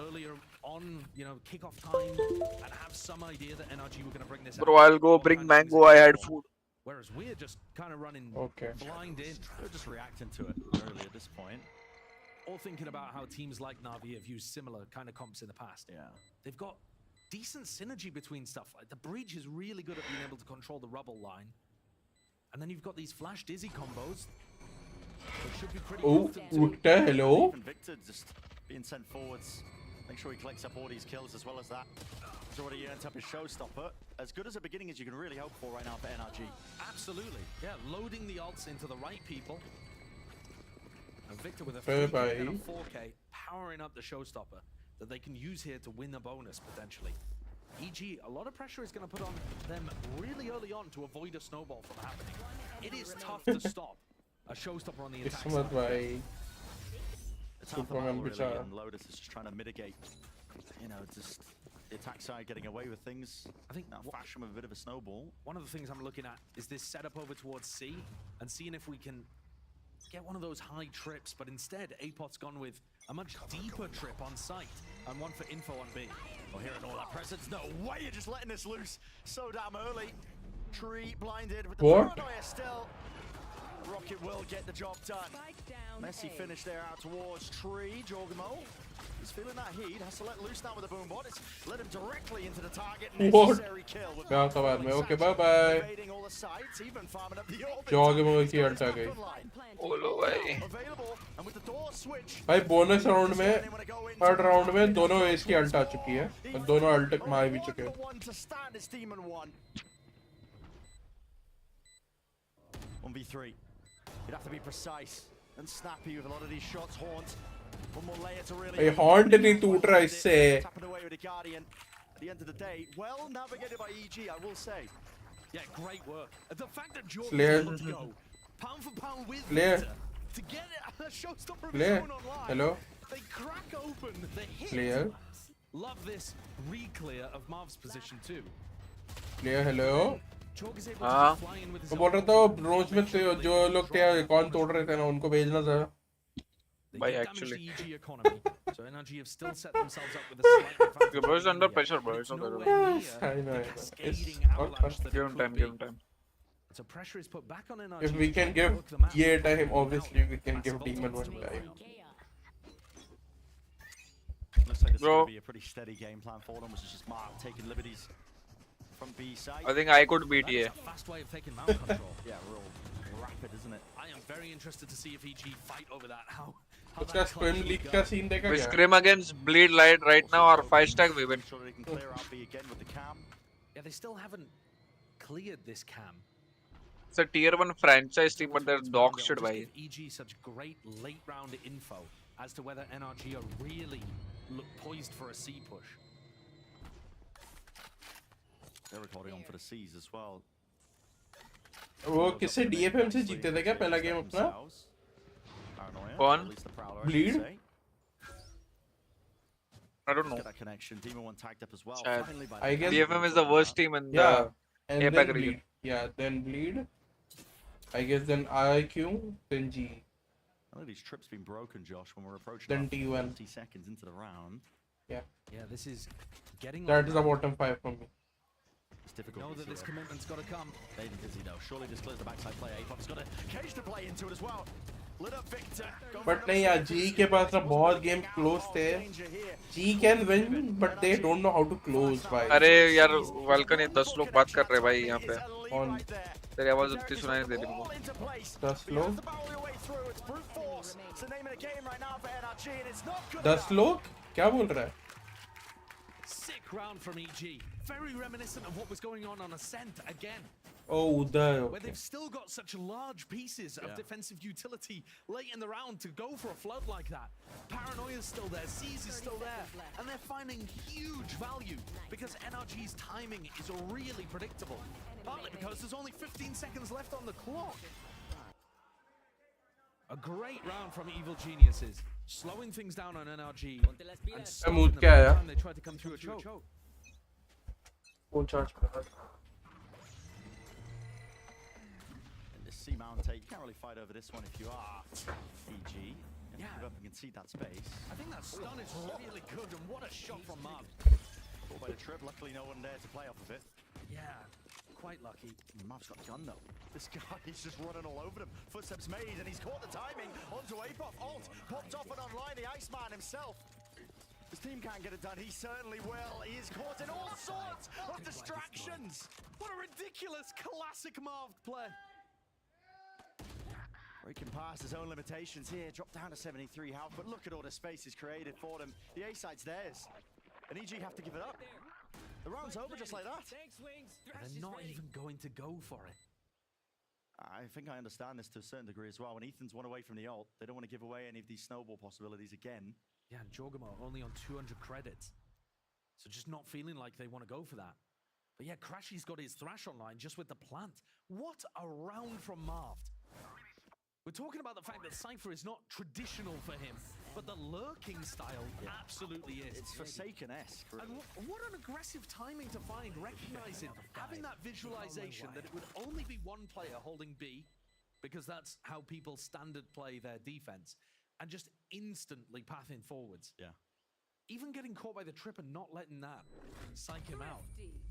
earlier on, you know, kickoff time, and have some idea that NRG were going to bring this Bro, out. I'll go bring mango. I had food. Whereas we're just kind of running blind in. They're just reacting to it early at this point. All thinking about how teams like Na'Vi have used similar kind of comps in the past. Yeah. They've got decent synergy between stuff. Like the Breach is really good at being able to control the rubble line. And then you've got these flash dizzy combos. That should be pretty Victor, hello. Even Victor just being sent forwards. Make sure he collects up all these kills as well as that. He's already earned up his showstopper. As good as a beginning as you can really hope for right now for NRG. Absolutely. Yeah, loading the ults into the right people. And Victor with a Fair 3K and a play. 4K, powering up the showstopper that they can use here to win a bonus potentially. EG, a lot of pressure is going to put on them really early on to avoid a snowball from happening. It is tough to stop a showstopper on the attack side. It's half the battle, really, and Lotus is just trying to mitigate, you know, just the attack side getting away with things. I think now fashion with a bit of a snowball. One of the things I'm looking at is this setup over towards C and seeing if we can get one of those high trips, but instead Apot's gone with a much deeper trip on site and one for info on B. Well, hearing all that presence, no way you're just letting this loose so damn early. Tree blinded with the paranoia still. Rocket will get the job done. Messy finish there out towards Tree. Jorgamo is feeling that heat. Has to let loose now with the boom bot. It's led him directly into the target. Necessary kill. Okay, bye bye. All the sites, even farming up the orbit. Jorgamo की ult आ गई. बोलो भाई. And with the door switch. भाई bonus round में, third round में दोनों ace की ult आ चुकी है. और दोनों ult मार भी चुके हैं. One to stand is Demon 1. 1v3. You'd have to be precise and snappy with a lot of these shots. Haunt. One more layer to really. ये haunt नहीं टूट रहा इससे. Tapping away with the Guardian. At the end of the day, well navigated by EG, I will say. Yeah, great work. The fact that Jordan Slayer. able to go pound for pound with Slayer. to get a showstopper of his Slayer. own online. Hello. They crack open the hit. Slayer. Love this re-clear of Marv's position too. Slayer, hello. हाँ. मैं बोल रहा था bronze में जो लोग थे कौन तोड़ रहे थे ना उनको भेजना था. By actually. So NRG have still set themselves up with a slight advantage. Bro is under pressure, bro. It's under pressure. I know. Give him time. Give him time. So pressure is put back on NRG. If we can give EA time, obviously we can give Demon 1 time. Looks like this is going to be a pretty steady game plan for them, which is just Mark taking liberties from B side. I think I could beat EA. Fast way of taking mount control. Yeah, real rapid, isn't it? I am very interested to see if EG fight over that. How उसका scrim leak का scene देखा We क्या? scrim against Bleed Light right now or 5-stack we win. Sure they can clear out B again with the cam. Yeah, they still haven't cleared this cam. It's a tier 1 franchise team, but they're dog shit, bhai. EG such great late round info as to whether NRG are really poised for a C push. They're recording on for the C's as well. वो किससे DFM से जीते थे क्या पहला game अपना? कौन? Bleed? I don't know. Get that connection. Demon 1 tagged up as well. Sad. Finally by I guess DFM is the worst team in the and APAC then region. Bleed. Yeah, then Bleed. I guess then IQ, then G. I think these trips been broken, Josh, when we're approaching Then T1. 50 seconds into the round. Yeah. Yeah, this is getting. That is the bottom 5 for me. It's difficult. Know that this commitment's got to come. Aiden Dizzy though. Surely this clears the backside play. Apop's got a cage to play into it as well. Lit up Victor. But नहीं यार G के पास ना बहुत game close थे. G can win, but they don't know how to close भाई. अरे यार वाल्कन ये 10 लोग बात कर रहे भाई यहाँ पे. कौन? तेरी आवाज उतनी सुनाई नहीं दे रही मुझे. 10 लोग? 10 लोग? क्या बोल रहा है? Sick round from EG. Very reminiscent of what was going on Ascent again. Oh, Uday. Where they've still got such large pieces of defensive utility late in the round to go for a flood like that. Paranoia's still there, Seize is still there, and they're finding huge value because NRG's timing is really predictable. Partly because there's only 15 seconds left on the clock. A great round from Evil Geniuses, slowing things down on NRG and stopping them every time they try to come through a choke. Full charge. C-mount take. You can't really fight over this one if you are EG. You have to give up and concede that space. I think that stun is really good, and what a shot from Marv. Caught by the trip, luckily no one there to play off of it. Yeah, quite lucky. Marv's got a gun though. This guy is just running all over them. Footsteps made, and he's caught the timing onto Apop. Ult popped off and online, the Iceman himself. His team can't get it done, he certainly will. He is caught in all sorts of distractions. What a ridiculous classic Marv play. Breaking past his own limitations here, dropped down to 73 health, but look at all the space he's created for them. The A side's theirs, and EG have to give it up. The round's over just like that. They're not even going to go for it. I think I understand this to a certain degree as well. When Ethan's one away from the ult, they don't want to give away any of these snowball possibilities again. Yeah, and Jorgamo only on 200 credits. So just not feeling like they want to go for that. But yeah, Crashy's got his Thrash online just with the plant. What a round from Marved. We're talking about the fact that Cypher is not traditional for him, but the lurking style absolutely is. It's Forsaken-esque. Really. And what an aggressive timing to find, recognizing, having that visualization that it would only be one player holding B, because that's how people standard play their defense, and just instantly pathing forwards. Yeah. Even getting caught by the trip and not letting that psych him out.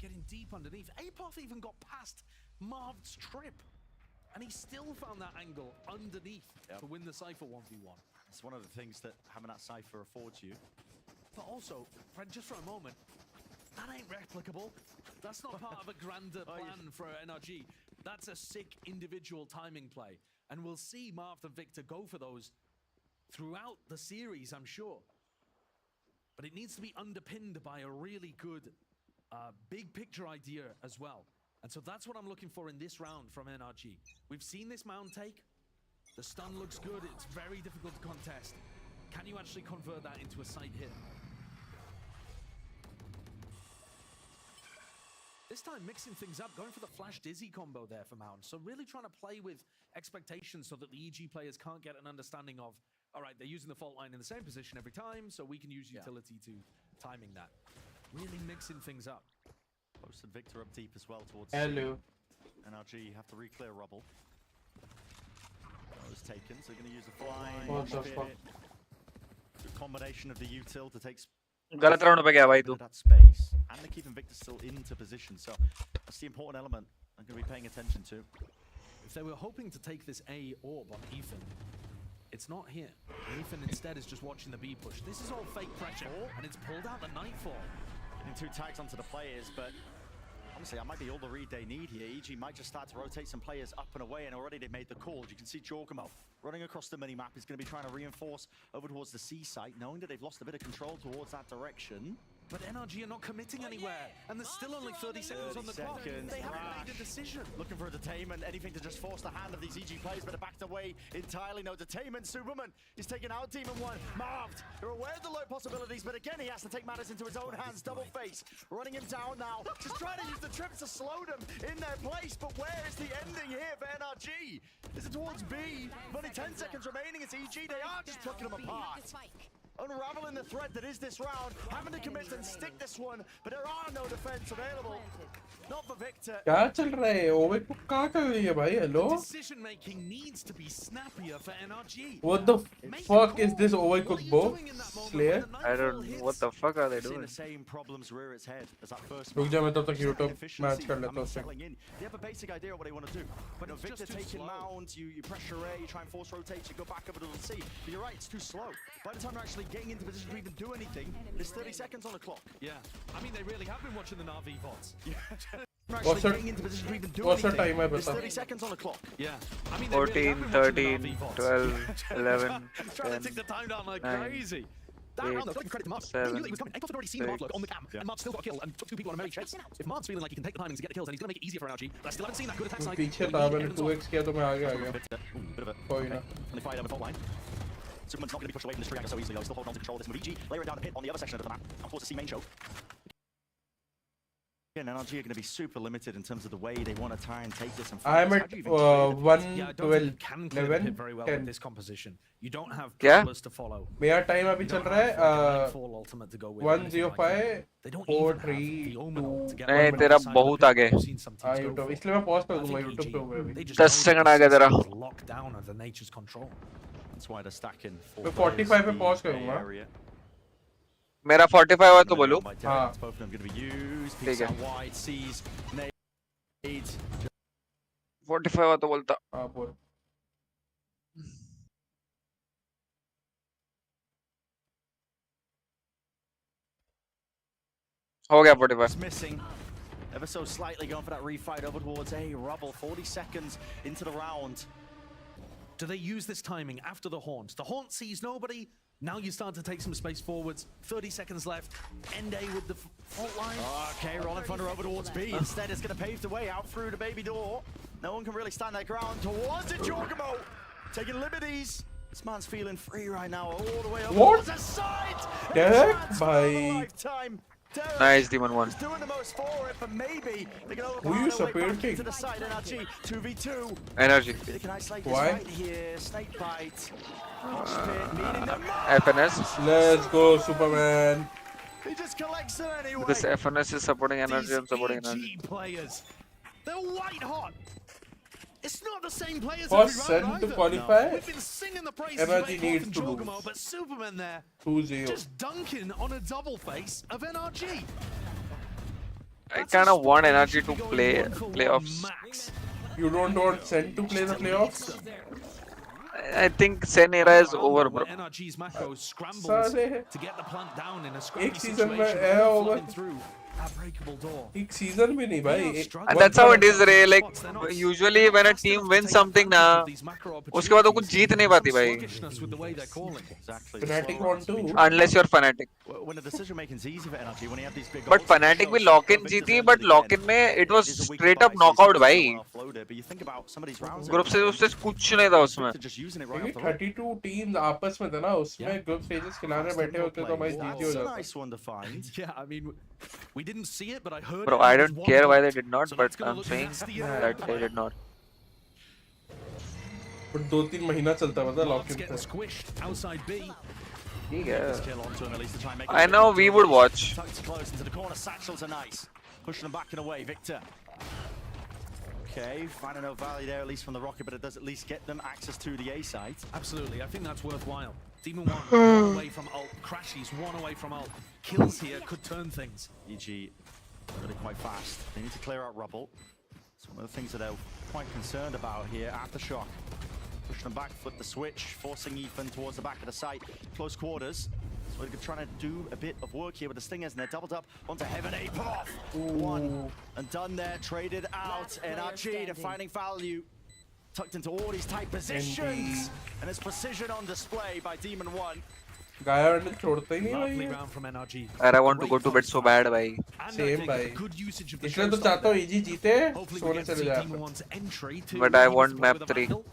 Getting deep underneath. Apoth even got past Marv's trip. And he still found that angle underneath to win the Cypher 1v1. It's one of the things that having that Cypher affords you. But also, Fred, just for a moment, that ain't replicable. That's not part of a grander plan for NRG. That's a sick individual timing play. And we'll see Marv and Victor go for those throughout the series, I'm sure. But it needs to be underpinned by a really good big picture idea as well. And so that's what I'm looking for in this round from NRG. We've seen this mound take. The stun looks good. It's very difficult to contest. Can you actually convert that into a side hit? This time mixing things up, going for the flash dizzy combo there for Mound. So really trying to play with expectations so that the EG players can't get an understanding of, all right, they're using the fault line in the same position every time, so we can use utility to timing that. Really mixing things up. Posted Victor up deep as well towards Hello. NRG have to re-clear rubble. That was taken, so they're going to use a flying. What the fuck? Good combination of the util to take गलत round पे गया भाई तू. that space, and they're keeping Victor still into position. So that's the important element I'm going to be paying attention to. If they were hoping to take this A orb on Ethan, it's not here. Ethan instead is just watching the B push. This is all fake pressure, and it's pulled out the Nightfall. Getting 2 tags onto the players, but honestly, that might be all the read they need here. EG might just start to rotate some players up and away, and already they've made the calls. You can see Jorgamo running across the mini-map. He's going to be trying to reinforce over towards the C site, knowing that they've lost a bit of control towards that direction. But NRG are not committing anywhere, and there's still only 30 seconds on the clock. They haven't made a decision. Looking for a detainment, anything to just force the hand of these EG players, but are backed away entirely. No detainment. Superman is taking out Demon 1. Marved, they're aware of the low possibilities, but again, he has to take matters into his own hands. Double face, running him down now. Just trying to use the trip to slow them in their place, but where is the ending here for NRG? Is it towards B? Only 10 seconds remaining. It's EG. They are just plucking them apart. Unraveling the thread that is this round, having to commit and stick this one, but there are no defense available. Not for Victor. क्या चल रहा है? Overcook कहाँ कर रही है भाई? Hello? Decision making needs to be snappier for NRG. What the fuck is this overcook bow? Slayer? I don't know what the fuck are they Seeing doing. the same problems rear its head as that first रुक जा मैं तब तक YouTube Efficiency, match कर लेता हूँ उससे. settling in. They have a basic idea of what they want to do. But it's Victor just too taking slow. mounds, you pressure A, you try and force rotate, you go back over to the C. But you're right, it's too slow. By the time you're actually getting into position to even do anything, there's 30 seconds on the clock. Yeah, I mean, they really have been watching the Na'Vi VODs. What's your timer? There's 30 seconds on the clock. Yeah, I mean, 14, 13, 12, 11, trying 10, to take the time down like 9, crazy. That round, though, credit to Marv. He knew that he was coming. Apoth had already seen Marv look on the cam, and Marv still got a kill and took 2 people on a merry chase. If Marv's feeling like he can take the timings to get the kills, then he's going to make it easier for NRG. But I still haven't seen that good attack side. पीछे था मैंने 2x किया तो मैं आगे आ गया. कोई ना. And they fired over fault line. Superman's not going to be pushed away from this tree so easily, though. He's still holding on to control of this move. EG layer it down the pit on the other section of the map, and towards the C main choke. Again, NRG are going to be super limited in terms of the way they want to try and take this. And I'm at 1:12, can clear the pit very well with this composition. You don't have Karloss to follow. मेरा time अभी चल रहा है 1:05, 4, 3, 2. नहीं तेरा बहुत आगे. हाँ YouTube इसलिए मैं पॉज कर दूँगा YouTube पे हुए अभी. 10 सेकंड आगे तेरा. Locked down under nature's control. That's why they're stacking. मैं 45 पे पॉज करूँगा. मेरा 45 हुआ तो बोलो. हाँ. Both of them going to be used. ठीक है. Wide sees nades. 45 हुआ तो बोलता. हाँ बोल. हो गया 45. Missing. Ever so slightly going for that refight over towards A. Rubble, 40 seconds into the round. Do they use this timing after the haunt? The haunt sees nobody. Now you start to take some space forwards. 30 seconds left. End A with the fault line. Okay, rolling thunder over towards B. Instead, it's going to pave the way out through the baby door. No one can really stand their ground towards it. Jorgamo taking liberties. This man's feeling free right now, all the way up towards the side. Derek, bhai. Lifetime Nice, Demon 1. Doing the most for it, but maybe they can Who you supporting? to the side. NRG 2v2. Energy. They can isolate this Why? right here. Snake bite. Meaning them. FNS. Let's go, Superman. He just collects them anyway. Because FNS is supporting Energy and supporting EG Energy. players, they're white hot. It's not the same players First every round send to either. qualify. We've been singing the praises Energy of needs and to Jorgamo, lose. but Superman there 2-0. just dunking on a double face of NRG. I kind of want Energy to play playoffs. You don't want Sen to play the playoffs? I think Sen era is over, bro. NRG's Mako scrambles साले to get the plant down in a scrappy एक season में situation, है over flying through that breakable door. एक season भी नहीं भाई And that's how it is, Ray. Like, usually when a team wins something, na, उसके बाद वो कुछ जीत नहीं पाती, भाई. With the way they're calling. Exactly. Fnatic want to. Unless you're Fnatic. When the decision making is easy for NRG, when you have these big But Fnatic भी lock-in जीती, but lock-in में it was straight up knockout, भाई. But you think about some of these rounds. Group से उससे कुछ नहीं था उसमें. Just using it right क्योंकि off the rip. 32 टीम्स आपस में थे ना उसमें ग्रुप स्टेजेस खिलाने बैठे होते तो भाई जीत ही हो जाता. Nice one to find. Yeah, I mean, we didn't see it, but I heard. Bro, it. I It was don't one care why goal. they did not, So but that's gonna I'm look saying nastier. that they did not. पर 2-3 महीना चलता पता lock It's in getting पे. squished outside B. Yeah. Kill onto him at least to try and make I know we would watch. Tucked close into the corner. Satchels are nice. Pushing them back and away. Victor. Okay, finding no value there, at least from the rocket, but it does at least get them access to the A site. Absolutely, I think that's worthwhile. Demon 1 away from ult. Crashies 1 away from ult. Kills here could turn things. EG really quite fast. They need to clear out rubble. It's one of the things that they're quite concerned about here. Aftershock. Pushing them back, flip the switch, forcing Ethan towards the back of the site. Close quarters. So they're trying to do a bit of work here with the Stingers, and they're doubled up onto Heaven 8. Put off! One and done there, traded out. NRG defining value. Tucked into all these tight positions. And there's precision on display by Demon 1. गाया ने छोड़ता ही नहीं Lovely भाई. round from NRG. And I want to go to bed so bad, भाई. Same भाई. Good usage of the इसलिए तो showstopper चाहता हूँ there. EG जीते Hopefully we सोने get to चले see जाए. Demon 1's entry to But I Reaver want with map a 3. Vandal.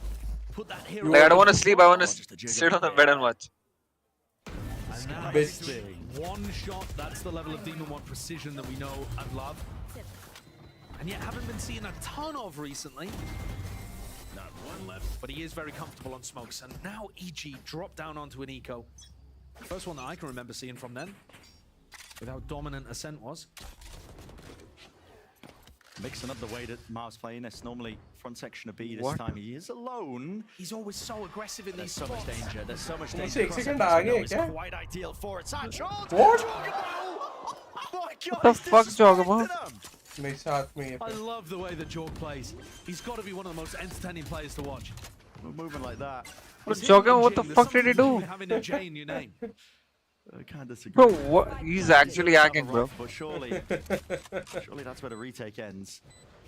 Put that hero Like, I don't want to on sleep, I want to sit on the bed and watch. And now Bitch. it's one shot, that's the level of Demon 1 precision that we know and love. And yet haven't been seeing a ton of recently. Not one left. But he is very comfortable on smokes. And now EG dropped down onto an eco. First one that I can remember seeing from them. With how dominant Ascent was. Mixing up the way that Marv's playing. It's normally front section of B this What? time. He is alone. He's always so aggressive in There's these so much spots. danger. There's so much तुम danger. से एक across second that आगे window. है It's क्या? quite ideal for it. Satchel! What? What the fuck, Jogamo? मेरे साथ में ये. I love the way that Jorg plays. He's got to be one of the most entertaining players to watch. Moving like that. Bro, Jogamo, what the fuck did he do? Having a J in your name. I can't disagree. Bro, what? He's actually hacking, bro. But surely that's where the retake ends.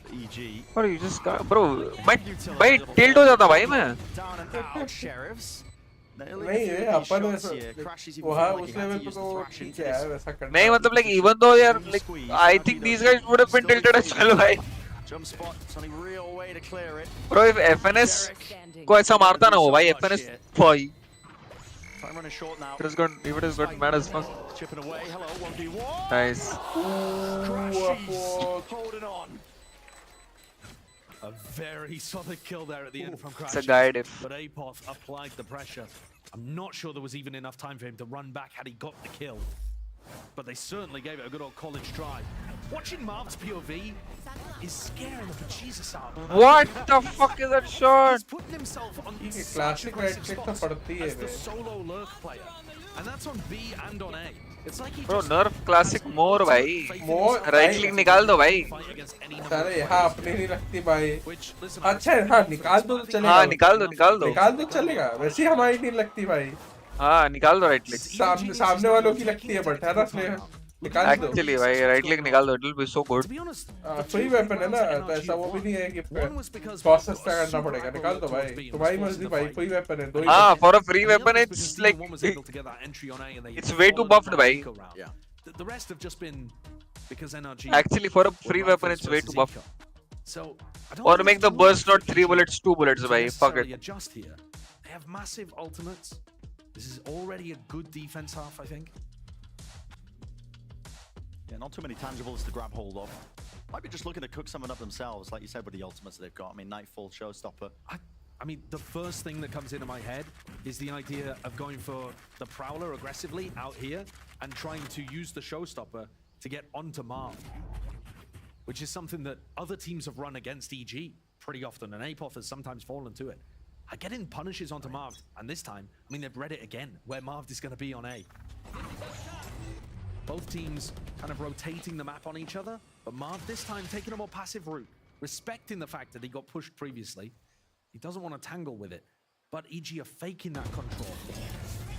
For EG. Bro, you just got, bro. My tilt हो जाता भाई मैं. Down and out, Sheriffs. नहीं ये अपन वहाँ उस level पे तो ठीक है वैसा करना. नहीं मतलब like even though यार like I think these guys would have been tilted as well भाई. Jump spot, it's only real way to clear it. Bro, if FNS को ऐसा मारता ना हो भाई, FNS भाई. Time running short now. He would have got mad as fuck. Chipping away. Hello, 1v1. Nice. Crashies holding on. A very solid kill there at the end from Crash. It's a guide if. But Apoth applied the pressure. I'm not sure there was even enough time for him to run back had he got the kill. But they certainly gave it a good old college try. Watching Marv's POV is scaring the bejesus out. What the fuck is that shot? He's putting himself on ये such classic aggressive right click तो spots पड़ती है as the bay. solo lurk player. And that's on B and on A. It's like he Bro, just nerf classic more भाई. More Right click निकाल दो भाई. fight against any number सारे of यहाँ players. अपने नहीं लगती भाई. Which, listen, अच्छा है हाँ निकाल दो तो चलेगा. हाँ निकाल दो निकाल दो चलेगा. वैसे ही हमारी नहीं लगती भाई. हाँ निकाल दो right click. सामने वालों की लगती है बट है ना इसलिए निकाल दो. Actually भाई right click निकाल दो. It will be so good. to be honest, free weapon है ना तो ऐसा वो भी नहीं है कि कॉस्ट सस्ता करना पड़ेगा. निकाल दो भाई. तुम्हारी मर्जी भाई. फ्री वेपन है. दो ही. हाँ for a free weapon it's like one was able to get that entry on A and they it's way too buffed भाई. Yeah. The rest have just been because NRG. Actually for a free weapon it's way too buffed. So I don't Or think make it's the too burst much not 3 bullets, 2 bullets to भाई. Fuck necessarily it. adjust here. They have massive ultimates. This is already a good defense half, I think. Yeah, not too many tangibles to grab hold of. Might be just looking to cook something up themselves, like you said, with the ultimates they've got. I mean, Nightfall, Showstopper. I mean, the first thing that comes into my head is the idea of going for the Prowler aggressively out here and trying to use the Showstopper to get onto Marv, which is something that other teams have run against EG pretty often, and Apoth has sometimes fallen to it. I get in punishes onto Marv, and this time, I mean, they've read it again, where Marv is going to be on A. Both teams kind of rotating the map on each other, but Marv this time taking a more passive route, respecting the fact that he got pushed previously. He doesn't want to tangle with it, but EG are faking that control.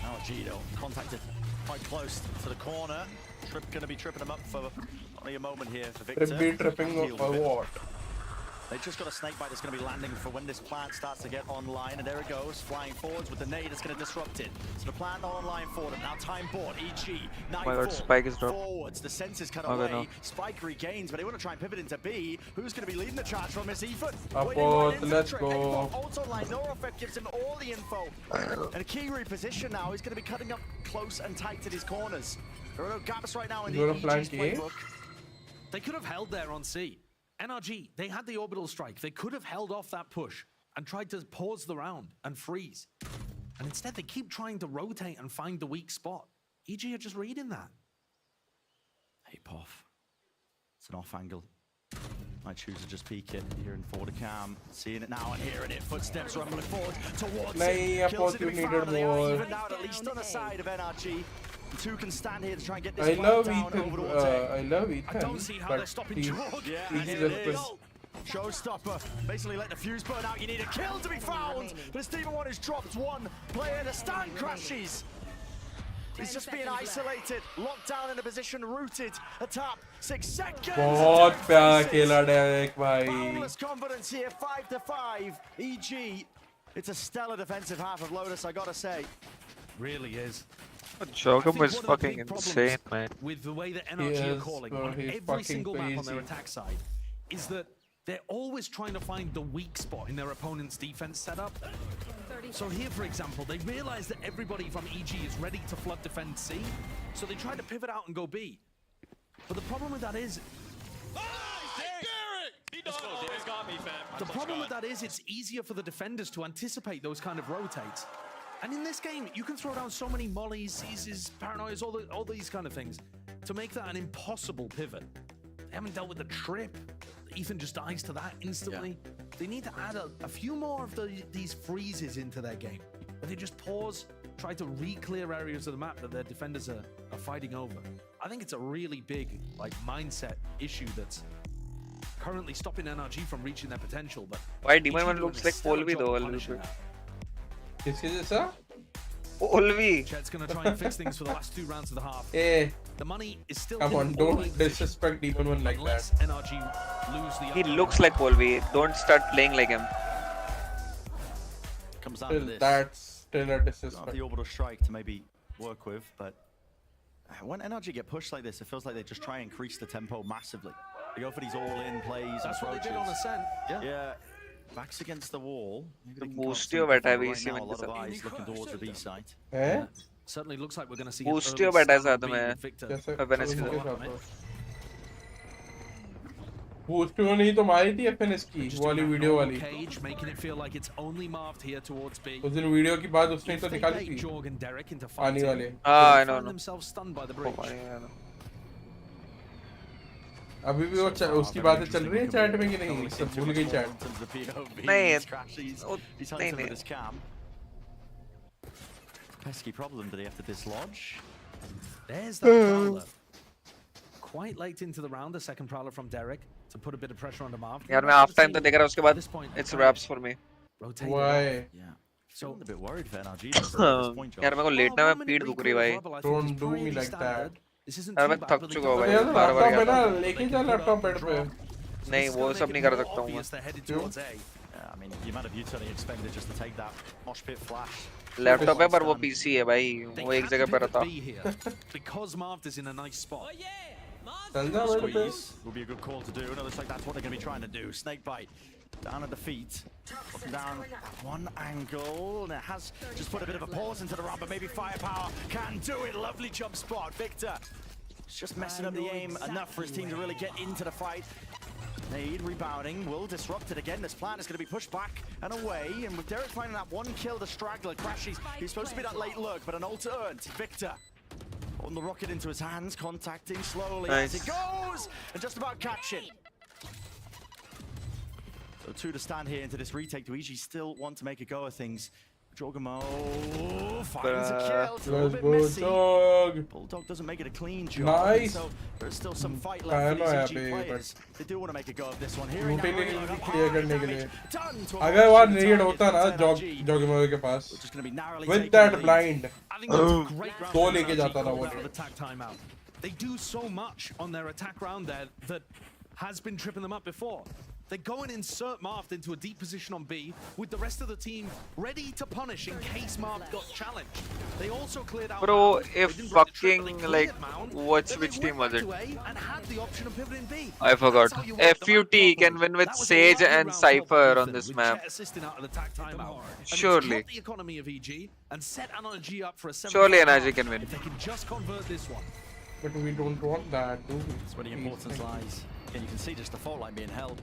NRG though, contacted quite close to the corner. Gonna be tripping him up for only a moment here for Victor. Tripping for what? They just got a snake bite that's going to be landing for when this plant starts to get online, and there it goes, flying forwards with the nade that's going to disrupt it. So the plant not online for them. Now time bought, EG, Nightfall, Spike is dropped. forwards, the senses cut away, no. Spike regains, but they want to try and pivot into B. Who's going to be leading the charge from Miss Ethan? Let's go. Also line, no effect gives him all the info. And a key reposition now, he's going to be cutting up close and tight to his corners. There are no gaps right now in the EG's playbook. They could have held there on C. NRG, they had the orbital strike. They could have held off that push and tried to pause the round and freeze. And instead, they keep trying to rotate and find the weak spot. EG are just reading that. Hey, Poff. It's an off angle. Might choose to just peek it here in forward cam. Seeing it now and hearing it. Footsteps rumbling forward towards it. Kills it to be found. They are even out, at least on the side of NRG. The two can stand here to try and get this one down over towards A. I love Ethan. I don't see how they're stopping Jorg. Yeah, and here it is. Showstopper, basically let the fuse burn out. You need a kill to be found. But it's Demon 1 who's dropped one player. The stand crashes. He's just being isolated, locked down in a position, rooted. A tap, 6 seconds. बहुत प्यारा खेला Derek भाई. Boundless confidence here, 5-5. EG, it's a stellar defensive half of Lotus, I gotta say. Really is. Jogum is fucking insane, man. With the way that NRG are calling on every single map on their attack side is that they're always trying to find the weak spot in their opponent's defense setup. So here, for example, they realize that everybody from EG is ready to flood defend C, so they try to pivot out and go B. But the problem with that is... The problem with that is it's easier for the defenders to anticipate those kind of rotates. And in this game, you can throw down so many mollies, seizes, paranoias, all these kind of things to make that an impossible pivot. They haven't dealt with the trip. Ethan just dies to that instantly. Yeah. They need to add a few more of these freezes into their game, where they just pause, try to re-clear areas of the map that their defenders are fighting over. I think it's a really big mindset issue that's currently stopping NRG from reaching their potential. But why Demon 1 looks like Polvi though a little bit. Olvi. Chet's gonna try and fix things for the last 2 rounds of the half. Hey. The money is still. Come on, don't disrespect Demon 1 like that. NRG lose the. He looks like Polvi. Don't start playing like him. Comes down to this. That's still a disrespect. The orbital strike to maybe work with, but when NRG get pushed like this, it feels like they just try and increase the tempo massively. They go for these all-in plays. That's what they did on Ascent. Yeah. Backs against the wall. Boostio बैठा है VC में A lot of eyes looking towards the B site. Certainly looks like we're going to see. Boostio बैठा है साथ में. FNS की Boostio नहीं तो मारी थी FNS की वाली वीडियो वाली. Cage making it feel like it's only marved here towards B. उस दिन वीडियो की बात उसने तो निकाली थी. Jorg and Derek into आने वाले. I know. Themselves stunned by the bridge. अभी भी वो उसकी बातें चल रही है चैट में कि नहीं? सब भूल गई चैट. नहीं. Pesky problem that he have to dislodge. There's that prowler. Quite late into the round, the second prowler from Derek to put a bit of pressure on the Marv. यार मैं half time तो देख रहा हूँ उसके बाद it's wraps for me. Why? Yeah. So I'm a bit worried for NRG. यार मेरे को लेटना है पीठ दुख रही भाई. Don't do me like that. यार मैं थक चुका हूँ भाई. बार-बार लैपटॉप ना लेके जा लैपटॉप बेड पे. नहीं वो सब नहीं कर सकता हूँ मैं. I mean, the amount of utility expended just to take that mosh pit flash. Laptop है पर वो पीसी है भाई. वो एक जगह पे रहता. Because Marv is in a nice spot. Squeeze will be a good call to do. And it looks like that's what they're going to be trying to do. Snake bite down at the feet. Up and down one angle. And it has just put a bit of a pause into the run, but maybe firepower can do it. Lovely jump spot. Victor It's just messing up the aim enough for his team to really get into the fight. Nade rebounding, will disrupt it again. This plan is going to be pushed back and away. And with Derek finding that one kill, the straggler crashes. He's supposed to be that late look, but an ult earned. Victor holding the rocket into his hands, contacting slowly as he goes, and just about catching. So 2 to stand here into this retake. Do EG still want to make a go of things? Jogamo finds a kill. It's a little bit messy. Bulldog doesn't make it a clean job. Nice. So there's still some fight left for these EG players. They do want to make a go of this one. Here clear करने के लिए अगर वहाँ need होता ना जोगिमो के पास with that blind दो लेके जाता था वो. They do so much on their attack round there that has been tripping them up before. They go and insert Marth into a deep position on B with the rest of the team ready to punish in case Marth got challenged. They also cleared out. Bro, if fucking like which team was it? I forgot. FUT can win with Sage and Cypher on this map. Surely. Surely NRG can win. If they can just convert this one. But we don't want that, do we? That's where the importance lies. And you can see just the fault line being held.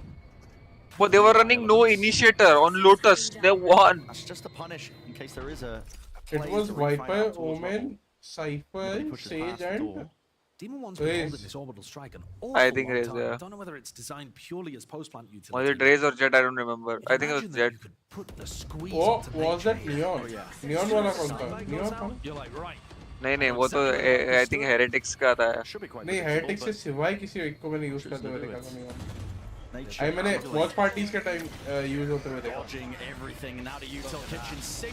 But they were running no initiator on Lotus. They won. That's just a punish in case there is a. It was Viper, Omen, Cypher, Sage, and Demon One's been holding this orbital strike an I think it is. I don't know whether it's designed purely as post-plant utility. Was it Raze or Jet? I don't remember. I think it was Jet. Oh, was that Neon? Neon वाला कौन था? Neon? You're like right. नहीं वो तो I think Heretics का था. नहीं Heretics से सिवाय किसी एक को मैंने use करते हुए देखा था Neon. मैंने watch parties के time use होते हुए देखा.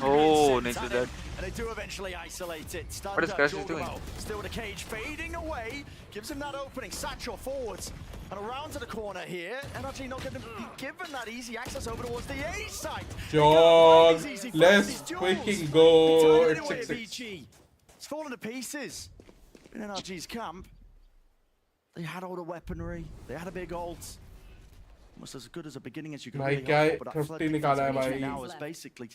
Oh, nature that. And they do eventually isolate it. What is Crash doing? Still the cage fading away, gives him that opening. Satchel forwards and around to the corner here. NRG not going to be given that easy access over towards the A side. John, let's freaking go. It's 6-6. It's falling to pieces in NRG's camp. They had all the weaponry. They had a big ult. Almost as good as a beginning as you could really hope, but that flood now has basically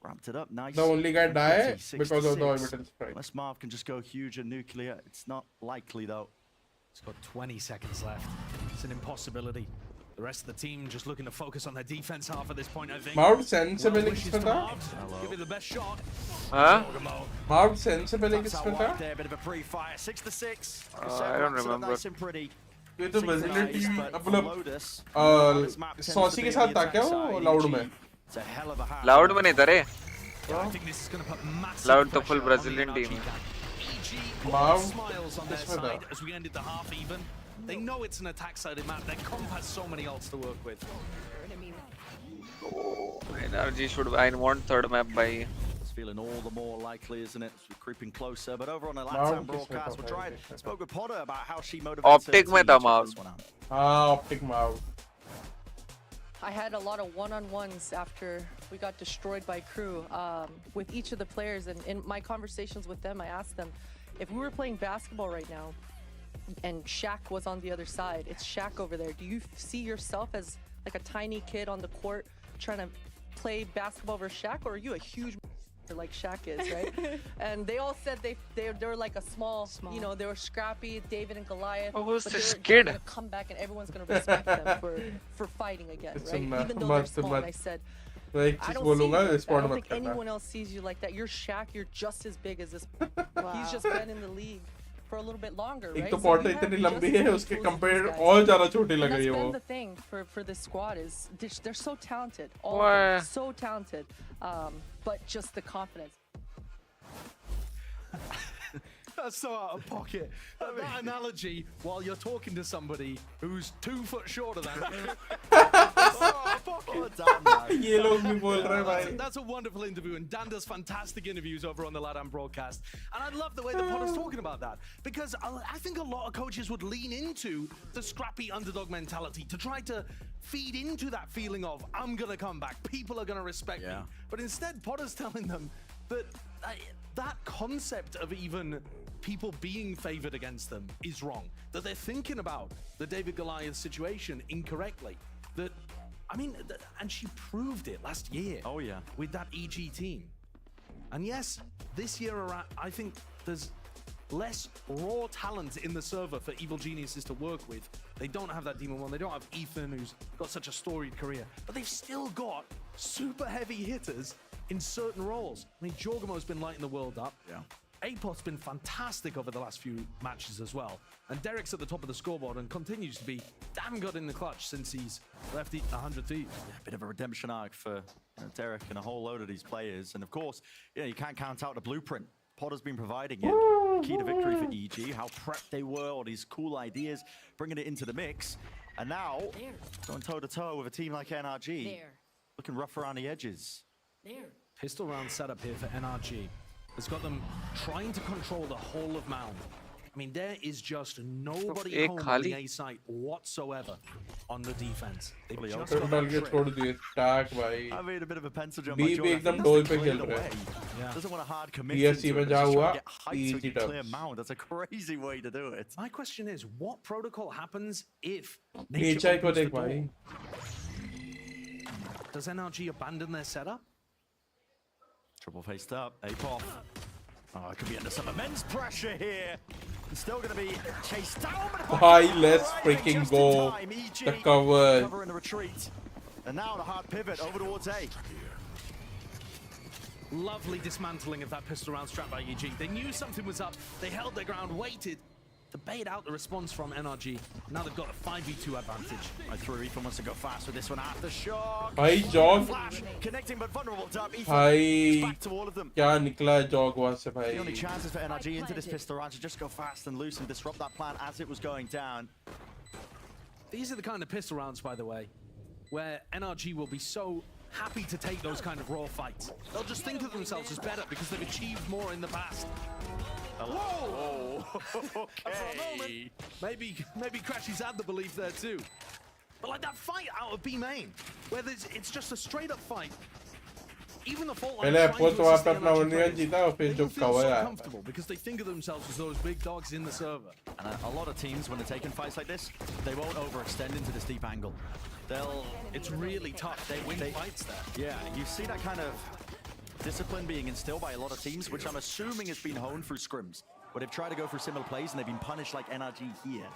ramped it up nicely. The only guy died because of the orbital strike. Unless Marv can just go huge and nuclear, it's not likely though. It's got 20 seconds left. It's an impossibility. The rest of the team just looking to focus on their defense half at this point, I think. Marv sensible expecta. Give it the best shot. Huh? Marv sensible expecta. There, bit of a pre-fire, 6-6. I don't remember. Nice and pretty. ये तो Brazilian team मतलब saucy के साथ था क्या वो loud में? Loud में नहीं था रे. लाउड तो full Brazilian team है. Wow. As we ended the half even. They know it's an attack-sided map. Their comp has so many ults to work with. Oh, NRG should. I want third map by. It's feeling all the more likely, isn't it? We're creeping closer. But over on the Latam broadcast, we spoke with Potter about how she motivates. Optic में था Mav. Optic Mav. I had a lot of one-on-ones after we got destroyed by crew with each of the players, and in my conversations with them, I asked them if we were playing basketball right now and Shaq was on the other side. It's Shaq over there. Do you see yourself as like a tiny kid on the court trying to play basketball over Shaq, or are you a huge like Shaq is, right? And they all said they were like a small, you know, they were scrappy, David and Goliath. Oh, who's this they're kid? gonna come back and everyone's gonna respect them for fighting again, It's right? Even though they're small. And I said, I don't think anyone else sees you like that. You're Shaq. You're just as big as this. He's just been in the league for a little bit longer, right? एक तो pot इतनी लंबी है उसके compare और ज़्यादा छोटी लग रही है वो. That's been the thing for this squad is they're so talented, all of them, so talented, but just the confidence. That's so out of pocket. That analogy while you're talking to somebody who's 2 foot shorter than you. That's a wonderful interview, and Dan does fantastic interviews over on the Ladam broadcast. And I love the way the Potter's talking about that, because I think a lot of coaches would lean into the scrappy underdog mentality to try to feed into that feeling of, I'm gonna come back, people are gonna respect me. But instead, Potter's telling them that that concept of even people being favored against them is wrong. That they're thinking about the David Goliath situation incorrectly. That, I mean, and she proved it last year. Oh yeah. With that EG team. And yes, this year around, I think there's less raw talent in the server for Evil Geniuses to work with. They don't have that Demon One. They don't have Ethan, who's got such a storied career. But they've still got super heavy hitters in certain roles. I mean, Jorgamo's been lighting the world up. Yeah. Apot's been fantastic over the last few matches as well. And Derek's at the top of the scoreboard and continues to be damn good in the clutch since he's left 100 Thieves. Yeah, a bit of a redemption arc for Derek and a whole load of these players. And of course, you can't count out the blueprint Potter's been providing it. Key to victory for EG, how prepped they were, all these cool ideas, bringing it into the mix. And now, going toe-to-toe with a team like NRG, looking rough around the edges. Pistol round setup here for NRG has got them trying to control the whole of Mound. I mean, there is just nobody home on the A site whatsoever on the defense. They've just got that trick. I made a bit of a pencil jump. B भी एकदम door पे खेल रहे हैं. Doesn't want a hard commit. PSC में जा हुआ easy clear Mound. That's a crazy way to do it. My question is, what protocol happens if nature को देख भाई. Does NRG abandon their setup? Triple faced up, Apop. Oh, it could be under some immense pressure here. It's still going to be chased down. High, let's freaking go. The cover. Cover in the retreat. And now the hard pivot over towards A. Lovely dismantling of that pistol round strat by EG. They knew something was up. They held their ground, waited to bait out the response from NRG. Now they've got a 5v2 advantage. I threw Ethan wants to go fast with this one after shock. Hi, Jog. Flash, connecting but vulnerable to up. Ethan Hi. back to all of them. क्या निकला है Jog वहाँ से भाई. The only chances for NRG into this pistol round to just go fast and loose and disrupt that plan as it was going down. These are the kind of pistol rounds, by the way, where NRG will be so happy to take those kind of raw fights. They'll just think of themselves as better because they've achieved more in the past. Whoa! Okay. Maybe Crashy's had the belief there too. But like that fight out of B main, where it's just a straight up fight. Even the fault line पहले आपको तो आप अपना वनवियन जीता और फिर जो cover है. Comfortable because they think of themselves as those big dogs in the server. And a lot of teams, when they're taking fights like this, they won't overextend into this deep angle. It's really tough. They win fights there. Yeah, you see that kind of discipline being instilled by a lot of teams, which I'm assuming has been honed through scrims, where they've tried to go through similar plays and they've been punished like NRG here.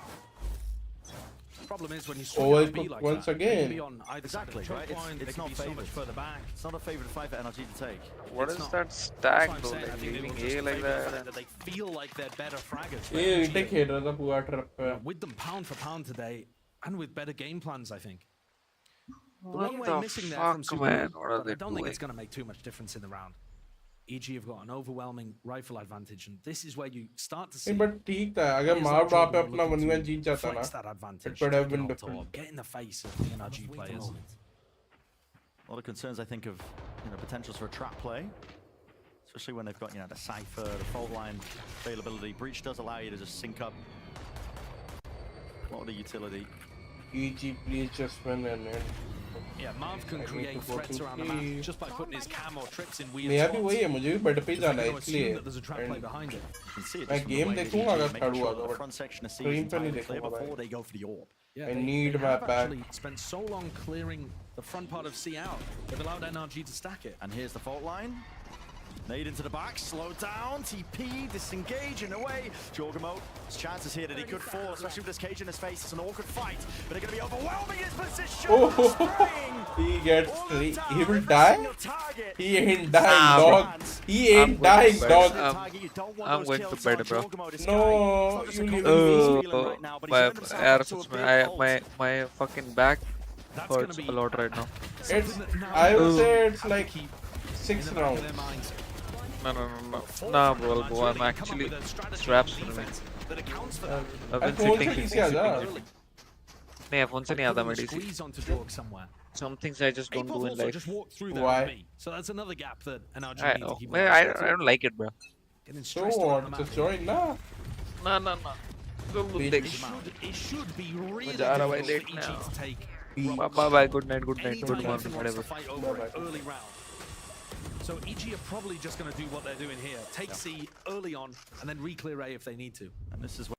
Problem is when you swing B like once that, again. be on either Exactly, side right? line, It's not so much favored. further back. It's not a favorite fight for NRG to take. What is that stack though? Like leaving A like that. They feel like they're better fraggers. ये intake खेल रहा था पूरा trough पे. With them pound for pound today, and with better game plans, I think. The What one way the missing there from fuck, Super, man? What are but they I don't think it's doing? going to make too much difference in the round. EG have got an overwhelming rifle advantage, and this is where you start to see. नहीं but ठीक था अगर मार वहाँ पे अपना वनवियन जीत जाता ना. Flex that advantage. It would have been Get on different. top, get in the face of the NRG players. A lot of concerns, I think, of potentials for a trap play, especially when they've got the Cypher, the fault line availability. Breach does allow you to just sync up a lot of the utility. EG please just win and Yeah, Marv can create threats around the map just by putting his cam or trips in weird मेरा spots. भी वही है मुझे भी but पे जाना है इसलिए. There's a trap play behind it. You can see it मैं just from the game way that देखूंगा EG अगर making खड़ा sure हुआ that तो the front section of C is screen पे नहीं entirely clear देखूंगा before भाई. they go for the orb. Yeah, I they need my have back. actually spent so long clearing the front part of C out. They've allowed NRG to stack it. And here's the fault line. Nade into the back, slow down, TP, disengage in a way. Jorgamo, his chances here that he could fall, especially with this cage in his face. It's an awkward fight, but they're going to be overwhelming his position. He gets three. He will die. He ain't dying, dog. He ain't dying, dog. I'm going to bed, bro. No, you leave me. My fucking back hurts a lot right now. It's. I would say it's like 6 rounds. No, bro. I'm actually straps for me. I've been sitting. नहीं phone से नहीं आता मैं DC. Some things I just don't do in life. Why? So that's another gap that NRG I need to know. keep I don't like it, bro. So what? Just join now. No. It should be really जा रहा भाई difficult late for EG now. to take Bye. Good night. Good Anytime morning. Ethan wants Whatever. to fight over an early round. So EG are probably just going to do what they're doing here. Take C early on and then re-clear A if they need to. And this is what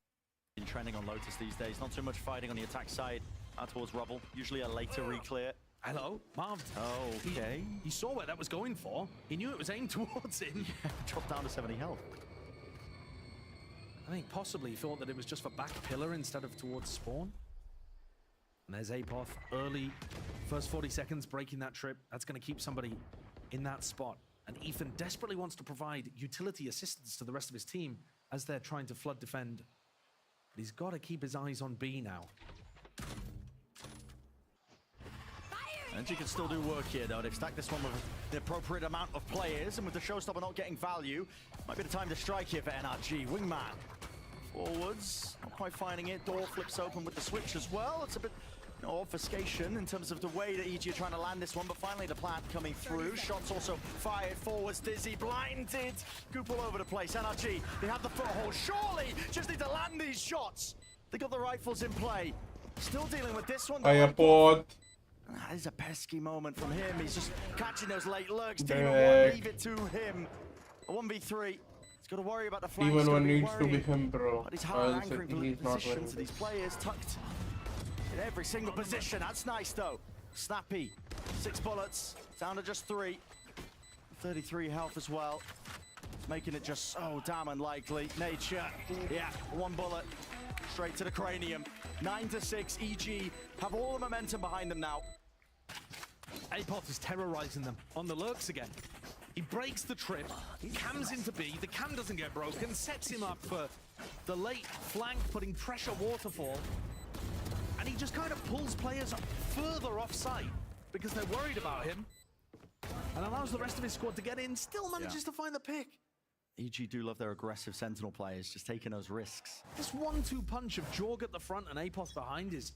been trending on Lotus these days. Not too much fighting on the attack side out towards Rubble. Usually a later re-clear. Hello, Marv. Oh, okay. He saw where that was going for. He knew it was aimed towards him. Dropped down to 70 health. I think possibly he thought that it was just for back pillar instead of towards spawn. And there's Apoth early, first 40 seconds breaking that trip. That's going to keep somebody in that spot. And Ethan desperately wants to provide utility assistance to the rest of his team as they're trying to flood defend. But he's got to keep his eyes on B now. NRG can still do work here, though. They've stacked this one with the appropriate amount of players, and with the showstopper not getting value, might be the time to strike here for NRG. Wingman forwards, not quite finding it. Door flips open with the switch as well. It's a bit obfuscation in terms of the way that EG are trying to land this one, but finally the plant coming through. Shots also fired forwards. Dizzy blinded. Goop all over the place. NRG, they have the foothold. Surely just need to land these shots. They got the rifles in play. Still dealing with this one. That is a pesky moment from him. He's just catching those late lurks. Demon one, leave it to him. A 1v3. He's got to worry about the flanks. Demon one needs to be him, bro. But he's hard anchoring positions to these players, tucked in every single position. That's nice, though. Snappy. 6 bullets. Down to just 3. 33 health as well. It's making it just so damn unlikely. Nature. Yeah, 1 bullet. Straight to the cranium. 9-6. EG have all the momentum behind them now. Apoth is terrorizing them on the lurks again. He breaks the trip, cams into B, the cam doesn't get broken, sets him up for the late flank, putting pressure waterfall. And he just kind of pulls players further off site because they're worried about him. And allows the rest of his squad to get in, still manages to find the pick. EG do love their aggressive Sentinel players, just taking those risks. This 1-2 punch of Jorg at the front and Apoth behind is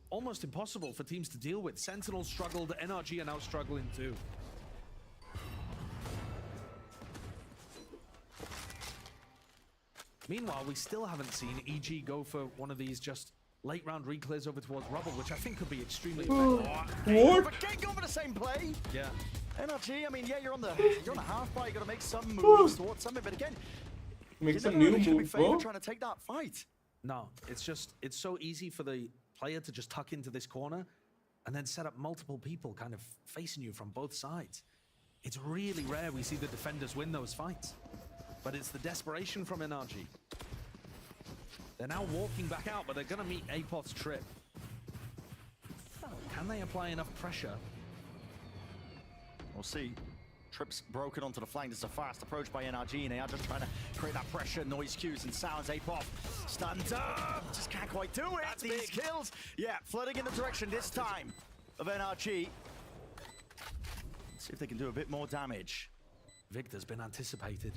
almost impossible for teams to deal with. Sentinel struggled, NRG are now struggling too. Meanwhile, we still haven't seen EG go for one of these just late round reclears over towards Rubble, which I think could be extremely effective. What? Can't go for the same play. Yeah. NRG, I mean, yeah, you're on the half bar. You got to make some moves towards something, but again, make some new moves, bro. Trying to take that fight. No, it's so easy for the player to just tuck into this corner and then set up multiple people kind of facing you from both sides. It's really rare we see the defenders win those fights, but it's the desperation from NRG. They're now walking back out, but they're going to meet Apoth's trip. Can they apply enough pressure? We'll see. Trips broken onto the flank. This is a fast approach by NRG, and they are just trying to create that pressure, noise cues and sounds. Apoth stunned up. Just can't quite do it. That's These big. kills. Yeah, flooding in the direction this time of NRG. Let's see if they can do a bit more damage. Victor's been anticipated.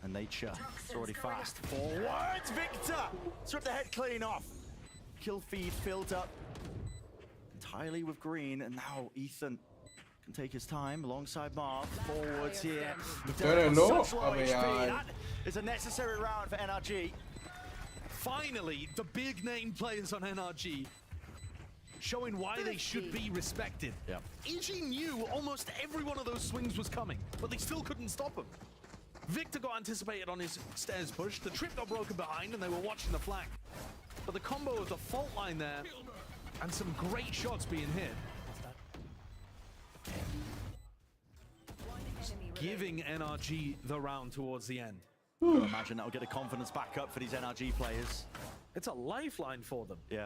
And Nature, it's already fast. Forwards, Victor! Strip the head clean off. Kill feed filled up entirely with green, and now Ethan can take his time alongside Marv. Forwards here. That is a necessary round for NRG. Finally, the big name players on NRG showing why they should be respected. Yep. EG knew almost every one of those swings was coming, but they still couldn't stop him. Victor got anticipated on his stairs push, the trip got broken behind, and they were watching the flank. But the combo of the fault line there, and some great shots being hit, giving NRG the round towards the end. I imagine that'll get the confidence back up for these NRG players. It's a lifeline for them. Yeah.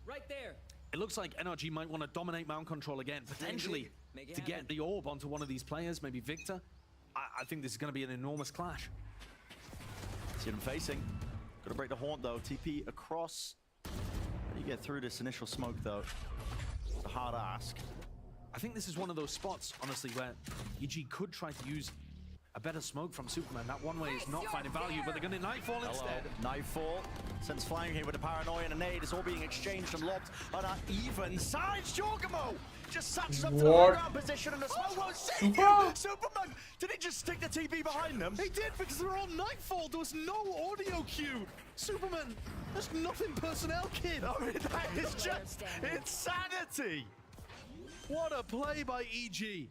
Right there. It looks like NRG might want to dominate mount control again, potentially to get the orb onto one of these players, maybe Victor. I think this is going to be an enormous clash. See them facing. Got to break the haunt though. TP across. How do you get through this initial smoke though? It's a hard ask. I think this is one of those spots, honestly, where EG could try to use a better smoke from Superman. That one way is not finding value, but they're going to Nightfall instead. Nightfall sends flying here with a paranoia and a nade. It's all being exchanged and lobbed on an even side. Jorgamo just sucks up to the ground position and the smoke won't save you. Superman, did he just stick the TP behind them? He did, because they're on Nightfall. There was no audio cue. Superman, there's nothing personnel, kid. I mean, that is just insanity. What a play by EG.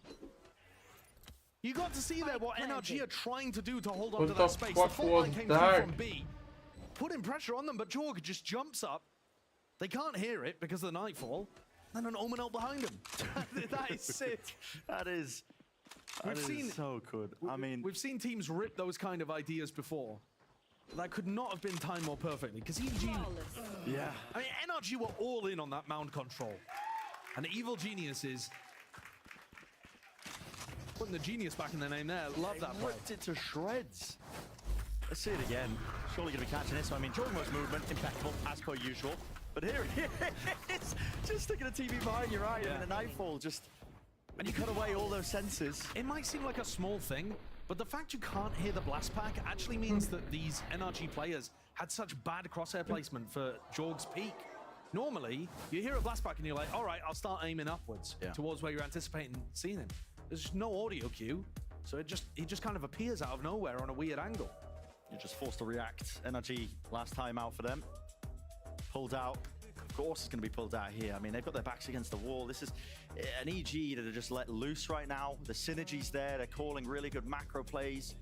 You got to see there what NRG are trying to do to hold on to that space. The fault line came through from B, putting pressure on them, but Jorg just jumps up. They can't hear it because of the Nightfall. And an Omen ult behind him. That is sick. That is so good. We've seen teams rip those kind of ideas before. that could not have been timed more perfectly because EG. Yeah. I mean, NRG were all in on that mound control, and the evil geniuses putting the genius back in their name there. Love that play. Ripped it to shreds. Let's see it again. Surely going to be catching this. I mean, Jordan was movement impeccable as per usual, but here it is, just sticking a TV behind your eye and a nightfall just. And you cut away all those senses. It might seem like a small thing, but the fact you can't hear the blast pack actually means that these NRG players had such bad crosshair placement for Jorg's peak. Normally, you hear a blast pack and you're like, all right, I'll start aiming upwards towards where you're anticipating seeing him. There's no audio cue, so he just kind of appears out of nowhere on a weird angle. You're just forced to react. NRG last time out for them. Pulled out. Of course it's going to be pulled out here. I mean, they've got their backs against the wall. This is an EG that are just let loose right now. The synergy's there. They're calling really good macro plays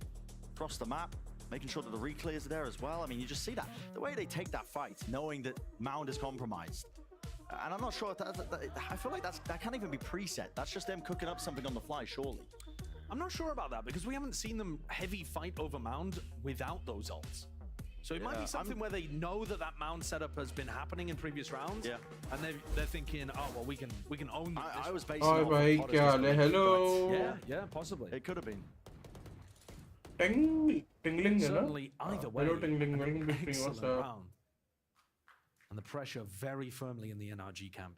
across the map, making sure that the reclears are there as well. I mean, you just see that. The way they take that fight, knowing that Mound is compromised. And I'm not sure if I feel like that can't even be preset. That's just them cooking up something on the fly, surely. I'm not sure about that because we haven't seen them heavy fight over Mound without those ults. So it might be something where they know that Mound setup has been happening in previous rounds, and they're thinking, oh well, we can own them. I was basing off of hello. Yeah, possibly. It could have been. Tingling, certainly either way. Hello, tingling. Excellent round. And the pressure very firmly in the NRG camp.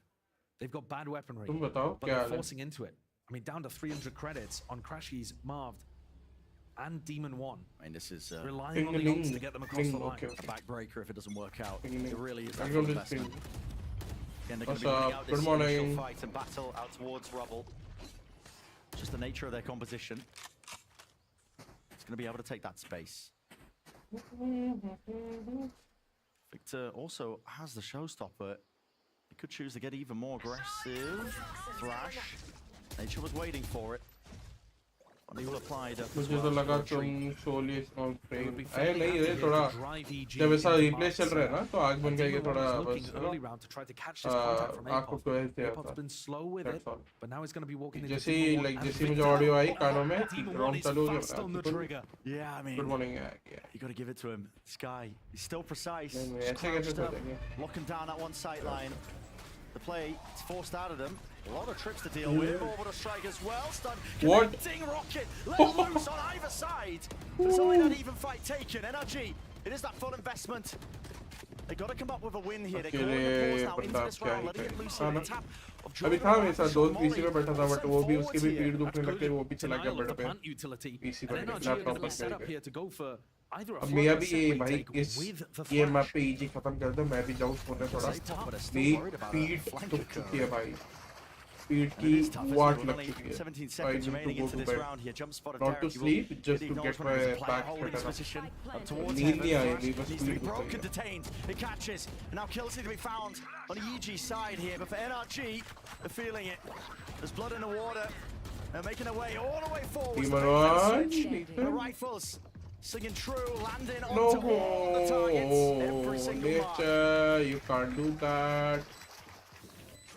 They've got bad weaponry, but they're forcing into it. I mean, down to 300 credits on Crashies, Marved, and Demon 1. I mean, this is relying on the ults to get them across the line. A backbreaker if it doesn't work out. It really is that investment. Again, they're going to be running out this initial fight and battle out towards Rubble. Just the nature of their composition. It's going to be able to take that space. Victor also has the showstopper. He could choose to get even more aggressive. Thrash. Nature was waiting for it. He will apply it. मुझे तो लगा तुम सोली small frame अरे नहीं ये थोड़ा जब ऐसा रिप्लेस चल रहा है ना तो आग बन गई कि थोड़ा बस आपको कोई ऐसे आता जैसे जैसे मुझे ऑडियो आई कानों में राउंड चालू हो गया Yeah, I mean, good morning. You got to give it to him. This guy, he's still precise. ऐसे कैसे करेंगे Locking down that one sight line. The play is forced out of them. A lot of tricks to deal with. Orbital strike as well. Stun connecting rocket. Let loose on either side. There's only that even fight taken. NRG, it is that full investment. They got to come up with a win here. They're calling the pause now into this round, letting it loose in the tap of Jordan. अभी था मेरे साथ दोस्त PC पे बैठा था but वो भी उसकी भी पीठ दुखने लग गई वो भी चला गया बेड पे पीसी पे लैपटॉप पर गया अब मैं भी ये भाई इस ये मैप पे इजी खत्म कर दे मैं भी जाऊं सोने थोड़ा मेरी पीठ दुख चुकी है भाई पीठ की वाट लग चुकी है 17 seconds remaining into this round here. Jump spot not to sleep just to get my back position up towards नींद नहीं आई मेरी बस needs to be पीठ दुख broken, रही है detained. It catches, and now kills need to be found on the EG side here. But for NRG, they're feeling it. There's blood in the water. They're making their way all the way forward. The rifles singing true, landing onto all the targets. Every single mark. You can't do that.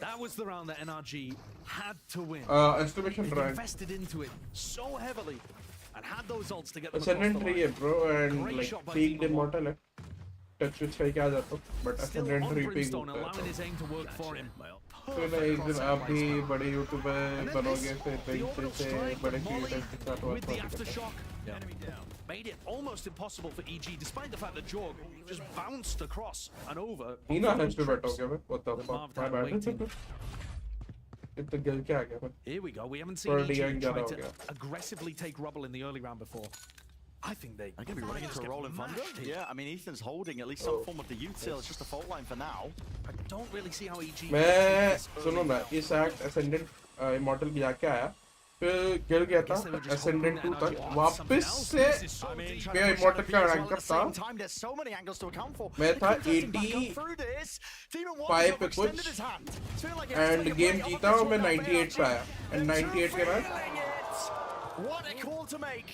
That was the round that NRG had to win. Exclamation They rank. invested into it so heavily and had those ults to get them Ascendant across the 3 line. है bro and Great like shot by peaked Demon immortal है touch switch करके आ जाता but Still Ascendant on 3 पे Brimstone, allowing his aim to work for him. तो ना एक दिन आप भी बड़े यूट्यूबर बनोगे फिर से बड़े क्रिएटर्स के साथ With the work aftershock, made it almost impossible for EG, despite the fact that Jorg just bounced across and over. ही ना हंस पे बैठोगे मैं what the fuck my bad इतना गिल के आ गया मैं Here we go. We haven't seen EG try to aggressively take Rubble in the early round before. I think they're going to be running into a rolling thunder. Yeah, I mean, Ethan's holding at least some form of the util. It's just a fault line for now. I don't really see how EG. मैं सुनो ना इस act Ascendant Immortal भी आके आया फिर गिर गया था Ascendant 2 तक वापस से मैं Immortal का रैंकर था मैं था 85 पे कुछ and game जीता और मैं 98 पे आया and 98 के बाद What a call to make!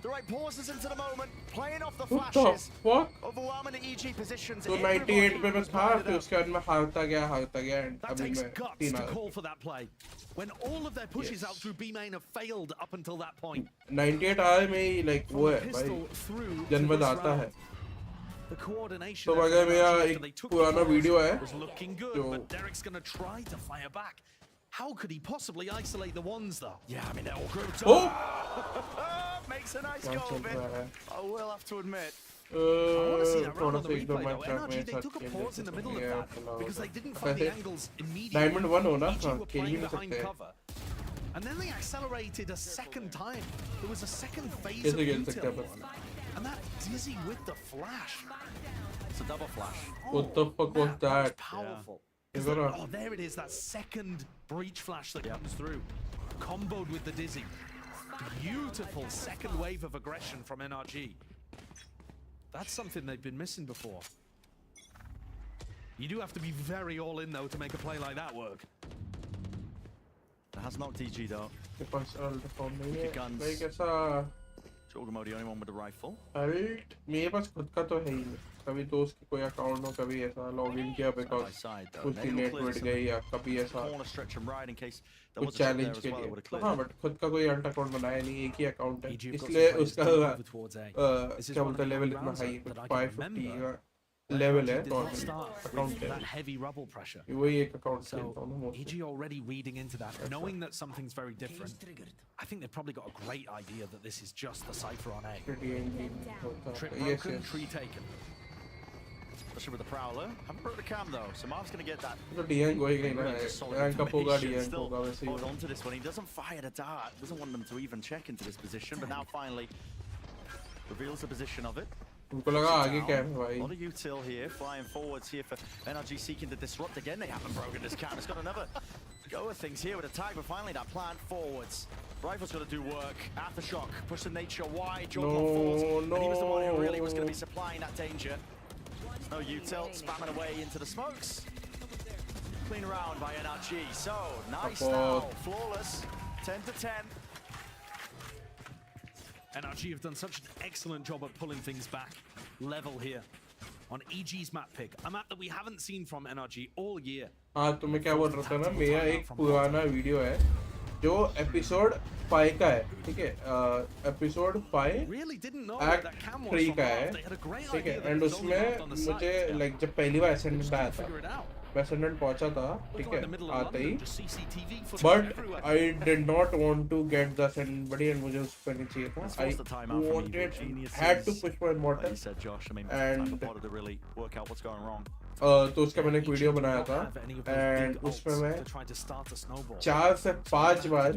The right pauses into the moment, playing off the what flashes. the fuck? Overwhelming the EG positions. तो 98 पे मैं था फिर उसके बाद मैं हारता गया and That अभी takes मैं guts 3 to uh call for that play. When all of their pushes out through B main have failed up until that point. 98 आए में like वो है भाई जन्मद आता है The coordination तो अगर मेरा एक पुराना वीडियो है was looking good, but Derek's going to try to fire back. How could he possibly isolate the ones though? Yeah, I mean they're all grouped Oh! up. Makes a nice goal of it. I will have to admit. I want to see that round थोड़ा on the सा एक दो replay match though. NRG, they took a pause in the middle of that because they didn't find the angles immediately. Diamond 1 हो ना, EG हाँ, were खेल ही playing नहीं behind सकते। cover. And then they accelerated a second time. There was a second phase कैसे of खेल सकते हैं util. And that dizzy with the flash. It's a double flash. What the fuck was that? Powerful. Is that a- Oh, there it is, that second breach flash that comes through. Comboed with the dizzy. Beautiful second wave of aggression from NRG. That's something they've been missing before. You do have to be very all in though to make a play like that work. It has knocked EG though. के पास alt form नहीं है guns. भाई कैसा Jorgamo the only one with the rifle. अल्ट मेरे पास खुद का तो है ही नहीं कभी दोस्त की कोई अकाउंट हो कभी ऐसा लॉगिन किया बिकॉज़ कुछ ही नेट मिट गई या कभी ऐसा Corner stretch and right in case there कुछ was a shot there challenge as के well, it लिए would have तो cleared हाँ it. बट खुद का कोई अल्ट अकाउंट बनाया नहीं एक ही अकाउंट है EG have got इसलिए some players उसका deep over towards A. This is क्या one of बोलते हैं the लेवल young इतना rounds हाई है that कुछ I can 550 remember. का लेवल है Did तो not start अकाउंट with है that heavy rubble pressure. वही एक अकाउंट So खेलता हूँ mostly EG already reading into that, knowing that something's very different. I think they've probably got a great idea that this is just the cipher on A. Trip Yes, broken, yes. tree taken. Especially with the Prowler. Haven't broke the cam though, so Marv's going to get that. तो DN कोई नहीं ना Really solid rank up होगा information. DN Still होगा वैसे ही hold on to this one. He doesn't fire the dart. Doesn't want them to even check into this position, but now finally reveals the position of it. उनको लगा आगे क्या है A भाई lot of util here, flying forwards here for NRG seeking to disrupt again. They haven't broken this cam. It's got another go of things here with a tag, but finally that plant forwards. Rifle's got to do work. Aftershock, push the nature wide. Jordan falls, and he was the one who really was going to be supplying that danger. No util, spamming away into the smokes. Clean round by NRG. So nice now, flawless, 10 to 10. NRG have done such an excellent job of pulling things back. Level here on EG's map pick, a map that we haven't seen from NRG all year. हाँ तो मैं क्या बोल रहा था ना मेरा एक पुराना वीडियो है जो एपिसोड 5 का है ठीक है एपिसोड 5 एक्ट 3 का है ठीक है एंड उसमें मुझे लाइक जब पहली बार एसेंडेंट आया था मैं एसेंडेंट पहुंचा था ठीक है आते ही but I did not want to get the ascendant बड़ी एंड मुझे उस पर नहीं चाहिए था I wanted had to push my immortal and तो उसका मैंने एक वीडियो बनाया था एंड उसमें मैं 4 से 5 बार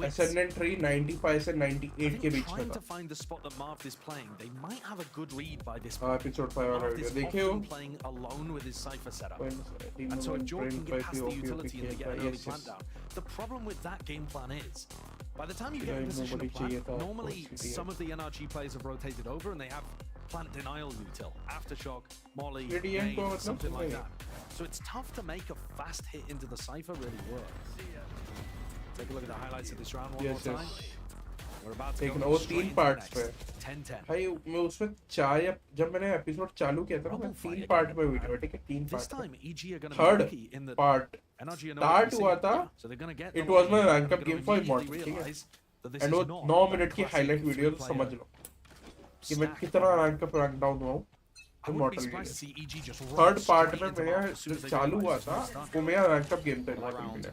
Ascendant tree 95 से 98 के बीच में था episode 5 वाला वीडियो देखिए हो And so if Jordan can get past the utility and they get an early plant down, the problem with that game plan is, by the time you get in position to plant, normally some of the NRG players have rotated over and they have plant denial util, aftershock, molly, nade, something like that. So it's tough to make a fast hit into the cipher really work. Take a look at the highlights of this round one more time. We're about to लेकिन go वो straight 3 into parts the पे next. 10-10. भाई मैं उसमें 4 या जब मैंने episode चालू किया था ना मैं 3 पार्ट में वीडियो ठीक है 3 This part time EG are going to be third lucky in the part NRG are start not हुआ था so they're going to get it was my rank up game for immortal ठीक है and वो 9 minute की highlight video समझ लो कि मैं कितना रैंक अप रैंक डाउन हुआ हूं इमॉर्टल थर्ड पार्ट में मेरा चालू हुआ था वो मेरा रैंक अप गेम था इमॉर्टल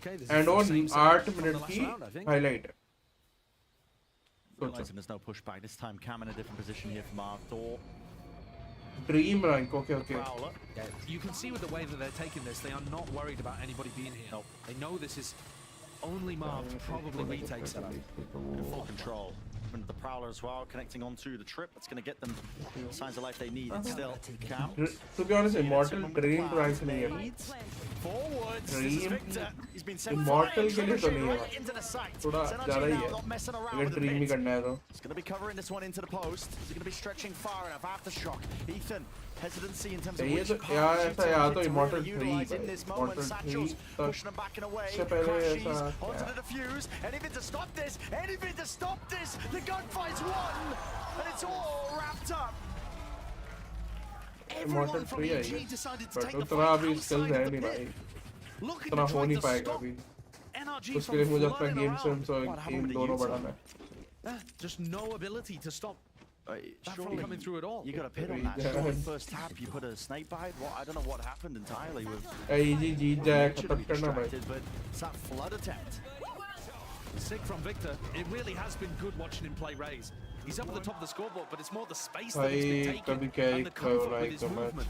के लिए एंड वो 8 मिनट की हाईलाइट है Realizing there's no pushback this time. Cam in a different position here from our door. Dream rank, okay. Yeah, you can see with the way that they're taking this, they are not worried about anybody being here. Nope. They know this is only Marv to probably retake setup. In full control. And the Prowler as well, connecting onto the trip. That's going to get them signs of life they need. It's still Cam. To be honest, Immortal Dream rank नहीं है. Forwards. Dream He's been sent Immortal के लिए तो नहीं है. into the sight. थोड़ा ज़्यादा ही है. अगर Dream ही करना है तो. He's going to be covering this one into the post. He's going to be stretching far enough. Aftershock. Ethan. Hesitancy in terms of which यार ऐसा याद तो Immortal 3 in this moment. Satchels pushing them back and away. से पहले Crashes ऐसा onto the defuse. Anything to stop this. Anything to stop this. The gunfight's won, and it's all wrapped up. Immortal 3 है ये. But उतना अभी skills है नहीं भाई. उतना हो नहीं पाएगा अभी. उसके लिए मुझे अपना गेम सेंस और गेम दोनों बढ़ाना है. Just no ability to stop Surely coming through at all. You got a pit on that. Surely first tap, you put a snake bite. What? I don't know what happened entirely with. Easy जीत जाए खत्म करना भाई. But it's that flood attempt. Sick from Victor. It really has been good watching him play Raze. He's up at the top of the scoreboard, but it's more the space that he's been कभी taking क्या and the he comfort कर with his movement.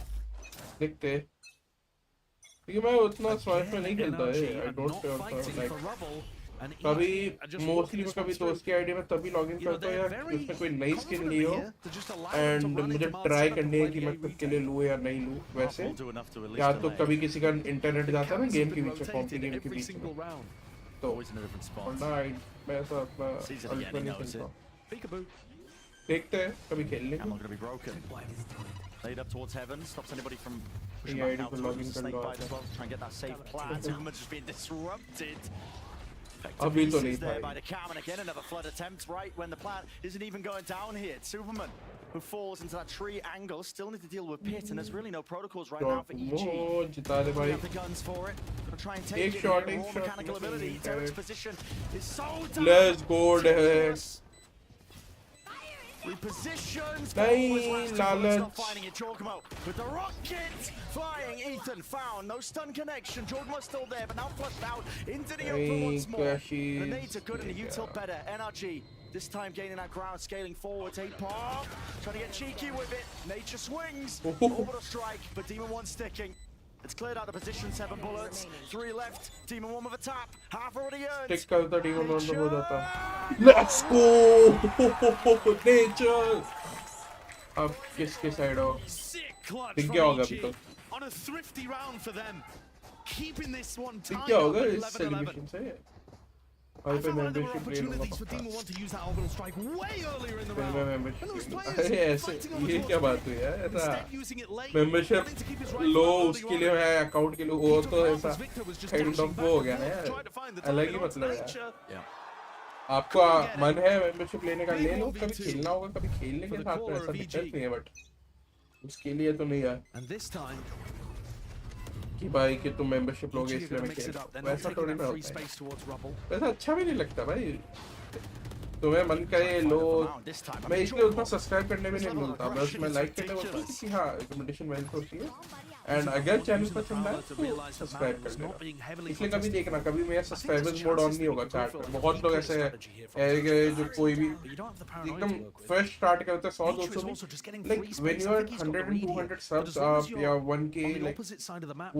देखते. क्योंकि मैं उतना swipe में नहीं खेलता है. I don't feel like. कभी मोस्टली मैं कभी दोस्त की आईडी में तभी लॉगिन करता हूँ या उसमें कोई नई स्किन ली हो एंड मुझे ट्राई करनी है कि मैं खुद के लिए लूँ या नहीं लूँ वैसे या तो कभी किसी का इंटरनेट जाता है ना गेम के बीच में कॉम्पी गेम के बीच में तो वरना मैं ऐसा अपना अल्फा नहीं खेलता देखते हैं कभी खेल लेंगे Laid up towards heaven, stops anybody from pushing back out towards the snake bite as well. Try and get that safe plant. Movement just being disrupted. अभी तो नहीं there by the cam, and again another flood attempt right when the plant isn't even going down here. It's Superman who falls into that tree angle. Still need to deal with pit, and there's really no protocols right now for EG. जिता दे भाई. Have the guns for it. Gonna try and take एक it. shot, Raw एक shot. mechanical ability. Derek's position is so down. Let's go Derek. Repositions. नहीं लालच. Not finding it. Jorgmo with the rocket flying. Ethan found no stun connection. Jorgmo's still there, but now flushed out into the open once more. The nades are good and the util better. NRG this time gaining that ground, scaling forwards. 8-pop trying to get cheeky with it. Nature swings. Orbital strike, but Demon 1 sticking. It's cleared out the position. 7 bullets, 3 left. Demon 1 with a tap. Half already earned. टिक करता Demon 1 हो जाता. Let's go. Nature. अब किसके side हो? दिख गया होगा अभी तो. On a thrifty round for them, keeping this one दिख tied गया up होगा at इस 11-11. सेलिब्रेशन से. I felt like there were opportunities for Demon 1 to use that orbital strike way earlier in the round. And those players अरे ऐसे fighting over ये towards क्या it. बात हुई है ऐसा Instead using it late, membership wanting to keep his right low foot on उसके the लिए order. है अकाउंट के लिए वो तो ऐसा Victor was just kind dashing of back वो हो and गया ना forth, यार tried to find the अलग ही target onto मतलब है nature. आपका मन है मेंबरशिप लेने का ले लो कभी खेलना होगा कभी खेल लेंगे साथ में ऐसा दिक्कत नहीं है बट उसके लिए तो नहीं है And this time कि भाई कि तुम मेंबरशिप लोगे इसलिए मैं खेल वैसा थोड़ी ना होता है वैसा अच्छा भी नहीं लगता भाई तुम्हें मन करे लो मैं इसलिए उतना सब्सक्राइब करने में नहीं बोलता बस मैं लाइक करने बोलता हूँ कि हाँ रिकमेंडेशन वेल्थ होती है एंड अगर चैनल पसंद आए तो सब्सक्राइब कर लेना इसलिए कभी देखना कभी मेरा सब्सक्राइबर्स मोड ऑन नहीं होगा चैट में बहुत लोग ऐसे हैं जो कोई भी एकदम फ्रेश स्टार्ट करते हैं 100-200 like when you are 100 and 200 subs या 1k like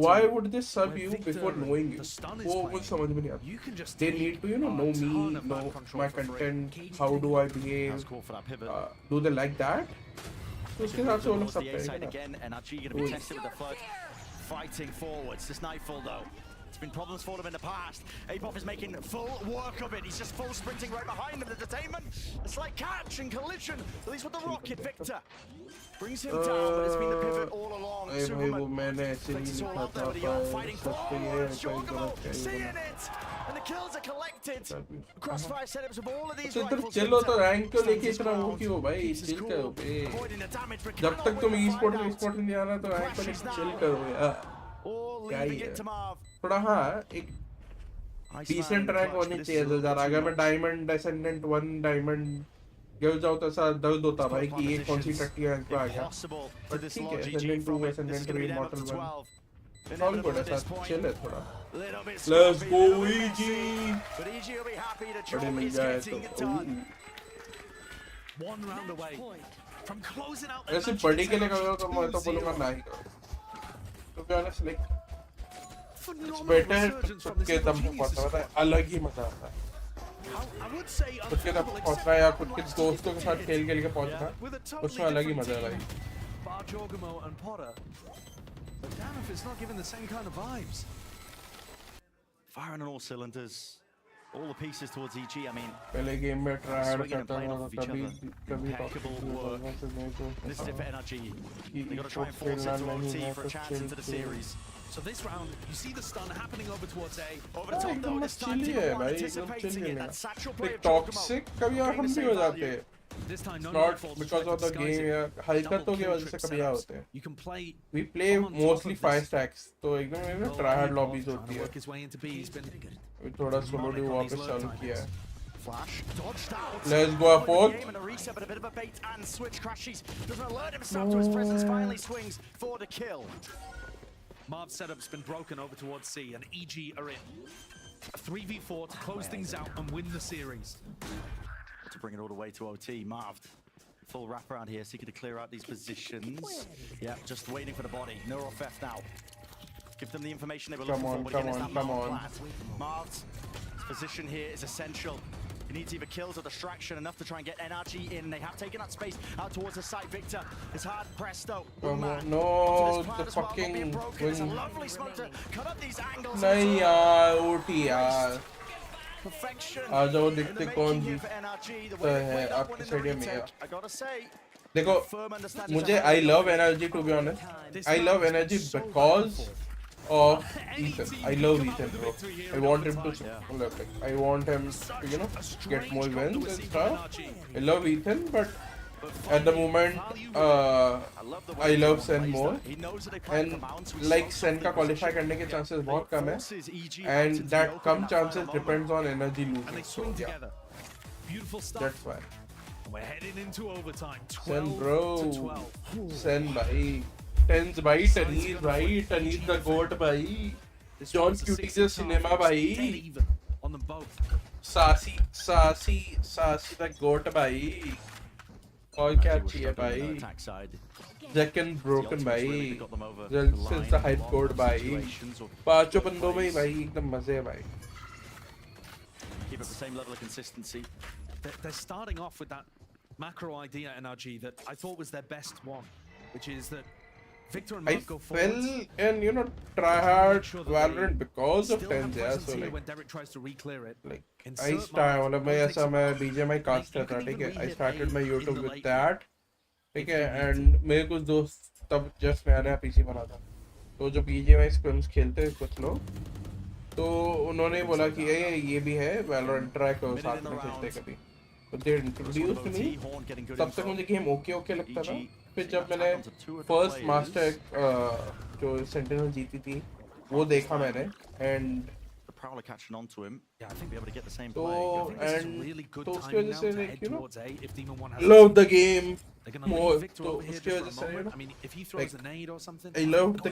why would they sub you before knowing you वो कुछ समझ में नहीं आता they need to know me know my content how do I behave do they like that उसके साथ से वो लोग सब करेंगे fighting forwards this nightfall though it's been problems for them in the past. Apop is making full work of it. He's just full sprinting right behind him. The detainment, a slight catch and collision, at least with the rocket. Victor brings him down, but it's been the pivot all along. Superman Victor's all out there with the arm fighting forwards. Jorgmo seeing it, and the kills are collected. Crossfire setups of all of these rifles. चलो तो rank को लेके इतना वो क्यों भाई chill करो बे जब तक तुम ई-स्पोर्ट नहीं आना तो रैंक को लेके चिल करो यार क्या ही है थोड़ा हाँ एक डिसेंट रैंक होनी चाहिए ज़रा अगर मैं डायमंड एसेंडेंट 1 डायमंड गिर जाऊँ तो ऐसा दर्द होता भाई कि ये कौन सी टट्टी रैंक पे आ गया पर ठीक है ascendant 2 ascendant 3 immortal 1 all good ऐसा chill है थोड़ा let's go EG बड़े मिल जाए तो ऐसे बड़ी के लिए करो तो मैं तो बोलूँगा ना ही करो to be honest like it's better खुद के दम पे पहुंचना है अलग ही मजा आता है खुद के दम पे पहुंचना या खुद के दोस्तों के साथ खेल के पहुंचना उसमें अलग ही मजा है भाई But damn if it's not giving the same kind of vibes. Firing on all cylinders. All the pieces towards EG. I mean, पहले गेम में ट्राई करता था कभी impeccable work. This is it for NRG. They got to try and force it to OT for a chance into the series. So this round, you see the stun happening over towards A. Over the top though, this time Demon 1 anticipating it. That satchel play of toxic कभी हम भी हो जाते हैं not because of the game या हरकतों की वजह से कभी होते हैं we play mostly 5 stacks तो एकदम ट्राई हार्ड लॉबीज होती है थोड़ा सोलो ड्यू वापस चालू किया है Flash dodged out. Let's go forth. And a reset, but a bit of a bait and switch crashes. Doesn't alert himself to his presence. Finally swings for the kill. Marv's setup's been broken over towards C, and EG are in. A 3v4 to close things out and win the series. To bring it all the way to OT, Marv. Full wraparound here, seeking to clear out these positions. Yeah, just waiting for the body. Neural theft now. Give them the information they were looking for. Come on. Marv's position here is essential. He needs either kills or distraction enough to try and get NRG in. They have taken that space out towards the site. Victor is hard pressed though. No, the fucking It's a lovely smoke to cut up these angles. नहीं यार OT यार Perfection. आ जाओ देखते कौन जीतता है आपके stadium में यार देखो मुझे I love NRG to be honest. I love NRG because of Ethan. I love Ethan, bro. I want him to, like, I want him to, you know, get more wins and stuff. I love Ethan, but at the moment, I love Sen more. And like Sen का qualify करने के chances बहुत कम है, and that come chances depends on energy losing. So yeah, Beautiful stuff. that's why. We're heading into overtime. Sen bro, 12-12. Sen bhai. Tens bhai, Taneez bhai, Taneez the goat bhai, John Cutie the cinema bhai, on them both. Sassy the goat bhai, और क्या चाहिए भाई? Jack and broken भाई, since the hype code भाई, पांचों बंदों में ही भाई एकदम मजे है भाई. Keep up the same level of consistency. They're starting off with that macro idea NRG that I thought was their best one, which is that Victor and I Marv go forward. fell and you know try hard Valorant because of Tens, yeah. So like when Derek tries to re-clear it, I started मतलब मैं ऐसा मैं BGMI caster था ठीक है. I started my YouTube with that ठीक है, and मेरे कुछ दोस्त तब just नया नया PC बना था, तो जो BGMI scrims खेलते हैं कुछ लोग, तो उन्होंने बोला कि ये भी है Valorant try करो साथ में खेलते कभी. तो they introduced me. तब तक मुझे गेम ओके लगता था. फिर जब मैंने फर्स्ट मास्टर जो सेंटिनल जीती थी वो देखा मैंने and Prowler catching on to him. Yeah, I think we're able to get the same तो play. तो उसकी वजह से like you know A, love the game more. तो उसकी वजह से you know I mean, if he throws a nade or something, I love the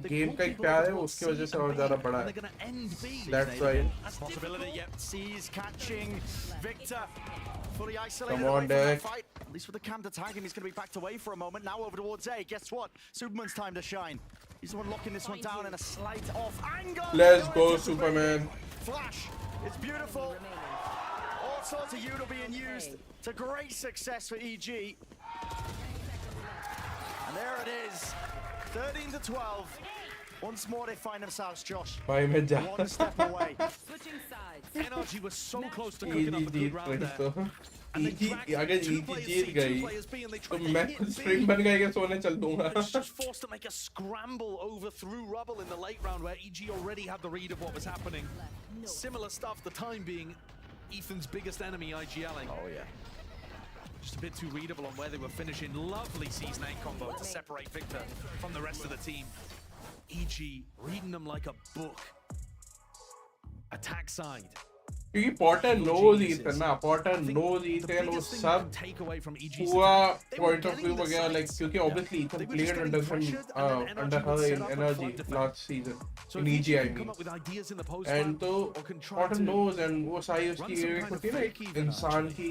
game का एक प्यार है उसकी वजह से और ज़्यादा बड़ा है. That's why. Possibility, yep. Sees catching Victor. Fully isolated Come on, away from that Derek. fight. At least with the cam to tag him, he's going to be backed away for a moment. Now over towards A. Guess what? Superman's time to shine. He's the one locking this one down in a slight off angle. Let's go, Superman. Flash. It's beautiful. All sorts of Udall being used to great success for EG. And there it is. 13 to 12. Once more they find themselves, Josh. भाई मैं जा. One step away. switching sides. NRG was so close to cooking up a good round there. तो अगर EG जीत गई तो मैं खुद string बन गई कि सोने चल दूंगा. It's just forced to make a scramble over through rubble in the late round where EG already had the read of what was happening. Similar stuff, the time being Ethan's biggest enemy, IGLing. Oh yeah. Just a bit too readable on where they were finishing. Lovely Season 8 combo to separate Victor from the rest of the team. EG reading them like a book. Attack side. क्योंकि Potter knows Ethan ना, Potter knows Ethan वो सब पूरा point of view वगैरह like क्योंकि obviously Ethan played under him under her in NRG last season in EG I mean, and तो Potter knows and वो सारी उसकी एक होती है ना एक इंसान की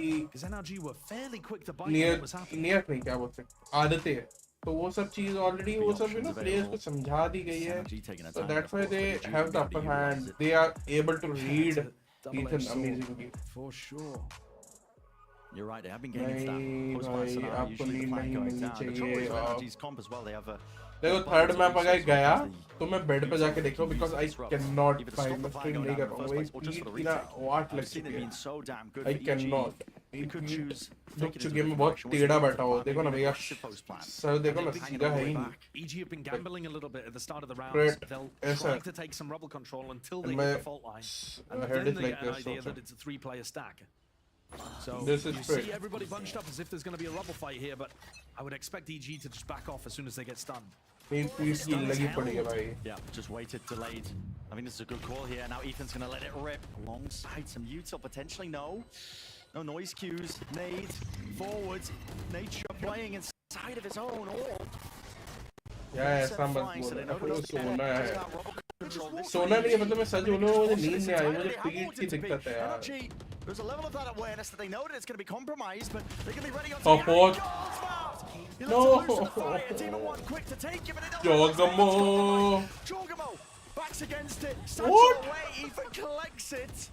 नियत नहीं क्या बोलते आदतें हैं, तो वो सब चीज ऑलरेडी वो सब ना प्लेयर्स को समझा दी गई है, so that's why they have the upper hand. They are able to read Ethan amazingly. For sure. You're right, they have been gaining that. Post-fire scenario usually the flag going down. The trouble is with NRG's comp as well, they have a... देखो third map अगर गया तो मैं bed पे जाके देख रहा हूँ because I cannot find my string नहीं कर पाऊँगा, वही ना वाट लग चुकी है. I cannot. दुख चुकी है, मैं बहुत टेढ़ा बैठा हूँ, देखो ना भैया सर देखो ना सीधा है ही नहीं. EG have been gambling a little bit at the start of the round. They'll try to take some rubble control until they hit the fault line, and then they get an idea that it's a 3-player stack. So this is you see everybody bunched up as if there's going to be a rubble fight here, but I would expect EG to just back off as soon as they get stunned. Main feed की लगी पड़ी है भाई. Yeah, just waited, delayed. I think this is a good call here. Now Ethan's gonna let it rip alongside some util potentially. No noise cues. Nade forwards. Nature playing inside of his own orb. Yeah, ऐसा मत बोल. अपने सोना है. सोना नहीं है मतलब मैं सच बोलूँ मुझे नींद नहीं आई मुझे फीड की दिक्कत है यार. There's a level of that awareness that they know that it's going to be compromised, but they're going to be ready on Support. No. Jorgamo backs against it. What? Sancho away. Ethan collects it.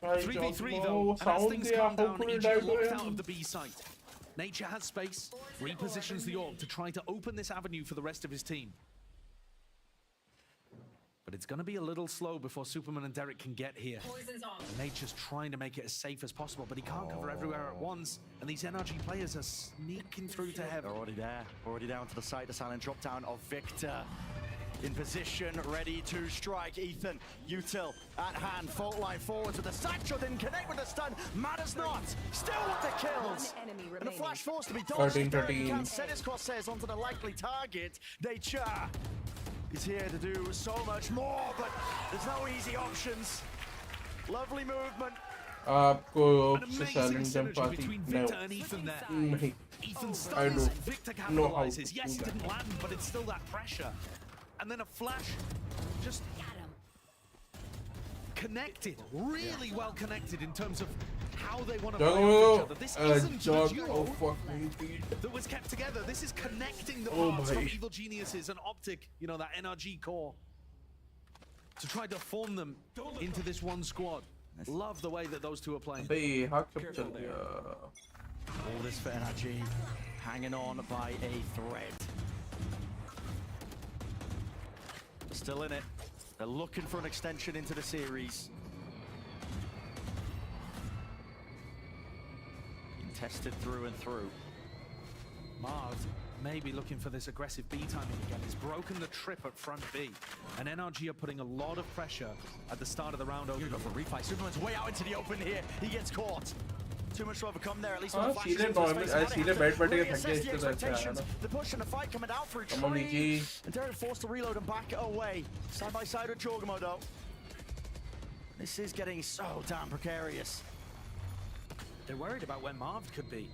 3v3 though, and as things calm down, EG locked out of the B site. Nature has space, repositions the orb to try to open this avenue for the rest of his team. But it's going to be a little slow before Superman and Derek can get here. Nature's trying to make it as safe as possible, but he can't cover everywhere at once. And these NRG players are sneaking through to heaven. They're already there, already down to the side. The silent drop down of Victor. In position, ready to strike. Ethan, util at hand, fault line forwards with the satchel, didn't connect with the stun. Matters not. Still with the kills. And a flash force to be dodged. 13-13. Can't set his crosshairs onto the likely target. Nature is here to do so much more, but there's no easy options. Lovely movement. आपको से silent jump आती no. नहीं. Ethan stuns, Victor capitalizes. Yes, it didn't land, but it's still that pressure. And then a flash, just connected, really well connected in terms of how they want to play off each other. This isn't the duo that was kept together. This is connecting the parts from Evil Geniuses and Optic, you know, that NRG core, to try to form them into this one squad. Love the way that those two are playing. All this for NRG, hanging on by a thread. Still in it. They're looking for an extension into the series. Being tested through and through. Marv may be looking for this aggressive B timing again. He's broken the trip at front B. And NRG are putting a lot of pressure at the start of the round. You're going to go for a refight. Superman's way out into the open here. He gets caught. Too much to overcome there, at least with the flashes into his face. The push and the fight coming out for a tree. And Derek forced to reload and back it away. Side by side with Jorgamo though. This is getting so damn precarious. They're worried about where Marv could be.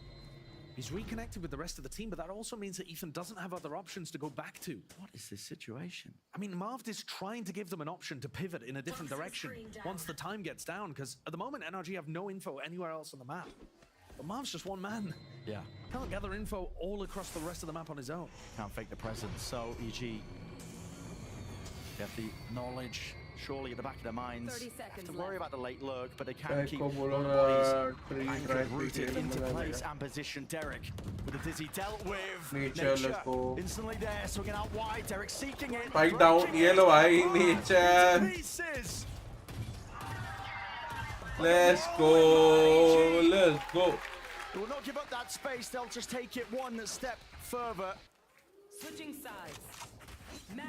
He's reconnected with the rest of the team, but that also means that Ethan doesn't have other options to go back to. What is this situation? I mean, Marv is trying to give them an option to pivot in a different direction once the time gets down, because at the moment, NRG have no info anywhere else on the map. But Marv's just one man. Yeah. Can't gather info all across the rest of the map on his own. Can't fake the presence. So, EG, they have the knowledge surely at the back of their minds. 30 seconds have to worry about the late lurk, but they can keep bodies anchored, rooted into place and position. Derek with the dizzy dealt with. Nature, let's go. Instantly there, swinging out wide. Derek seeking it. Fight down, yellow eye, Nature. Pieces. Let's go, let's go. They will not give up that space. They'll just take it one step further. Switching sides.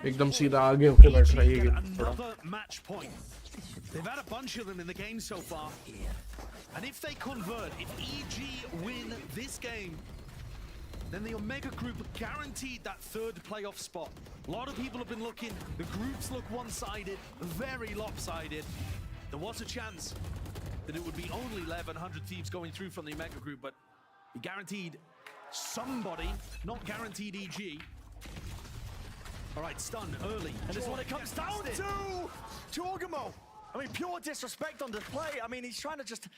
एकदम सीधा आगे होके बैठ रहा है ये game थोड़ा. Another match point. They've had a bunch of them in the game so far. And if they convert, if EG win this game, then the Omega Group guaranteed that third playoff spot. A lot of people have been looking. The groups look one-sided, very lopsided. There was a chance that it would be only 1,100 Thieves going through from the Omega Group, but he guaranteed somebody, not guaranteed EG. All right, stun early. And this is what it comes down to. Jorgamo. I mean, pure disrespect on display. I mean, he's trying to just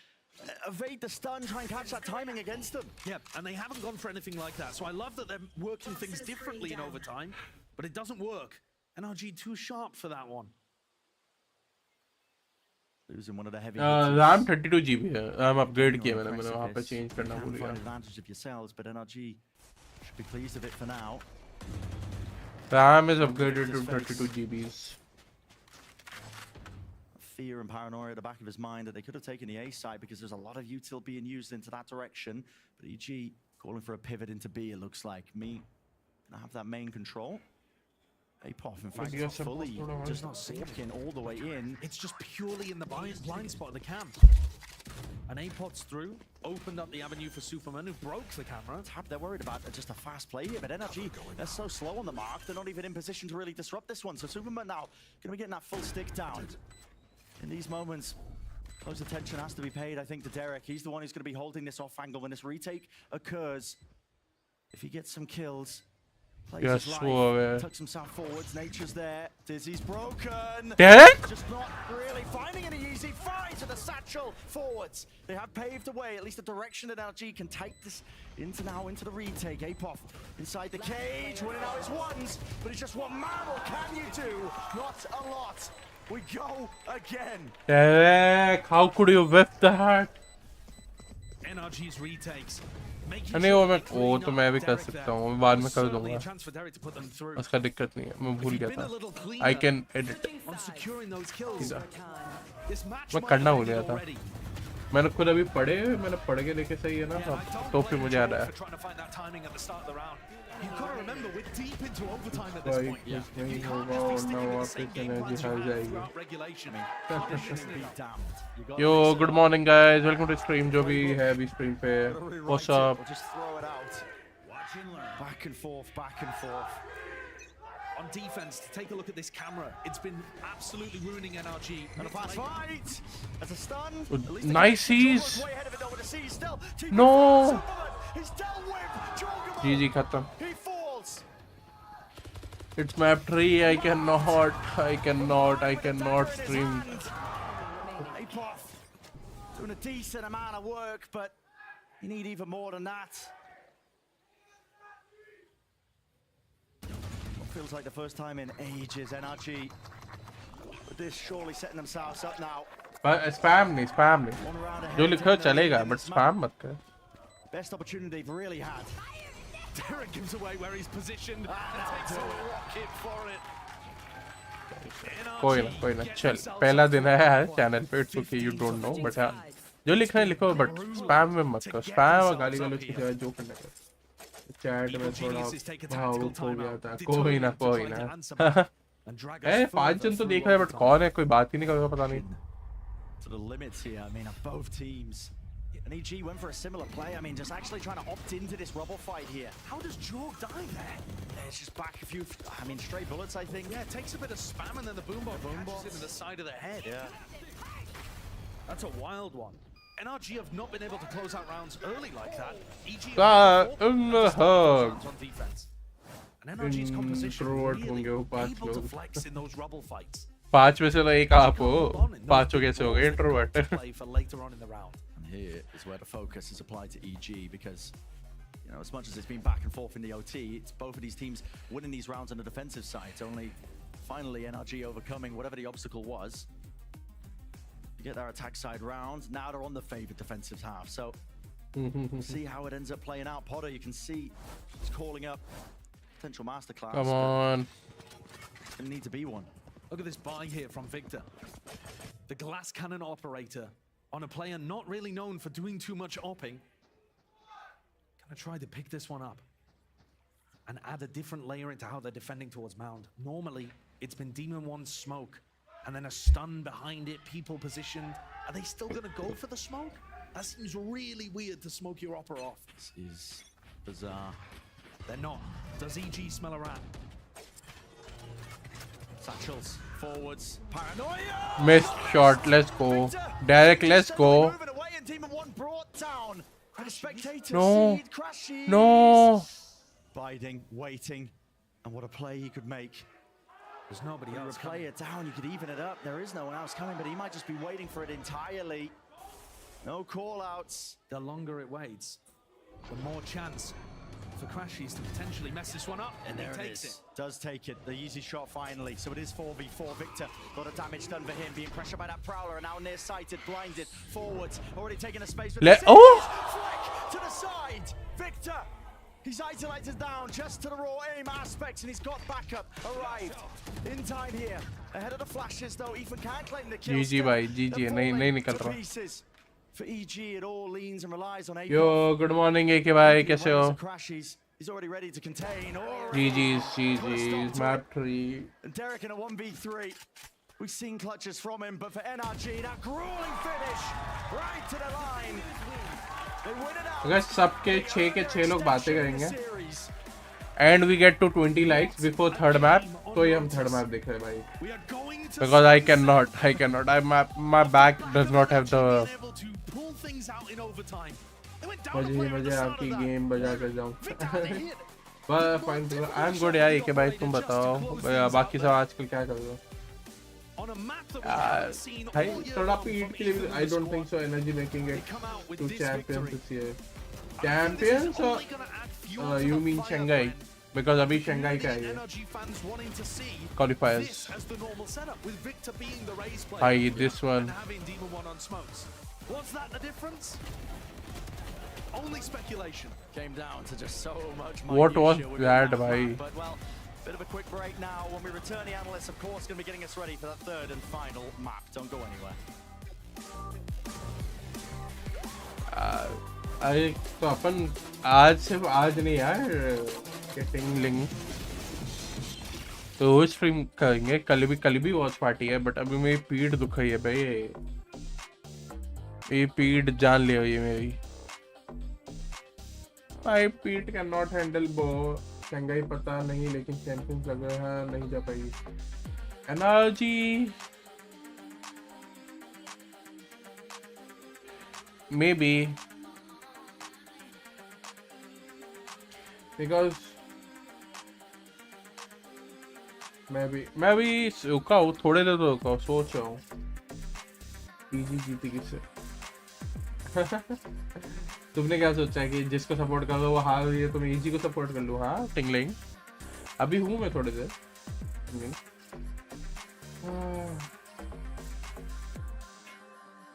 evade the stun, try and catch that timing against them. Yeah, and they haven't gone for anything like that. So I love that they're working things differently in overtime, but it doesn't work. NRG too sharp for that one. Losing one of the heavy RAM 32 GB है. RAM upgrade किया मैंने वहाँ पे change करना भूल गया. Advantage of yourselves, but NRG should be pleased with it for now. RAM is upgraded to 32 GBs. Fear and paranoia at the back of his mind that they could have taken the A side because there's a lot of util being used into that direction. But EG calling for a pivot into B, it looks like. Me gonna have that main control. Apoff, in fact, fully does not sink in all the way in. It's just purely in the blind spot of the camp. And APOD's through, opened up the avenue for Superman, who broke the camera. They're worried about just a fast play here, but NRG, they're so slow on the mark, they're not even in position to really disrupt this one. So Superman now going to be getting that full stick down. In these moments, close attention has to be paid, I think, to Derek. He's the one who's going to be holding this off angle when this retake occurs. If he gets some kills, plays his life, tucks himself forwards, nature's there, Dizzy's broken. Derek? Just not really finding any easy finds with the satchel forwards. They have paved the way, at least the direction that NRG can take this into the retake. Apoth inside the cage, winning out his ones, but it's just one man. What can you do? Not a lot. We go again. Derek, how could you whip that? NRG's retakes. नहीं वो तो मैं भी कर सकता हूँ बाद में कर दूँगा उसका दिक्कत नहीं है मैं भूल गया था I can edit मैं करना भूल गया था मैंने खुद अभी मैंने पढ़ के देखे सही है ना तो फिर मुझे याद आया Yo, good morning guys, welcome to stream. जो भी है अभी stream पे what's up? Just throw it out. Back and forth. On defense, to take a look at this camera, it's been absolutely ruining NRG. And a fast fight. That's a stun. Nice ease. No. GG khatam. He falls. It's map 3. I cannot stream. Doing a decent amount of work, but you need even more than that. Feels like the first time in ages. NRG, but this surely setting themselves up now. Spam नहीं जो लिखा चलेगा but spam मत कर. Best opportunity they've really had. Derek gives away where he's positioned and takes a rocket for it. कोई ना चल पहला दिन है चैनल पे it's okay you don't know but हाँ जो लिखा है लिखो but spam में मत करो spam और गाली गलौज की जगह जो करने का चैट में थोड़ा भाव हो गया था कोई ना ए 5 जन तो देख रहे हैं बट कौन है कोई बात ही नहीं करेगा पता नहीं To the limits here, I mean, of both teams. And EG went for a similar play. I mean, just actually trying to opt into this rubble fight here. How does Jorg die there? It's just back a few, I mean, stray bullets, I think. Yeah, it takes a bit of spam and then the boom catches him in the side of the head. Yeah. That's a wild one. NRG have not been able to close out rounds early like that. EG in the hug. On defense. And NRG's composition really able to flex in those rubble fights. 5 में से तो एक आप हो 5 कैसे हो गए introvert for later on in the round. And here is where the focus is applied to EG because, you know, as much as it's been back and forth in the OT, it's both of these teams winning these rounds on the defensive side. It's only finally NRG overcoming whatever the obstacle was. You get their attack side round. Now they're on the favored defensive half. So see how it ends up playing out. Potter, you can see he's calling up potential masterclass. Come on. It's going to need to be one. Look at this buy here from Victor. The glass cannon operator on a player not really known for doing too much opping. Gonna try to pick this one up and add a different layer into how they're defending towards Mound. Normally, it's been Demon 1 smoke and then a stun behind it, people positioned. Are they still gonna go for the smoke? That seems really weird to smoke your opera off. This is bizarre. They're not. Does EG smell a rat? Satchels, forwards, paranoia! Missed shot, let's go. Derek, let's go. No. Biding, waiting, and what a play he could make. There's nobody else. Play it down, you could even it up. There is no one else coming, but he might just be waiting for it entirely. No call-outs. The longer it waits, the more chance for Crashies to potentially mess this one up, and he takes it. Does take it. The easy shot finally. So it is 4v4. Victor, a lot of damage done for him. Being pressured by that Prowler, and now near-sighted, blinded, forwards, already taking a space. Flick to the side. Victor, he's isolated down just to the raw aim aspects, and he's got backup. Arrived in time here. Ahead of the flashes, though. Ethan can't claim the kill. GG bhai, GG. नहीं निकल रहा. For EG, it all leans and relies on Yo, good morning, AK bhai, कैसे हो? He's already ready to contain. GG's, map 3. And Derek in a 1v3. We've seen clutches from him, but for NRG, that grueling finish right to the line. They win it out. अगर सबके 6 के 6 लोग बातें करेंगे and we get to 20 likes before third map, तो ये हम third map देख रहे हैं भाई. Because I cannot. My back does not have the. मुझे आपकी गेम बजा कर जाऊँ. बस फाइन. आई एम गुड यार. एक भाई तुम बताओ बाकी सब आजकल क्या कर रहे हो? भाई थोड़ा पीट के लिए. I don't think so. NRG making it to champions this year. Champions or you mean Shanghai? Because अभी शंघाई का है qualifiers. भाई this one. What's that the difference? Only speculation. Came down to just so much. What was that, bhai? But well, bit of a quick break now. When we return, the analysts, of course, going to be getting us ready for that third and final map. Don't go anywhere. तो अपन आज सिर्फ आज नहीं यार tingling तो stream करेंगे. कल भी वॉच पार्टी है. बट अभी मेरी पीठ दुख रही है भाई. ये पीठ जान ले ये मेरी. माय पीठ कैन नॉट हैंडल बो. शंघाई पता नहीं लेकिन चैंपियंस लग रहा है नहीं जा पाई. एनर्जी मे बी because मैं भी रुका हूँ. थोड़े देर तो रुका हूँ. सोच रहा हूँ पीजी जीती किससे. तुमने क्या सोचा है कि जिसको सपोर्ट कर लो वो हार रही है तो मैं इजी को सपोर्ट कर लूँ? हाँ टिंगलिंग अभी हूँ मैं थोड़ी देर.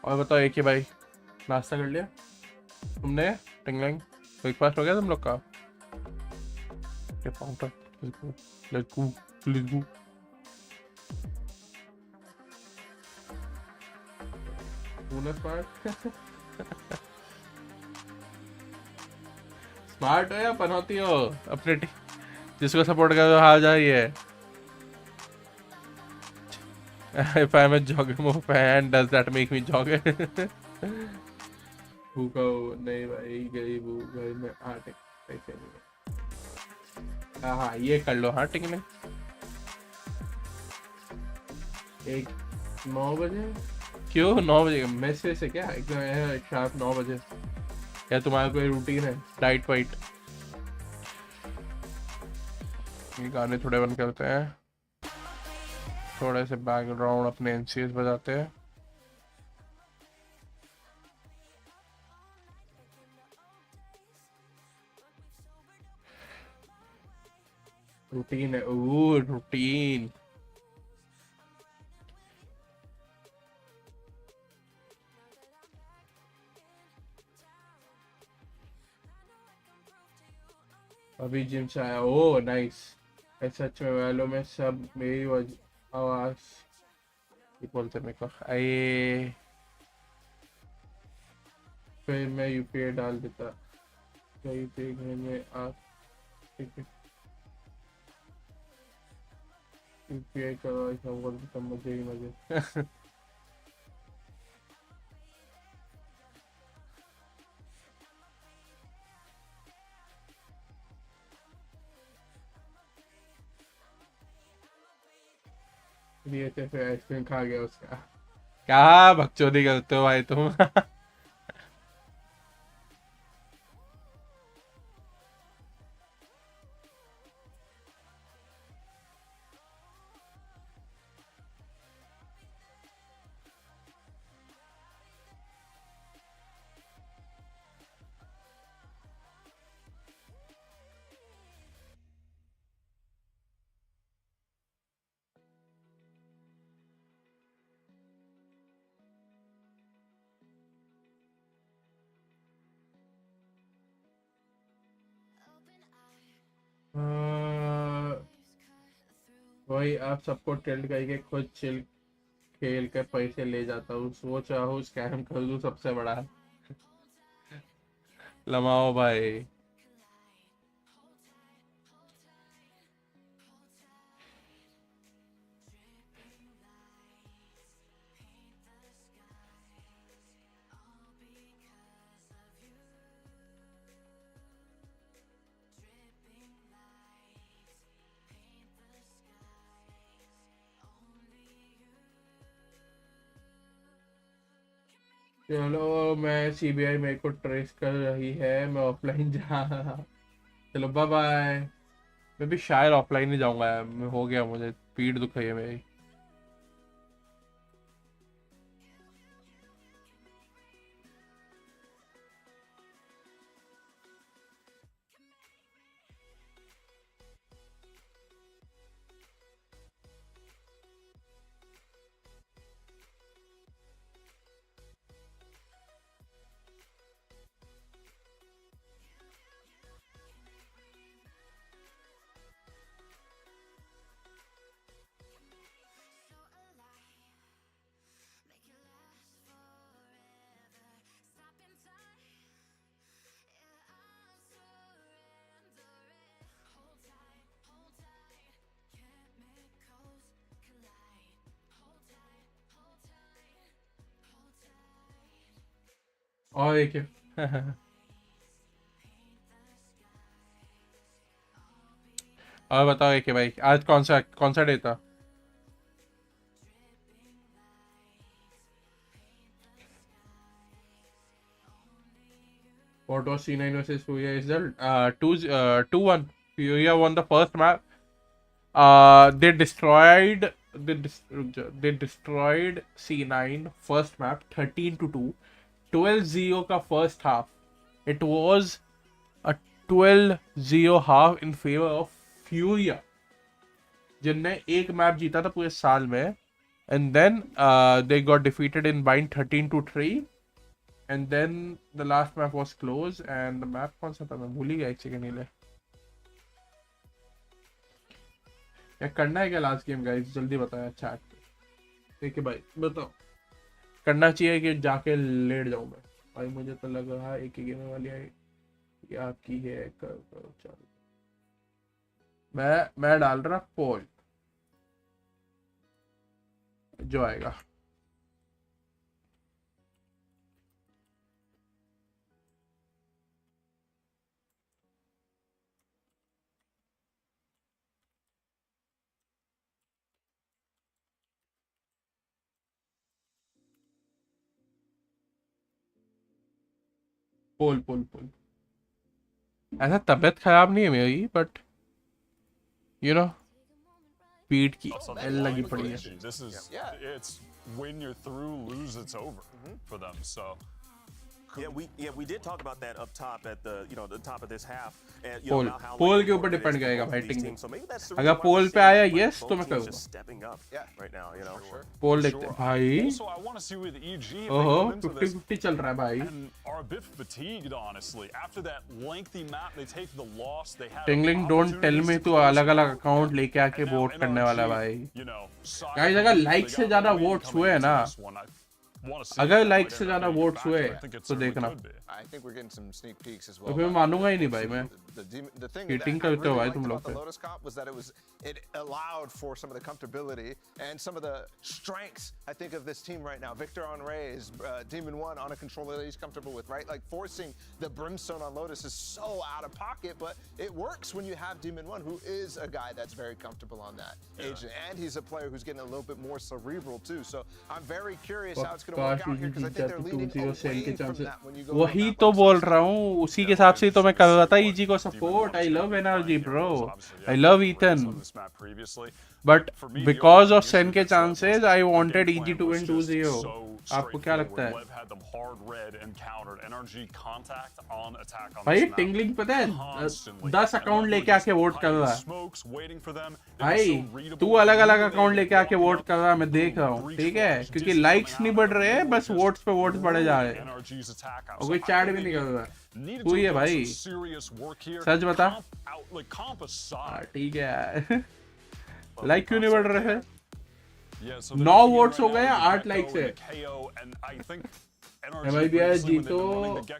और बताओ एक ही भाई नाश्ता कर लिया तुमने? टिंगलिंग ब्रेकफास्ट हो गया तुम लोग का? Let's go. स्मार्ट हो या पनौती हो अपने जिसको सपोर्ट कर दो हार जाइए. If I'm a Jogamo fan, does that make me jogger? भूखा हो नहीं भाई. गरीब हूँ घर में आटे पैसे नहीं. हाँ ये कर लो. हाँ ठीक है. एक 9 बजे क्यों 9 बजे मैसेज से क्या एकदम शार्प 9 बजे? या तुम्हारा कोई रूटीन है डाइट वाइट? ये गाने थोड़े बंद करते हैं. थोड़े से बैकग्राउंड अपने एनसीएस बजाते हैं. रूटीन है. ओह रूटीन. अभी जिम से आया. Oh nice. ऐसा अच्छा वालों में सब मेरी आवाज बोलते मेरे को. आए फिर मैं यूपीआई डाल देता. कहीं देखने में आ ठीक है. यूपीआई करो ऐसा बोलते मजे ही मजे. ये तो फिर आइसक्रीम खा गया उसका. क्या बकचोदी करते हो भाई तुम? वही आप सबको टेल्ट करके खुद चिल खेल कर पैसे ले जाता हूँ. सोच रहा हूँ स्कैम कर दूँ सबसे बड़ा. लमाओ भाई. चलो मैं सीबीआई मेरे को ट्रेस कर रही है, मैं ऑफलाइन जा रहा। चलो बाय बाय। मैं भी शायद ऑफलाइन ही जाऊंगा यार, मैं हो गया, मुझे पीठ दुख रही है मेरी। और एक और बताओ एक भाई, आज कौन सा डे था? What was C9 versus Furia result? 2-1. Furia won the first map. They destroyed C9 first map 13-2. 12-0 का first half. It was a 12-0 half in favor of Furia, जिनने एक मैप जीता था पूरे साल में. And then they got defeated in bind 13-3. And then the last map was close. And the map कौन सा था, मैं भूल ही गया एक सेकंड के लिए. क्या करना है क्या लास्ट गेम गाइस, जल्दी बताया चैट पे. ठीक है भाई बताओ, करना चाहिए कि जाके लेट जाऊं मैं भाई? मुझे तो लग रहा है एक ही गेम वाली है ये आपकी है. करो चलो, मैं डाल रहा पोल जो आएगा. पोल ऐसा तबीयत खराब नहीं है मेरी, बट यू नो पीठ की एल लगी पड़ी है. This is it's when you're through, lose, it's over for them. So we did talk about that up top at the top of this half. And you know about how पोल के ऊपर depend करेगा भाई टिंग. अगर पोल पे आया yes तो मैं करूंगा. stepping up right now, you know. पोल देखते हैं भाई. Also, I want to see with EG if ओहो they go into this 50-50 चल रहा है भाई. and are a bit fatigued, honestly. After that lengthy map, they take the loss. They had tingling don't tell me तू अलग अलग account लेके आके वोट करने वाला है भाई. गाइस अगर लाइक से ज्यादा वोट्स हुए हैं ना, अगर लाइक से ज्यादा वोट्स हुए तो देखना. I think we're getting some sneak peeks as तो well. फिर मानूंगा ही नहीं भाई मैं. The thing Cheating that I करते हो really भाई liked तुम लोग about the पे. Lotus Comp was that it allowed for some of the comfortability and some of the strengths, I think, of this team right now. Victor on Rays, Demon 1 on a controller that he's comfortable with, right? Like forcing the Brimstone on Lotus is so out of pocket, but it works when you have Demon 1, who is a guy that's very comfortable on that agent. And he's a player who's getting a little bit more cerebral too. So I'm very curious how it's going to work out here, because I think they're leading away from that when you go. वही तो बोल रहा हूँ, उसी के हिसाब से तो मैं कर रहा था EG को support. I love NRG bro, I love Ethan, but because of Sen के chances I wanted EG to win 2-0. आपको क्या लगता है भाई? टिंगलिंग पता है 10 अकाउंट लेके आके वोट कर रहा है भाई. तू अलग अलग अकाउंट लेके आके वोट कर रहा है, मैं देख रहा हूँ. ठीक है, क्योंकि लाइक्स नहीं बढ़ रहे हैं, बस वोट्स पे वोट्स बढ़े जा रहे हैं और कोई चैट भी नहीं कर रहा है. तू ही है भाई, सच बता. ठीक है. लाइक क्यों नहीं बढ़ रहे हैं? 9 वोट्स हो गए, 8 लाइक्स है. MIBI जीतो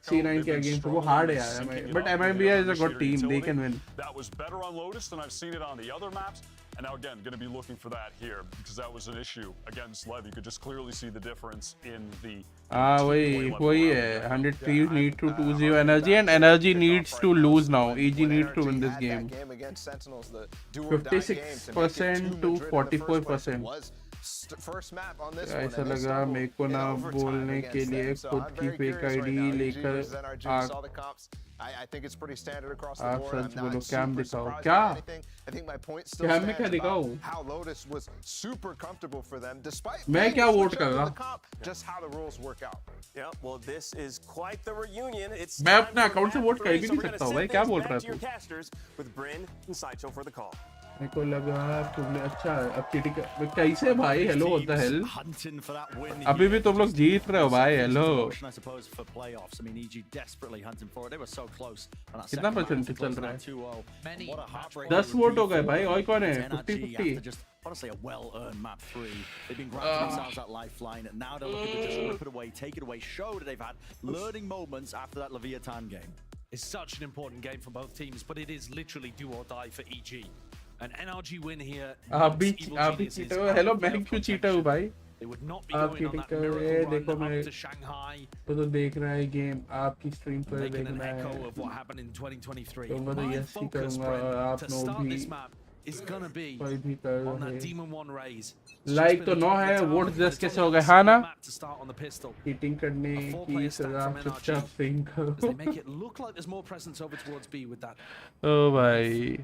C9 के अगेंस्ट, वो हार्ड है यार, but MIBI is a good team, they can win. That was better on Lotus than I've seen it on the other maps. And now again, going to be looking for that here, because that was an issue against Lev. You could just clearly see the difference in the वही है. 100 teams need to 2-0 energy, and energy needs to lose now. EG needs to win this game. 56% to 44%. first map on this one. ऐसा and they लगा stumbled मेरे को in ना overtime बोलने के against लिए them. So खुद I'm की very fake curious right ID now. EG लेकर versus NRG, we saw the comps. I think it's pretty standard across the आप board. I'm सच not बोलो super कैम दिखाओ surprised क्या by anything. I think my point still कैम में क्या stands दिखाओ about how Lotus was super comfortable for them, despite मैं being क्या a वोट switch कर up to रहा the comp, just how the rules work out. Yeah, well, this is quite the reunion. It's मैं time अपने for account से map vote कर three, भी so नहीं we're gonna सकता हूँ send भाई क्या things बोल back रहा to है your तू casters with Bryn and Sideshow for the call. मेरे को लगा तुमने अच्छा अब चीटिंग कैसे भाई hello what the hell hunting for that win अभी भी तुम लोग जीत रहे हो भाई hello I suppose for playoffs. I mean, EG desperately hunting for it. They were so close. कितना परसेंटेज चल रहा है 2-0. What a heartbreak. 10 वोट हो गए भाई और कौन है 50-50 Just honestly a well-earned map 3. They've been granting themselves that lifeline, and now they're looking to just rip it away, take it away, show that they've had learning moments after that Leviathan game. It's such an important game for both teams, but it is literally do or die for EG. An NRG win here. आप भी cheater हो hello मैं क्यों cheater हूँ भाई आप cheating कर रहे हैं देखो मैं तो देख रहा है गेम आपकी स्ट्रीम पर देख रहा है तो मैं तो यस ही करूँगा और आप लोग भी कोई भी कर रहे लाइक तो 9 है वोट 10 कैसे हो गए हाँ ना चीटिंग करने की सजा चुपचाप स्ट्रीम करो ओ भाई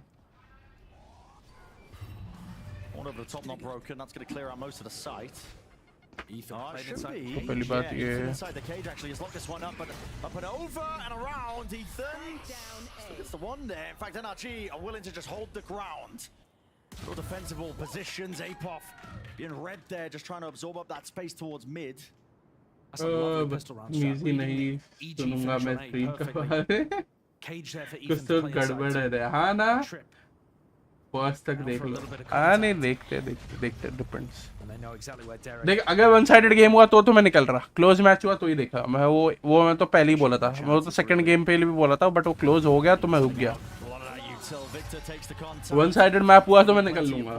One over the top, not broken. That's going to clear out most of the site. Ethan, should be. पहली बात ये है Inside the cage actually has locked this one up, but up and over and around. Ethan still gets the one there. In fact, NRG are willing to just hold the ground. Real defensible positions. Apoff being red there, just trying to absorb up that space towards mid. Easy नहीं सुनूंगा मैं stream का कुछ तो गड़बड़ है हाँ ना फर्स्ट तक देख लो हाँ नहीं देखते डिपेंड्स देख अगर वन साइडेड गेम हुआ तो मैं निकल रहा क्लोज मैच हुआ तो ही देखा मैं वो मैं तो पहले ही बोला था मैं तो सेकंड गेम पे भी बोला था बट वो क्लोज हो गया तो मैं रुक गया वन साइडेड मैप हुआ तो मैं निकल लूंगा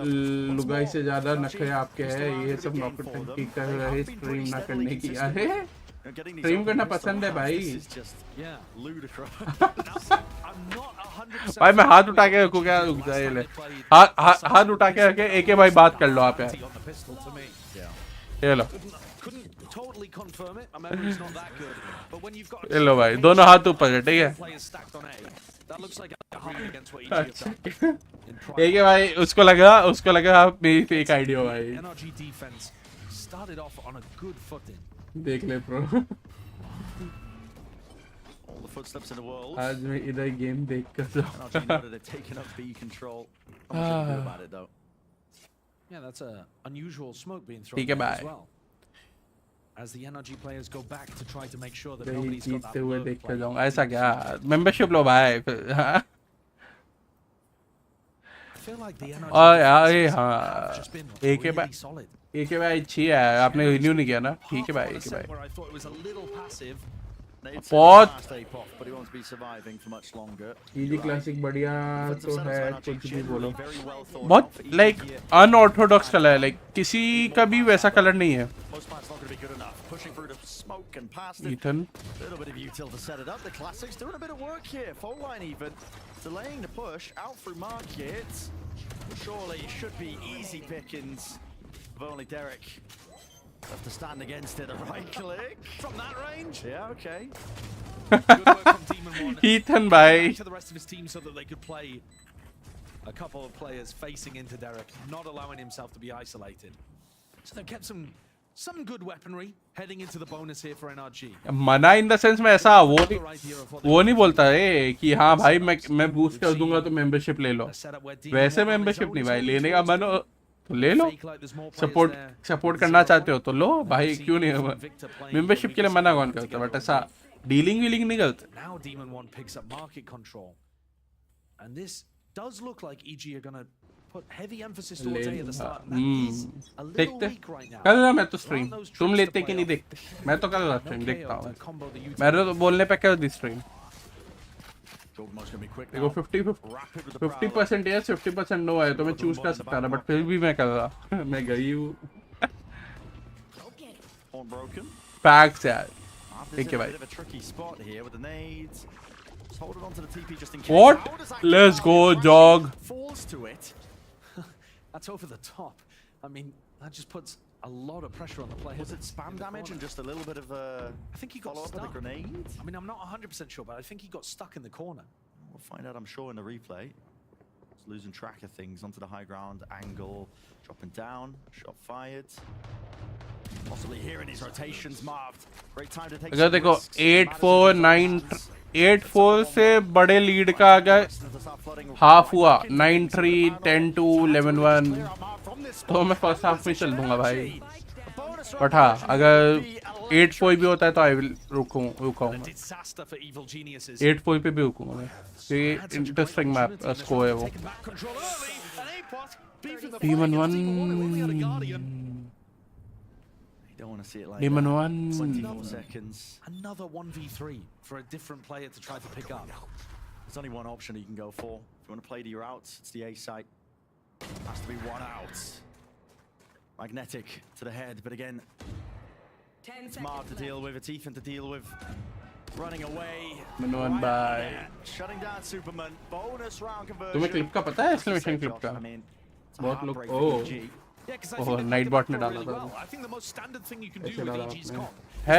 लुगाई से ज्यादा नखरे आपके हैं ये सब नौकरी कर रहे स्ट्रीम ना करने की अरे स्ट्रीम करना पसंद है भाई भाई मैं हाथ उठा के रखूँ क्या रुक जाए ले हाथ उठा के रखे एक भाई बात कर लो आप ये लो ये लो भाई दोनों हाथ ऊपर है ठीक है एक है भाई उसको लगा आप मेरी फेक आईडी हो भाई देख ले प्रो आज मैं इधर गेम देख कर ठीक है भाई As the NRG players go back to try to make sure that nobody's got that हुए देख कर जाऊंगा ऐसा क्या मेंबरशिप लो भाई और यार हाँ एक भाई अच्छी है आपने रिन्यू नहीं किया ना ठीक है भाई एक भाई बहुत इजी क्लासिक बढ़िया तो है कुछ भी बोलो बहुत लाइक अनऑर्थोडॉक्स कलर है लाइक किसी का भी वैसा कलर नहीं है Ethan little bit of util to set it up. The classics doing a bit of work here. Full line even delaying the push out through market. Surely should be easy pickings. If only Derek have to stand against it. A right click from that range. Yeah, okay. Good work from Demon One. Ethan bhai to the rest of his team so that they could play a couple of players facing into Derek, not allowing himself to be isolated. So they've kept some good weaponry heading into the bonus here for NRG. मना in the sense में ऐसा वो नहीं बोलता है कि हाँ भाई मैं बूस्ट कर दूंगा तो मेंबरशिप ले लो वैसे मेंबरशिप नहीं भाई लेने का मन हो तो ले लो सपोर्ट करना चाहते हो तो लो भाई क्यों नहीं मेंबरशिप के लिए मना कौन करता बट ऐसा डीलिंग वीलिंग नहीं करते Now Demon One picks up market control and this does look like EG are gonna put heavy emphasis towards A at the start. That is a little weak right now. कर रहा मैं तो stream तुम लेते कि नहीं देखते मैं तो कर रहा स्ट्रीम देखता हूँ मेरे तो बोलने पे कर दी स्ट्रीम देखो 50% यस 50% नो है तो मैं चूज कर सकता था बट फिर भी मैं कर रहा मैं गई हूँ पैक्स यार ठीक है भाई What? Let's go, jog. That's over the top. I mean, that just puts a lot of pressure on the player. Was it spam damage and just a little bit of a I think he got follow-up stuck. with a grenade? I mean, I'm not 100% sure, but I think he got stuck in the corner. We'll find out, I'm sure, in the replay. He's losing track of things. Onto the high ground, angle, dropping down, shot fired. Possibly here in his rotations, marved. Great time to take अगर देखो 8-4 9-8-4 से बड़े lead का अगर half हुआ 9-3 10-2 11-1 तो मैं first half में चल दूंगा भाई बट हाँ अगर 8-4 भी होता है तो आई विल रुकाऊंगा 8-4 पे भी रुकूंगा मैं ये इंटरेस्टिंग मैप स्कोर है वो Demon 1 Don't want to see it like Demon that. 1 24 seconds. Another 1v3 for a different player to try to pick up. There's only one option you can go for. If you want to play to your outs, it's the A site. Has to be one out. Magnetic to the head, but again, it's Marv to deal with, it's Ethan to deal with. Running away. One by. Shutting down Superman. Bonus round conversion. तुम्हें clip का पता है exclamation clip का बहुत लोग ओह night bot ने डाला था ऐसे डाला आपने है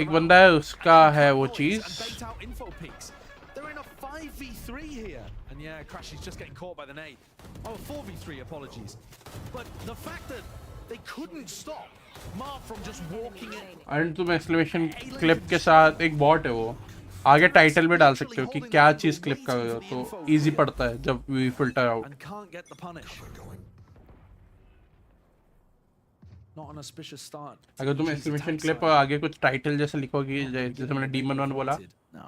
एक बंदा है उसका है वो चीज They're in a 5v3 here. And yeah, Crash is just getting caught by the nade. Oh, 4v3, apologies. But the fact that they couldn't stop Marv from just walking in. And तुम exclamation clip के साथ एक bot है वो आगे title में डाल सकते हो कि क्या चीज क्लिप कर रहे हो तो इजी पड़ता है जब we filter out And can't get the punish. Not an auspicious start. अगर तुम एक्सक्लेमेशन क्लिप और आगे कुछ टाइटल जैसे लिखोगे जैसे मैंने डीमन 1 बोला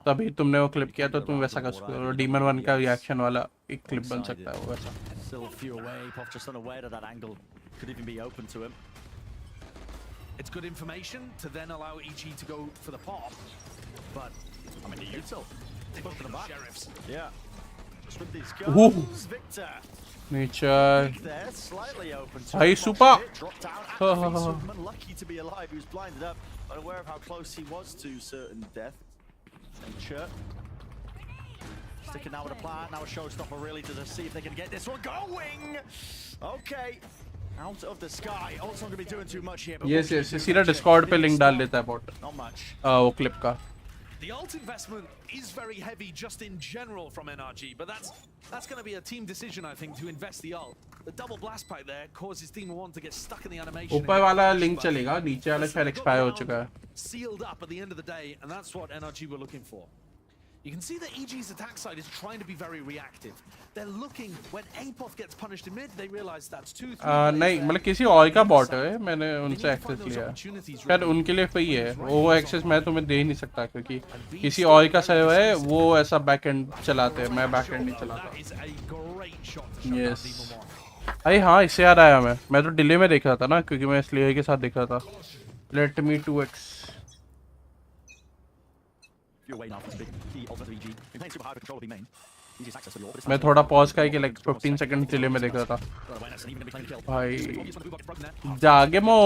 तभी तुमने वो क्लिप किया तो तुम वैसा कर सकते हो डीमन 1 का रिएक्शन वाला एक क्लिप बन सकता है वो वैसा Still a few away. Pop just unaware that that angle could even be open to him. It's good information to then allow EG to go for the pop. But I mean, the util. Put to the back. Sheriffs. Yeah. Just with these Ooh. guns, Victor. Nature There, slightly open to भाई him. Super Dropped down. Superman lucky to be alive. He was blinded up, unaware of how close he was to certain death. And Chert. Sticking now with a plan. Now a showstopper really to just see if they can get this one going. Okay. Out of the sky. Also not going to be doing too much here. Yes yes सीधा Discord पे link डाल देता है bot Not much. वो clip का The ult investment is very heavy just in general from NRG, but that's going to be a team decision, I think, to invest the ult. The double blast pipe there causes Team 1 to get stuck in the animation. ऊपर वाला link चलेगा नीचे वाला शायद expire हो चुका है Sealed up at the end of the day, and that's what NRG were looking for. You can see that EG's attack side is trying to be very reactive. They're looking when Apoth gets punished in mid, they realize that's 2-3. नहीं मतलब किसी और का bot है मैंने उनसे access लिया शायद उनके लिए फ्री है वो एक्सेस मैं तुम्हें दे ही नहीं सकता क्योंकि किसी और का सर्वर है वो ऐसा बैकएंड चलाते हैं मैं बैकएंड नहीं चलाता यस अरे हाँ इससे याद आया मैं तो डिले में देख रहा था ना क्योंकि मैं इसलिए के साथ देख रहा था लेट मी 2x मैं थोड़ा पॉज करके लाइक 15 सेकंड डिले में देख रहा था भाई जागे मो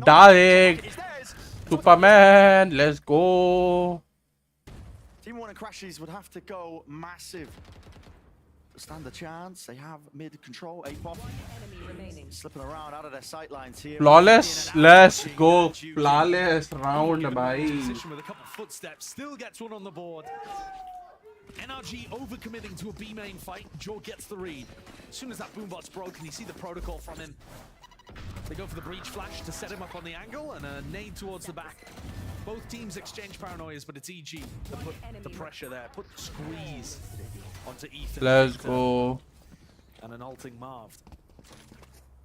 direct Superman let's go Team 1 and Crashies would have to go massive to stand a chance. They have mid control. Apop slipping around out of their sight lines here. Flawless, let's go. Flawless round, bhai. With a couple footsteps, still gets one on the board. NRG overcommitting to a B main fight. Jaw gets the read. As soon as that boombot's broken, you see the protocol from him. They go for the breach flash to set him up on the angle and a nade towards the back. Both teams exchange paranoias, but it's EG that put the pressure there, put the squeeze onto Ethan. Let's go. And an ulting Marv.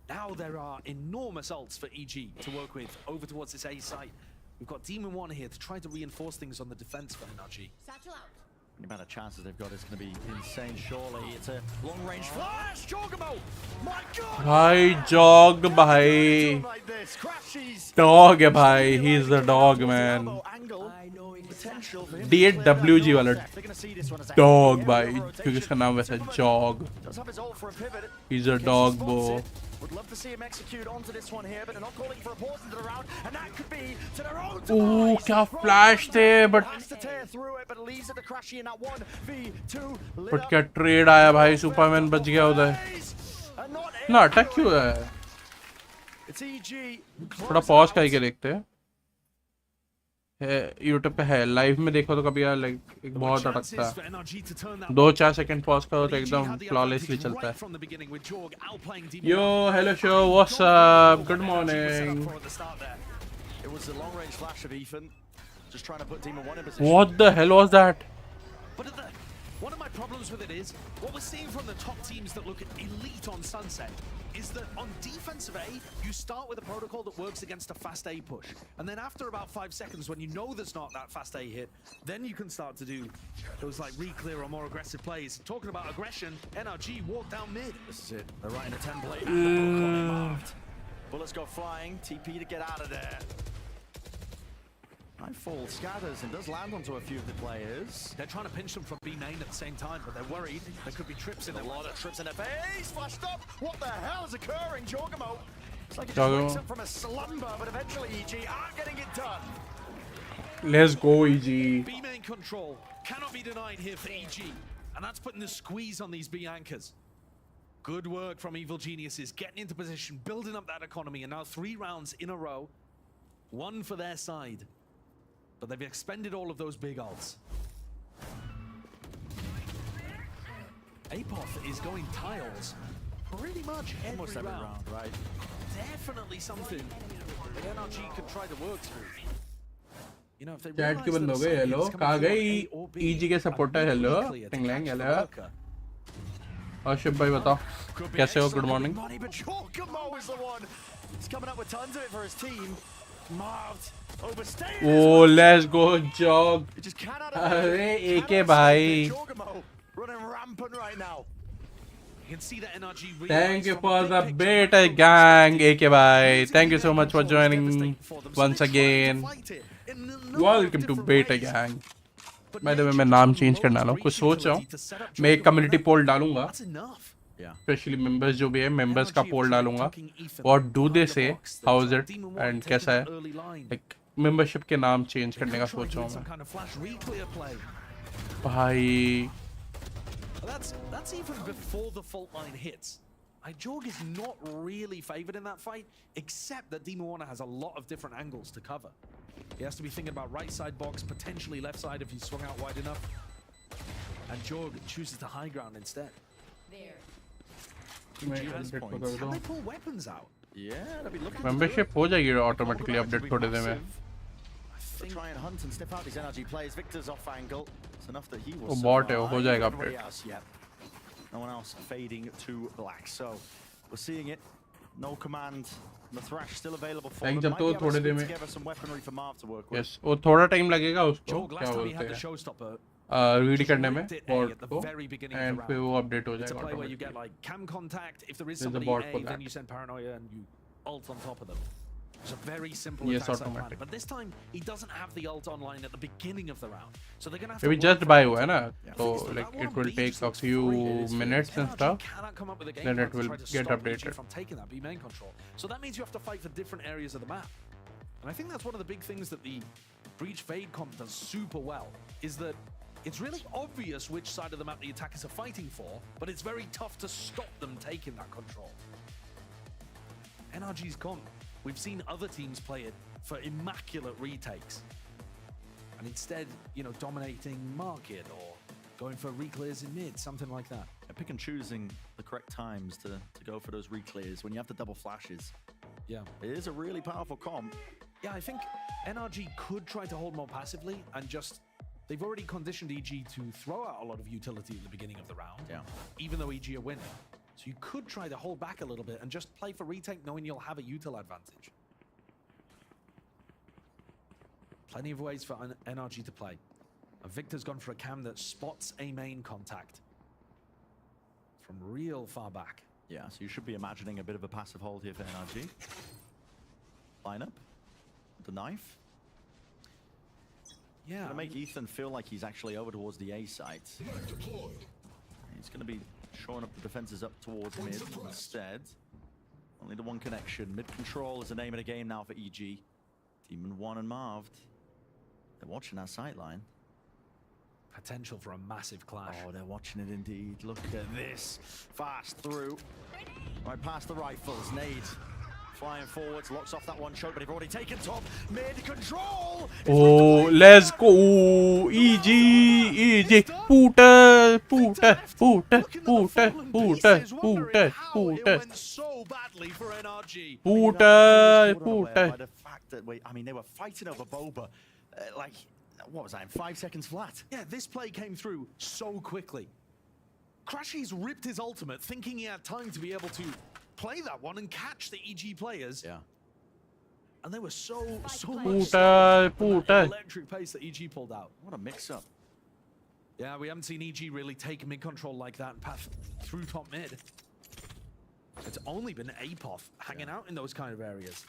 Now there are enormous ults for EG to work with over towards this A site. We've got Demon 1 here to try to reinforce things on the defense for NRG. The amount of chances they've got is going to be insane, surely. It's a long-range flash! Jogamo! My God! Bhai, jog, bhai. Like this. Crashies. Dog, bhai. He's the dog, man. Angle. potential for him. DWG वाला They're going to see this one as a dog भाई, क्योंकि इसका नाम वैसा jog. does have his ult for a pivot. He's a dog, bro. Would love to see him execute onto this one here, but they're not calling for a pause into the round, and that could be to their own Oh, demise. क्या flash थे, but Has to tear through it, but leaves it to Crashy in that 1v2. but क्या trade आया भाई, Superman बच गया उधर. ना attack क्यों है? It's EG. थोड़ा पॉज करके देखते हैं. YouTube पे है, लाइव में देखो तो कभी यार लाइक बहुत अटकता है. 2-4 सेकंड पॉज करो तो एकदम फ्लॉलेसली चलता है. Yo, hello show, what's up? Good morning. It was a long-range flash of Ethan, just trying to put Demon 1 in position. What the hell was that? But one of my problems with it is, what we're seeing from the top teams that look elite on Sunset is that on defensive A, you start with a protocol that works against a fast A push. And then after about 5 seconds, when you know there's not that fast A hit, then you can start to do those like re-clear or more aggressive plays. Talking about aggression, NRG walk down mid. This is it. They're right in a template. And the protocol marked. Bullets go flying. TP to get out of there. Nightfall scatters and does land onto a few of the players. They're trying to pinch them from B main at the same time, but they're worried. There could be trips in A there. lot of trips in their face. Flashed up. What the hell is occurring? Jorgamo. It's like he just Jorgamo. wakes up from a slumber, but eventually EG aren't getting it done. Let's go, EG. B main control cannot be denied here for EG, and that's putting the squeeze on these B anchors. Good work from Evil Geniuses, getting into position, building up that economy, and now 3 rounds in a row. 1 for their side. But they've expended all of those big ults. Apoth is going tiles pretty much Almost every round, right? Definitely something that NRG can try to work through. You know, if they Chat के बंद हो गए. Hello, कहाँ गई EG के supporter? Hello, टिंगलैंग. Hello. और शिव भाई बताओ कैसे हो? Good morning. But Jorgamo is the one. He's coming up with tons of it for his team. Marved, overstayed. Oh, let's go, jog. He just cannot अरे AK भाई. Jorgamo running rampant right now. You can see that NRG. Thank you for the beta gang, AK bhai. Thank you so much for joining once again. Welcome to beta gang. By the way, मैं नाम change करना हूँ. कुछ सोच रहा हूँ. मैं एक कम्युनिटी पोल डालूंगा. Especially members जो भी है, members का पोल डालूंगा. What do they say? How is it? And कैसा है? Like membership के नाम चेंज करने का सोच रहा हूँ मैं. भाई. That's even before the fault line hits. Jorg is not really favored in that fight, except that Demon Warner has a lot of different angles to cover. He has to be thinking about right side box, potentially left side if he's swung out wide enough. And Jorg chooses the high ground instead. Can they pull weapons out? Yeah, they'll be looking. Membership हो जाएगी automatically update थोड़े देर में. To try and hunt and sniff out these NRG players. Victor's off angle. It's enough that he will. वो bot है, वो हो जाएगा Nobody update. else yet. No one else fading to black. So we're seeing it. No command. The thrash still available for them. जब तो थोड़े देर में. Together some weaponry for Marv to work with. Yes, वो थोड़ा time लगेगा उसको. क्या बोलते हैं? Read करने में bot को, and फिर वो update हो It's a जाएगा play where you automatically. get like cam contact. If there is There's a somebody bot A, for then that. you send paranoia and you ult on top of them. It's a very simple Yes, attack plan. automatic. But this time he doesn't have the ult online at the beginning of the round, so they're gonna have Maybe to just work buy for हुआ है ना, it. so like it will take a few minutes and stuff. Cannot come up with a game Then plan it to will try to get stop EG updated. from taking that B main control. So that means you have to fight for different areas of the map. And I think that's one of the big things that the Breach Fade comp does super well, is that it's really obvious which side of the map the attackers are fighting for, but it's very tough to stop them taking that control. NRG's comp, we've seen other teams play it for immaculate retakes. And instead, you know, dominating market or going for re-clears in mid, something like that. Pick and choosing the correct times to go for those re-clears when you have the double flashes. Yeah. It is a really powerful comp. Yeah, I think NRG could try to hold more passively and just... They've already conditioned EG to throw out a lot of utility at the beginning of the round, even though EG are winning. So you could try to hold back a little bit and just play for retake knowing you'll have a util advantage. Plenty of ways for NRG to play. And Victor's gone for a cam that spots a main contact from real far back. Yeah, so you should be imagining a bit of a passive hold here for NRG. Line up. The knife. Yeah. Gonna make Ethan feel like he's actually over towards the A site. He's gonna be shoring up the defenses up towards mid instead. Only the one connection. Mid control is the name of the game now for EG. Demon 1 and Marved. They're watching that sight line. Potential for a massive clash. Oh, they're watching it indeed. Look at this. Fast through. Right past the rifles. Nade. Flying forwards. Locks off that one choke, but they've already taken top. Mid control. Oh, let's go. EG. Pooter. So badly for NRG. By the fact that they were fighting over Boba. Like, what was that, in 5 seconds flat? Yeah, this play came through so quickly. Crashy's ripped his ultimate, thinking he had time to be able to play that one and catch the EG players. Yeah. And they were so Puta. electric pace that EG pulled out. What a mix-up. Yeah, we haven't seen EG really take mid control like that and path through top mid. It's only been Apoth hanging out in those kind of areas.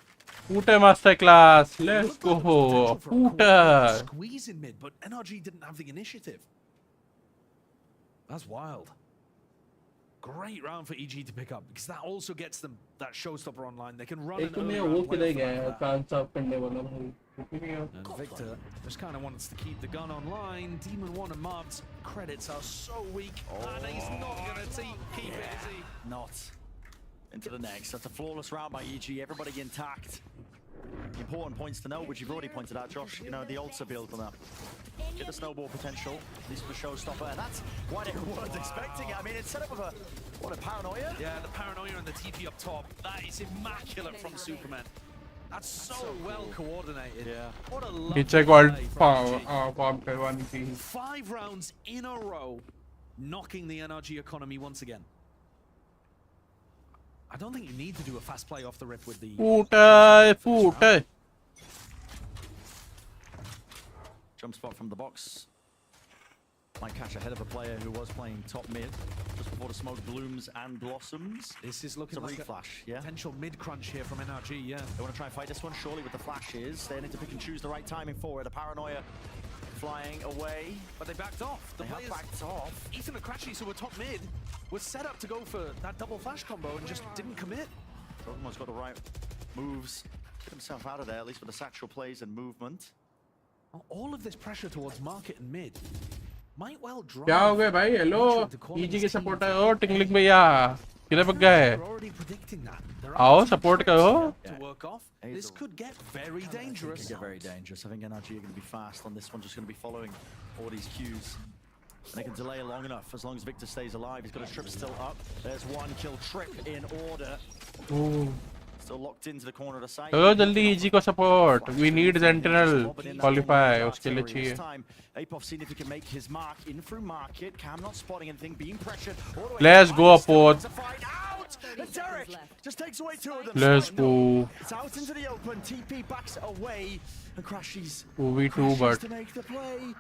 Puta masterclass. Let's go. Puta. Squeeze in mid, but NRG didn't have the initiative. That's wild. Great round for EG to pick up because that also gets them that showstopper online. They can run an early round play off like that. And Victor just kind of wants to keep the gun online. Demon 1 and Marv's credits are so weak, and he's not gonna keep it, is he? Not. Into the next. That's a flawless round by EG. Everybody intact. The important points to know, which you've already pointed out, Josh. You know, the ults are building up. Get the snowball potential, at least for showstopper, and that's why they weren't expecting it. I mean, it's set up with a paranoia? Yeah, the paranoia and the TP up top. That is immaculate from Superman. That's so well coordinated. Yeah. What a lovely Check play what from EG. 5 rounds in a row, knocking the NRG economy once again. I don't think you need to do a fast play off the rip with the... Puta. Jump spot from the box. Might catch ahead of a player who was playing top mid just before the smoke blooms and blossoms. This is looking like flash, yeah. Potential mid crunch here from NRG, yeah. They want to try and fight this one, surely, with the flashes. They need to pick and choose the right timing for it. The paranoia flying away. But they backed off. The players backed off. Ethan and Crashy, who were top mid, was set up to go for that double flash combo and just didn't commit. Almost got the right moves. Get himself out of there, at least with the satchel plays and movement. All of this pressure towards market and mid might well drive. क्या हो गया भाई? Hello EG के supporter हो tingling भैया किधर भाग गए? आओ सपोर्ट करो. To work off. This could get very dangerous. Could get very dangerous. I think NRG are going to be fast on this one, just going to be following all these cues. And they can delay long enough as long as Victor stays alive. He's got a trip still up. There's one kill trip in order. Still locked into the corner of the site. चलो जल्दी EG को support. We need Sentinel qualify. उसके लिए चाहिए. Apoth seeing if he can make his mark in through market. Cam not spotting anything, being pressured. Let's go Apoth. And Derek just takes away 2 of them. Let's go. It's out into the open. TP backs away and Crashy's 2v2 but to make the play.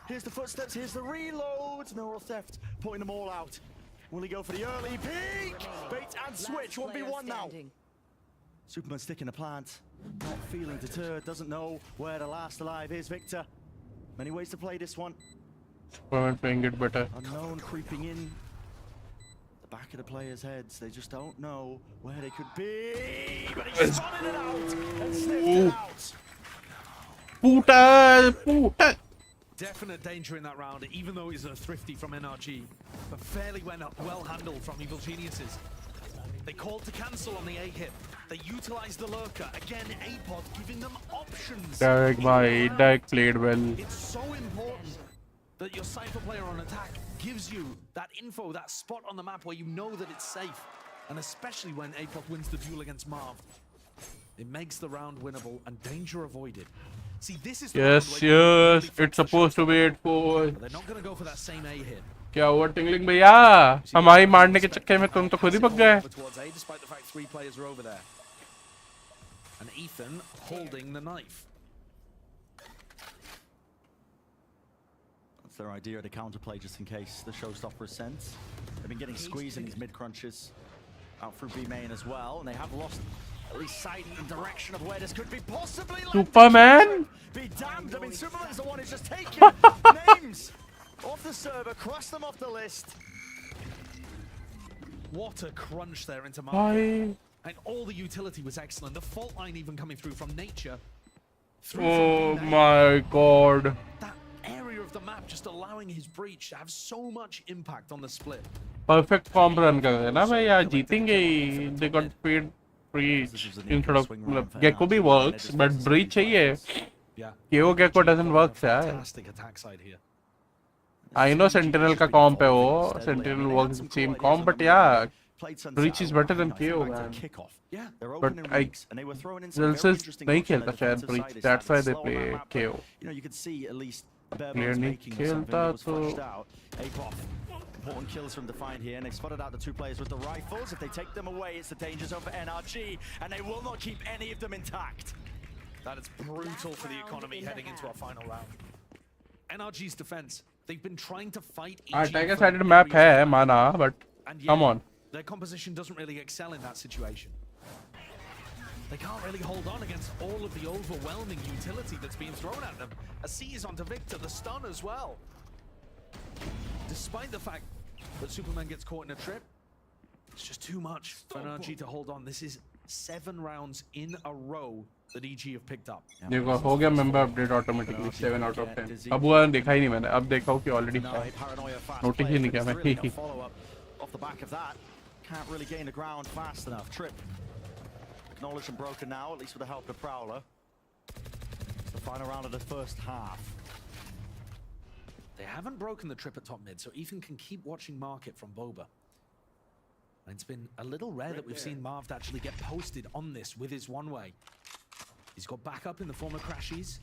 Here's the footsteps, here's the reloads. Neural theft, putting them all out. Will he go for the early peek? Bait and switch, 1v1 now. Superman sticking the plant, not feeling deterred, doesn't know where the last alive is. Victor, many ways to play this one. Superman playing it better. Unknown creeping in the back of the players' heads. They just don't know where they could be. But he's spotted it out and sniffed it out. Puta. Definite danger in that round, even though he's a thrifty from NRG, but fairly well handled from Evil Geniuses. They called to cancel on the A hit. They utilized the lurker. Again, Apoth giving them options. Derek played well. It's so important that your Cypher player on attack gives you that info, that spot on the map where you know that it's safe. And especially when Apoth wins the duel against Marv. It makes the round winnable and danger avoided. See, this is yes, it's supposed to be 8-4. They're not going to go for that same A hit. क्या हुआ tingling भैया? हमारी मारने के चक्कर में तुम तो खुद ही भाग गए. Despite the fact 3 players are over there. And Ethan holding the knife. That's their idea of the counterplay, just in case the showstopper is sent. They've been getting squeezed in these mid crunches out through B main as well, and they have lost at least sighting the direction of where this could be possibly. Superman. Be damned! I mean, Superman's the one who's just taking names off the server, cross them off the list. What a crunch there into Bhai. market. And all the utility was excellent. The fault line even coming through from nature. Oh my god. That area of the map just allowing his breach to have so much impact on the split. Perfect form run कर रहे हैं ना भाई यार जीतेंगे ही. They got paid breach instead of Gecko भी works but breach चाहिए. KO Gecko doesn't work यार. Fantastic attack side here. I know Sentinel का comp है वो. Sentinel works the same comp but yeah. Breach is better than KO man. But I Zelsis नहीं खेलता शायद breach. That's why they play KO. You could see at least Clear नहीं खेलता तो. Important kills from Defiant here, and they've spotted out the two players with the rifles. If they take them away, it's the danger zone for NRG, and they will not keep any of them intact. That is brutal for the economy heading into our final round. NRG's defense, they've been trying to fight EG. Tiger sided map है माना, but come on. Their composition doesn't really excel in that situation. They can't really hold on against all of the overwhelming utility that's being thrown at them. A C is onto Victor, the stun as well. Despite the fact that Superman gets caught in a trip, it's just too much for NRG to hold on. This is 7 rounds in a row that EG have picked up. देखो हो गया member update automatically 7 out of 10. अब वो देखा ही नहीं मैंने. अब देखा हूँ कि already notice ही नहीं किया मैं. Off the back of that, can't really gain the ground fast enough. Trip acknowledged and broken now, at least with the help of Prowler. It's the final round of the first half. They haven't broken the trip at top mid, so Ethan can keep watching market from Boba. And it's been a little rare that we've seen Marv actually get posted on this with his one-way. He's got backup in the form of Crashies,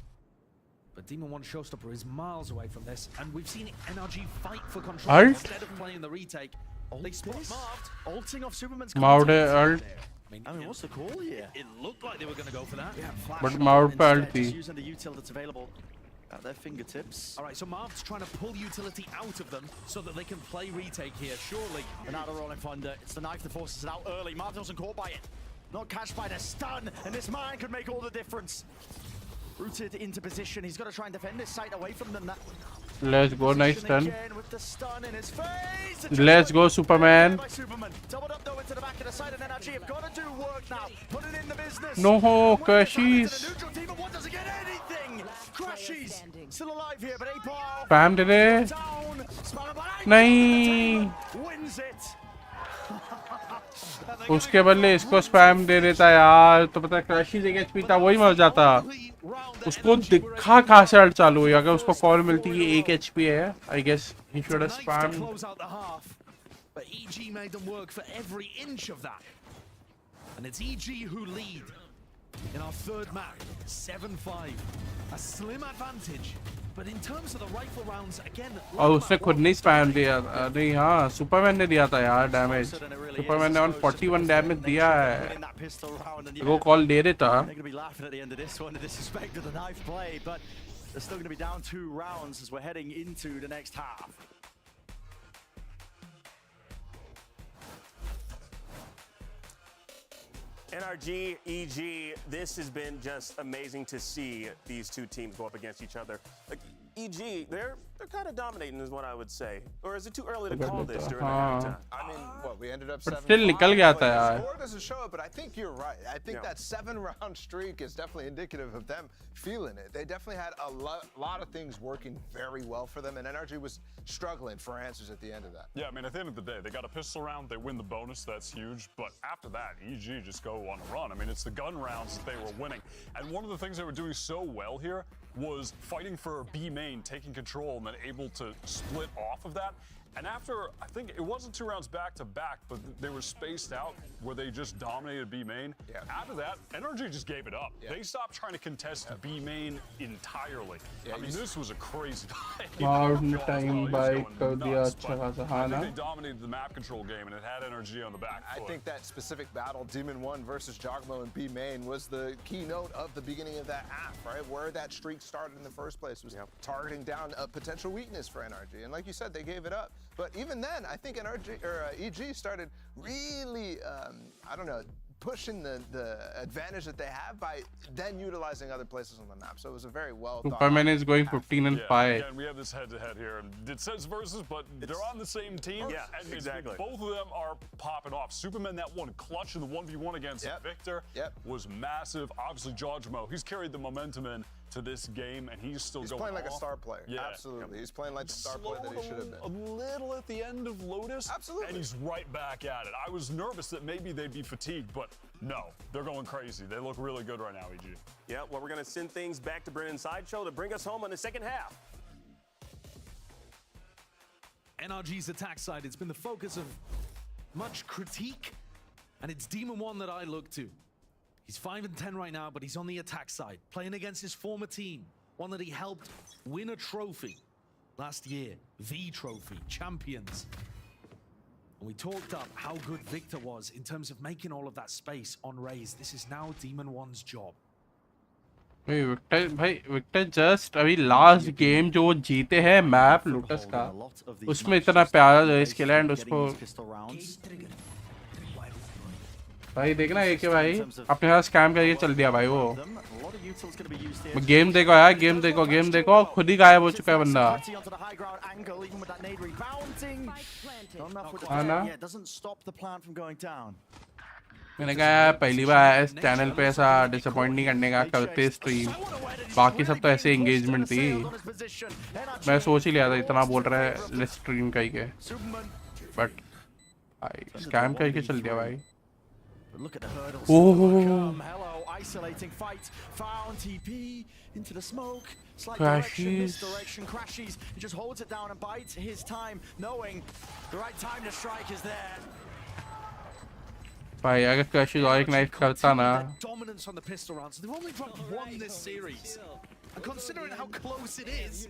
but Demon 1 Showstopper is miles away from this, and we've seen NRG fight for control instead of playing the retake. They spot Marv, ulting off Superman's Maud ult. I mean, what's the call here? It looked like they were going to go for that. Yeah, But Maud पे ult थी. Using the util that's available at their fingertips. All right, so Marv's trying to pull utility out of them so that they can play retake here, surely. And now they're rolling thunder. It's the knife that forces it out early. Marv wasn't caught by it. Not catched by the stun, and this man could make all the difference. Rooted into position. He's got to try and defend this site away from them. Let's go, nice stun. With the stun in his face. Let's go, Superman. Doubled up though into the back of the side, and NRG have got to do work now. Put it in the business. No, Crashies. Doesn't get anything. Crashies still alive here, but Apal Spam did it. नहीं. Wins it. उसके बदले इसको spam दे देता यार तो पता है क्रैशिज एक एचपी था वही मर जाता. उसको दिखा कहाँ से अल्ट चालू हुई. अगर उसको कॉल मिलती है 1 एचपी है I guess he should have spam. But EG made them work for every inch of that. And it's EG who lead in our third map, 7-5. A slim advantage. But in terms of the rifle rounds, again... और उसने खुद नहीं spam दिया. नहीं हाँ Superman ने दिया था यार डैमेज. सुपरमैन ने 141 डैमेज दिया है. वो कॉल दे देता. They're going to be laughing at the end of this one, the disrespect of the knife play, but they're still going to be down 2 rounds as we're heading into the next half. NRG, EG, this has been just amazing to see these two teams go up against each other. Like EG, they're kind of dominating is what I would say. Or is it too early to call this during the halftime? I mean, what, we ended up 7-5. still निकल गया था यार. The score doesn't show it, but I think you're right. I think that 7-round streak is definitely indicative of them feeling it. They definitely had a lot of things working very well for them, and NRG was struggling for answers at the end of that. Yeah, I mean, at the end of the day, they got a pistol round, they win the bonus, that's huge. But after that, EG just go on a run. I mean, it's the gun rounds that they were winning. And one of the things they were doing so well here was fighting for B main, taking control, and then able to split off of that. And after, I think it wasn't 2 rounds back to back, but they were spaced out where they just dominated B main. Yeah. After that, NRG just gave it up. Yeah. They stopped trying to contest B main entirely. Yeah, I mean, this was a crazy fight. Marv ने time bye कर दिया अच्छा खासा. हाँ I ना. think they dominated the map control game, and it had NRG on the back I foot. think that specific battle, Demon 1 versus Jogmo in B main, was the keynote of the beginning of that half, right? Where that streak started in the first place was targeting down a potential weakness for NRG. And like you said, they gave it up. But even then, I think NRG or EG started really, I don't know, pushing the advantage that they have by then utilizing other places on the map. So it was a very well Superman is going 15 and 5. Again, we have this head-to-head here, and it says versus, but they're on the same team. Yeah, and exactly. Both of them are popping off. Superman, that one clutch in the 1v1 against Victor was massive. Obviously, Georgimo, he's carried the momentum in to this game, and he's still going playing like off. a star player. Yeah. Absolutely. He's playing like the star player that he should have been. A little at the end of Lotus. Absolutely. And he's right back at it. I was nervous that maybe they'd be fatigued, but no, they're going crazy. They look really good right now, EG. Yeah, well, we're going to send things back to Brennan Sideshow to bring us home in the second half. NRG's attack side, it's been the focus of much critique, and it's Demon One that I look to. He's 5 and 10 right now, but he's on the attack side, playing against his former team, one that he helped win a trophy last year, the trophy, champions. And we talked up how good Victor was in terms of making all of that space on Raze. This is now Demon One's job. Victor just अभी last game जो जीते हैं map lotus का उसमें इतना प्यारा race खेला and उसको भाई देखना है कि भाई अपने साथ स्कैम करके चल दिया भाई वो गेम देखो यार गेम देखो खुद ही गायब हो चुका है बंदा हाँ ना मैंने कहा पहली बार इस चैनल पे ऐसा डिसअपॉइंट नहीं करने का करते स्ट्रीम बाकी सब तो ऐसे एंगेजमेंट थी मैं सोच ही लिया था इतना बोल रहा है लेट्स स्ट्रीम करके बट भाई स्कैम करके चल दिया भाई Look at the hurdles. Hello, isolating fight. Found TP into the smoke. Slight direction, misdirection, crashes. He just holds it down and bides his time, knowing the right time to strike is there. भाई अगर crashes और एक knife करता ना Dominance on the pistol rounds. They've only dropped one this series. And considering how close it is,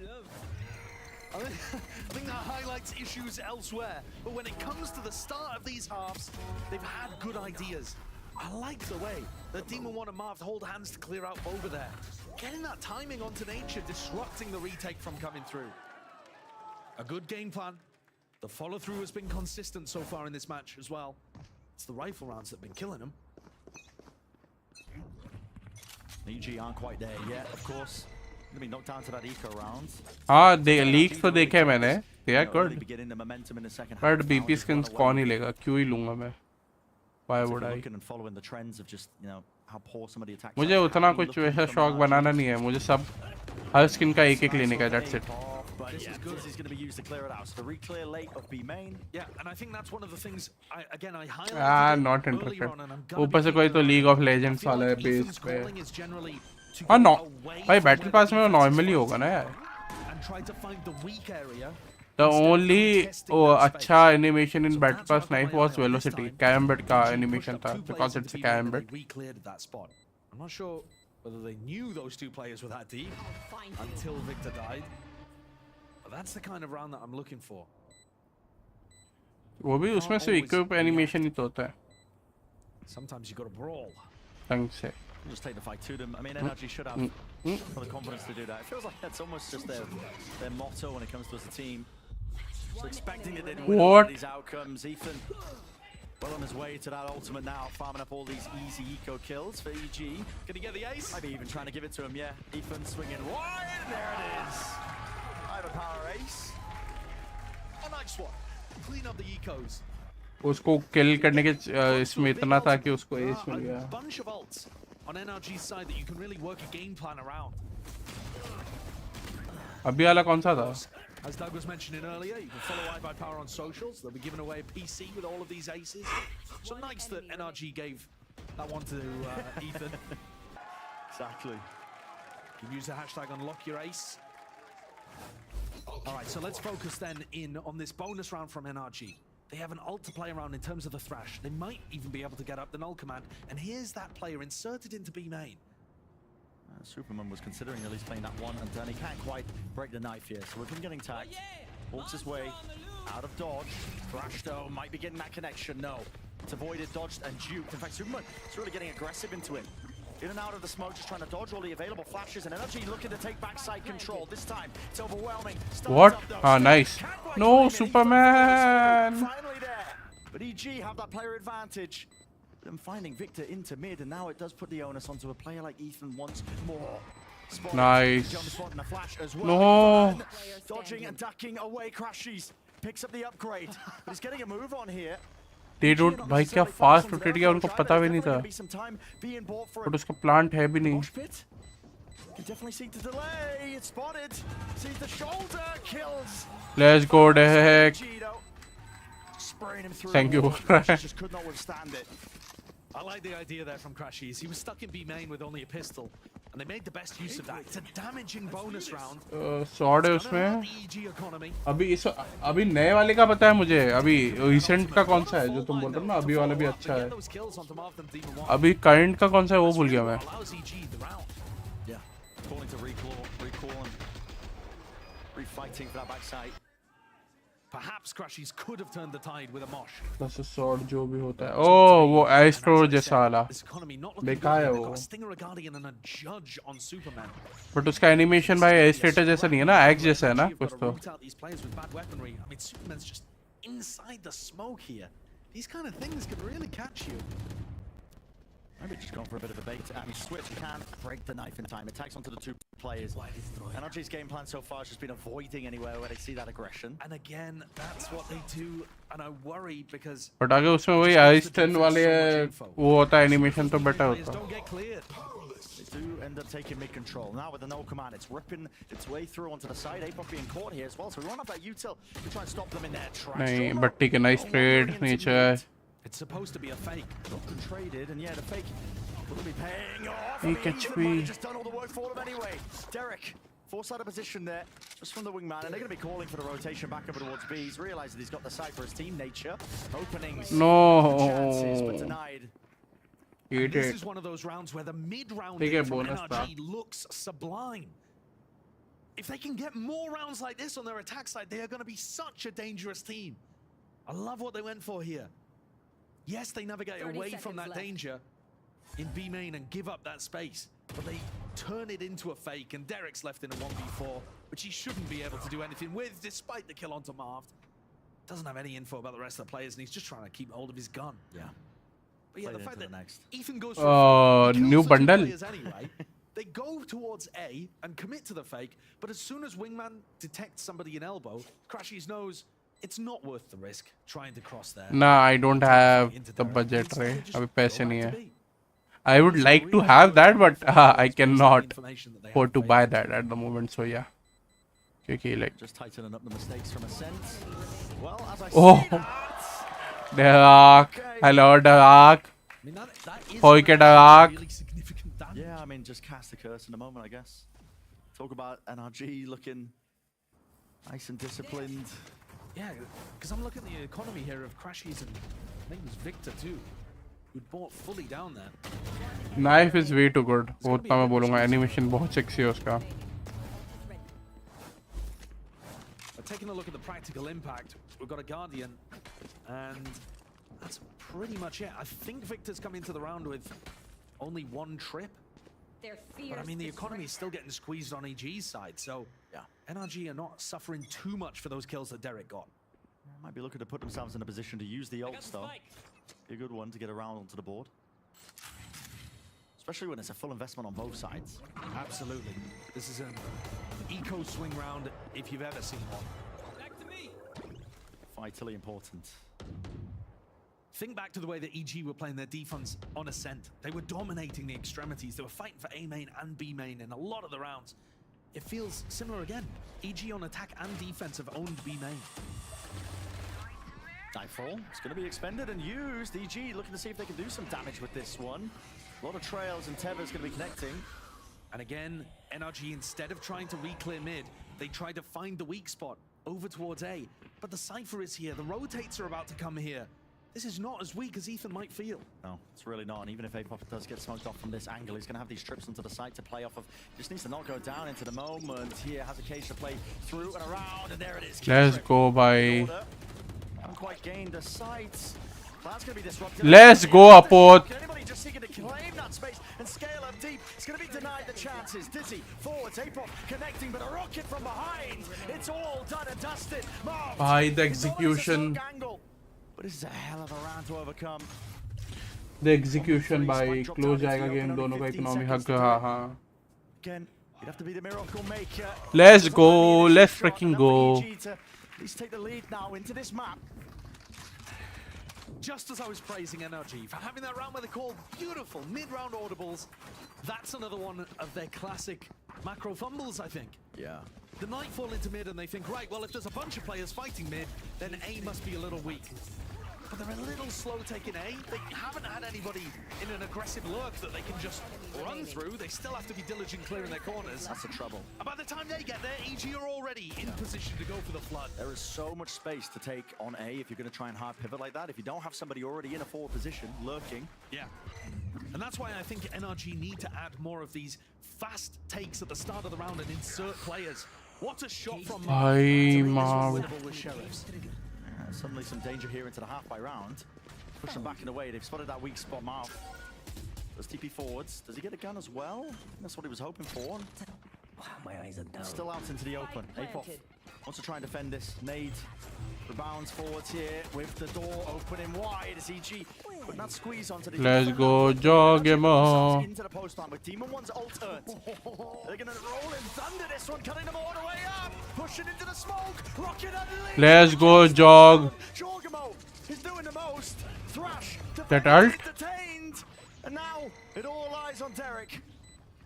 I think that highlights issues elsewhere. But when it comes to the start of these halves, they've had good ideas. I like the way that Demon One and Marv hold hands to clear out over there. Getting that timing onto Nature, disrupting the retake from coming through. A good game plan. The follow-through has been consistent so far in this match as well. It's the rifle rounds that have been killing them. EG aren't quite there yet, of course. Gonna be knocked down to that eco round. हाँ दे leaks तो देखे मैंने they are good Beginning the momentum in the second but half. BP skins कौन ही लेगा क्यों ही लूँगा मैं why would I Looking and following the trends of just, you know, how poor some of the attacks. मुझे उतना कुछ वैसा शौक बनाना नहीं है मुझे सब हर स्किन का एक लेने का that's it But yeah, he's going to be used to clear it out. So the re-clear late of B main. Yeah, and I think that's one of the things I highlighted. Not interested ऊपर से कोई तो League of Legends वाला है base पे हाँ no भाई battle pass में नॉर्मली होगा ना यार The only अच्छा animation in Battle Pass 9 was Velocity. Carambit का animation था because it's a Carambit. I'm not sure whether they knew those two players were that deep until Victor died. But that's the kind of round that I'm looking for. वो भी उसमें से equip animation ही तो होता है. Sometimes you got to brawl. ढंग से. Just take the fight to them. I mean, NRG should have the confidence to do that. It feels like that's almost just their motto when it comes to us as a team. So expecting that they'd win all these outcomes. Ethan, well on his way to that ultimate now, farming up all these easy eco kills for EG. Can he get the ace? Maybe even trying to give it to him, yeah. Ethan swinging wide, there it is. Power ace. A nice one. Clean up the ecos. उसको kill करने के इसमें इतना था कि उसको ace मिल गया. Bunch of ults on NRG's side that you can really work a game plan around. अभी वाला कौन सा था? As Doug was mentioning earlier, you can follow iBuyPower on socials. They'll be giving away a PC with all of these aces. So nice that NRG gave that one to Ethan. Exactly. You can use the hashtag #UnlockYourAce. Alright, so let's focus then in on this bonus round from NRG. They have an ult to play around in terms of the Thrash. They might even be able to get up the null command. And here's that player inserted into B main. Superman was considering at least playing that one, and then he can't quite break the knife here. So with him getting tagged, walks his way out of dodge. Thrash though might be getting that connection. No, it's avoided, dodged, and duped. In fact, Superman is really getting aggressive into it. In and out of the smoke, just trying to dodge all the available flashes, and NRG looking to take backside control. This time, it's overwhelming. What? Ah, nice. No, Superman! Finally there. But EG have that player advantage. them finding Victor into mid, and now it does put the onus onto a player like Ethan once more. Nice. A flash as well. No. Dodging and ducking away, crashes. Picks up the upgrade, but he's getting a move on here. They don't. भाई क्या fast rotate किया उनको पता भी नहीं था. But उसका plant है भी नहीं. You definitely see the delay. It's spotted. Sees the shoulder. Kills. Let's go, Deck. Thank you. Just could not withstand it. I like the idea there from Crashies. He was stuck in B main with only a pistol, and they made the best use of that. It's a damaging bonus round. Sword है उसमें. अभी नए वाले का पता है मुझे. अभी recent का कौन सा है जो तुम बोल रहे हो ना? अभी वाला भी अच्छा है. अभी current का कौन सा है वो भूल गया मैं. Yeah, calling to recall and refighting for that backside. Perhaps Crashies could have turned the tide with a mosh. Plus sword जो भी होता है. Oh, वो Astro जैसा वाला. बेकार है वो. Stinger, Gardiaun, and a judge on Superman. But उसका animation भाई Status जैसा नहीं है ना? Axe जैसा है ना कुछ तो. These players with bad weaponry. I mean, Superman's just inside the smoke here. These kind of things could really catch you. Maybe just gone for a bit of a bait and switch. Can't break the knife in time. Attacks onto the two players. NRG's game plan so far has just been avoiding anywhere where they see that aggression. And again, that's what they do, and I worry because. But अगर उसमें वही Ice 10 वाले वो होता animation तो better होता. Don't get cleared. They do end up taking mid control. Now with the no command, it's ripping its way through onto the side. Apop being caught here as well, so we run off that util to try and stop them in their tracks. नहीं, but ठीक है, nice trade, nature. It's supposed to be a fake. Got traded, and yeah, the fake will be paying off. He catch me. Just done all the work for them anyway. Derek, forced out of position there, just from the wingman, and they're going to be calling for the rotation back over towards B. He's realized that he's got the sight for his team. Nature openings. No. Chances, but denied. This is one of those rounds where the mid-round from NRG looks sublime. If they can get more rounds like this on their attack side, they are going to be such a dangerous team. I love what they went for here. Yes, they navigate away from that danger in B main and give up that space, but they turn it into a fake, and Derek's left in a 1v4, which he shouldn't be able to do anything with, despite the kill onto Marv. Doesn't have any info about the rest of the players, and he's just trying to keep hold of his gun. Yeah. But yeah, the fact that Ethan goes for new bundle. Anyway, they go towards A and commit to the fake, but as soon as Wingman detects somebody in elbow, Crashies knows it's not worth the risk trying to cross there. Nah, I don't have the budget, right? अभी पैसे नहीं है. I would like to have that, but I cannot afford to buy that at the moment. So yeah. Okay, like. Just tightening up the mistakes from Ascent. Well, as I Dark. Hello, Dark. Okay, Dark. Yeah, I mean, just cast the curse in a moment, I guess. Talk about NRG looking nice and disciplined. Yeah, because I'm looking at the economy here of Crashies, and I think it was Victor too, who bought fully down there. Knife is way too good. वो तो मैं बोलूँगा animation बहुत sexy है उसका. Taking a look at the practical impact, we've got a Guardian, and that's pretty much it. I think Victor's come into the round with only one trip. But I mean, the economy is still getting squeezed on EG's side, so yeah, NRG are not suffering too much for those kills that Derek got. Might be looking to put themselves in a position to use the ult though. Be a good one to get around onto the board. Especially when it's a full investment on both sides. Absolutely. This is an eco swing round if you've ever seen one. Back to me. Vitally important. Think back to the way that EG were playing their defense on Ascent. They were dominating the extremities. They were fighting for A main and B main in a lot of the rounds. It feels similar again. EG on attack and defense have owned B main. Nightfall is going to be expended and used. EG looking to see if they can do some damage with this one. A lot of trails and Teva's going to be connecting. And again, NRG, instead of trying to re-clear mid, they try to find the weak spot over towards A. But the Cypher is here. The rotates are about to come here. This is not as weak as Ethan might feel. No, it's really not. And even if Apop does get smoked off from this angle, he's going to have these trips onto the site to play off of. He just needs to not go down into the moment. Here has a cage to play through and around, and there it is. Let's go, bye. Haven't quite gained the sight. That's going to be disrupted. Let's go, Apot. Anybody just seeking to claim that space and scale up deep? It's going to be denied the chances. Dizzy forwards, Apop connecting, but a rocket from behind. It's all done and dusted. By the execution. But this is a hell of a round to overcome. The execution by close जाएगा game दोनों का economy हक हाँ. Again, you'd have to be the miracle maker. Let's go, let's freaking go. Please take the lead now into this map. Just as I was praising NRG for having that round where they called beautiful mid-round audibles, that's another one of their classic macro fumbles, I think. Yeah. The Knight fall into mid and they think, right, well, if there's a bunch of players fighting mid, then A must be a little weak. But they're a little slow taking A. They haven't had anybody in an aggressive lurk that they can just run through. They still have to be diligent clearing their corners. That's the trouble. And by the time they get there, EG are already in position to go for the flood. There is so much space to take on A if you're going to try and hard pivot like that. If you don't have somebody already in a forward position, lurking. Yeah. And that's why I think NRG need to add more of these fast takes at the start of the round and insert players. What a shot from Marv. With Sheriffs. Suddenly some danger here into the half by round. Push them back in the way. They've spotted that weak spot, Marv. Does TP forwards. Does he get a gun as well? That's what he was hoping for. Wow, my eyes are down. Still out into the open. Apoff wants to try and defend this. Nade rebounds forwards here with the door opening wide as EG putting that squeeze onto the Let's go jog him on. into the postman with Demon One's ult earned. They're gonna roll in thunder this one, cutting them all the way up, pushing into the smoke, rocket underneath. Let's go jog. Jorgamo is doing the most. Thrash That ult? detained, and now it all lies on Derek.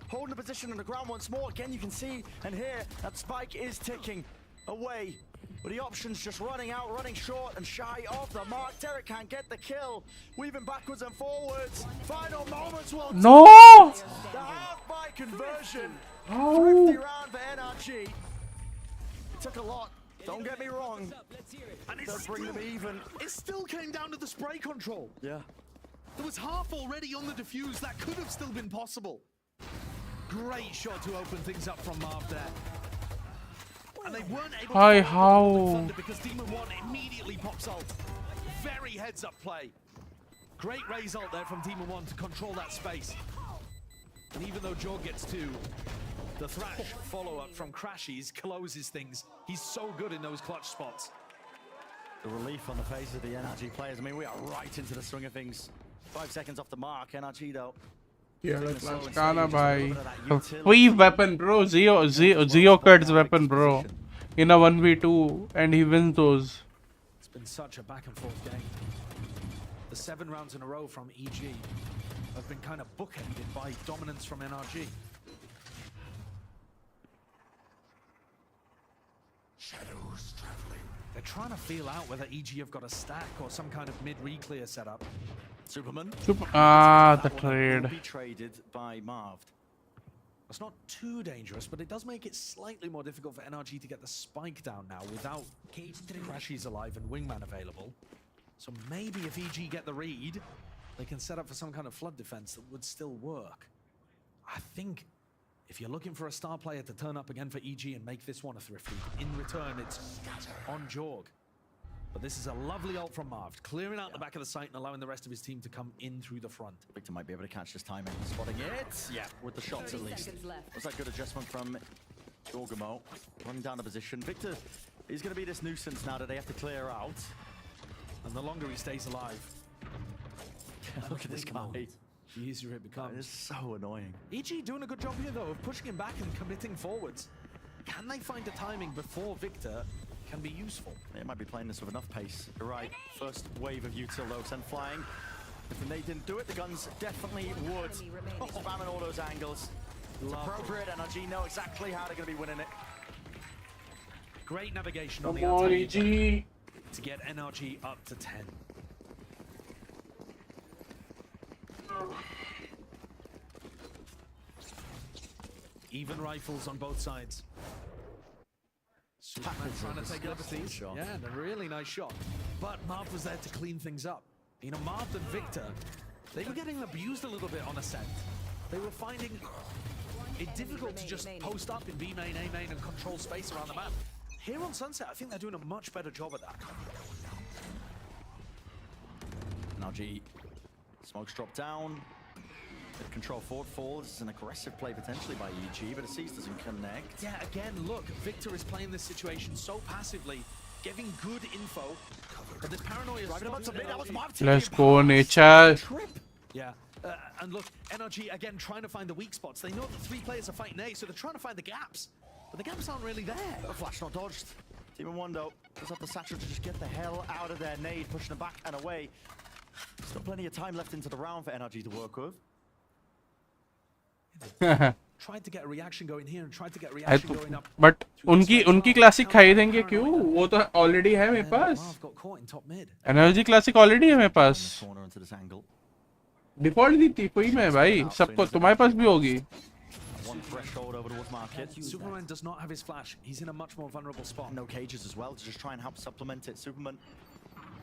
Holding the position on the ground once more. Again, you can see and hear that spike is ticking away. But the options just running out, running short and shy of the mark. Derek can't get the kill. Weaving backwards and forwards. Final moments will No! The half-by conversion. Oh. Thrifty round for NRG. It took a lot. Don't get me wrong. And They'll bring them even. It still came down to the spray control. Yeah. There was half already on the defuse. That could have still been possible. Great shot to open things up from Marv there. And they weren't able to how? because Demon 1 immediately pops ult. Very heads-up play. Great raise ult there from Demon 1 to control that space. And even though Jorg gets 2, the Thrash follow-up from Crashies closes things. He's so good in those clutch spots. The relief on the face of the NRG players. I mean, we are right into the swing of things. 5 seconds off the mark. NRG though. Yeah, like Laskana bhai. Free weapon, bro. Zeo cuts weapon, bro. In a 1v2, and he wins those. It's been such a back and forth game. The 7 rounds in a row from EG have been kind of bookended by dominance from NRG. Shadows traveling. They're trying to feel out whether EG have got a stack or some kind of mid-re-clear setup. Superman. The trade. Will be traded by Marv. It's not too dangerous, but it does make it slightly more difficult for NRG to get the spike down now without Crashies alive and Wingman available. So maybe if EG get the read, they can set up for some kind of flood defense that would still work. I think if you're looking for a star player to turn up again for EG and make this one a thrifty, in return it's on Jorg. But this is a lovely ult from Marv, clearing out the back of the site and allowing the rest of his team to come in through the front. Victor might be able to catch this timing, spotting it. Yeah, with the shots at least. Was that good adjustment from Jorgamo? Running down the position. Victor is going to be this nuisance now that they have to clear out. And the longer he stays alive, look at this guy. The easier it becomes. It's so annoying. EG doing a good job here though of pushing him back and committing forwards. Can they find a timing before Victor can be useful? They might be playing this with enough pace. You're right. First wave of util though, send flying. If they didn't do it, the guns definitely would. Spamming all those angles. It's appropriate. NRG know exactly how they're going to be winning it. Great navigation on the Come on, outside to get NRG up to 10. Even rifles on both sides. Superman trying to take liberties. Yeah, and a really nice shot. But Marv was there to clean things up. You know, Marv and Victor, they were getting abused a little bit on Ascent. They were finding it difficult to just post up in B main, A main, and control space around the map. Here on Sunset, I think they're doing a much better job at that. NRG, smokes drop down. Control forward fall. This is an aggressive play potentially by EG, but Aziz doesn't connect. Yeah, again, look, Victor is playing this situation so passively, giving good info, but the paranoia is Let's go, nature. Yeah, and look, NRG again trying to find the weak spots. They know the 3 players are fighting A, so they're trying to find the gaps. But the gaps aren't really there. The flash not dodged. Team in one though, does have the satchel to just get the hell out of there. Nade pushing them back and away. Still plenty of time left into the round for NRG to work with. Tried to get a reaction going here and tried to get a reaction going up. But उनकी classic खरीदेंगे क्यों? वो तो already है मेरे पास. NRG classic already है मेरे पास. Default दी थी कोई में भाई. सबको तुम्हारे पास भी होगी. One threshold over towards market. Superman does not have his flash. He's in a much more vulnerable spot. No cages as well to just try and help supplement it. Superman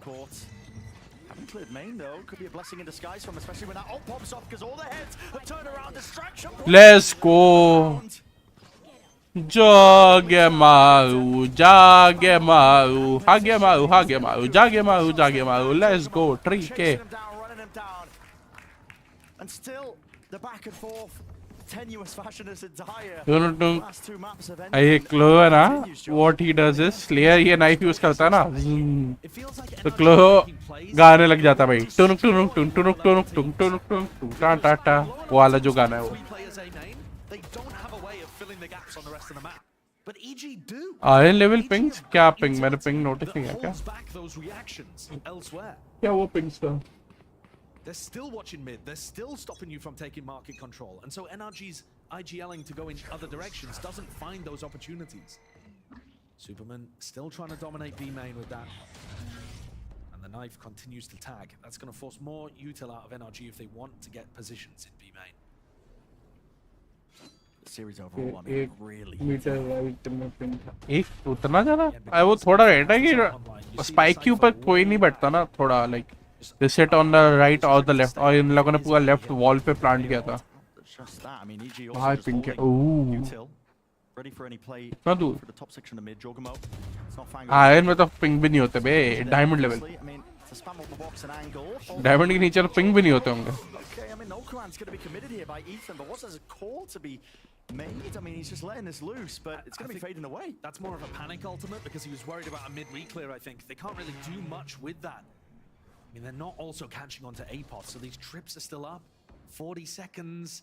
caught. Haven't cleared main though. Could be a blessing in disguise from, especially when that ult pops off because all the heads have turned around. Distraction. Let's go. Jagemaru, Jagemaru, Hagemaru, Hagemaru, Jagemaru, Jagemaru. Let's go. 3K. Running him down. And still the back and forth. Tenuous fashion is entire. Last 2 maps have ended. ये Chloro है ना, what he does is Slayer ये knife use करता है ना, तो Chloro गाने लग जाता भाई, टुनुक टुनुक टुनुक टुनुक टुनुक टुनुक टुनुक टुनुक टुनुक टा टा टा, वो वाला जो गाना है वो. Iron level pings क्या ping मैंने ping notice नहीं किया क्या? क्या वो pings था? They're still watching mid. They're still stopping you from taking market control. And so NRG's IGLing to go in other directions doesn't find those opportunities. Superman still trying to dominate B main with that. And the knife continues to tag. That's going to force more util out of NRG if they want to get positions in B main. The series overall, I mean, really. Metre right में ping था. एक उतना ज़्यादा? वो थोड़ा रहता है कि spike के ऊपर कोई नहीं बैठता ना थोड़ा like. They sit on the right or the left, और इन लोगों ने पूरा left wall पे plant किया था. हाँ ping के. Ooh. ना दूर. Iron में तो ping भी नहीं होते बे. Diamond level. Diamond के नीचे तो ping भी नहीं होते होंगे. Okay, I mean, no command's going to be committed here by Ethan, but what's a call to be made? I mean, he's just letting this loose, but it's going to be fading away. That's more of a panic ultimate because he was worried about a mid re-clear, I think. They can't really do much with that. I mean, they're not also catching onto APOT, so these trips are still up. 40 seconds.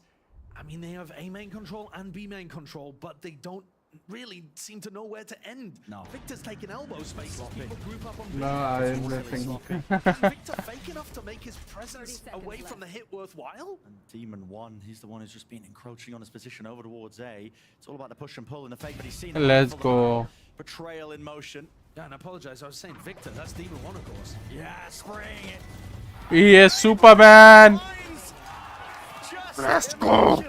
I mean, they have A main control and B main control, but they don't really seem to know where to end. No. Victor's taking elbow space. People group up on B. No, I'm nothing. Victor fake enough to make his presence away from the hit worthwhile? And Demon 1, he's the one who's just been encroaching on his position over towards A. It's all about the push and pull and the fake, but he's seen Let's go. Betrayal in motion. Yeah, and I apologize. I was saying Victor. That's Demon 1, of course. Yeah, spraying it. He is Superman. Let's go.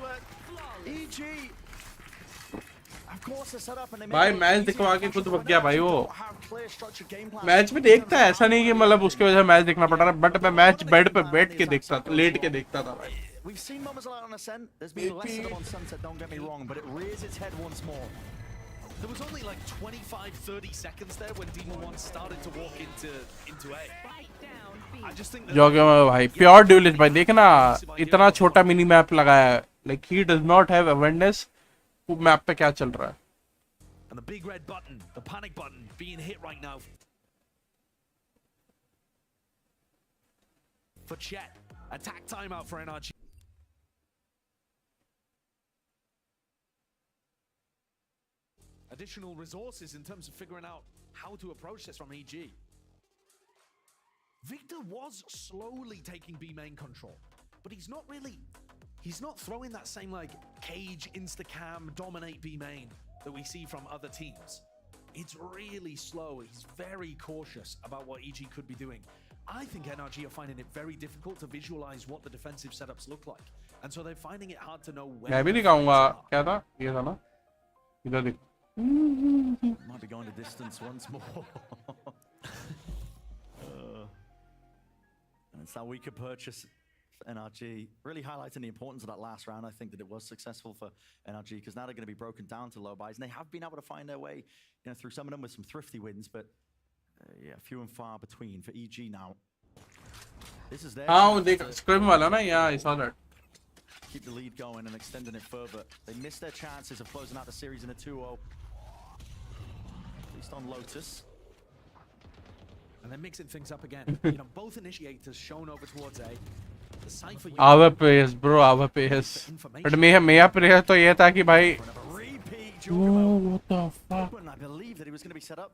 भाई match दिखवा के खुद बक गया भाई वो. Match में देखता है, ऐसा नहीं कि मतलब उसके वजह से मैच देखना पड़ रहा है, बट मैं मैच बेड पे बैठ के देखता था, लेट के देखता था भाई. We've seen Mama's Light on Ascent. There's been less of them on Sunset, don't get me wrong, but it rears its head once more. There was only like 25-30 seconds there when Demon 1 started to walk into A. I just think that भाई pure dualist भाई देखना इतना छोटा mini map लगाया है. Like he does not have awareness वो map पे क्या चल रहा है. And the big red button, the panic button, being hit right now. For Chet, attack timeout for NRG. Additional resources in terms of figuring out how to approach this from EG. Victor was slowly taking B main control, but he's not throwing that same like cage, insta-cam, dominate B main that we see from other teams. It's really slow. He's very cautious about what EG could be doing. I think NRG are finding it very difficult to visualize what the defensive setups look like. And so they're finding it hard to know where. मैं भी दिखाऊंगा क्या था ये था ना इधर देख. Might be going to distance once more. And it's that we could purchase for NRG. Really highlighting the importance of that last round. I think that it was successful for NRG because now they're going to be broken down to low buys, and they have been able to find their way, through some of them with some thrifty wins, but yeah, few and far between for EG now. This is their. हाँ वो देख scrim वाला ना yeah I saw that. Keep the lead going and extending it further. They missed their chances of closing out the series in a 2-0. At least on Lotus. And they're mixing things up again. Both initiators shown over towards A. our pace, bro, our pace. But मेरा prayer तो ये था कि भाई. Oh, what the fuck? I believe that he was going to be set up.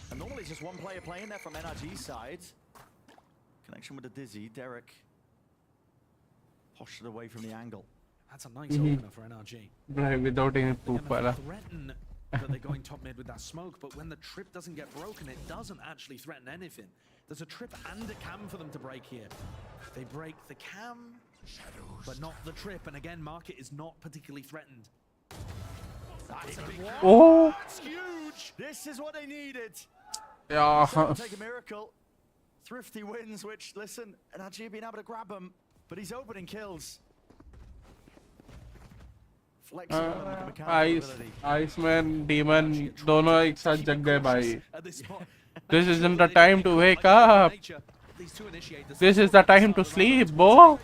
And normally it's just one player playing there from NRG's side. Connection with the Dizzy, Derek. Poshed away from the angle. That's a nice opener for NRG. Right, without any proof, Threaten that they're going top mid with that smoke, but when the trip doesn't get broken, it doesn't actually threaten anything. There's a trip and a cam for them to break here. They break the cam, but not the trip. And again, Market is not particularly threatened. That's a big Oh! That's huge! This is what they needed. Yeah. Take a miracle. Thrifty wins, which, listen, NRG being able to grab him, but he's opening kills. Iceman, Demon, दोनों एक साथ जग गए भाई. This isn't the time to wake up. This is the time to sleep, bro.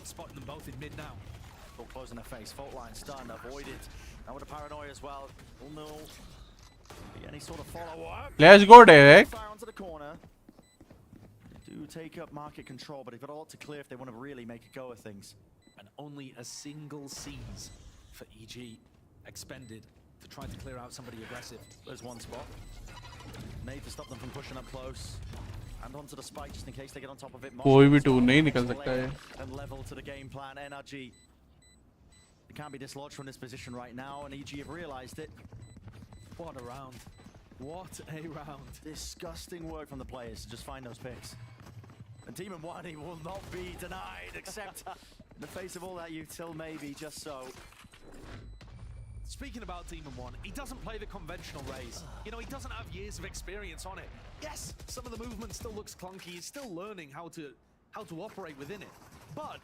Spotting them both in mid now. Full close in the face. Fault line stunned, avoided. Now with a paranoia as well. Oh no. Any sort of follow-up. Let's go, Derek. Fire onto the corner. They do take up market control, but they've got a lot to clear if they want to really make a go of things. And only a single seize for EG expended to try to clear out somebody aggressive. There's one spot. Nade to stop them from pushing up close. And onto the spike just in case they get on top of it. कोई भी tour नहीं निकल सकता है. And level to the game plan. NRG. They can't be dislodged from this position right now, and EG have realized it. What a round. What a round. Disgusting work from the players to just find those picks. And Demon Wani will not be denied, except in the face of all that util, maybe just so. Speaking about Demon 1, he doesn't play the conventional raise. You know, he doesn't have years of experience on it. Yes, some of the movement still looks clunky. He's still learning how to operate within it. But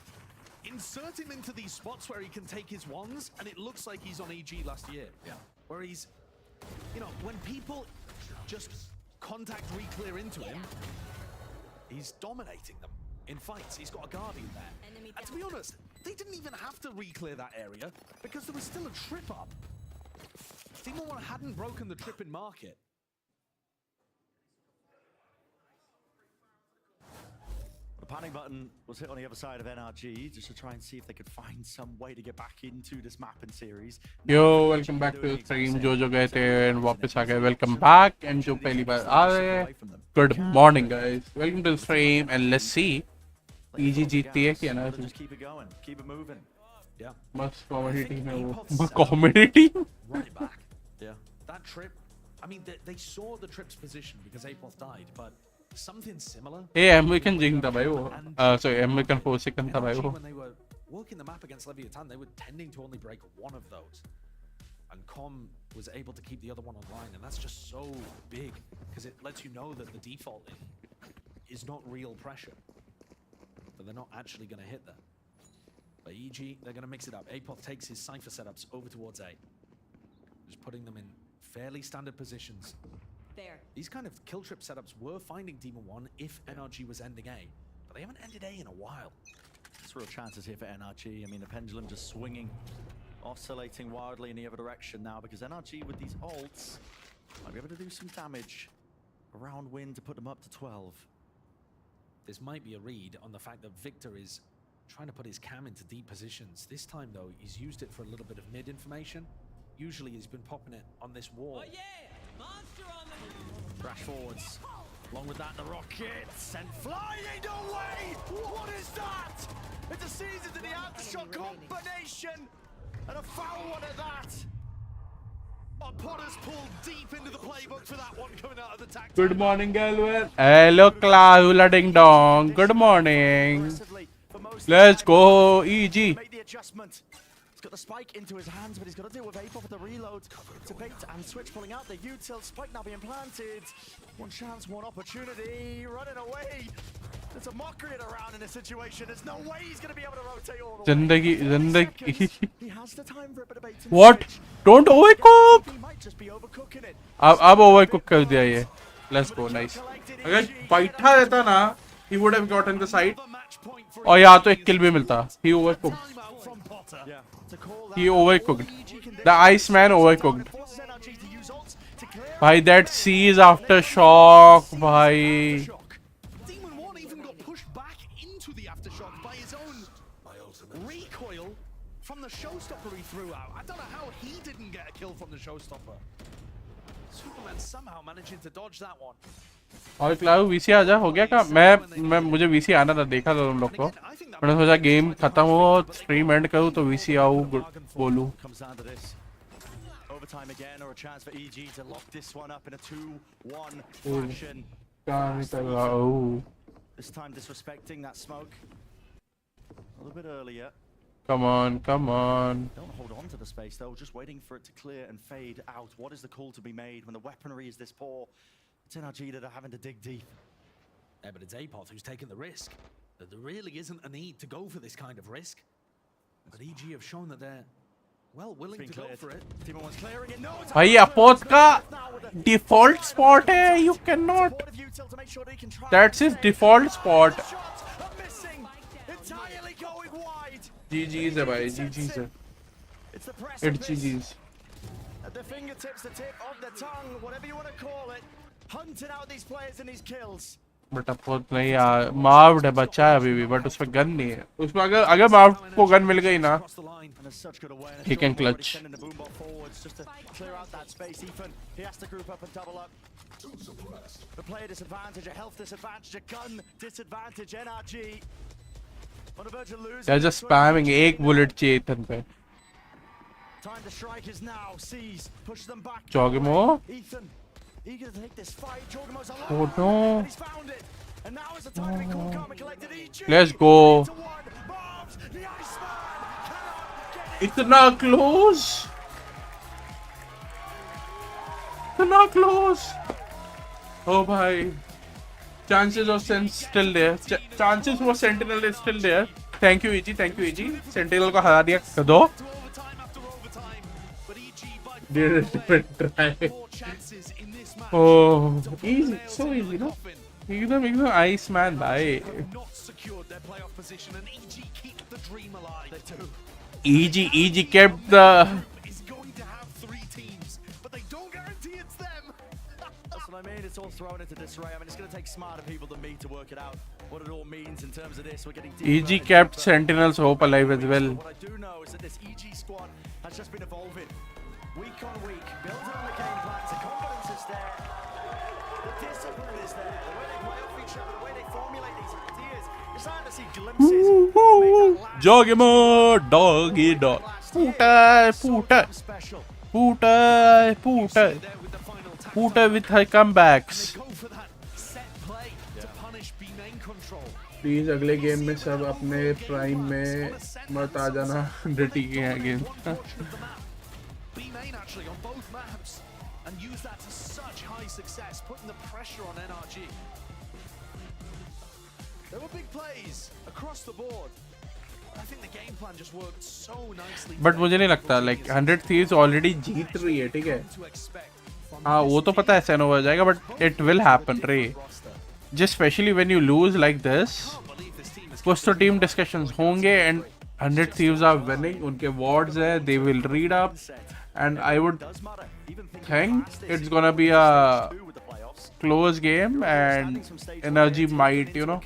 insert him into these spots where he can take his ones, and it looks like he's on EG last year. Yeah. Where he's, you know, when people just contact re-clear into him, he's dominating them in fights. He's got a Guardian there. And to be honest, they didn't even have to re-clear that area because there was still a trip up. Demon 1 hadn't broken the trip in market. The panic button was hit on the other side of NRG just to try and see if they could find some way to get back into this map and series. Yo, welcome back to the stream. जो गए थे and वापस आ गए. Welcome back. And जो पहली बार आ रहे. Good morning, guys. Welcome to the stream and let's see. EG जीतती है क्या ना? Just keep it going, keep it moving. Yeah. मस्त comedy team है वो. Comedy team. Right back. Yeah. That trip. I mean, they saw the trip's position because Apoth died, but something similar. Hey, American Jind था भाई वो. Sorry, American 4-second था भाई वो. When they were working the map against Leviathan, they were tending to only break one of those. And Com was able to keep the other one online, and that's just so big because it lets you know that the default is not real pressure. But they're not actually going to hit that. But EG, they're going to mix it up. Apoth takes his Cypher setups over towards A. Just putting them in fairly standard positions. There. These kind of kill trip setups were finding Demon 1 if NRG was ending A. But they haven't ended A in a while. There's real chances here for NRG. I mean, the pendulum just swinging, oscillating wildly in the other direction now because NRG with these ults might be able to do some damage. A round win to put them up to 12. This might be a read on the fact that Victor is trying to put his cam into deep positions. This time, though, he's used it for a little bit of mid information. Usually, he's been popping it on this wall. Oh, yeah! Monster on the... Crash forwards. Along with that, the rockets sent flying away! What is that? It's a season to the aftershock combination! And a foul one at that! Potter's pulled deep into the playbook for that one coming out of the tactic. Good morning, Galway. Hello, Claula Ding Dong. Good morning. Let's go, EG. Made the adjustment. He's got the spike into his hands, but he's got to deal with Apoth with the reload. To bait and switch pulling out the util. Spike now being planted. One chance, one opportunity. Running away. There's a mockery around in this situation. There's no way he's going to be able to rotate all the way. He has the time for a bit of bait. What? Don't overcook. He might just be overcooking it. अब overcook कर दिया ये. Let's go, nice. अगर बैठा रहता ना, he would have gotten the side. और यहाँ तो एक kill भी मिलता. He overcooked. He overcooked. The Iceman overcooked. भाई that C is aftershock भाई. Demon 1 even got pushed back into the aftershock own recoil from the showstopper he threw out. I don't know how he didn't get a kill from the showstopper. Superman somehow managing to dodge that one. और Clough VC आ जा, हो गया काम? मैं मुझे VC आना था, देखा था तुम लोग को, मैंने सोचा गेम खत्म हो स्ट्रीम एंड करूँ तो वीसी आऊँ बोलूँ. Overtime again, or a chance for EG to lock this one up in a 2-1 fashion. This time disrespecting that smoke a little bit earlier. Come on, come on. Don't hold on to the space though, just waiting for it to clear and fade out. What is the call to be made when the weaponry is this poor? It's NRG that are having to dig deep. Yeah, but it's Apoth who's taken the risk. There really isn't a need to go for this kind of risk. But EG have shown that they're well willing to go for it. Team one's clearing it. No, भाई अपोथ का default spot है, you cannot. That's his default spot. Entirely going wide. GG's है भाई, GG's है. It's GG's. At the fingertips, the tip of the tongue, whatever you want to call it, hunting out these players and these kills. But अपोथ नहीं यार, मार्व्ड है, बच्चा है अभी भी, बट उसमें गन नहीं है. उसमें अगर मार्व्ड को गन मिल गई ना, he can clutch. Just to clear out that space, Ethan, he has to group up and double up. A player disadvantage, a health disadvantage, a gun disadvantage, NRG. On the verge of losing. They're just spamming एक bullet चाहिए इतन पे. Time to strike is now. Sees, pushes them back. Jogimo. Ethan, eager to take this fight. Jogimo's alone. Oh no. And he's found it. And now is the time to be cool, calm, and collected. EG. Let's go. इतना close. इतना close. Oh भाई. Chances of Sense still there. Chances for Sentinel is still there. Thank you EG, thank you EG. Sentinel को हरा दिया दो. Did a different try. Oh, easy, so easy, no? एकदम Iceman भाई. EG kept the. I mean, it's all thrown into disarray. I mean, it's going to take smarter people than me to work it out. What it all means in terms of this. We're getting EG kept Sentinel's hope alive as well. What I do know is that this EG squad has just been evolving week on week, building on the game plans. The confidence is there, the discipline is there, the way they play off each other, the way they formulate these ideas. You're starting to see glimpses. Jogimo, doggy dog. Puta. Puta with her comebacks. Please अगले game में सब अपने prime में मत आ जाना डटी के against. But मुझे नहीं लगता लाइक 100 Thieves ऑलरेडी जीत रही है, ठीक है. हाँ वो तो पता है सैन ओवर जाएगा, बट इट विल हैपन रे. Just specially when you lose like this, कुछ तो टीम डिस्कशंस होंगे एंड 100 Thieves आर विनिंग. उनके वार्ड्स है, they will read up and I would think it's gonna be a close game and energy might, you know,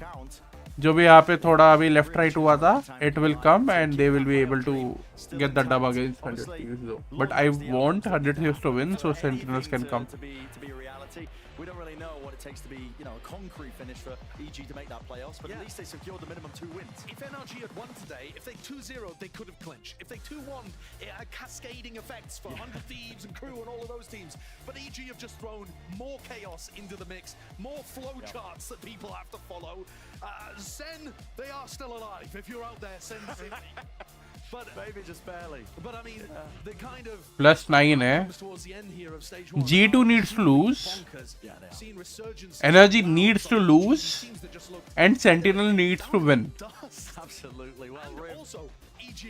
जो भी यहाँ पे थोड़ा अभी लेफ्ट राइट हुआ था, it will come and they will be able to get the dub against 100 Thieves though. But I want 100 Thieves to win so Sentinels can come. We don't really know what it takes to be, you know, a concrete finish for EG to make that playoffs, but at least they secured the minimum 2 wins. If NRG had won today, if they 2-0, they could have clinched. If they 2-1, it had cascading effects for 100 Thieves and Crew and all of those teams. But EG have just thrown more chaos into the mix, more flowcharts that people have to follow. Sen, they are still alive. If you're out there, Sen City. But maybe just barely. But I mean, the kind of +9 है. G2 needs to lose. NRG needs to lose, and Sentinel needs to win. Absolutely. Well, also EG.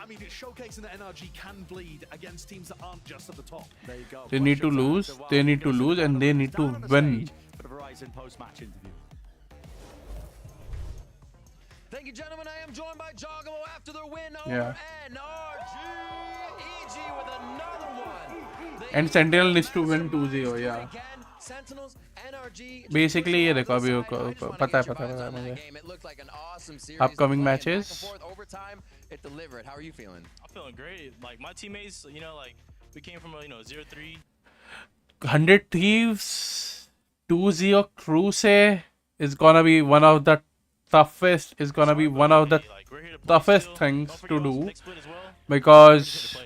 I mean, it's showcasing that NRG can bleed against teams that aren't just at the top. There you go. They need to lose. They need to lose, and they need to win. Bit of a Verizon post-match interview. Thank you, gentlemen. I am joined by Jogamo after their win over NRG. EG with another one. And Sentinel needs to win 2-0, yeah. Sentinels, NRG. Basically ये देखो अभी पता है मुझे. Upcoming matches. Overtime, it delivered. How are you feeling? I'm feeling great. Like my teammates, you know, like we came from a 0-3. 100 Thieves 2-0 Cruise is gonna be one of the toughest. Is gonna be one of the toughest things to do because.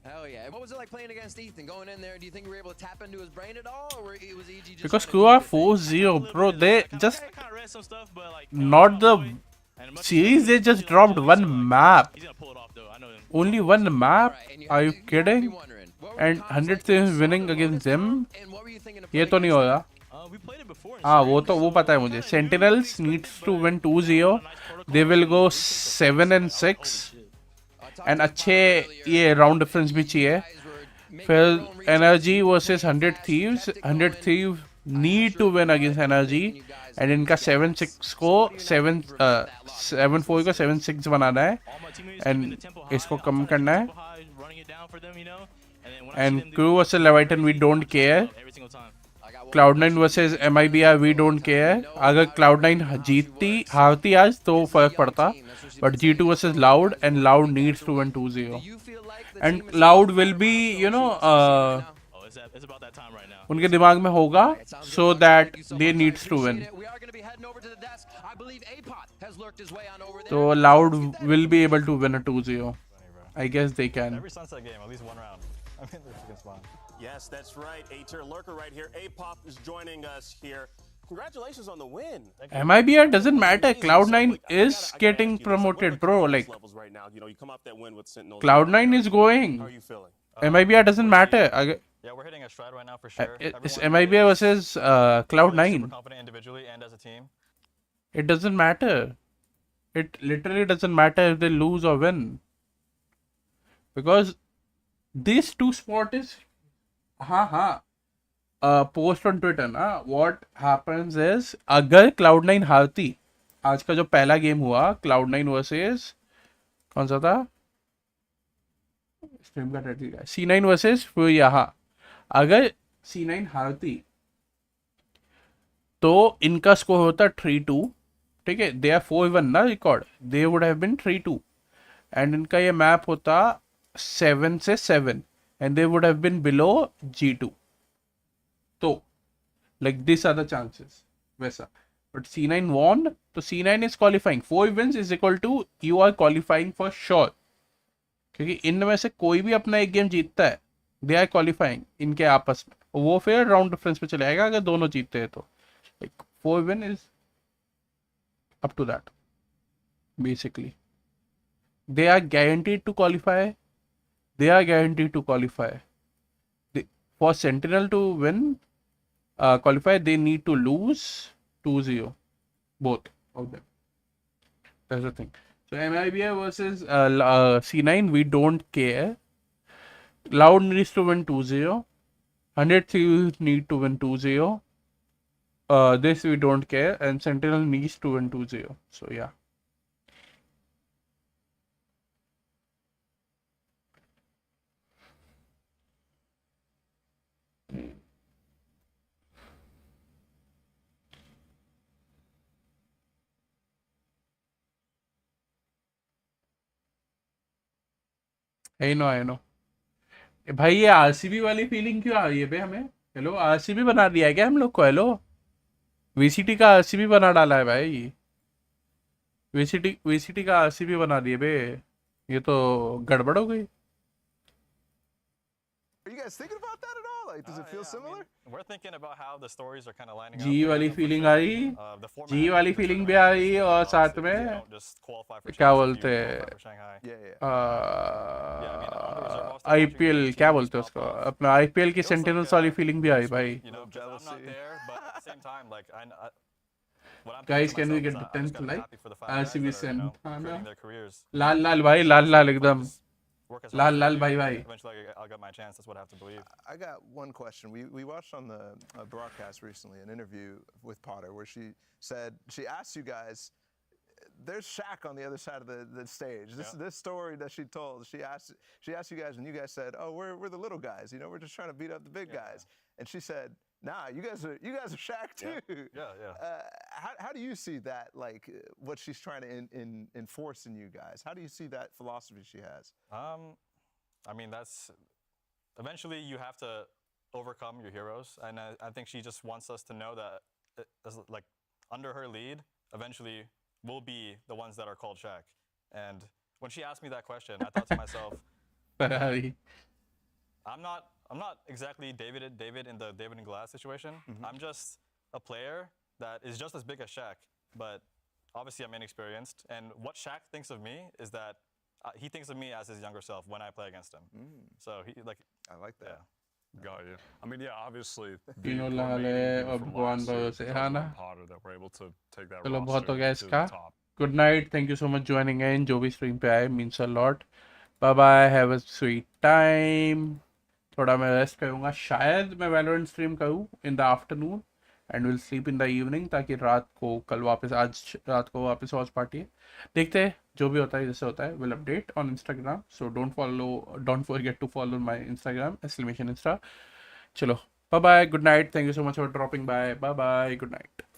Hell yeah. What was it like playing against Ethan? Going in there, do you think we were able to tap into his brain at all, or was EG just Because crew are 4-0, bro. They just not the series. They just dropped one map. Only one map? Are you kidding? And 100 Thieves winning against them? ये तो नहीं होगा. हाँ वो पता है मुझे. Sentinels needs to win 2-0. They will go 7-6. And अच्छे ये round difference भी चाहिए. फिर NRG versus 100 Thieves. 100 Thieves need to win against NRG. And इनका 7-6 को 7-4 को 7-6 बनाना है. And इसको कम करना है. And Crew versus Leviathan, we don't care. Cloud9 versus MIBR, we don't care. अगर Cloud9 हारती आज तो फर्क पड़ता. But G2 versus Loud, and Loud needs to win 2-0. And Loud will be, you know, उनके दिमाग में होगा, so that they needs to win. So Loud will be able to win a 2-0. I guess they can. Every sunset game, at least one round. I mean, this against fun. Yes, that's right. A-tier lurker right here. A-Pop is joining us here. Congratulations on the win. MIBR doesn't matter. Cloud9 is getting promoted, bro. Like Cloud9 is going. How are you feeling? MIBR doesn't matter. Yeah, we're hitting a stride right now for sure. It's MIBR versus Cloud9. Super confident individually and as a team. It doesn't matter. It literally doesn't matter if they lose or win. Because these two spot is post on Twitter ना. What happens is अगर Cloud9 हारती, आज का जो पहला game हुआ Cloud9 versus कौन सा था स्ट्रीम का टाइटल क्या, C9 versus फिर यहाँ, अगर C9 हारती तो इनका स्कोर होता 3-2. ठीक है, they are 4-1 ना record, they would have been 3-2. And इनका ये मैप होता 7-7 and they would have been below G2. So, like these are the chances. वैसा. But C9 won, so C9 is qualifying. 4 wins is equal to you are qualifying for sure. क्योंकि इनमें से कोई भी अपना एक गेम जीतता है, they are qualifying इनके आपस में. वो फिर राउंड डिफरेंस पे चले जाएगा अगर दोनों जीतते हैं तो. Like 4 win is up to that. Basically, they are guaranteed to qualify. They are guaranteed to qualify. For Sentinel to win, qualify, they need to lose 2-0. Both of them. That's the thing. So MIBR versus C9, we don't care. Loud needs to win 2-0. 100 Thieves need to win 2-0. This we don't care. And Sentinel needs to win 2-0. So yeah. I know. भाई ये RCB वाली feeling क्यों आ रही है बे हमें? Hello, RCB बना दिया है क्या हम लोग को? हेलो, वीसीटी का आरसीबी बना डाला है भाई. वीसीटी का आरसीबी बना दिया बे. ये तो गड़बड़ हो गई. Are you guys thinking about that at all? Like, does it feel similar? I mean, we're thinking about how the stories are kind of lining up. जी वाली फीलिंग आ रही, जी वाली फीलिंग भी आ रही, और साथ में क्या बोलते हैं आईपीएल, क्या बोलते हैं उसको, अपना आईपीएल की सेंटिनल्स वाली फीलिंग भी आ रही भाई. Guys, can we get the 10th like RCB send? लाल भाई, लाल एकदम. Lal bhai. Eventually I'll get my chance. That's what I have to believe. I got one question. We watched on the broadcast recently an interview with Potter where she said, she asked you guys, there's Shaq on the other side of the stage. This story that she told, she asked you guys, and you guys said, oh, we're the little guys, you know, we're just trying to beat up the big guys. And she said, nah, you guys are Shaq too. Yeah. How do you see that, like what she's trying to enforce in you guys? How do you see that philosophy she has? I mean, that's eventually you have to overcome your heroes, and I think she just wants us to know that like under her lead, eventually we'll be the ones that are called Shaq. And when she asked me that question, I thought to myself, Ferrari. I'm not exactly David in the David and Glass situation. I'm just a player that is just as big as Shaq, but obviously I'm inexperienced. And what Shaq thinks of me is that he thinks of me as his younger self when I play against him. So he like I like that. Yeah. Got you. I mean, yeah, obviously. तीनों लाल है और भगवान भाव से है ना. चलो बहुत हो गया इसका. Good night. Thank you so much joining in. जो भी stream पे आए means a lot. Bye bye. Have a sweet time. थोड़ा मैं रेस्ट करूँगा. शायद मैं Valorant stream करूँ in the afternoon and will sleep in the evening ताकि रात को कल वापस आज रात को वापस वॉच पार्टी है. देखते हैं जो भी होता है जैसे होता है. Will update on Instagram. So don't forget to follow my Instagram @Insta. चलो. Bye bye. Good night. Thank you so much for dropping by. Bye bye. Good night.